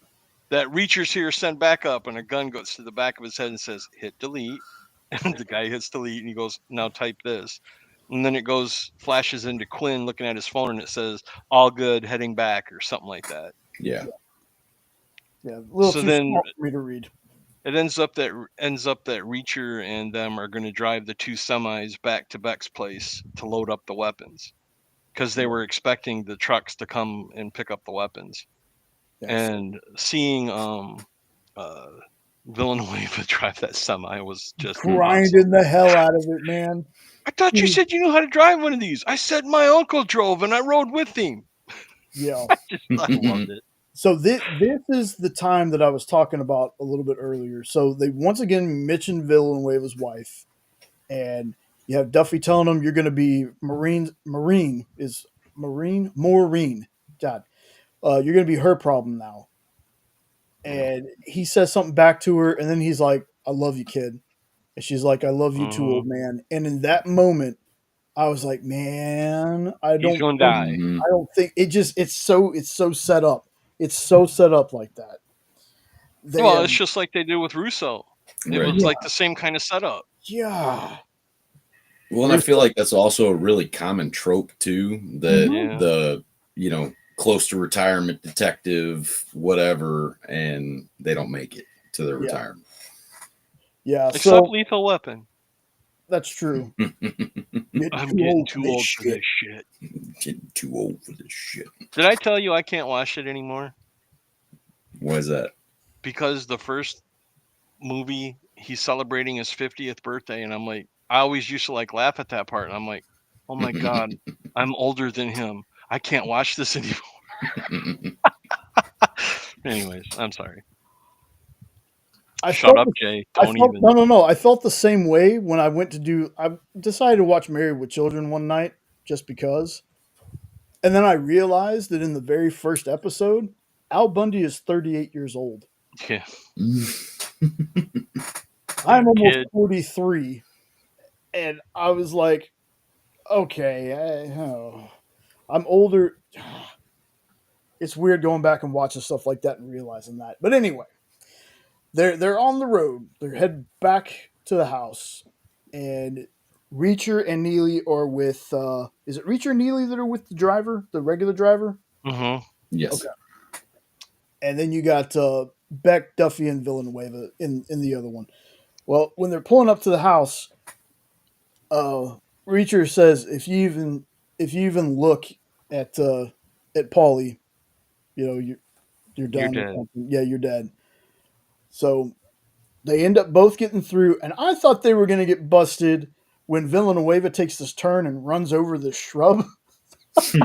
S2: that Reacher's here, send back up, and a gun goes to the back of his head and says, hit delete. And the guy hits delete, and he goes, now type this. And then it flashes into Quinn looking at his phone, and it says, all good, heading back, or something like that.
S3: Yeah.
S1: Yeah, a little too small for me to read.
S2: It ends up that Reacher and them are going to drive the two semis back to Beck's place to load up the weapons, because they were expecting the trucks to come and pick up the weapons. Yes. And seeing Villanueva drive that semi was just
S1: grinding
S2: awesome.
S1: The hell out of it, man.
S2: I thought you said you knew how to drive one of these. I said my uncle drove and I rode with him.
S1: Yeah.
S2: I loved it.
S1: So this is the time that I was talking about a little bit earlier. So they once again mentioned Villanueva's wife, and you have Duffy telling him you're going to be Maureen. God, you're going to be her problem now. And he says something back to her, and then he's like, "I love you, kid," and she's like, "I love you too, old man." And in that moment, I was like, "Man,
S2: he's gonna die."
S1: I don't think it's so set up. It's so set up like that.
S2: It's just like they did with Russo. It was like the same kind of setup.
S1: Yeah.
S3: Well, and I feel like that's also a really common trope too. The close to retirement detective, whatever, and they don't make it to their retirement.
S1: Yeah.
S2: Except Lethal Weapon.
S1: That's true.
S2: I'm getting too old for this shit.
S3: Getting too old for this shit.
S2: Did I tell you I can't watch it anymore?
S3: Why is that?
S2: Because the first movie, he's celebrating his 50th birthday, and I'm like, I always used to laugh at that part, and I'm like, oh my God, I'm older than him. I can't watch this anymore. Anyways, I'm sorry. Shut up, Jay.
S1: No. I felt the same way when I decided to watch Married with Children one night just because. And then I realized that in the very first episode, Al Bundy is 38 years old.
S2: Yeah.
S1: I'm almost 43. And I was like, okay, I'm older. It's weird going back and watching stuff like that and realizing that. But anyway, they're on the road. They're headed back to the house, and Reacher and Neely are with. Is it Reacher and Neely that are with the driver, the regular driver?
S2: Mm-hmm.
S3: Yes. Okay.
S1: And then you got Beck, Duffy, and Villanueva in the other one. Well, when they're pulling up to the house, Reacher says, "If you even look at Paulie, you're done.
S2: You're dead.
S1: Yeah, you're dead." So they end up both getting through, and I thought they were going to get busted when Villanueva takes this turn and runs over the shrub.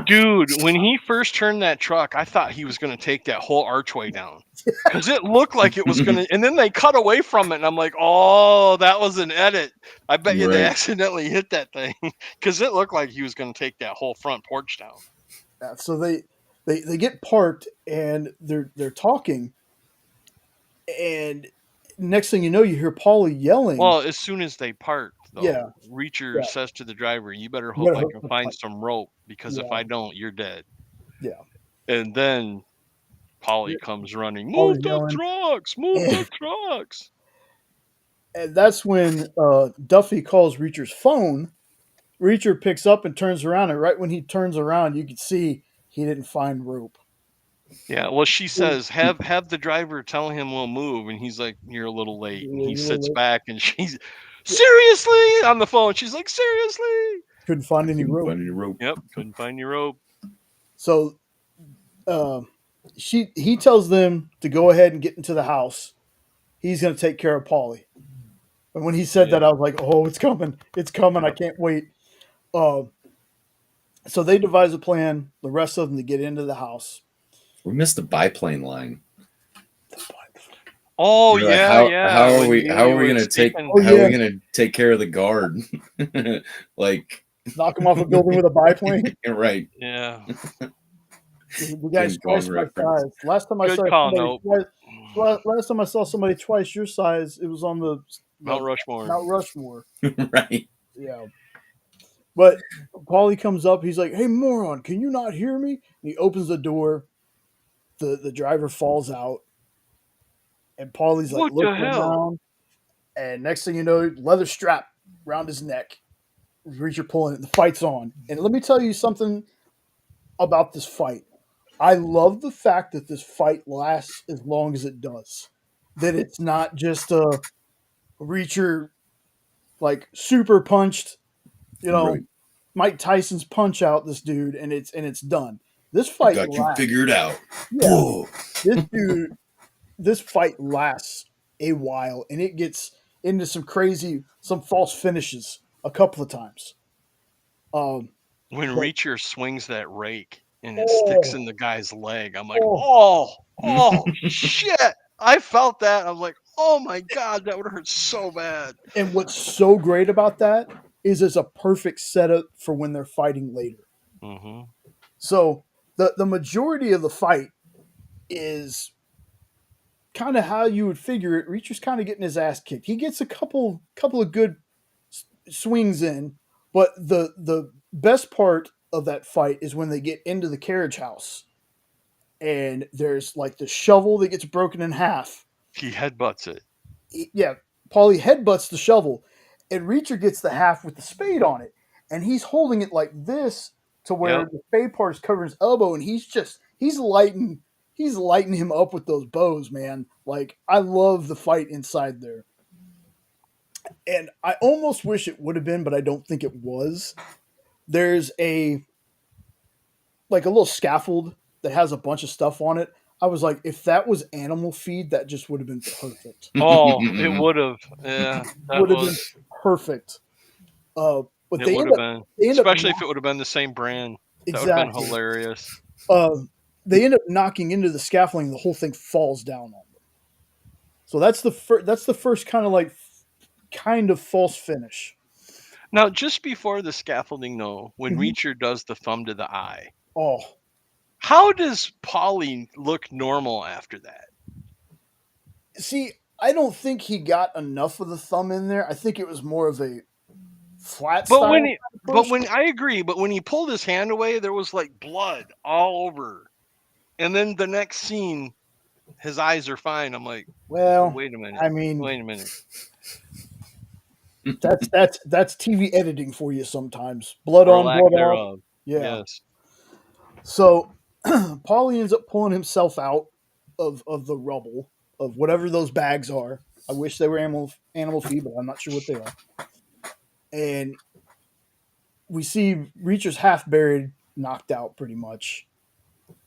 S2: Dude, when he first turned that truck, I thought he was going to take that whole archway down because it looked like it was going to, and then they cut away from it, and I'm like, oh, that was an edit. I bet you they accidentally hit that thing because it looked like he was going to take that whole front porch down.
S1: Yeah, so they get parked, and they're talking, and next thing you know, you hear Paulie yelling.
S2: Well, as soon as they parked, though.
S1: Yeah.
S2: Reacher says to the driver, "You better
S1: You
S2: hope
S1: better
S2: I
S1: hook
S2: can
S1: the
S2: find
S1: pipe."
S2: some rope, because if
S1: Yeah.
S2: I don't, you're dead."
S1: Yeah.
S2: And then Polly comes running.
S1: Polly's
S2: Move the
S1: yelling.
S2: trucks! Move the trucks!
S1: And that's when Duffy calls Reacher's phone. Reacher picks up and turns around, and right when he turns around, you can see he didn't find rope.
S2: Yeah, well, she says, have the driver tell him we'll move, and he's like, "You're a little late." And he sits back, and she's, "Seriously?" on the phone. She's like, "Seriously?"
S1: Couldn't find any rope.
S2: Yep, couldn't find any rope.
S1: So he tells them to go ahead and get into the house. He's going to take care of Polly. And when he said that, I was like, "Oh, it's coming! It's coming! I can't wait." So they devise a plan, the rest of them, to get into the house.
S3: We missed the biplane line.
S2: Oh,
S3: You're like,
S2: yeah.
S3: How are
S2: when
S3: we
S2: Neely
S3: gonna
S2: was
S3: take
S2: taking-
S3: how are we gonna take care of the guard? Like,
S1: Knock him off a building with a biplane.
S3: right.
S2: Yeah.
S1: The guy's
S3: King
S1: twice
S3: Kong
S1: my
S3: reference.
S1: size. Last time I
S2: Good
S1: saw
S2: call,
S1: somebody
S2: Nope.
S1: last time I saw somebody twice your size, it was on the
S2: Mount Rushmore.
S1: Mount Rushmore.
S3: Right.
S1: Yeah. But Paulie comes up, he's like, "Hey moron, can you not hear me?" And he opens the door. The driver falls out. And Paulie's like
S2: What the
S1: looking
S2: hell?
S1: around. And next thing you know, leather strap around his neck. Reacher pulling it, the fight's on. And let me tell you something about this fight. I love the fact that this fight lasts as long as it does. That it's not just a Reacher like super punched,
S3: Right.
S1: Mike Tyson's punch out this dude and it's done. This fight
S3: Got you
S1: lasts.
S3: figured out.
S1: Yeah. This fight lasts a while and it gets into some false finishes a couple of times.
S2: When
S1: but-
S2: Reacher swings that rake and it sticks in the guy's leg, I'm like, oh shit! I felt that. I'm like, oh my god, that would hurt so bad.
S1: And what's so great about that is it's a perfect setup for when they're fighting later.
S2: Mm-hmm.
S1: So the majority of the fight is kind of how you would figure it. Reacher's kind of getting his ass kicked. He gets a couple of good swings in, but the best part of that fight is when they get into the carriage house, and there's like the shovel that gets broken in half.
S2: He headbutts it.
S1: Paulie headbutts the shovel, and Reacher gets the half with the spade on it, and he's holding it like this to where the spade part is covering his elbow, and he's lighting him up with those bows, man. Like, I love the fight inside there. And I almost wish it would have been, but I don't think it was. There's a little scaffold that has a bunch of stuff on it. I was like, if that was animal feed, that just would have been perfect.
S2: Oh, it would have. Yeah, that
S1: would have been perfect. But
S2: it would have been, especially if it would have been the same brand. That would have been hilarious.
S1: They end up knocking into the scaffolding. The whole thing falls down on them. So that's the first kind of false finish.
S2: Now, just before the scaffolding, though, when Reacher does the thumb to the eye, how does Paulie look normal after that?
S1: See, I don't think he got enough of the thumb in there. I think it was more of a flat.
S2: But when I agree, but when he pulled his hand away, there was like blood all over. And then the next scene, his eyes are fine. I'm like,
S1: well,
S2: wait a minute. Wait a minute.
S1: That's TV editing for you sometimes. Blood on, blood off. Yeah. Yes. So Paulie ends up pulling himself out of the rubble of whatever those bags are. I wish they were animal feed, but I'm not sure what they are. And we see Reacher's half buried, knocked out pretty much.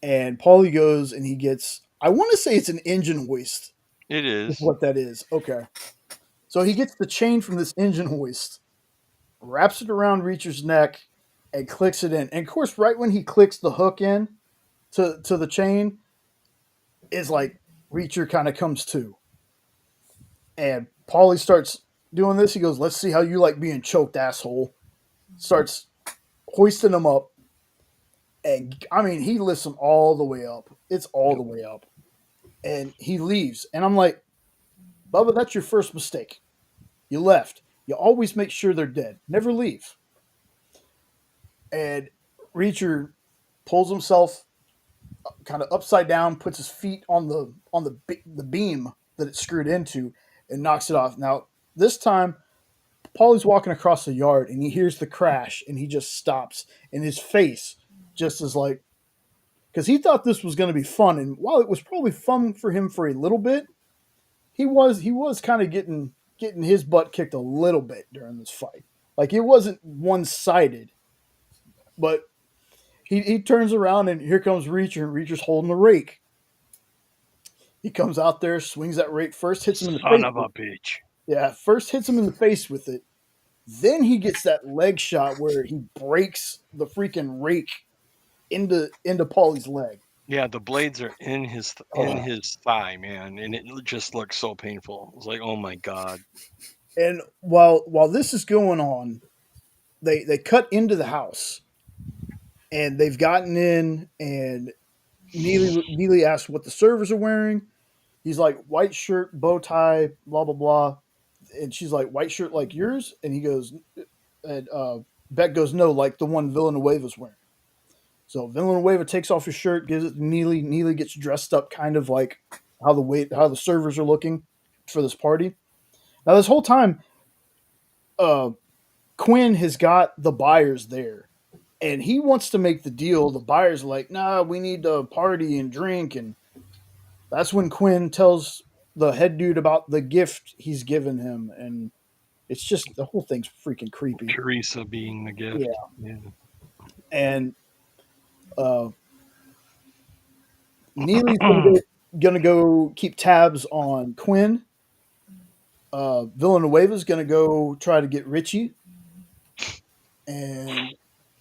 S1: And Paulie goes and he gets, I want to say it's an engine hoist.
S2: It is.
S1: That's what that is. Okay. So he gets the chain from this engine hoist, wraps it around Reacher's neck, and clicks it in. And of course, right when he clicks the hook in to the chain, is like Reacher kind of comes to. And Paulie starts doing this. He goes, "Let's see how you like being choked, asshole." Starts hoisting him up. And I mean, he lifts him all the way up. It's all the way up. And he leaves. And I'm like, Bubba, that's your first mistake. You left. You always make sure they're dead. Never leave. And Reacher pulls himself kind of upside down, puts his feet on the beam that it's screwed into, and knocks it off. Now this time, Paulie's walking across the yard and he hears the crash and he just stops, and his face just is like, because he thought this was going to be fun, and while it was probably fun for him for a little bit, he was kind of getting his butt kicked a little bit during this fight. Like it wasn't one sided, but he turns around and here comes Reacher, and Reacher's holding the rake. He comes out there, swings that rake, first hits him in the face.
S2: Son of a bitch.
S1: Yeah, first hits him in the face with it. Then he gets that leg shot where he breaks the freaking rake into Paulie's leg.
S2: Yeah, the blades are in his thigh, man, and it just looks so painful. It's like, oh my god.
S1: And while this is going on, they cut into the house, and they've gotten in, and Neely asks what the servers are wearing. He's like, white shirt, bow tie, blah blah blah, and she's like, white shirt like yours, and he goes, and Beck goes, no, like the one Villanueva's wearing. So Villanueva takes off his shirt, gives it to Neely. Neely gets dressed up kind of like how the servers are looking for this party. Now this whole time, Quinn has got the buyers there, and he wants to make the deal. The buyers are like, nah, we need to party and drink, and that's when Quinn tells the head dude about the gift he's given him, and it's just the whole thing's freaking creepy.
S2: Teresa being the gift.
S1: Yeah. And Neely's gonna go keep tabs on Quinn. Villanueva's gonna go try to get Richie, and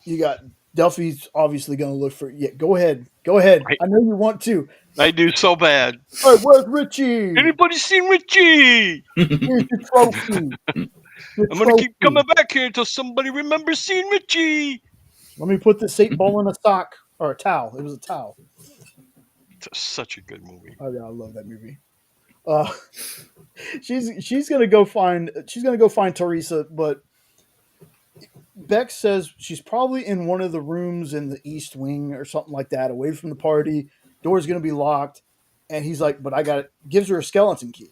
S1: you got Duffy's obviously gonna look for. Yeah, go ahead. I know you want to.
S2: I do so bad.
S1: All right, where's Richie?
S2: Anybody seen Richie?
S1: Here's your trophy.
S2: I'm gonna keep coming back here until somebody remembers seeing Richie.
S1: Let me put this 8 ball in a sock or a towel. It was a towel.
S2: It's such a good movie.
S1: Oh yeah, I love that movie. She's gonna go find Teresa, but Beck says she's probably in one of the rooms in the East Wing or something like that, away from the party. Door's gonna be locked, and he's like, "But I got it." Gives her a skeleton key,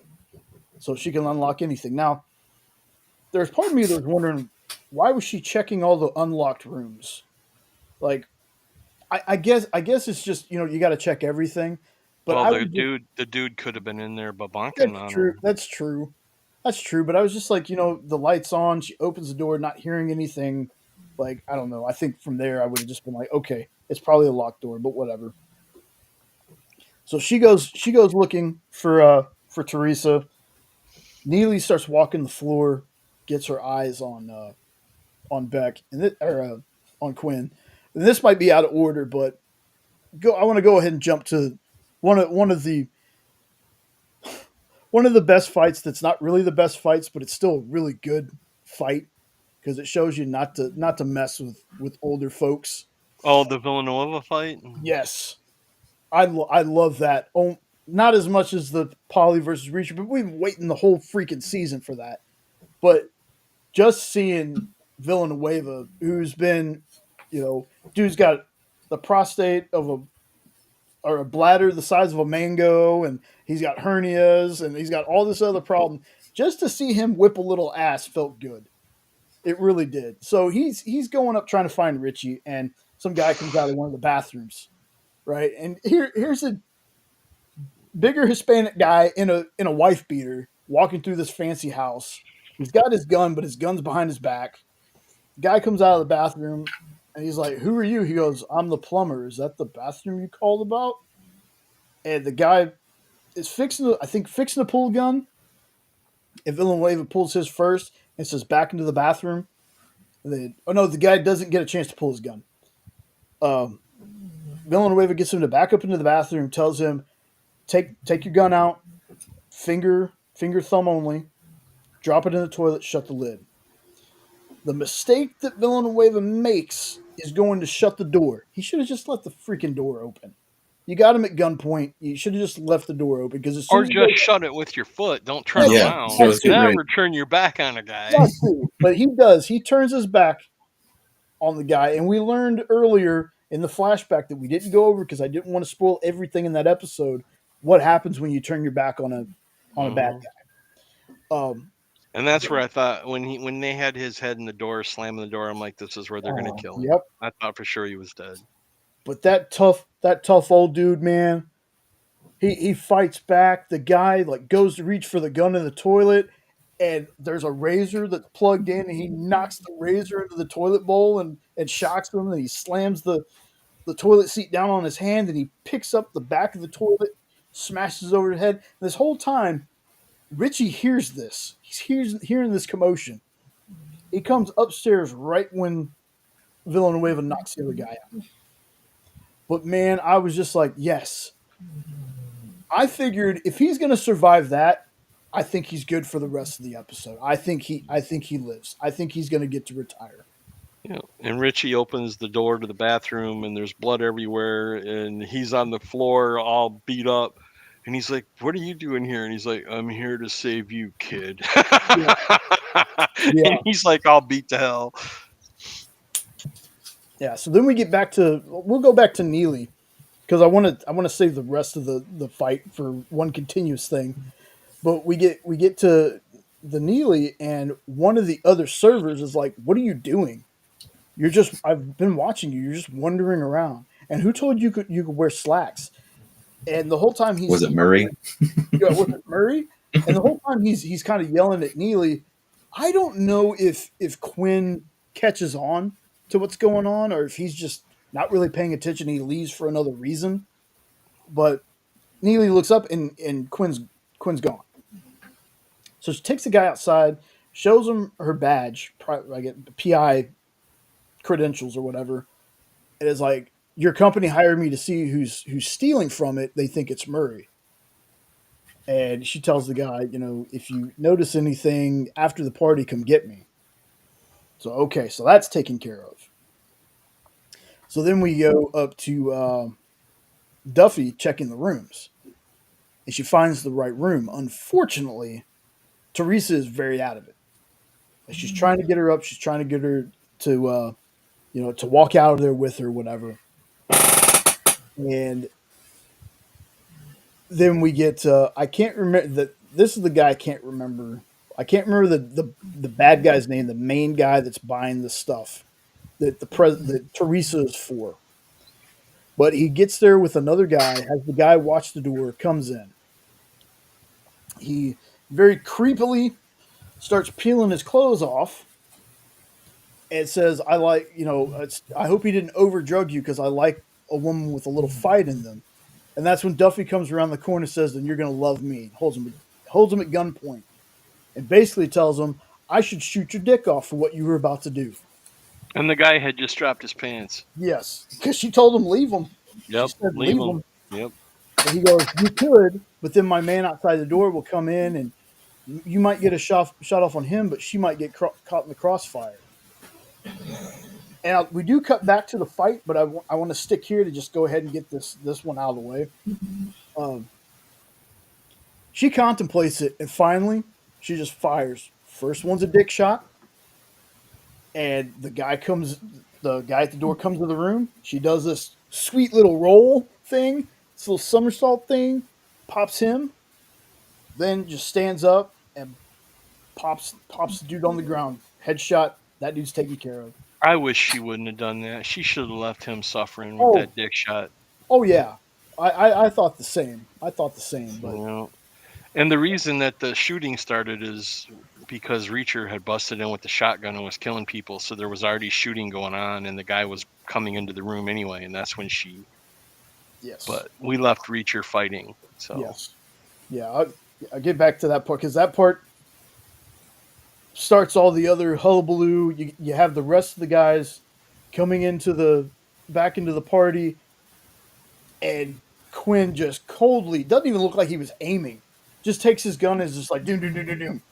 S1: so she can unlock anything. Now, there's part of me that was wondering why was she checking all the unlocked rooms. Like, I guess it's just you got to check everything. But
S2: well, the dude could have been in there babonking on her.
S1: That's true. But I was just like, the light's on. She opens the door, not hearing anything. Like, I don't know. I think from there I would have just been like, okay, it's probably a locked door, but whatever. So she goes looking for Teresa. Neely starts walking the floor, gets her eyes on Beck on Quinn. And this might be out of order, but I want to go ahead and jump to one of the best fights that's not really the best fights, but it's still a really good fight because it shows you not to mess with older folks.
S2: Oh, the Villanova fight?
S1: Yes. I love that. Oh, not as much as the Paulie versus Reacher, but we've been waiting the whole freaking season for that. But just seeing Villanueva, who's been, dude's got the prostate of a bladder the size of a mango, and he's got hernias, and he's got all this other problem. Just to see him whip a little ass felt good. It really did. So he's going up trying to find Richie, and some guy comes out of one of the bathrooms, right? And here's a bigger Hispanic guy in a wife beater walking through this fancy house. He's got his gun, but his gun's behind his back. The guy comes out of the bathroom, and he's like, "Who are you?" He goes, "I'm the plumber. Is that the bathroom you called about?" And the guy is fixing to pull a gun. And Villanueva pulls his first and says, "Back into the bathroom." And then, the guy doesn't get a chance to pull his gun. Villanueva gets him to back up into the bathroom, tells him, take your gun out, finger thumb only, drop it in the toilet, shut the lid. The mistake that Villanueva makes is going to shut the door. He should have just let the freaking door open. You got him at gunpoint. You should have just left the door open because as soon
S2: Or
S1: as
S2: just shut it with your foot. Don't turn
S3: Yeah,
S2: around.
S3: so it's
S2: Never
S3: right.
S2: turn your back on a guy.
S1: that's true. But he does. He turns his back on the guy, and we learned earlier in the flashback that we didn't go over because I didn't want to spoil everything in that episode. What happens when you turn your back on a bad guy?
S2: And that's where I thought when they had his head in the door, slamming the door, I'm like, this is where they're gonna kill him.
S1: Yep.
S2: I thought for sure he was dead.
S1: But that tough old dude, man, he fights back. The guy like goes to reach for the gun in the toilet, and there's a razor that's plugged in, and he knocks the razor into the toilet bowl and shocks him, and he slams the toilet seat down on his hand, and he picks up the back of the toilet, smashes over his head. And this whole time, Richie hears this. He's hearing this commotion. He comes upstairs right when Villanueva knocks the other guy out. But man, I was just like, yes. I figured if he's going to survive that, I think he's good for the rest of the episode. I think he lives. I think he's going to get to retire.
S2: Yeah. And Richie opens the door to the bathroom, and there's blood everywhere, and he's on the floor all beat up. And he's like, "What are you doing here?" And he's like, "I'm here to save you, kid."
S1: Yeah.
S2: And he's like, "I'll beat to hell."
S1: Yeah. So then we'll go back to Neely because I want to save the rest of the fight for one continuous thing. But we get to the Neely, and one of the other servers is like, "What are you doing? I've been watching you. You're just wandering around. And who told you could wear slacks?" And the whole time
S3: Was it Murray?
S1: Was it Murray? And the whole time he's kind of yelling at Neely. I don't know if Quinn catches on to what's going on, or if he's just not really paying attention. He leaves for another reason. But Neely looks up, and Quinn's gone. So she takes the guy outside, shows him her badge, like PI credentials or whatever. It is like, your company hired me to see who's stealing from it. They think it's Murray. And she tells the guy, if you notice anything after the party, come get me. So, okay, so that's taken care of. So then we go up to Duffy checking the rooms. And she finds the right room. Unfortunately, Teresa is very out of it. She's trying to get her up. She's trying to get her to, to walk out of there with her, whatever. And then we get, I can't remember that. This is the guy I can't remember. I can't remember the bad guy's name, the main guy that's buying the stuff that that Teresa is for. But he gets there with another guy, has the guy watch the door, comes in. He very creepily starts peeling his clothes off and says, I hope he didn't overdrug you because I like a woman with a little fight in them. And that's when Duffy comes around the corner and says, then you're going to love me. Holds him at gunpoint and basically tells him, I should shoot your dick off for what you were about to do.
S2: And the guy had just dropped his pants.
S1: Yes, because she told him, leave him.
S2: Yep,
S1: she said,
S2: leave him. Yep.
S1: And he goes, you could, but then my man outside the door will come in and you might get a shot off on him, but she might get caught in the crossfire. And we do cut back to the fight, but I want to stick here to just go ahead and get this one out of the way. She contemplates it, and finally, she just fires. First one's a dick shot, and the guy at the door comes to the room. She does this sweet little roll thing, this little somersault thing, pops him, then just stands up and pops the dude on the ground. Headshot. That dude's taken care of.
S2: I wish she wouldn't have done that. She should have left him suffering with that dick shot.
S1: Oh yeah, I thought the same. But
S2: and the reason that the shooting started is because Reacher had busted in with the shotgun and was killing people. So there was already shooting going on, and the guy was coming into the room anyway, and that's when she.
S1: Yes.
S2: But we left Reacher fighting. So.
S1: Yes. Yeah, I'll get back to that part because that part starts all the other hullabaloo. You have the rest of the guys coming back into the party, and Quinn just coldly, doesn't even look like he was aiming, just takes his gun and is just like doom doom doom doom doom,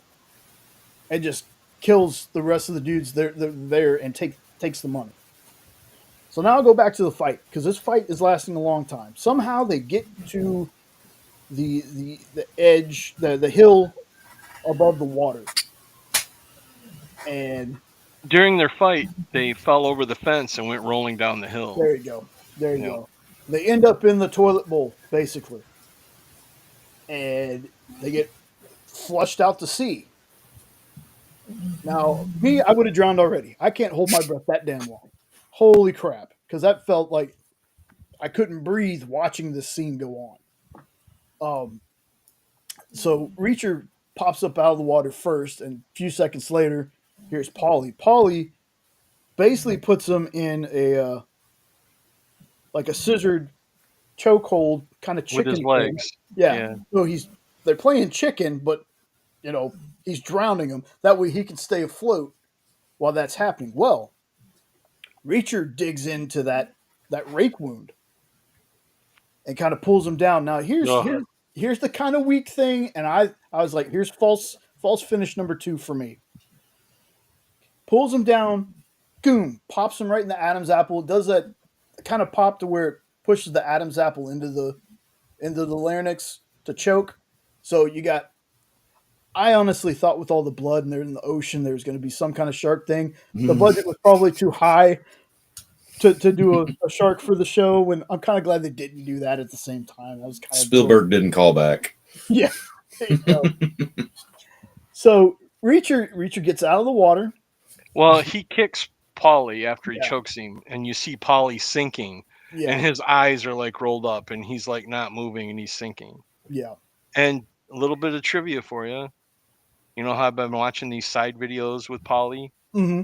S1: and just kills the rest of the dudes there and takes the money. So now I'll go back to the fight because this fight is lasting a long time. Somehow they get to the edge, the hill above the water, and
S2: during their fight, they fell over the fence and went rolling down the hill.
S1: there you go. There you go. They end up in the toilet bowl, basically. And they get flushed out to sea. Now, me, I would have drowned already. I can't hold my breath that damn long. Holy crap. Because that felt like I couldn't breathe watching this scene go on. So Reacher pops up out of the water first, and a few seconds later, here's Polly. Polly basically puts him in a like a scissored chokehold kind of chicken
S2: with his legs.
S1: Yeah. So they're playing chicken, but he's drowning him. That way he can stay afloat while that's happening. Well, Reacher digs into that rake wound and kind of pulls him down. Now here's the kind of weak thing, and I was like, here's false finish number 2 for me. Pulls him down, boom, pops him right in the Adam's apple. Does that kind of pop to where it pushes the Adam's apple into the larynx to choke. So I honestly thought with all the blood and they're in the ocean, there was going to be some kind of shark thing. The budget was probably too high to do a shark for the show. When I'm kind of glad they didn't do that at the same time. That was kind of
S3: Spielberg didn't call back.
S1: Yeah. There you go. So Reacher gets out of the water.
S2: Well, he kicks Polly after he chokes him, and you see Polly sinking, and his eyes are like rolled up, and he's like not moving, and he's sinking.
S1: Yeah.
S2: And a little bit of trivia for you. You know how I've been watching these side videos with Polly?
S1: Mm-hmm.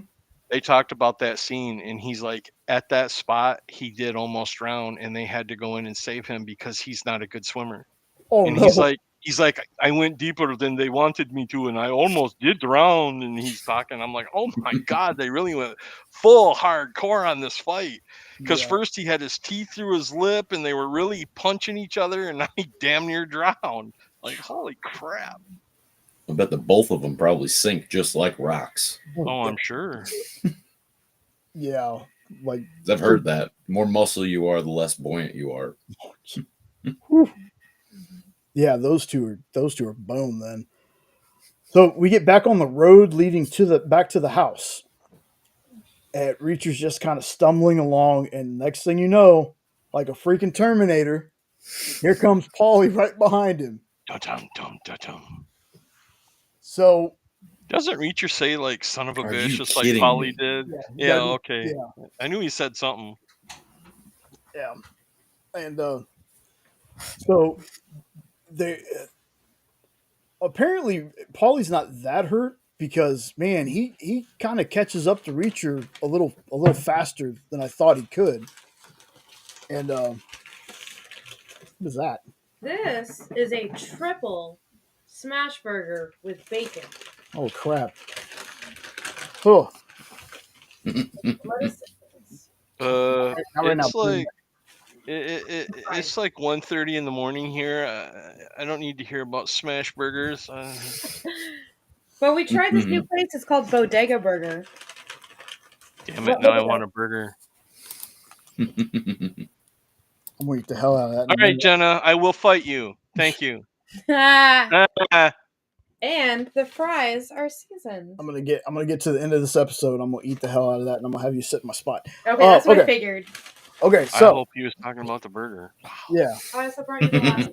S2: They talked about that scene, and he's like, at that spot, he did almost drown, and they had to go in and save him because he's not a good swimmer.
S1: Oh,
S2: and
S1: no.
S2: He's like, I went deeper than they wanted me to, and I almost did drown. And he's talking. I'm like, oh my God, they really went full hardcore on this fight. Because first he had his teeth through his lip, and they were really punching each other, and now he damn near drowned. Like, holy crap.
S3: I bet the both of them probably sink just like rocks.
S2: Oh, I'm sure.
S1: Yeah. Like
S3: I've heard that. The more muscle you are, the less buoyant you are.
S1: Yeah, those two are bone then. So we get back on the road leading back to the house. And Reacher's just kind of stumbling along, and next thing you know, like a freaking Terminator, here comes Paulie right behind him.
S2: Dum, dum, dum, dum.
S1: So
S2: doesn't Reacher say like son of a bitch just like
S3: kidding
S2: Polly
S3: me?
S2: did?
S1: Yeah,
S2: okay.
S1: Yeah.
S2: I knew he said something.
S1: Yeah. And so they apparently Paulie's not that hurt because man, he kind of catches up to Reacher a little faster than I thought he could. And what is that?
S5: This is a triple smash burger with bacon.
S1: Oh crap! Oh.
S5: What is this?
S2: It's like it's like 1:30 in the morning here. I don't need to hear about smash burgers.
S5: But we tried this new place. It's called Bodega Burger.
S2: Damn it! Now I want a burger.
S1: I'm gonna eat the hell out of that.
S2: All right, Jenna, I will fight you. Thank you.
S5: And the fries are seasoned.
S1: I'm gonna get to the end of this episode. I'm gonna eat the hell out of that, and I'm gonna have you sit in my spot.
S5: Okay, that's what I figured.
S1: Okay, so
S2: I hope he was talking about the burger.
S1: Yeah.
S5: I brought you the last.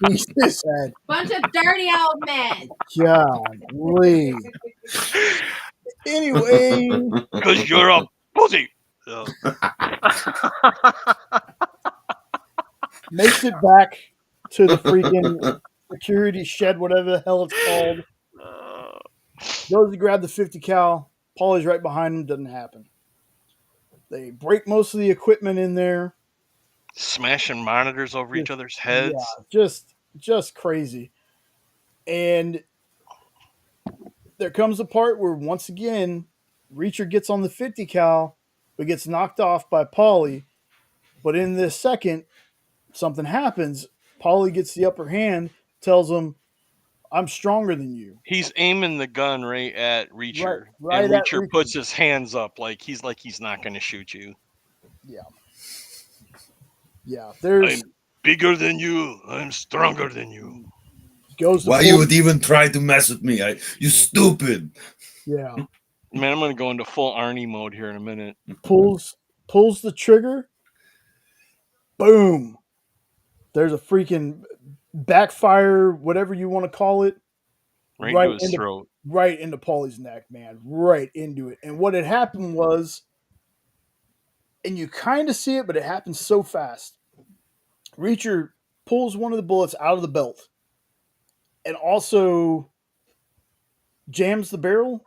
S1: Jesus, Ed.
S5: Bunch of dirty old men.
S1: Golly. Anyway,
S2: because you're a pussy. So.
S1: Makes it back to the freaking security shed, whatever the hell it's called. Goes to grab the 50 cal. Paulie's right behind him. Doesn't happen. They break most of the equipment in there.
S2: Smashing monitors over each other's heads.
S1: Yeah, just crazy. And there comes a part where once again, Reacher gets on the 50 cal, but gets knocked off by Paulie. But in this second, something happens. Paulie gets the upper hand, tells him, I'm stronger than you.
S2: He's aiming the gun right at Reacher,
S1: right
S2: and
S1: at
S2: Reacher
S1: Reacher.
S2: puts his hands up like he's not going to shoot you.
S1: Yeah. Yeah. There's
S2: I'm bigger than you. I'm stronger than you.
S1: goes to
S3: Why you would even try to mess with me? You stupid.
S1: Yeah.
S2: Man, I'm going to go into full Arnie mode here in a minute.
S1: Pulls the trigger. Boom. There's a freaking backfire, whatever you want to call it.
S2: Right into his throat.
S1: Right into Paulie's neck, man. Right into it. And what had happened was, and you kind of see it, but it happens so fast. Reacher pulls one of the bullets out of the belt and also jams the barrel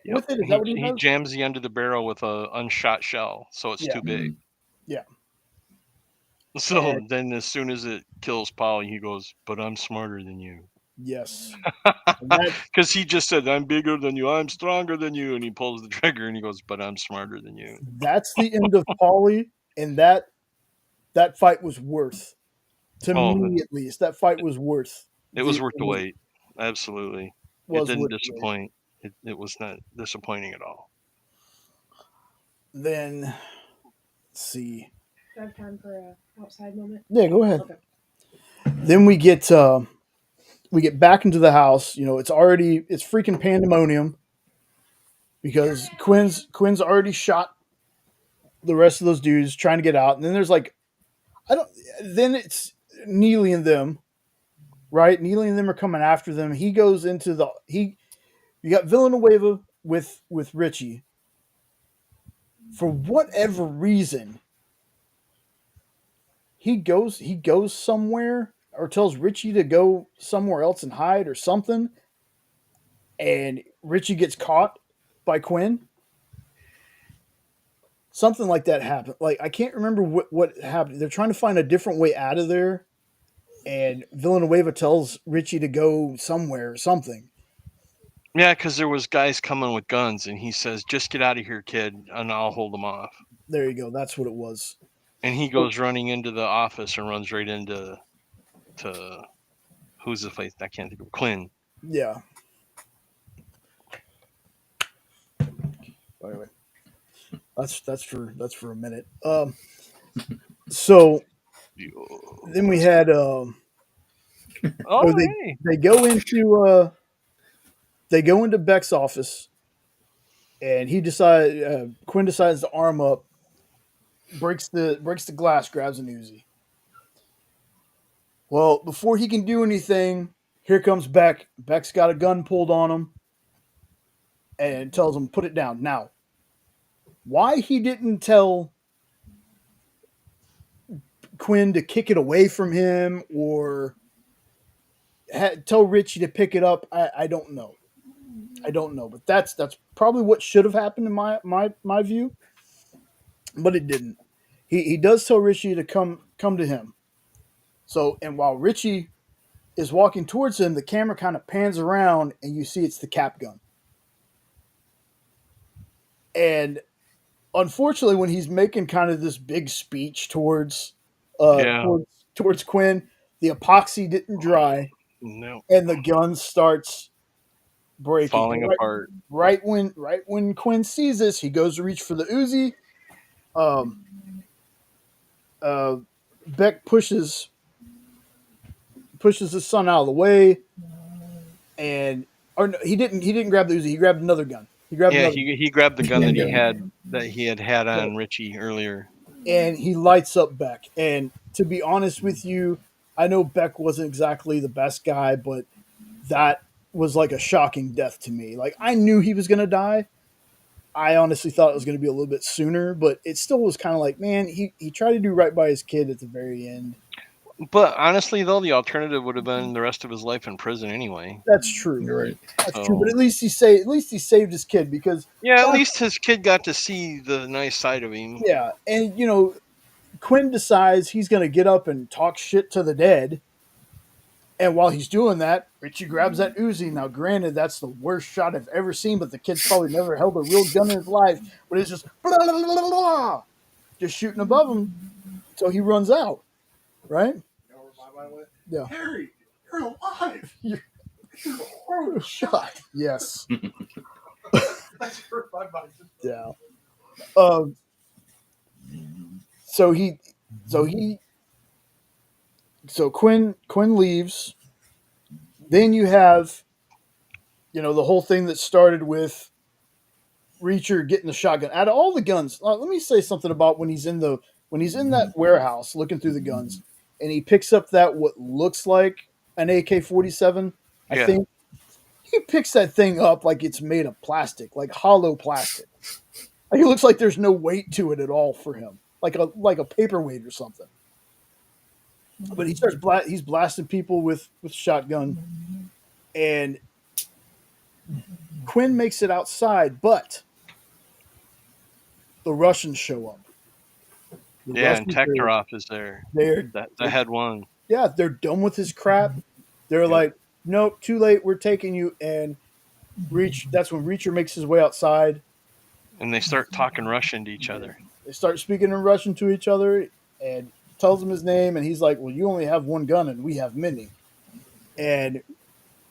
S1: with it. Is that what he does?
S2: Jams the end of the barrel with a unshot shell, so it's too big.
S1: Yeah.
S2: So then as soon as it kills Polly, he goes, but I'm smarter than you.
S1: Yes.
S2: Because he just said, I'm bigger than you, I'm stronger than you, and he pulls the trigger and he goes, but I'm smarter than you.
S1: That's the end of Paulie, and that fight was worth, to me at least, that fight was worth.
S2: It was worth the wait. Absolutely. It didn't disappoint. It was not disappointing at all.
S1: Then, let's see.
S5: Do I have time for an outside moment?
S1: Yeah, go ahead. Okay. Then we get back into the house. You know, it's freaking pandemonium because Quinn's already shot the rest of those dudes trying to get out, and then there's then it's Neely and them, right? Neely and them are coming after them. He goes into you got Villanueva with Richie. For whatever reason, he goes somewhere or tells Richie to go somewhere else and hide or something, and Richie gets caught by Quinn. Something like that happened. Like, I can't remember what happened. They're trying to find a different way out of there, and Villanueva tells Richie to go somewhere or something.
S2: Yeah, because there was guys coming with guns, and he says, just get out of here, kid, and I'll hold them off.
S1: There you go. That's what it was.
S2: And he goes running into the office and runs right into who's the face? I can't think of Quinn.
S1: Yeah. Anyway, that's for a minute. So then we had they go into Beck's office, and Quinn decides to arm up, breaks the glass, grabs an Uzi. Well, before he can do anything, here comes Beck. Beck's got a gun pulled on him and tells him, put it down. Now, why he didn't tell Quinn to kick it away from him or tell Richie to pick it up, I don't know. But that's probably what should have happened in my view. But it didn't. He does tell Richie to come to him. So, and while Richie is walking towards him, the camera kind of pans around and you see it's the cap gun. And unfortunately, when he's making kind of this big speech towards Quinn, the epoxy didn't dry.
S2: No.
S1: And the gun starts breaking.
S2: Falling apart.
S1: Right when Quinn sees this, he goes to reach for the Uzi. Beck pushes his son out of the way, and he didn't grab the Uzi. He grabbed another gun. He grabbed
S2: the gun that he had on Richie earlier,
S1: and he lights up Beck. And to be honest with you, I know Beck wasn't exactly the best guy, but that was like a shocking death to me. Like, I knew he was going to die. I honestly thought it was going to be a little bit sooner, but it still was kind of like, man, he tried to do right by his kid at the very end.
S2: But honestly, though, the alternative would have been the rest of his life in prison anyway.
S1: That's true.
S3: You're right.
S1: That's true. But at least he saved his kid because
S2: at least his kid got to see the nice side of him.
S1: Yeah, and Quinn decides he's going to get up and talk shit to the dead. And while he's doing that, Richie grabs that Uzi. Now, granted, that's the worst shot I've ever seen, but the kid's probably never held a real gun in his life. But it's just blah, blah, blah, blah, blah, just shooting above him, so he runs out. Right?
S4: Yeah. Harry, you're alive.
S1: Shot. Yes. Yeah. So Quinn leaves. Then you have, the whole thing that started with Reacher getting the shotgun. Out of all the guns, let me say something about when he's in that warehouse looking through the guns, and he picks up that what looks like an AK-47. I
S2: Yeah.
S1: think he picks that thing up like it's made of plastic, like hollow plastic. Like it looks like there's no weight to it at all for him, like a paperweight or something. But he starts he's blasting people with shotgun, and Quinn makes it outside, but the Russians show up.
S2: Yeah, and Tektorov is there.
S1: They're
S2: the head one.
S1: Yeah, they're done with his crap. They're like, nope, too late. We're taking you. And that's when Reacher makes his way outside.
S2: And they start talking Russian to each other.
S1: They start speaking in Russian to each other, and tells him his name. And he's like, well, you only have one gun, and we have many. And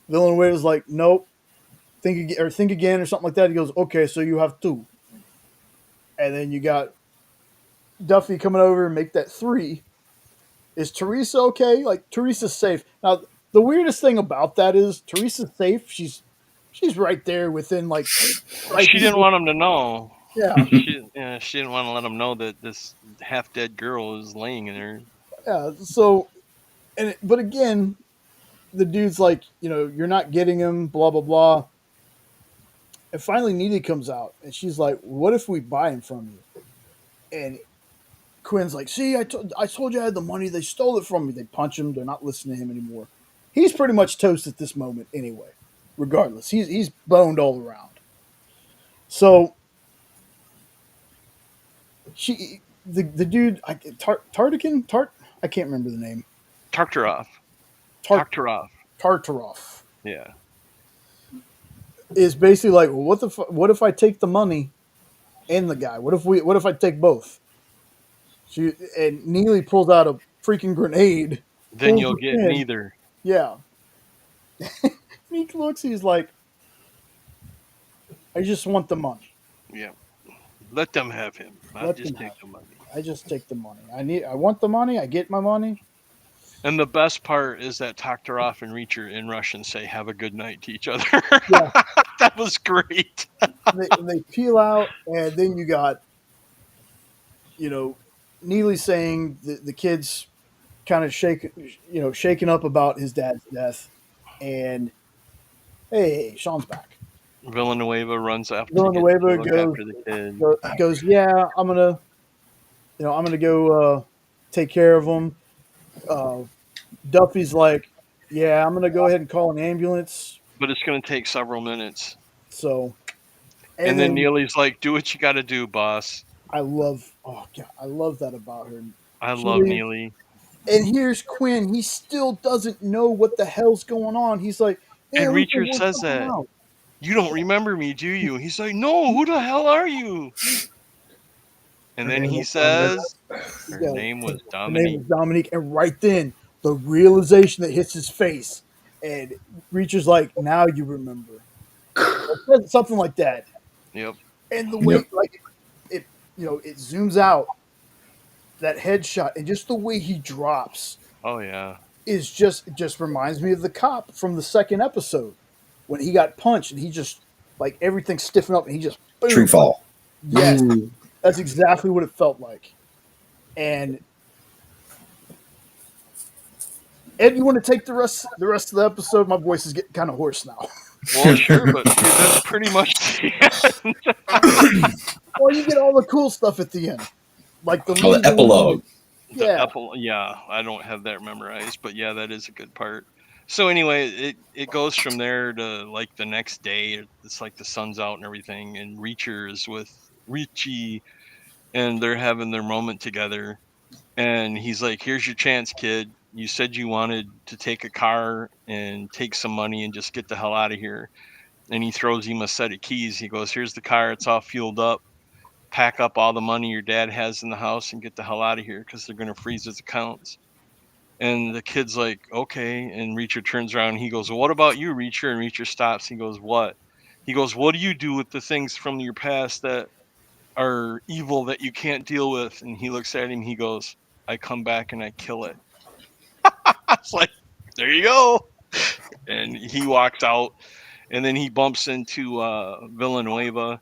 S1: Villanueva's like, nope, think again, or something like that. He goes, okay, so you have two. And then you got Duffy coming over and make that three. Is Teresa okay? Like, Teresa's safe. Now, the weirdest thing about that is Teresa's safe. She's right there within, like... Right,
S2: she didn't want him to know.
S1: Yeah.
S2: She didn't want to let him know that this half-dead girl is laying in there.
S1: Yeah, so... But again, the dude's like, you're not getting him, blah, blah, blah. And finally, Neely comes out, and she's like, what if we buy him from you? And Quinn's like, see, I told you I had the money. They stole it from me. They punch him. They're not listening to him anymore. He's pretty much toast at this moment anyway. Regardless, he's boned all around. So the dude, Tartakin, I can't remember the name.
S2: Tartarov. Yeah.
S1: Is basically like, well, what if I take the money and the guy? What if I take both? And Neely pulls out a freaking grenade.
S2: Then you'll get neither.
S1: Yeah. Meek looks, he's like, I just want the money.
S2: Yeah. Let them have him. I just take the money.
S1: I just take the money. I want the money. I get my money.
S2: And the best part is that Taktarov and Reacher in Russian say "Have a good night" to each other.
S1: Yeah.
S2: That was great.
S1: they peel out, and then you got, Neely saying the kid's kind of shaken up about his dad's death, and hey, Sean's back.
S2: Villanueva runs after.
S1: Villanueva goes, yeah, I'm gonna go take care of him. Duffy's like, yeah, I'm gonna go ahead and call an ambulance,
S2: but it's gonna take several minutes.
S1: So,
S2: and then Neely's like, do what you got to do, boss.
S1: I love that about her.
S2: I love Neely.
S1: And here's Quinn. He still doesn't know what the hell's going on. He's like,
S2: and Reacher says that. Out. You don't remember me, do you? He's like, no, who the hell are you? And then he says, her name was Dominique.
S1: And right then, the realization that hits his face. And Reacher's like, now you remember. Something like that.
S2: Yep.
S1: And the way, it zooms out, that headshot, and just the way he drops.
S2: Oh, yeah.
S1: It just reminds me of the cop from the second episode when he got punched and he just, like, everything stiffened up and he just...
S3: Boom. Tree fall.
S1: Yes. That's exactly what it felt like. And Ed, you want to take the rest of the episode? My voice is getting kind of hoarse now.
S2: Well, sure, but that's pretty much the end.
S1: Well, you get all the cool stuff at the end. Like the
S3: epilogue.
S1: Yeah.
S2: Yeah, I don't have that memorized, but yeah, that is a good part. So anyway, it goes from there to like the next day. It's like the sun's out and everything, and Reacher is with Richie, and they're having their moment together. And he's like, here's your chance, kid. You said you wanted to take a car and take some money and just get the hell out of here. And he throws him a set of keys. He goes, here's the car. It's all fueled up. Pack up all the money your dad has in the house and get the hell out of here because they're going to freeze his accounts. And the kid's like, okay. And Reacher turns around and he goes, well, what about you, Reacher? And Reacher stops. He goes, what? He goes, what do you do with the things from your past that are evil that you can't deal with? And he looks at him. He goes, I come back and I kill it. It's like, there you go. And he walks out. And then he bumps into Villanueva.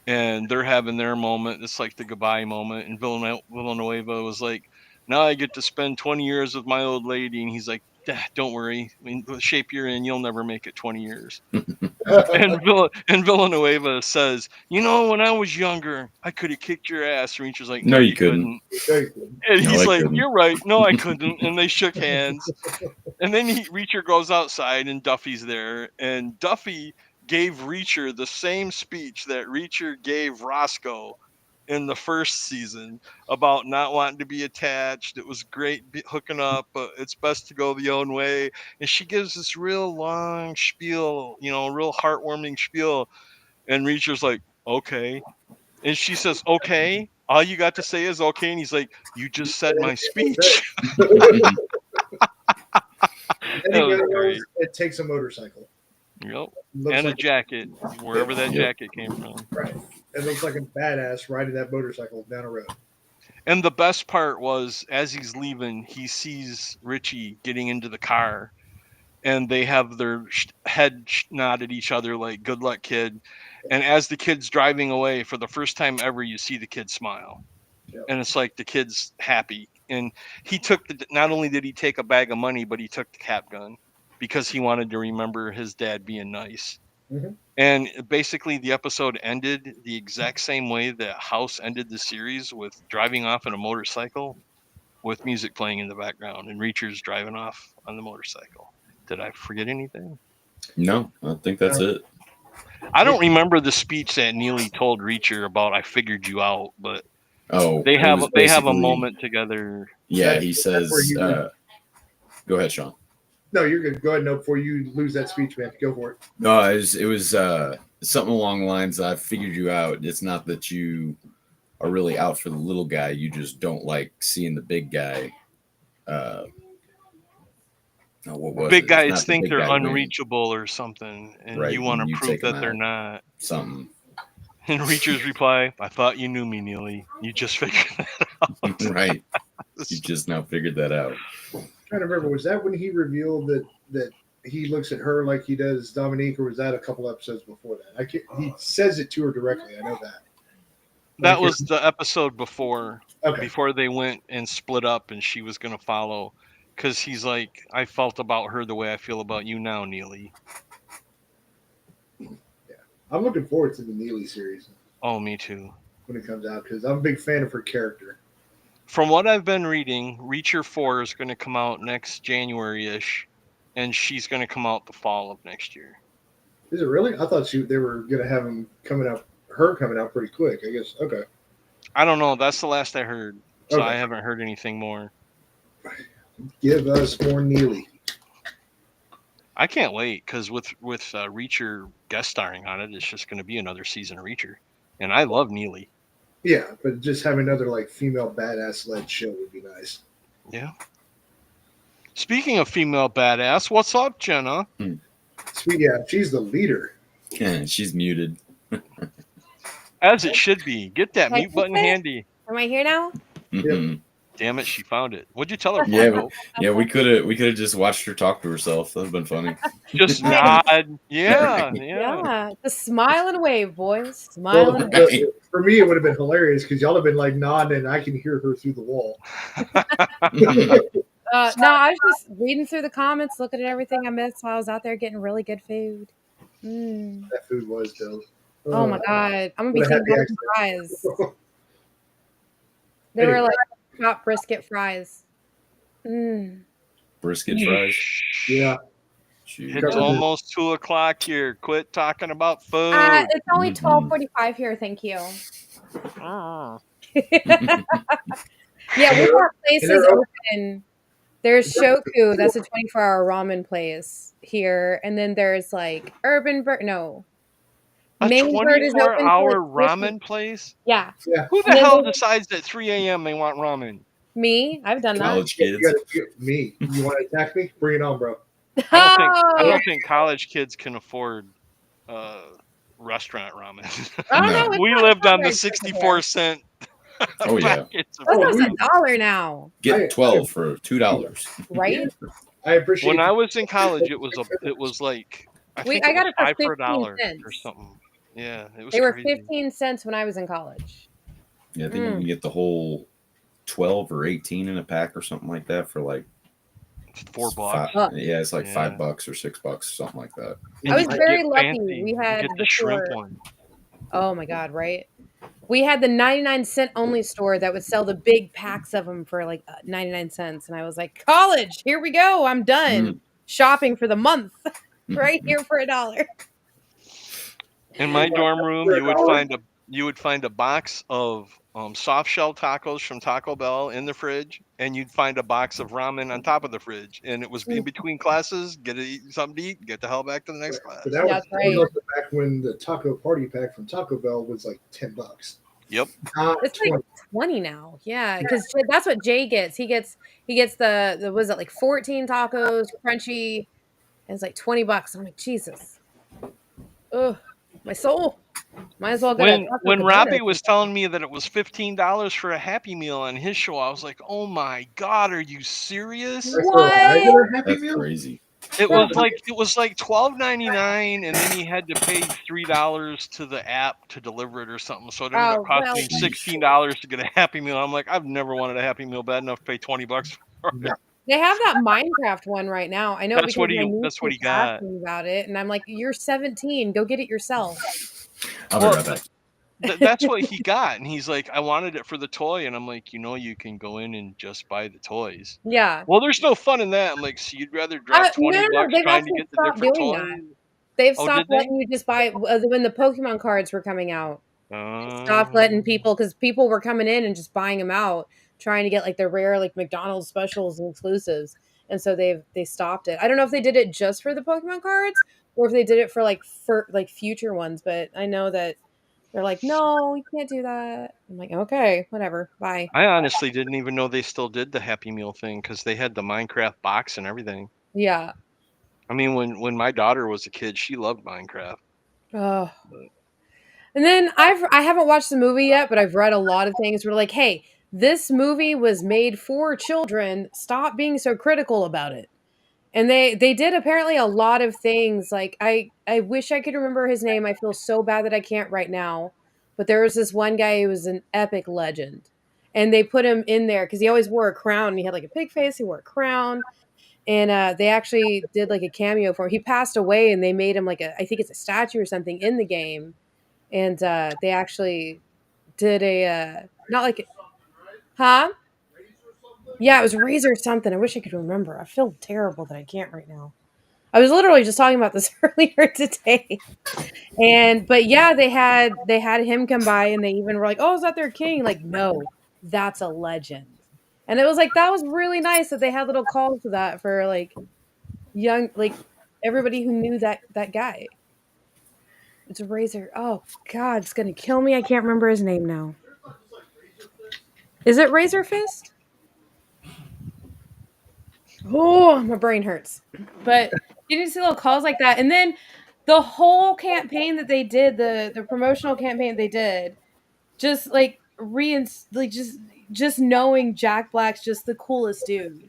S2: And they're having their moment. It's like the goodbye moment. And Villanueva was like, now I get to spend 20 years with my old lady. And he's like, don't worry. I mean, the shape you're in, you'll never make it 20 years. and Villanueva says, you know, when I was younger, I could have kicked your ass. And Reacher's like, no, you couldn't. And he's like, you're right. No, I couldn't. And they shook hands. And then Reacher goes outside and Duffy's there. And Duffy gave Reacher the same speech that Reacher gave Roscoe in the first season about not wanting to be attached. It was great hooking up, but it's best to go the own way. And she gives this real long spiel, you know, real heartwarming spiel. And Reacher's like, okay. And she says, okay. All you got to say is okay. And he's like, you just said my speech.
S4: It takes a motorcycle.
S2: Yep. And a jacket, wherever that jacket came from.
S4: Right. It looks like a badass riding that motorcycle down a road.
S2: And the best part was, as he's leaving, he sees Richie getting into the car, and they have their head nod at each other like, good luck, kid. And as the kid's driving away, for the first time ever, you see the kid smile. Yep. And it's like the kid's happy. And he took not only did he take a bag of money, but he took the cap gun because he wanted to remember his dad being nice. Mm-hmm. And basically the episode ended the exact same way that House ended the series, with driving off in a motorcycle with music playing in the background and Reacher's driving off on the motorcycle. Did I forget anything?
S3: No, I think that's it.
S2: I don't remember the speech that Neely told Reacher about I figured you out, but they have a moment together.
S3: Yeah, he says go ahead, Sean.
S4: No, you're good. Go ahead, no, before you lose that speech, man. Go for it.
S3: No, it was something along the lines, I figured you out. It's not that you are really out for the little guy. You just don't like seeing the big guy.
S2: Big guys think they're unreachable or something, and you want to prove that they're not.
S3: Something.
S2: And Reacher's reply, I thought you knew me, Neely. You just figured that out.
S3: Right. You just now figured that out.
S4: I'm trying to remember, was that when he revealed that he looks at her like he does Dominique, or was that a couple episodes before that? He says it to her directly. I know that.
S2: That was the episode before they went and split up, and she was going to follow. Because he's like, I felt about her the way I feel about you now, Neely.
S4: Yeah. I'm looking forward to the Neely series.
S2: Oh, me too.
S4: When it comes out, because I'm a big fan of her character.
S2: From what I've been reading, Reacher 4 is going to come out next January-ish, and she's going to come out the fall of next year.
S4: Is it really? I thought they were going to have her coming out pretty quick, I guess. Okay.
S2: I don't know. That's the last I heard, so I haven't heard anything more.
S4: Give us more Neely.
S2: I can't wait, because with Reacher guest starring on it, it's just going to be another season of Reacher, and I love Neely.
S4: Yeah, but just having another like female badass led show would be nice.
S2: Yeah. Speaking of female badass, what's up, Jenna?
S4: Yeah, she's the leader.
S3: Yeah, she's muted.
S2: As it should be. Get that mute button handy.
S5: Am I here now?
S3: Mm-hmm.
S4: Yep.
S2: Damn it, she found it. What'd you tell her?
S3: Yeah, we could have just watched her talk to herself. That'd have been funny.
S2: Just nod. Yeah.
S5: Just smile and wave, boys. Smile and
S4: wave. For me, it would have been hilarious because y'all have been like nodding, and I can hear her through the wall.
S5: No, I was just reading through the comments, looking at everything I missed while I was out there getting really good food.
S4: That food was dope.
S5: Oh my god, I'm gonna be taking fries. They were like Kpop brisket fries.
S3: Brisket fries.
S4: Yeah.
S2: It's almost 2:00 here. Quit talking about food.
S5: It's only 12:45 here. Thank you. Yeah, we got places open. There's Shoku. That's a 24-hour ramen place here, and then there's like Urban Bird. No.
S2: A 24-hour ramen place?
S5: Yeah.
S2: Who the hell decides at 3 a.m. they want ramen?
S5: Me? I've done
S3: College
S4: You
S3: kids.
S4: me. You want to attack me? Bring it on, bro.
S5: that.
S2: I don't think college kids can afford restaurant ramen.
S5: I don't
S3: No.
S5: know.
S2: We lived on the 64-cent
S3: Oh yeah.
S2: packets of
S5: That's almost
S2: ramen.
S5: $1 now,
S3: Get 12 for $2.
S5: right?
S4: I appreciate.
S2: When I was in college, it was like I think
S5: I
S2: it
S5: got
S2: was
S5: it for
S2: 5 for
S5: 15
S2: $1 or
S5: cents.
S2: something. Yeah, it was
S5: They were
S2: crazy.
S5: 15 cents when I was in college.
S3: Yeah, I think you can get the whole 12 or 18 in a pack or something like that for like
S2: $4.
S3: Yeah, it's like
S2: Yeah.
S3: $5 or $6, something like that.
S2: And
S5: I was
S2: you could
S5: very
S2: get
S5: lucky.
S2: fancy.
S5: We
S2: You
S5: had
S2: get
S5: the
S2: the shrimp
S5: store.
S2: one.
S5: Oh my god, right? We had the 99-cent only store that would sell the big packs of them for like 99 cents, and I was like, college, here we go. I'm done shopping for the month, right here for $1.
S2: In my dorm room, you would find a box of soft shell tacos from Taco Bell in the fridge, and you'd find a box of ramen on top of the fridge. And it was in between classes. Get to eat something to eat. Get the hell back to the next class.
S4: But that was
S5: That's right.
S4: also back when the taco party pack from Taco Bell was like $10.
S2: Yep.
S5: It's like 20 now. Yeah, because that's what Jay gets. He gets the was it like 14 tacos, crunchy, and it's like $20. I'm like, Jesus. Ugh, my soul. Might as well get
S2: when Robbie was telling me that it was $15 for a Happy Meal on his show, I was like, "Oh my god, are you serious?"
S5: What?
S3: That's crazy.
S2: It was like $12.99, and then you had to pay $3 to the app to deliver it or something. So it ended up costing $16 to get a Happy Meal. I'm like, I've never wanted a Happy Meal bad enough to pay $20 for it.
S5: They have that Minecraft one right now. I know
S2: That's
S5: because
S2: what
S5: my niece
S2: that's what he
S5: keeps
S2: got.
S5: asking about it, and I'm like, "You're 17. Go get it yourself."
S3: I'll be right back.
S2: That's what he got, and he's like, I wanted it for the toy, and I'm like, you can go in and just buy the toys.
S5: Yeah.
S2: Well, there's no fun in that. I'm like, so you'd rather drop $20
S5: They've
S2: trying to
S5: actually
S2: get the
S5: stopped
S2: different
S5: doing
S2: toys?
S5: that. They've
S2: Oh,
S5: stopped
S2: did they?
S5: letting you just buy when the Pokemon cards were coming out. Stopped letting people because people were coming in and just buying them out, trying to get like the rare like McDonald's specials and exclusives, and so they stopped it. I don't know if they did it just for the Pokemon cards or if they did it for future ones, but I know that they're like, no, you can't do that. I'm like, okay, whatever, bye.
S2: I honestly didn't even know they still did the Happy Meal thing because they had the Minecraft box and everything.
S5: Yeah.
S2: I mean, when my daughter was a kid, she loved Minecraft.
S5: Oh. And then I haven't watched the movie yet, but I've read a lot of things where like, hey, this movie was made for children. Stop being so critical about it. And they did apparently a lot of things. Like I wish I could remember his name. I feel so bad that I can't right now. But there was this one guy who was an epic legend. And they put him in there because he always wore a crown. And he had like a pig face. He wore a crown. And they actually did like a cameo for him. He passed away and they made him like I think it's a statue or something in the game. And they actually did not like, huh? Yeah, it was Razor something. I wish I could remember. I feel terrible that I can't right now. I was literally just talking about this earlier today. But yeah, they had him come by and they even were like, "Oh, is that their king?" Like, no, that's a legend. And it was like that was really nice that they had little calls to that for like young everybody who knew that guy. It's a Razor. Oh god, it's gonna kill me. I can't remember his name now. Is it Razor Fist? Oh, my brain hurts. But you didn't see little calls like that. And then the whole campaign that they did, the promotional campaign they did, just like just knowing Jack Black's just the coolest dude.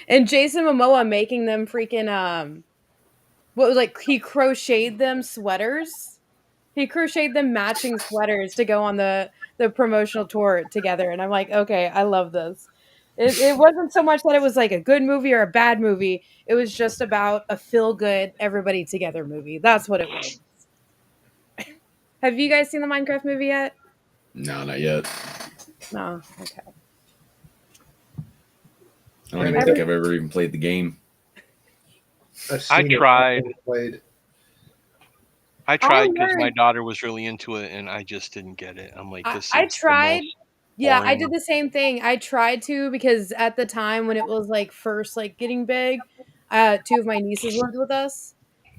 S5: And Jason Momoa making them freaking what was like he crocheted them sweaters. He crocheted them matching sweaters to go on the promotional tour together. And I'm like, okay, I love this. It wasn't so much that it was like a good movie or a bad movie. It was just about a feel-good, everybody together movie. That's what it was. Have you guys seen the Minecraft movie yet?
S3: No, not yet.
S5: No. Okay.
S3: I don't even think I've ever even played the game.
S2: I tried. I tried
S5: I
S2: because my
S5: learned-
S2: daughter was really into it, and I just didn't get it. I'm like, this
S5: I
S2: is the
S5: tried.
S2: most
S5: Yeah, I
S2: boring-
S5: did the same thing. I tried to because at the time when it was like first like getting big, two of my nieces lived with us,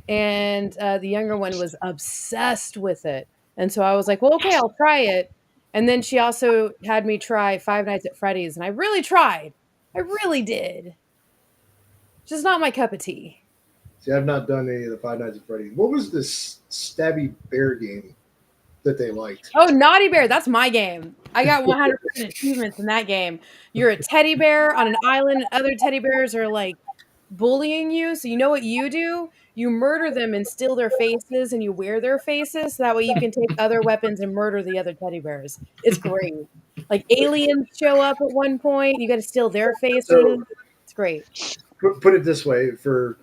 S5: and the younger one was obsessed with it. And so I was like, well, okay, I'll try it. And then she also had me try Five Nights at Freddy's, and I really tried. I really did. Just not my cup of tea.
S4: See, I've not done any of the Five Nights at Freddy's. What was this stabby bear game that they liked?
S5: Oh, Naughty Bear. That's my game. I got 100% achievements in that game. You're a teddy bear on an island. Other teddy bears are like bullying you. So you know what you do? You murder them and steal their faces, and you wear their faces. So that way you can take other weapons and murder the other teddy bears. It's great. Like aliens show up at one point. You got to steal their faces.
S4: So,
S5: it's great.
S4: Put it this way for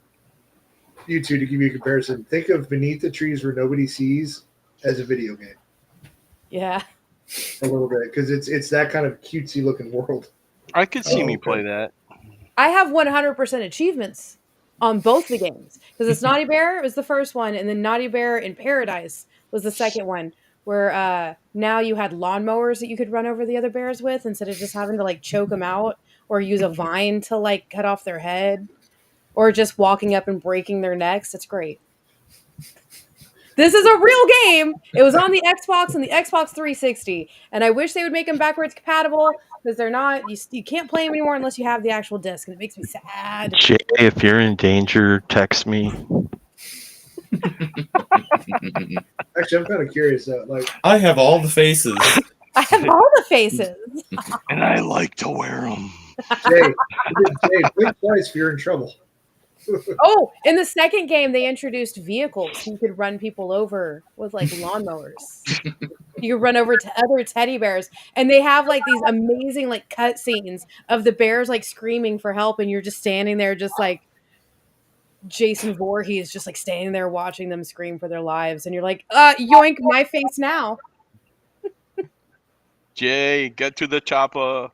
S4: you two to give you a comparison. Think of Beneath the Trees Where Nobody Sees as a video game.
S5: Yeah.
S4: A little bit, because it's that kind of cutesy looking world.
S2: I could see me play that.
S5: I have 100% achievements on both the games because it's Naughty Bear was the first one, and then Naughty Bear in Paradise was the second one, where now you had lawnmowers that you could run over the other bears with instead of just having to like choke them out or use a vine to like cut off their head or just walking up and breaking their necks. It's great. This is a real game. It was on the Xbox and the Xbox 360, and I wish they would make them backwards compatible because they're not. You can't play them anymore unless you have the actual disc, and it makes me sad.
S2: Jay, if you're in danger, text me.
S4: Actually, I'm kind of curious.
S3: I have all the faces.
S5: I have all the faces,
S2: and I like to wear them.
S4: Jay, blink twice if you're in trouble.
S5: Oh, in the second game, they introduced vehicles. You could run people over with like lawnmowers. You could run over to other teddy bears, and they have like these amazing like cut scenes of the bears like screaming for help, and you're just standing there, just like Jason Voorhees, just like standing there watching them scream for their lives, and you're like, yoink, my face now.
S2: Jay, get to the chopper.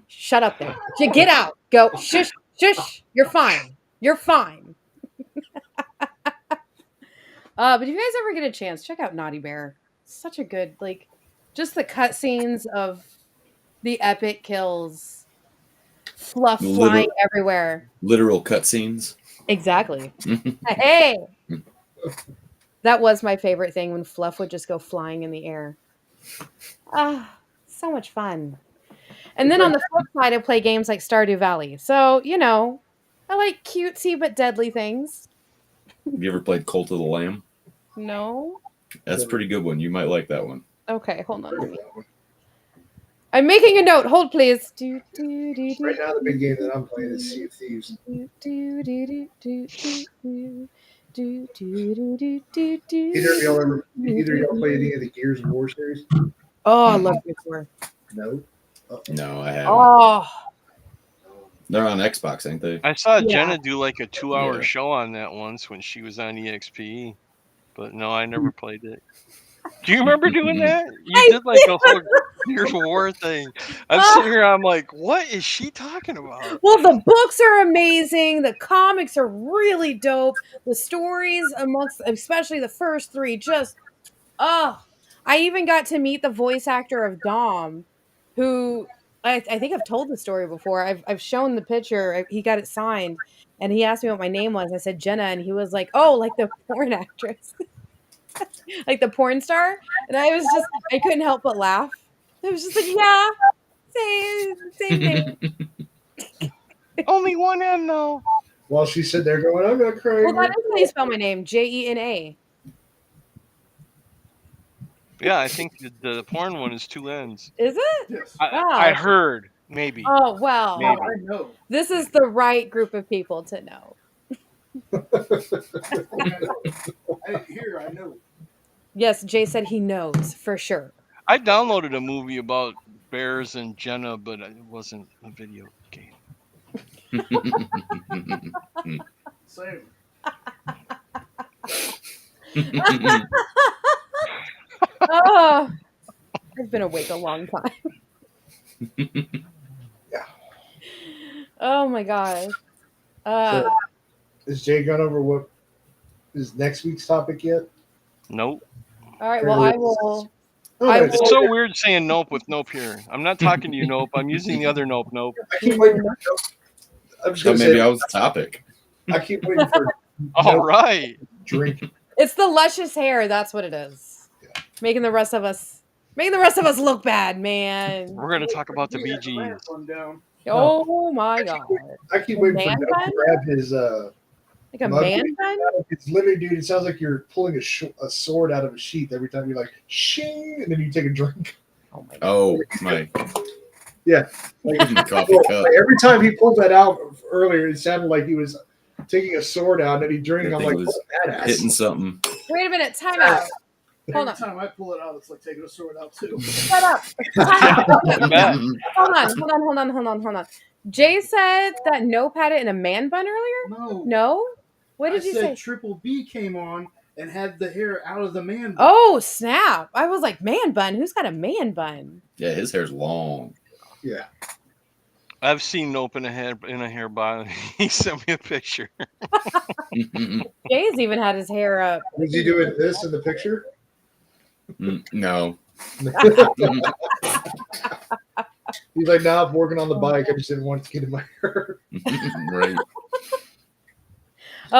S5: Shut up there. Get out. Go. Shush. Shush. You're fine. You're fine. But if you guys ever get a chance, check out Naughty Bear. It's such a good, like, just the cutscenes of the epic kills. Fluff flying everywhere.
S3: Literal cutscenes.
S5: Exactly. Hey! That was my favorite thing when Fluff would just go flying in the air. So much fun. And then on the flip side, I play games like Stardew Valley. So, you know, I like cutesy but deadly things.
S3: Have you ever played Cult of the Lamb?
S5: No.
S3: That's a pretty good one. You might like that one.
S5: Okay, hold on. I'm making a note. Hold, please.
S4: Right now, the big game that I'm playing is Sea of Thieves. Either y'all play any of the Gears of War series?
S5: Oh, I love Gears of War.
S4: No.
S3: No, I haven't.
S5: Oh.
S3: They're on Xbox, ain't they?
S2: I saw Jenna do like a 2-hour show on that once when she was on EXP, but no, I never played it. Do you remember doing that? You did like a whole Gears of War thing. I'm sitting here, I'm like, what is she talking about?
S5: Well, the books are amazing. The comics are really dope. The stories amongst, especially the first three, just, I even got to meet the voice actor of Dom, who I think I've told the story before. I've shown the picture. He got it signed, and he asked me what my name was. I said Jenna, and he was like, "Oh, like the porn actress, like the porn star." And I couldn't help but laugh. I was just like, "Yeah, same thing."
S2: Only one N though.
S4: Well, she said they're going. I'm gonna cry.
S5: Well, that is how you spell my name, Jena.
S2: Yeah, I think the porn one is 2 N's.
S5: Is it?
S4: Yes.
S2: I heard, maybe.
S5: Oh, well.
S2: Maybe.
S4: I know.
S5: This is the right group of people to know.
S4: I know.
S5: Yes, Jay said he knows, for sure.
S2: I downloaded a movie about bears and Jenna, but it wasn't a video game.
S4: Same.
S5: Oh, I've been awake a long time.
S4: Yeah.
S5: Oh my gosh.
S4: So, has Jay gone over what is next week's topic yet?
S2: Nope.
S5: All right, well, I will.
S2: It's so weird saying nope with nope here. I'm not talking to you, nope. I'm using the other nope.
S4: I keep waiting for nope. I'm just
S3: So
S4: gonna
S3: maybe
S4: say,
S3: I was the topic.
S4: I keep waiting for
S2: All right.
S4: drink.
S5: It's the luscious hair. That's what it is. making the rest of us look bad, man.
S2: We're gonna talk about the Bee Gees.
S5: Oh my god!
S4: I keep waiting for
S5: Man
S4: Doug
S5: bun?
S4: to grab his
S5: Like a
S4: mug.
S5: man bun?
S4: It's literally, dude. It sounds like you're pulling a sword out of a sheath every time you're like shing, and then you take a drink.
S5: Oh my god!
S3: Oh my!
S4: Yeah,
S3: Coffee cup.
S4: every time he pulled that out earlier, it sounded like he was taking a sword out and he drinking. I'm
S3: That
S4: like,
S3: thing
S4: what a badass.
S3: Hitting something.
S5: Wait a minute! Time out. Hold on.
S1: Every time I pull it out, it's like taking a sword out too.
S5: Shut up. Time out. Okay. Hold on. Jay said that Nope had it in a man bun earlier?
S1: No.
S5: No? What did you say?
S1: Triple B came on and had the hair out of the man bun.
S5: Oh, snap. I was like, man bun? Who's got a man bun?
S3: Yeah, his hair's long.
S4: Yeah.
S2: I've seen Nope in a hair bun. He sent me a picture.
S5: Jay's even had his hair up.
S4: Was he doing this in the picture?
S3: No.
S4: He's like, nah, I'm working on the bike. I just didn't want it to get in my hair.
S3: Right.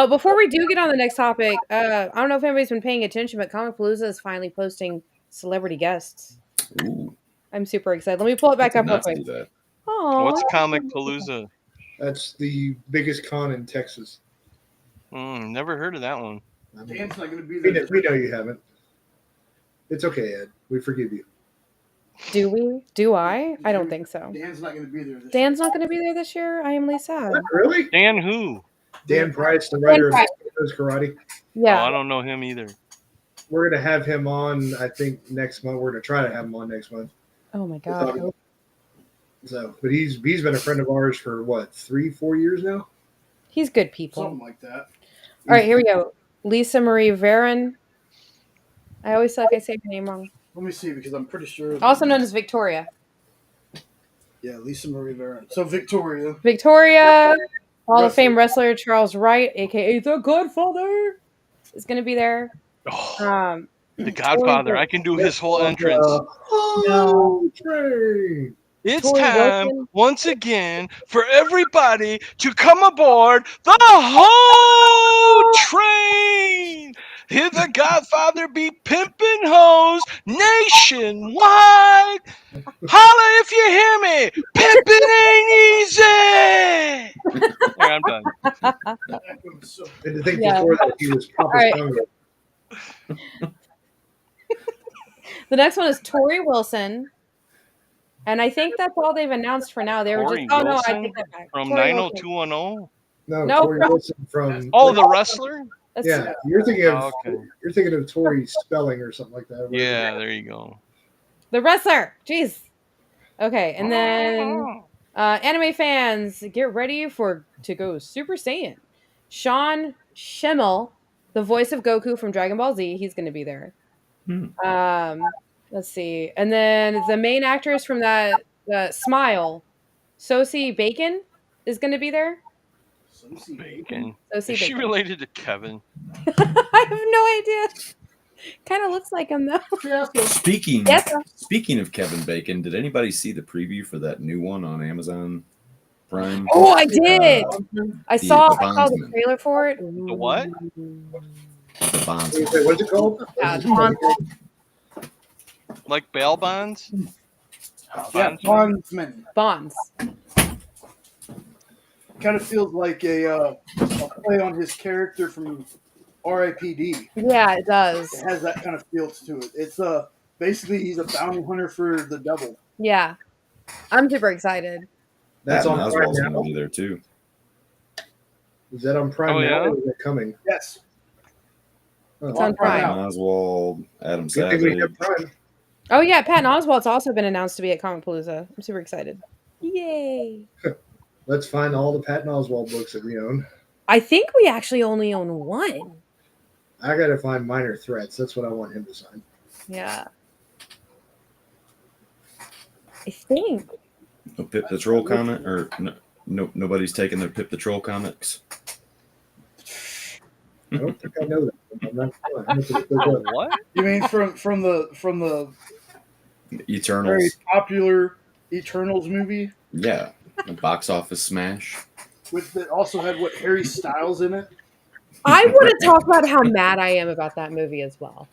S5: Before we do get on the next topic, I don't know if anybody's been paying attention, but Comic Palooza is finally posting celebrity guests.
S3: Ooh.
S5: I'm super excited. Let me pull it back up real quick.
S2: What's Comic Palooza?
S4: That's the biggest con in Texas.
S2: Never heard of that one.
S1: Dan's not going to be
S4: We
S1: there.
S4: know you haven't. It's okay, Ed. We forgive you.
S5: Do we? Do I? I don't think so.
S1: Dan's not going to be there.
S5: Dan's not going to be there this year? I am really sad.
S4: Really?
S2: Dan who?
S4: Dan Price, the writer of Karate.
S5: Yeah.
S2: Oh, I don't know him either.
S4: We're going to have him on, I think, next month. We're going to try to have him on next month.
S5: Oh, my God.
S4: So, but he's been a friend of ours for, what, 3-4 years now?
S5: He's good people.
S1: Something like that.
S5: All right, here we go. Lisa Marie Varon. I always feel like I say her name wrong.
S1: Let me see, because I'm pretty sure.
S5: Also known as Victoria.
S1: Yeah, Lisa Marie Varon. So Victoria.
S5: Victoria, Hall of Fame wrestler Charles Wright, a.k.a. The Godfather, is going to be there.
S2: Oh, the Godfather. I can do his whole entrance.
S4: No.
S2: It's time, once again, for everybody to come aboard the whole train. Hear the Godfather be pimping hoes nationwide. Holla if you hear me. Pimping ain't easy. There, I'm done.
S4: And to think before that he was Papa's younger.
S5: The next one is Tori Wilson. And I think that's all they've announced for now. They were
S2: Tori
S5: just I
S2: Wilson
S5: take that back.
S2: From
S5: Tori
S2: 90210.
S4: No, Tori Wilson from.
S2: Oh, the wrestler.
S4: Yeah, you're thinking of Tori Spelling or something like that.
S2: Yeah, there you go.
S5: The wrestler. Jeez. Okay, and then anime fans, get ready to go Super Saiyan. Sean Schemmel, the voice of Goku from Dragon Ball Z, he's going to be there. Let's see. And then the main actress from that Smile, Sosie Bacon, is going to be there.
S2: Sosie Bacon.
S5: Sosie
S2: Is she
S5: Bacon.
S2: related to Kevin?
S5: I have no idea. Kind of looks like him, though.
S3: Speaking
S5: Yes,
S3: speaking of Kevin Bacon, did anybody see the preview for that new one on Amazon Prime?
S5: Oh, I did. I saw the
S3: Bondsman.
S5: trailer for it.
S2: The what?
S3: The Bondsman.
S4: Wait, what's it called?
S2: Like bail bonds?
S1: Yeah, Bondsman.
S5: Bonds.
S1: Kind of feels like a play on his character from R.I.P.D.
S5: Yeah, it does.
S1: It has that kind of feel to it. It's basically he's a bounty hunter for the devil.
S5: Yeah, I'm super excited.
S4: That's on Prime
S3: Oswald's
S4: now.
S3: going to be there too.
S4: Is that on Prime now? Or is it coming?
S1: Yes.
S5: It's on Prime.
S3: Oswald, Adam
S4: Good thing we
S3: Savage.
S4: have Prime.
S5: Oh yeah, Patton Oswalt's also been announced to be at Comic Palooza. I'm super excited. Yay!
S4: Let's find all the Patton Oswalt books that we own.
S5: I think we actually only own one.
S4: I got to find Minor Threats. That's what I want him to sign.
S5: Yeah. I think.
S3: No Pip the Troll comic, or no, nobody's taking their Pip the Troll comics.
S4: I don't think I know that. I'm not sure.
S2: What?
S1: You mean from the
S3: Eternals.
S1: very popular Eternals movie?
S3: Yeah, a box office smash.
S1: That also had Harry Styles in it.
S5: I want to talk about how mad I am about that movie as well.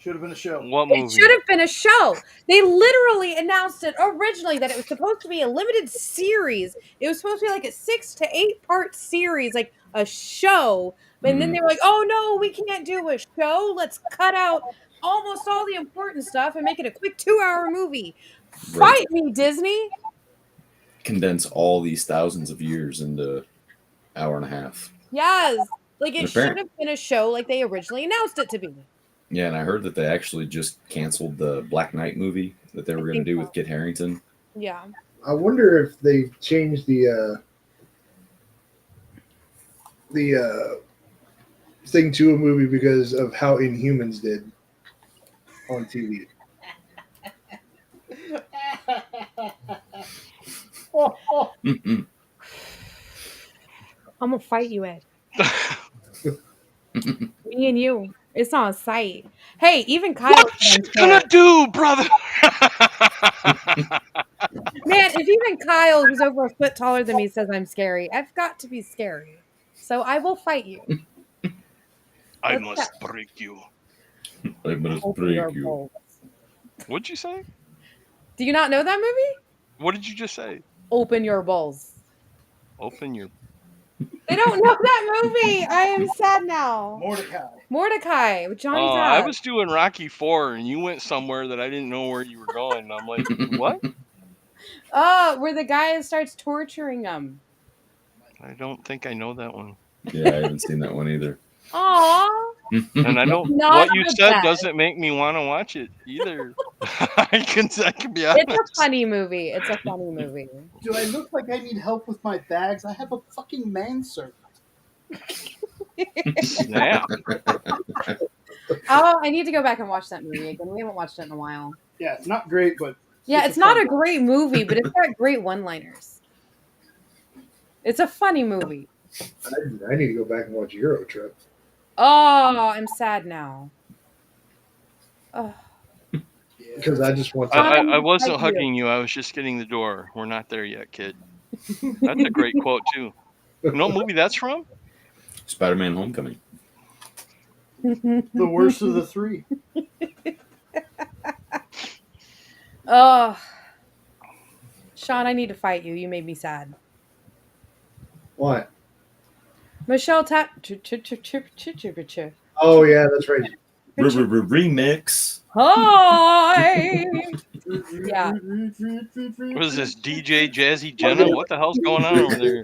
S1: Should have been a show.
S2: What movie?
S5: It should have been a show. They literally announced it originally that it was supposed to be a limited series. It was supposed to be like a 6 to 8 part series, like a show. And then they were like, oh no, we can't do a show. Let's cut out almost all the important stuff and make it a quick 2-hour movie.
S3: Right.
S5: Fight me, Disney.
S3: Condense all these thousands of years into hour and a half.
S5: Yes. Like it
S3: And
S5: should have been a show like they originally announced it to be.
S3: Yeah, and I heard that they actually just canceled the Black Knight movie that they were going to do with Kit Harington.
S5: Yeah.
S4: I wonder if they changed the thing to a movie because of how Inhumans did on TV.
S5: I'm gonna fight you, Ed. Me and you. It's on site. Hey, even Kyle.
S2: What you gonna do, brother?
S5: Man, if even Kyle, who's over a foot taller than me, says I'm scary, I've got to be scary. So I will fight you.
S2: I must break you.
S3: I must
S5: Open
S3: break
S5: your
S3: you.
S5: balls.
S2: What'd you say?
S5: Do you not know that movie?
S2: What did you just say?
S5: Open your balls.
S2: Open your.
S5: They don't know that movie. I am sad now. Mordecai with Johnny Depp.
S2: I was doing Rocky 4 and you went somewhere that I didn't know where you were going. And I'm like, what?
S5: Where the guy starts torturing him.
S2: I don't think I know that one.
S3: Yeah, I haven't seen that one either.
S5: Aww.
S2: And I don't.
S5: Not
S2: What you
S5: the
S2: said
S5: best.
S2: doesn't make me want to watch it either. I can be honest.
S5: It's a funny movie. It's a funny movie.
S1: Do I look like I need help with my bags? I have a fucking manservant.
S2: Snap.
S5: Oh, I need to go back and watch that movie again. We haven't watched it in a while.
S1: Yeah, it's not great, but
S5: Yeah, it's not a great movie, but it's got great one-liners. It's a funny movie.
S4: I need to go back and watch Euro Trip.
S5: Oh, I'm sad now. Oh.
S4: Because I just want to.
S2: I wasn't hugging you. I was just getting the door. We're not there yet, kid. That's a great quote, too. You know what movie that's from?
S3: Spider-Man Homecoming.
S1: the worst of the three.
S5: Oh. Sean, I need to fight you. You made me sad.
S4: What?
S5: Michelle
S4: Oh, yeah, that's right.
S3: Remix.
S5: Hi. Yeah.
S2: What is this, DJ Jazzy Jenna? What the hell's going on over there?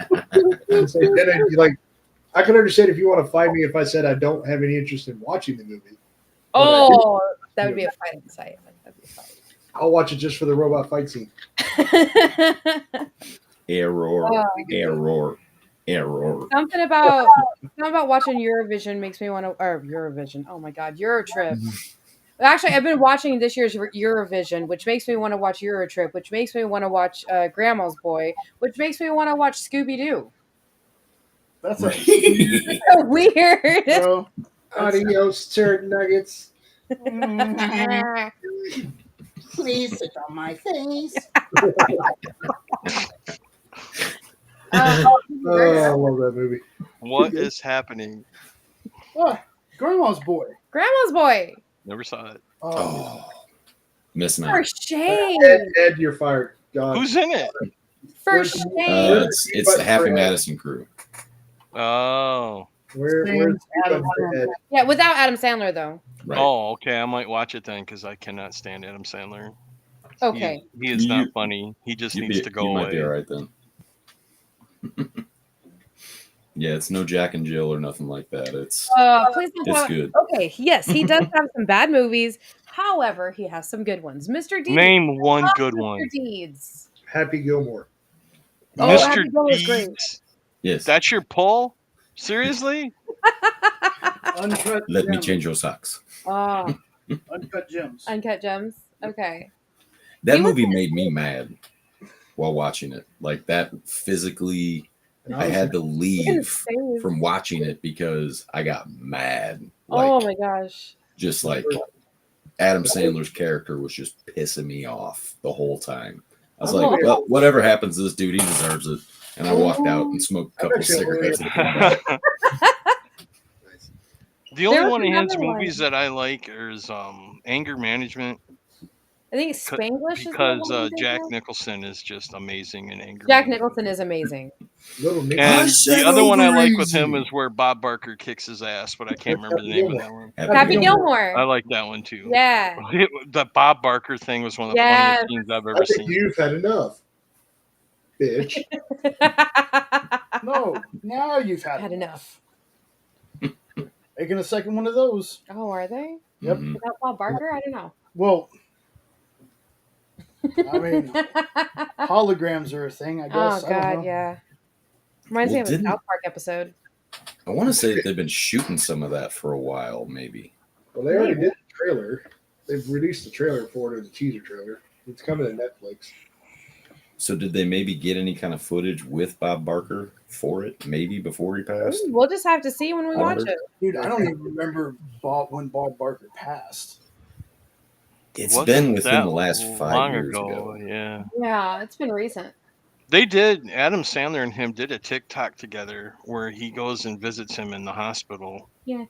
S4: I can understand if you want to fight me if I said I don't have any interest in watching the movie.
S5: Oh, that would be a fighting site. That'd be a fight.
S4: I'll watch it just for the robot fight scene.
S3: Error.
S5: Something about watching Eurovision makes me want to. Or Eurovision. Oh my God, Eurotrip. Actually, I've been watching this year's Eurovision, which makes me want to watch Eurotrip, which makes me want to watch Grandma's Boy, which makes me want to watch Scooby Doo.
S1: That's
S3: right.
S5: So weird.
S1: Bro,
S4: Adios, turd nuggets.
S1: please sit on my face.
S4: I love that movie.
S2: What is happening?
S1: What? Grandma's Boy.
S5: Grandma's Boy.
S2: Never saw it.
S3: Oh, missing
S5: For
S3: out.
S5: shame.
S4: Ed, you're fired. God.
S2: Who's in it?
S5: For shame.
S3: It's the Happy Madison crew.
S2: Oh.
S4: Where's
S1: Adam
S4: Ed?
S5: Yeah, without Adam Sandler though.
S3: Right.
S2: Oh, okay. I might watch it then because I cannot stand Adam Sandler.
S5: Okay.
S2: He is not funny. He just needs to go away.
S3: Might be all right then. Yeah, it's no Jack and Jill or nothing like that. It's
S5: Please don't
S3: it's
S5: talk-
S3: good.
S5: Okay, yes, he does have some bad movies. However, he has some good ones. Mr. Deeds.
S2: Name one good
S5: Mr.
S2: one.
S5: Deeds.
S4: Happy Gilmore.
S5: Oh,
S2: Mr.
S5: Happy Gilmore is great.
S2: Deeds.
S3: Yes.
S2: That's your pull? Seriously?
S1: Uncut
S3: Let me
S1: Gems.
S3: change your socks.
S5: Oh,
S1: Uncut Gems.
S5: Uncut Gems. Okay.
S3: That
S5: He was-
S3: movie made me mad while watching it. Like that physically, I had to leave from watching it because I got mad. Like,
S5: Oh my gosh.
S3: just like Adam Sandler's character was just pissing me off the whole time. I was like, well, whatever happens to this dude, he deserves it. And I walked out and smoked a couple of cigarettes. And came back.
S2: The only one of his movies that I like is Anger Management.
S5: I think Spanglish is the
S2: because
S5: one
S2: Jack Nicholson is just amazing in Anger.
S5: Jack Nicholson is amazing.
S2: And the other one I like with him is where Bob Barker kicks his ass, but I can't remember the name of that one.
S5: Happy Gilmore.
S2: I like that one too.
S5: Yeah.
S2: The Bob Barker thing was one of the funniest scenes I've ever seen.
S7: You've had enough, bitch.
S1: No, now you've had enough. Making a second one of those.
S5: Oh, are they?
S1: Yep.
S5: Is that Bob Barker? I don't know.
S1: Well, I mean, holograms are a thing, I guess.
S5: Oh, God, yeah. Reminds me of a South Park episode.
S3: I want to say that they've been shooting some of that for a while, maybe.
S7: Well, they already did the trailer. They've released the trailer for it as a teaser trailer. It's coming to Netflix.
S3: So did they maybe get any kind of footage with Bob Barker for it, maybe before he passed?
S5: We'll just have to see when we watch it.
S1: Dude, I don't even remember when Bob Barker passed.
S3: It's been within the last 5 years ago.
S2: Yeah.
S5: Yeah, it's been recent.
S2: They did. Adam Sandler and him did a TikTok together where he goes and visits him in the hospital.
S5: Yeah.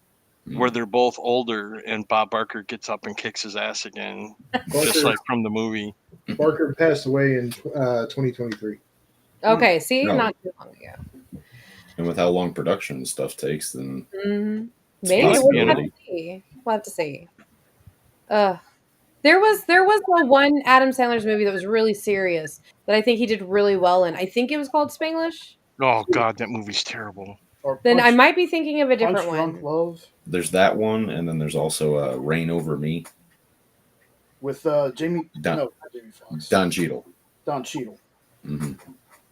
S2: Where they're both older, and Bob Barker gets up and kicks his ass again, just like from the movie.
S7: Barker passed away in 2023.
S5: Okay, see, not too long ago.
S3: And with how long production stuff takes, then
S5: maybe we'll have to see. We'll have to see. There was the one Adam Sandler's movie that was really serious that I think he did really well in. I think it was called Spanglish.
S2: Oh God, that movie's terrible.
S5: Then I might be thinking of a different one.
S1: Love.
S3: There's that one, and then there's also Reign Over Me
S1: with Jamie. No, not Jamie Foxx.
S3: Don Cheadle.
S1: Don Cheadle.
S3: Mm-hmm.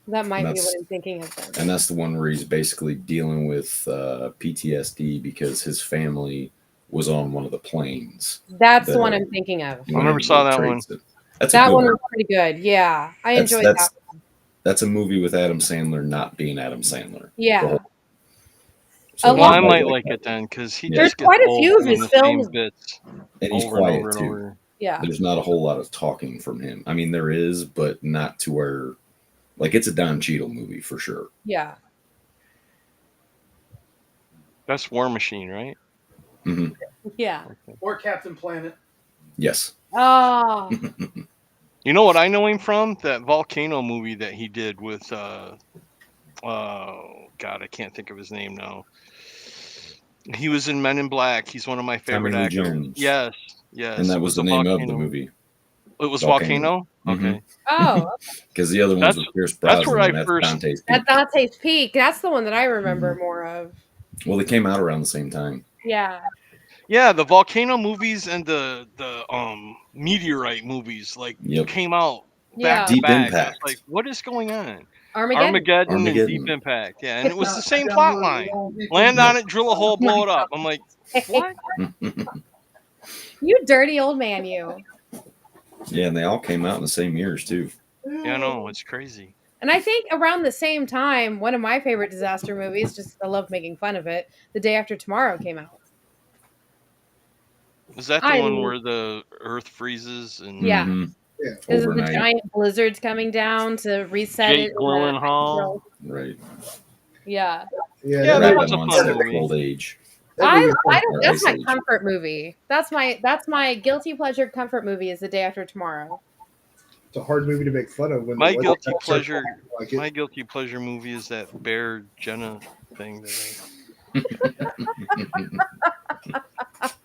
S5: That might be what I'm thinking of. Then.
S3: And that's the one where he's basically dealing with PTSD because his family was on one of the planes.
S5: That's the one I'm thinking of.
S2: I never saw that one.
S5: That one was pretty good. Yeah, I enjoyed that one.
S3: That's a movie with Adam Sandler not being Adam Sandler.
S5: Yeah.
S2: So I might like it then because
S5: there's quite a few of his films.
S3: Bits and he's quiet too.
S5: Yeah.
S3: There's not a whole lot of talking from him. I mean, there is, but not to where, like, it's a Don Cheadle movie for sure.
S5: Yeah.
S2: That's War Machine, right?
S3: Mm-hmm.
S5: Yeah.
S1: Or Captain Planet.
S3: Yes.
S5: Oh.
S2: You know what I know him from? That volcano movie that he did with oh God, I can't think of his name now. He was in Men in Black. He's one of my favorite actors.
S3: Jones.
S2: Yes.
S3: And that was the name of the movie.
S2: It was Volcano?
S3: Mm-hmm.
S2: Okay.
S5: Oh.
S3: Because the other ones were Pierce Brosnan.
S2: That's where I first...
S3: Dante's Peak.
S5: That's Dante's Peak. That's the one that I remember more of.
S3: Well, they came out around the same time.
S5: Yeah.
S2: Yeah, the volcano movies and the meteorite movies came out back to
S3: Deep
S2: back.
S3: Impact.
S2: Like, what is going on?
S5: Armageddon
S2: and Deep Impact. Yeah, and it was the same plot line. Land on it, drill a hole, blow it up. I'm like, what?
S5: You dirty old man, you.
S3: Yeah, and they all came out in the same years too.
S2: Yeah, I know, it's crazy.
S5: And I think around the same time, one of my favorite disaster movies, just I love making fun of it, The Day After Tomorrow came out.
S2: Was that the one where the Earth freezes? And
S5: yeah.
S3: Mm-hmm.
S5: Because of the giant blizzards coming down to reset
S2: Jake Gyllenhaal.
S3: Right.
S5: Yeah.
S2: Yeah, that was a fun movie.
S3: Old age.
S5: That's my comfort movie. That's my guilty pleasure comfort movie is The Day After Tomorrow.
S7: It's a hard movie to make fun of.
S2: My guilty pleasure movie is that Bear Jenna thing.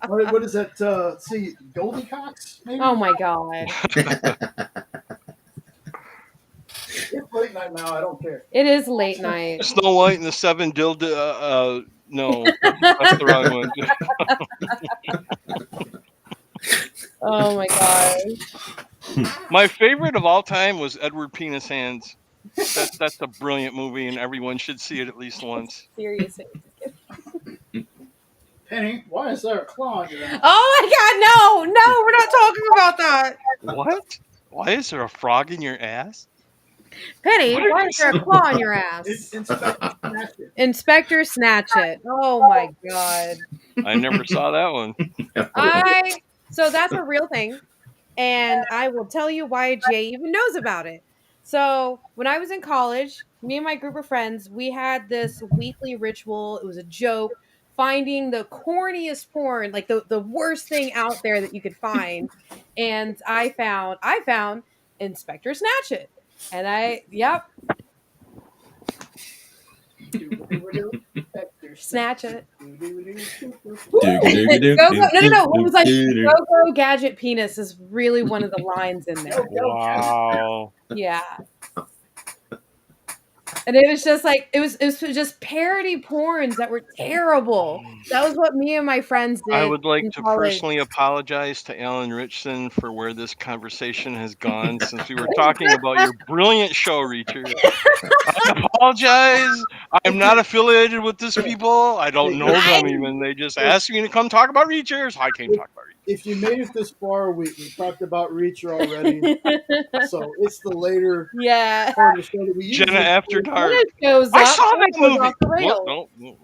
S1: What is that? See, Goldie Cox? Maybe?
S5: Oh my God.
S1: It's late night now. I don't care.
S5: It is late night.
S2: Snow White and the Seven Dildo. No, that's the wrong one.
S5: Oh my God.
S2: My favorite of all time was Edward Penis Hands. That's a brilliant movie, and everyone should see it at least once.
S5: Seriously.
S1: Penny, why is there a claw in your ass?
S5: Oh my God, no, we're not talking about that.
S2: What? Why is there a frog in your ass?
S5: Penny, why is there a claw in your ass? Inspector Snatchet. Oh my God.
S2: I never saw that one.
S5: So that's a real thing. And I will tell you why Jay even knows about it. So when I was in college, me and my group of friends, we had this weekly ritual. It was a joke. finding the corniest porn, like the worst thing out there that you could find. And I found Inspector Snatchet. And Snatch It. No. It was like Go-Go Gadget Penis is really one of the lines in there.
S2: Wow.
S5: Yeah. And it was just like it was just parody porns that were terrible. That was what me and my friends did.
S2: I would like to personally apologize to Alan Richson for where this conversation has gone since we were talking about your brilliant show, Reacher. I apologize. I'm not affiliated with these people. I don't know them even. They just asked me to come talk about Reachers. I came talk about Reachers.
S1: If you made it this far, we talked about Reacher already. So it's the later part of the show that we
S2: Jenna After Dark.
S5: I
S2: saw that movie.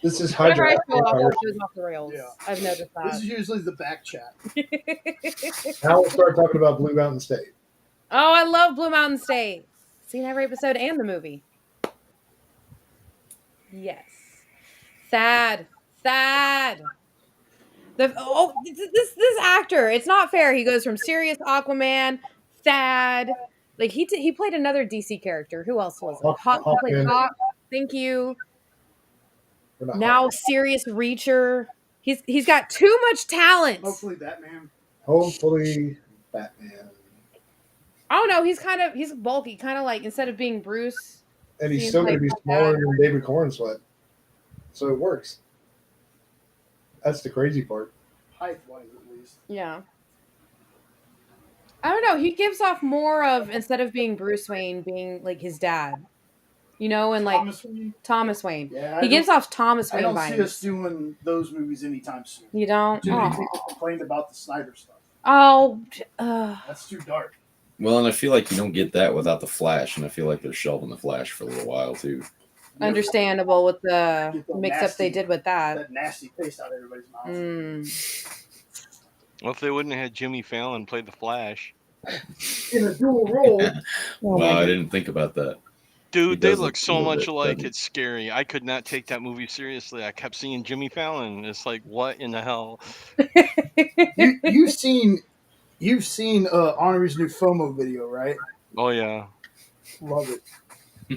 S7: This is Hydra.
S5: Off the rails. Yeah. I've noticed that.
S1: This is usually the back chat.
S7: Now we'll start talking about Blue Mountain State.
S5: Oh, I love Blue Mountain State. Seen every episode and the movie. Yes. Sad. This actor, it's not fair. He goes from serious Aquaman, sad. Like he played another DC character. Who else was it? He played Hawk. Thank you. Now serious Reacher. He's got too much talent.
S1: Hopefully Batman.
S5: I don't know. He's bulky, kind of like instead of being Bruce.
S7: And he's still going to be smaller than David Cornsweet. So it works. That's the crazy part.
S1: Height-wise, at least.
S5: Yeah. I don't know. He gives off more of, instead of being Bruce Wayne, being like his dad. You know, and like Thomas Wayne. Yeah, he gives off Thomas Wayne vibes.
S1: I don't see us doing those movies anytime soon.
S5: You don't?
S1: Too many people complained about the Snyder stuff.
S5: Oh.
S1: That's too dark.
S3: Well, and I feel like you don't get that without the Flash, and I feel like they're shelving the Flash for a little while too.
S5: Understandable with the mix-up they did with that.
S1: That nasty taste out of everybody's mouth.
S2: Well, if they wouldn't have had Jimmy Fallon play the Flash
S1: in a dual role.
S3: Wow, I didn't think about that.
S2: Dude, they look so much alike. It's scary. I could not take that movie seriously. I kept seeing Jimmy Fallon. It's like, what in the hell?
S1: You've seen Honoree's new FOMO video, right?
S2: Oh yeah,
S1: love it.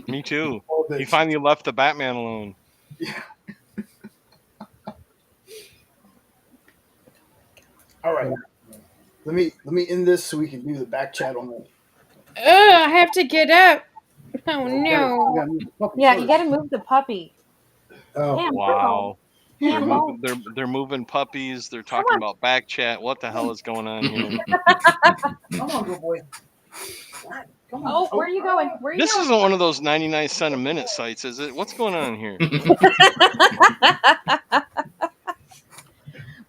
S2: Me too. He finally left the Batman alone.
S1: Yeah. All right. Let me end this so we can do the back chat on that.
S5: I have to get up. Oh no! Yeah, you gotta move the puppy.
S7: Oh
S5: damn,
S2: wow! They're moving puppies. They're talking about back chat. What the hell is going on here?
S1: Come on, good boy. Come on.
S5: Oh, where are you going?
S2: This isn't one of those 99-cent a minute sites, is it? What's going on here?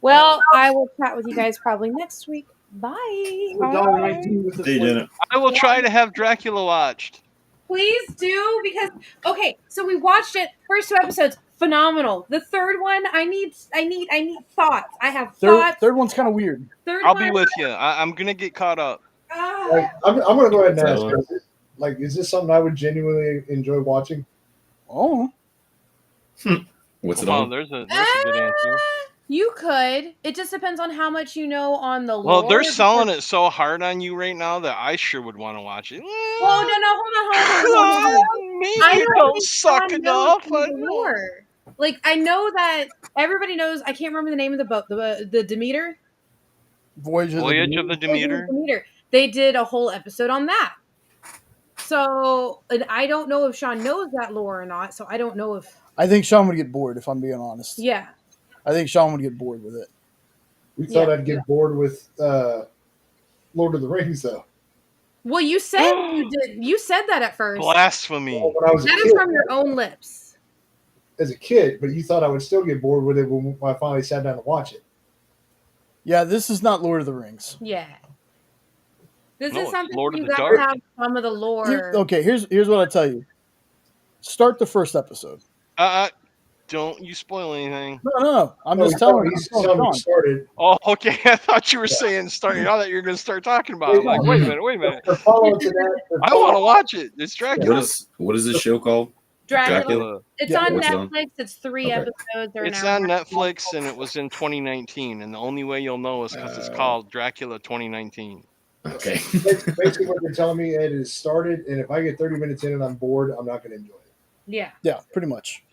S5: Well, I will chat with you guys probably next week. Bye.
S2: I will try to have Dracula watched.
S5: Please do, because so we watched it. First 2 episodes, phenomenal. The third one, I need thoughts. I have thoughts.
S1: Third one's kind of weird.
S2: I'll be with you. I'm gonna get caught up.
S7: I'm gonna go ahead and ask. Is this something I would genuinely enjoy watching?
S1: Oh,
S3: what's it on?
S2: There's a good answer.
S5: You could. It just depends on how much you know on the lore.
S2: Well, they're selling it so hard on you right now that I sure would want to watch it.
S5: Oh, no, hold on.
S2: Maybe you don't suck enough.
S5: Like, I know that everybody knows, I can't remember the name of the boat, the Demeter?
S2: Voyage of the Demeter.
S5: They did a whole episode on that. So, and I don't know if Sean knows that lore or not, so I don't know if...
S1: I think Sean would get bored, if I'm being honest.
S5: Yeah.
S1: I think Sean would get bored with it.
S7: We thought I'd get bored with Lord of the Rings, though.
S5: Well, you said you did. You said that at first.
S2: Blasphemy.
S7: Well,
S5: that is from your own lips.
S7: As a kid, but you thought I would still get bored with it when I finally sat down to watch it.
S1: Yeah, this is not Lord of the Rings.
S5: Yeah. This is something
S2: Lord
S5: you
S2: of the
S5: got
S2: Dark.
S5: to have some of the lore.
S1: Here's what I tell you. Start the first episode.
S2: Don't you spoil anything.
S1: No. I'm just telling you.
S7: Started.
S2: Oh, okay. I thought you were saying starting. Now that you're going to start talking about it. I'm like, wait a minute.
S7: The follow to that.
S2: I want to watch it. It's Dracula.
S3: What is this show called?
S5: Dracula. It's on
S3: What's it on?
S5: Netflix. It's 3
S3: Okay.
S5: episodes. They're an
S2: It's
S5: hour
S2: on
S5: and a half.
S2: Netflix, and it was in 2019. And the only way you'll know is because it's called Dracula 2019.
S3: Okay.
S7: Basically, what they're telling me, Ed, is started, and if I get 30 minutes in and I'm bored, I'm not going to enjoy it.
S5: Yeah.
S1: Yeah, pretty much.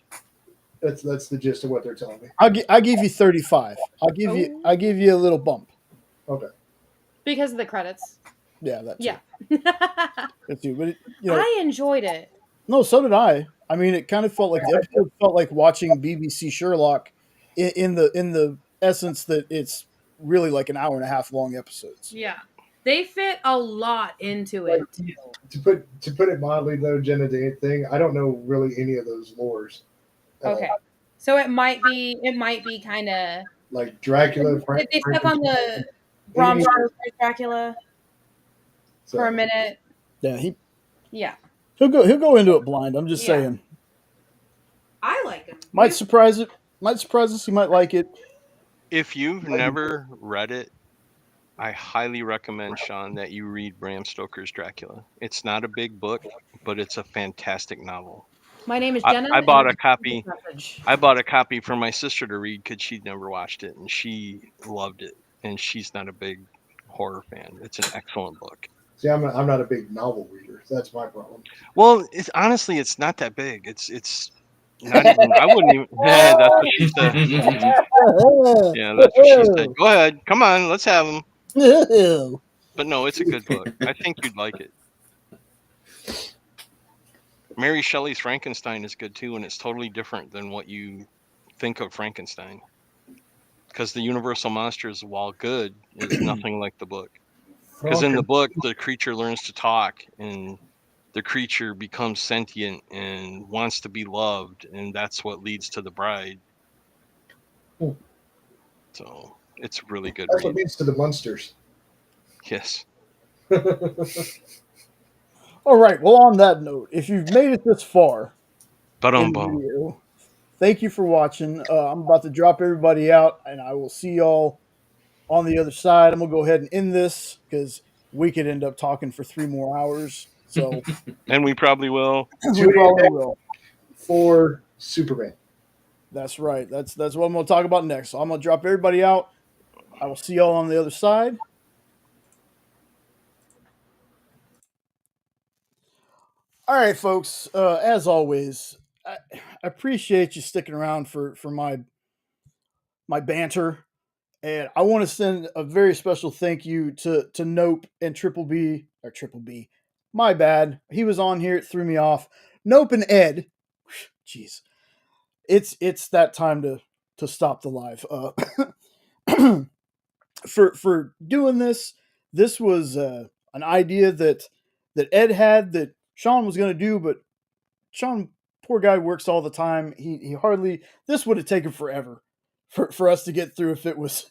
S7: That's the gist of what they're telling me.
S1: I give you 35. I give you a little bump.
S7: Okay.
S5: Because of the credits.
S1: Yeah, that's
S5: Yeah.
S1: That's you. But
S5: I enjoyed it.
S1: No, so did I. I mean, it kind of felt like the episode felt like watching BBC Sherlock in the essence that it's really like an hour and a half long episodes.
S5: Yeah. They fit a lot into it too.
S7: To put it mildly, though, Jenna, the thing, I don't know really any of those lores.
S5: Okay. So it might be kind of
S7: like Dracula.
S5: They stuck on the Bram Stoker's Dracula for a minute.
S1: Yeah,
S5: he'll
S1: go into it blind. I'm just saying.
S5: I like him.
S1: Might surprise us. You might like it.
S2: If you've never read it, I highly recommend, Sean, that you read Bram Stoker's Dracula. It's not a big book, but it's a fantastic novel.
S5: My name is Jenna.
S2: I bought a copy. I bought a copy for my sister to read because she'd never watched it, and she loved it. And she's not a big horror fan. It's an excellent book.
S7: See, I'm not a big novel reader. So that's my problem.
S2: Well, honestly, it's not that big. It's not even. I wouldn't even. Yeah, that's what she said. Yeah, that's what she said. Go ahead, come on, let's have them. But no, it's a good book. I think you'd like it. Mary Shelley's Frankenstein is good too, and it's totally different than what you think of Frankenstein. Because the Universal Monsters, while good, is nothing like the book. Because in the book, the creature learns to talk, and the creature becomes sentient and wants to be loved, and that's what leads to the bride. So it's really good.
S7: That's what leads to the monsters.
S2: Yes.
S1: All right. Well, on that note, if you've made it this far in the video, thank you for watching. I'm about to drop everybody out, and I will see y'all on the other side. I'm gonna go ahead and end this because we could end up talking for 3 more hours. So,
S2: and we probably will.
S1: We probably will.
S7: For Superman.
S1: That's right. That's what I'm gonna talk about next. So I'm gonna drop everybody out. I will see y'all on the other side. All right, folks. As always, I appreciate you sticking around for my banter, and I want to send a very special thank you to Nope and Triple B. My bad. He was on here. It threw me off. Nope and Ed. Jeez, it's that time to stop the live. For doing this. This was an idea that Ed had that Sean was going to do, but Sean, poor guy, works all the time. He hardly. This would have taken forever for us to get through if it was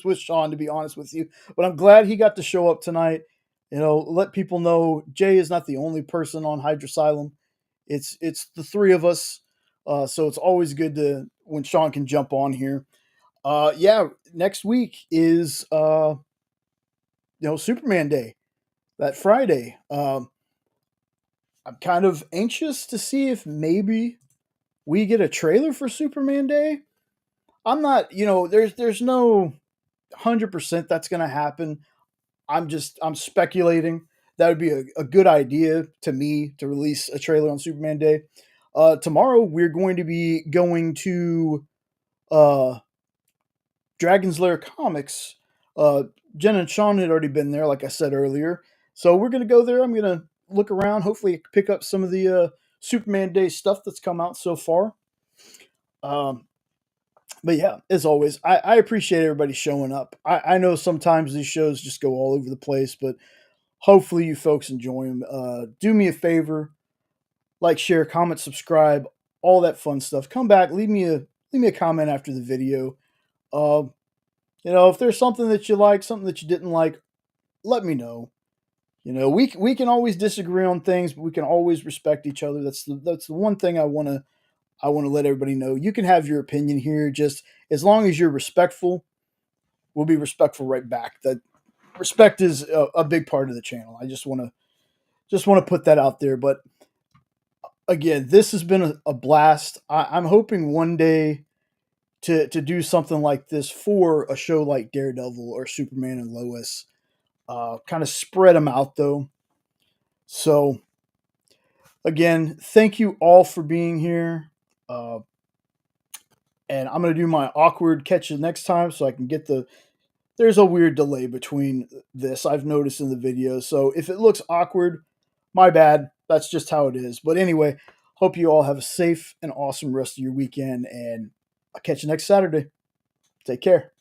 S1: with Sean, to be honest with you. But I'm glad he got to show up tonight. Let people know Jay is not the only person on Hydrasylum. It's the 3 of us. So it's always good when Sean can jump on here. Next week is Superman Day, that Friday. I'm kind of anxious to see if maybe we get a trailer for Superman Day. I'm not, there's no 100% that's going to happen. I'm speculating. That would be a good idea to me to release a trailer on Superman Day. Tomorrow we're going to be going to Dragon's Lair Comics. Jen and Sean had already been there, like I said earlier. So we're going to go there. I'm going to look around, hopefully pick up some of the Superman Day stuff that's come out so far. But yeah, as always, I appreciate everybody showing up. I know sometimes these shows just go all over the place, but hopefully you folks enjoy them. Do me a favor, like, share, comment, subscribe, all that fun stuff. Come back, leave me a comment after the video. If there's something that you like, something that you didn't like, let me know. We can always disagree on things, but we can always respect each other. That's the one thing I want to let everybody know. You can have your opinion here, just as long as you're respectful. We'll be respectful right back. That respect is a big part of the channel. I just want to put that out there. But again, this has been a blast. I'm hoping one day to do something like this for a show like Daredevil or Superman and Lois. Kind of spread them out though. So again, thank you all for being here. And I'm going to do my awkward catches next time so I can get the. There's a weird delay between this, I've noticed in the video. So if it looks awkward, my bad. That's just how it is. But anyway, hope you all have a safe and awesome rest of your weekend. And I'll catch you next Saturday. Take care.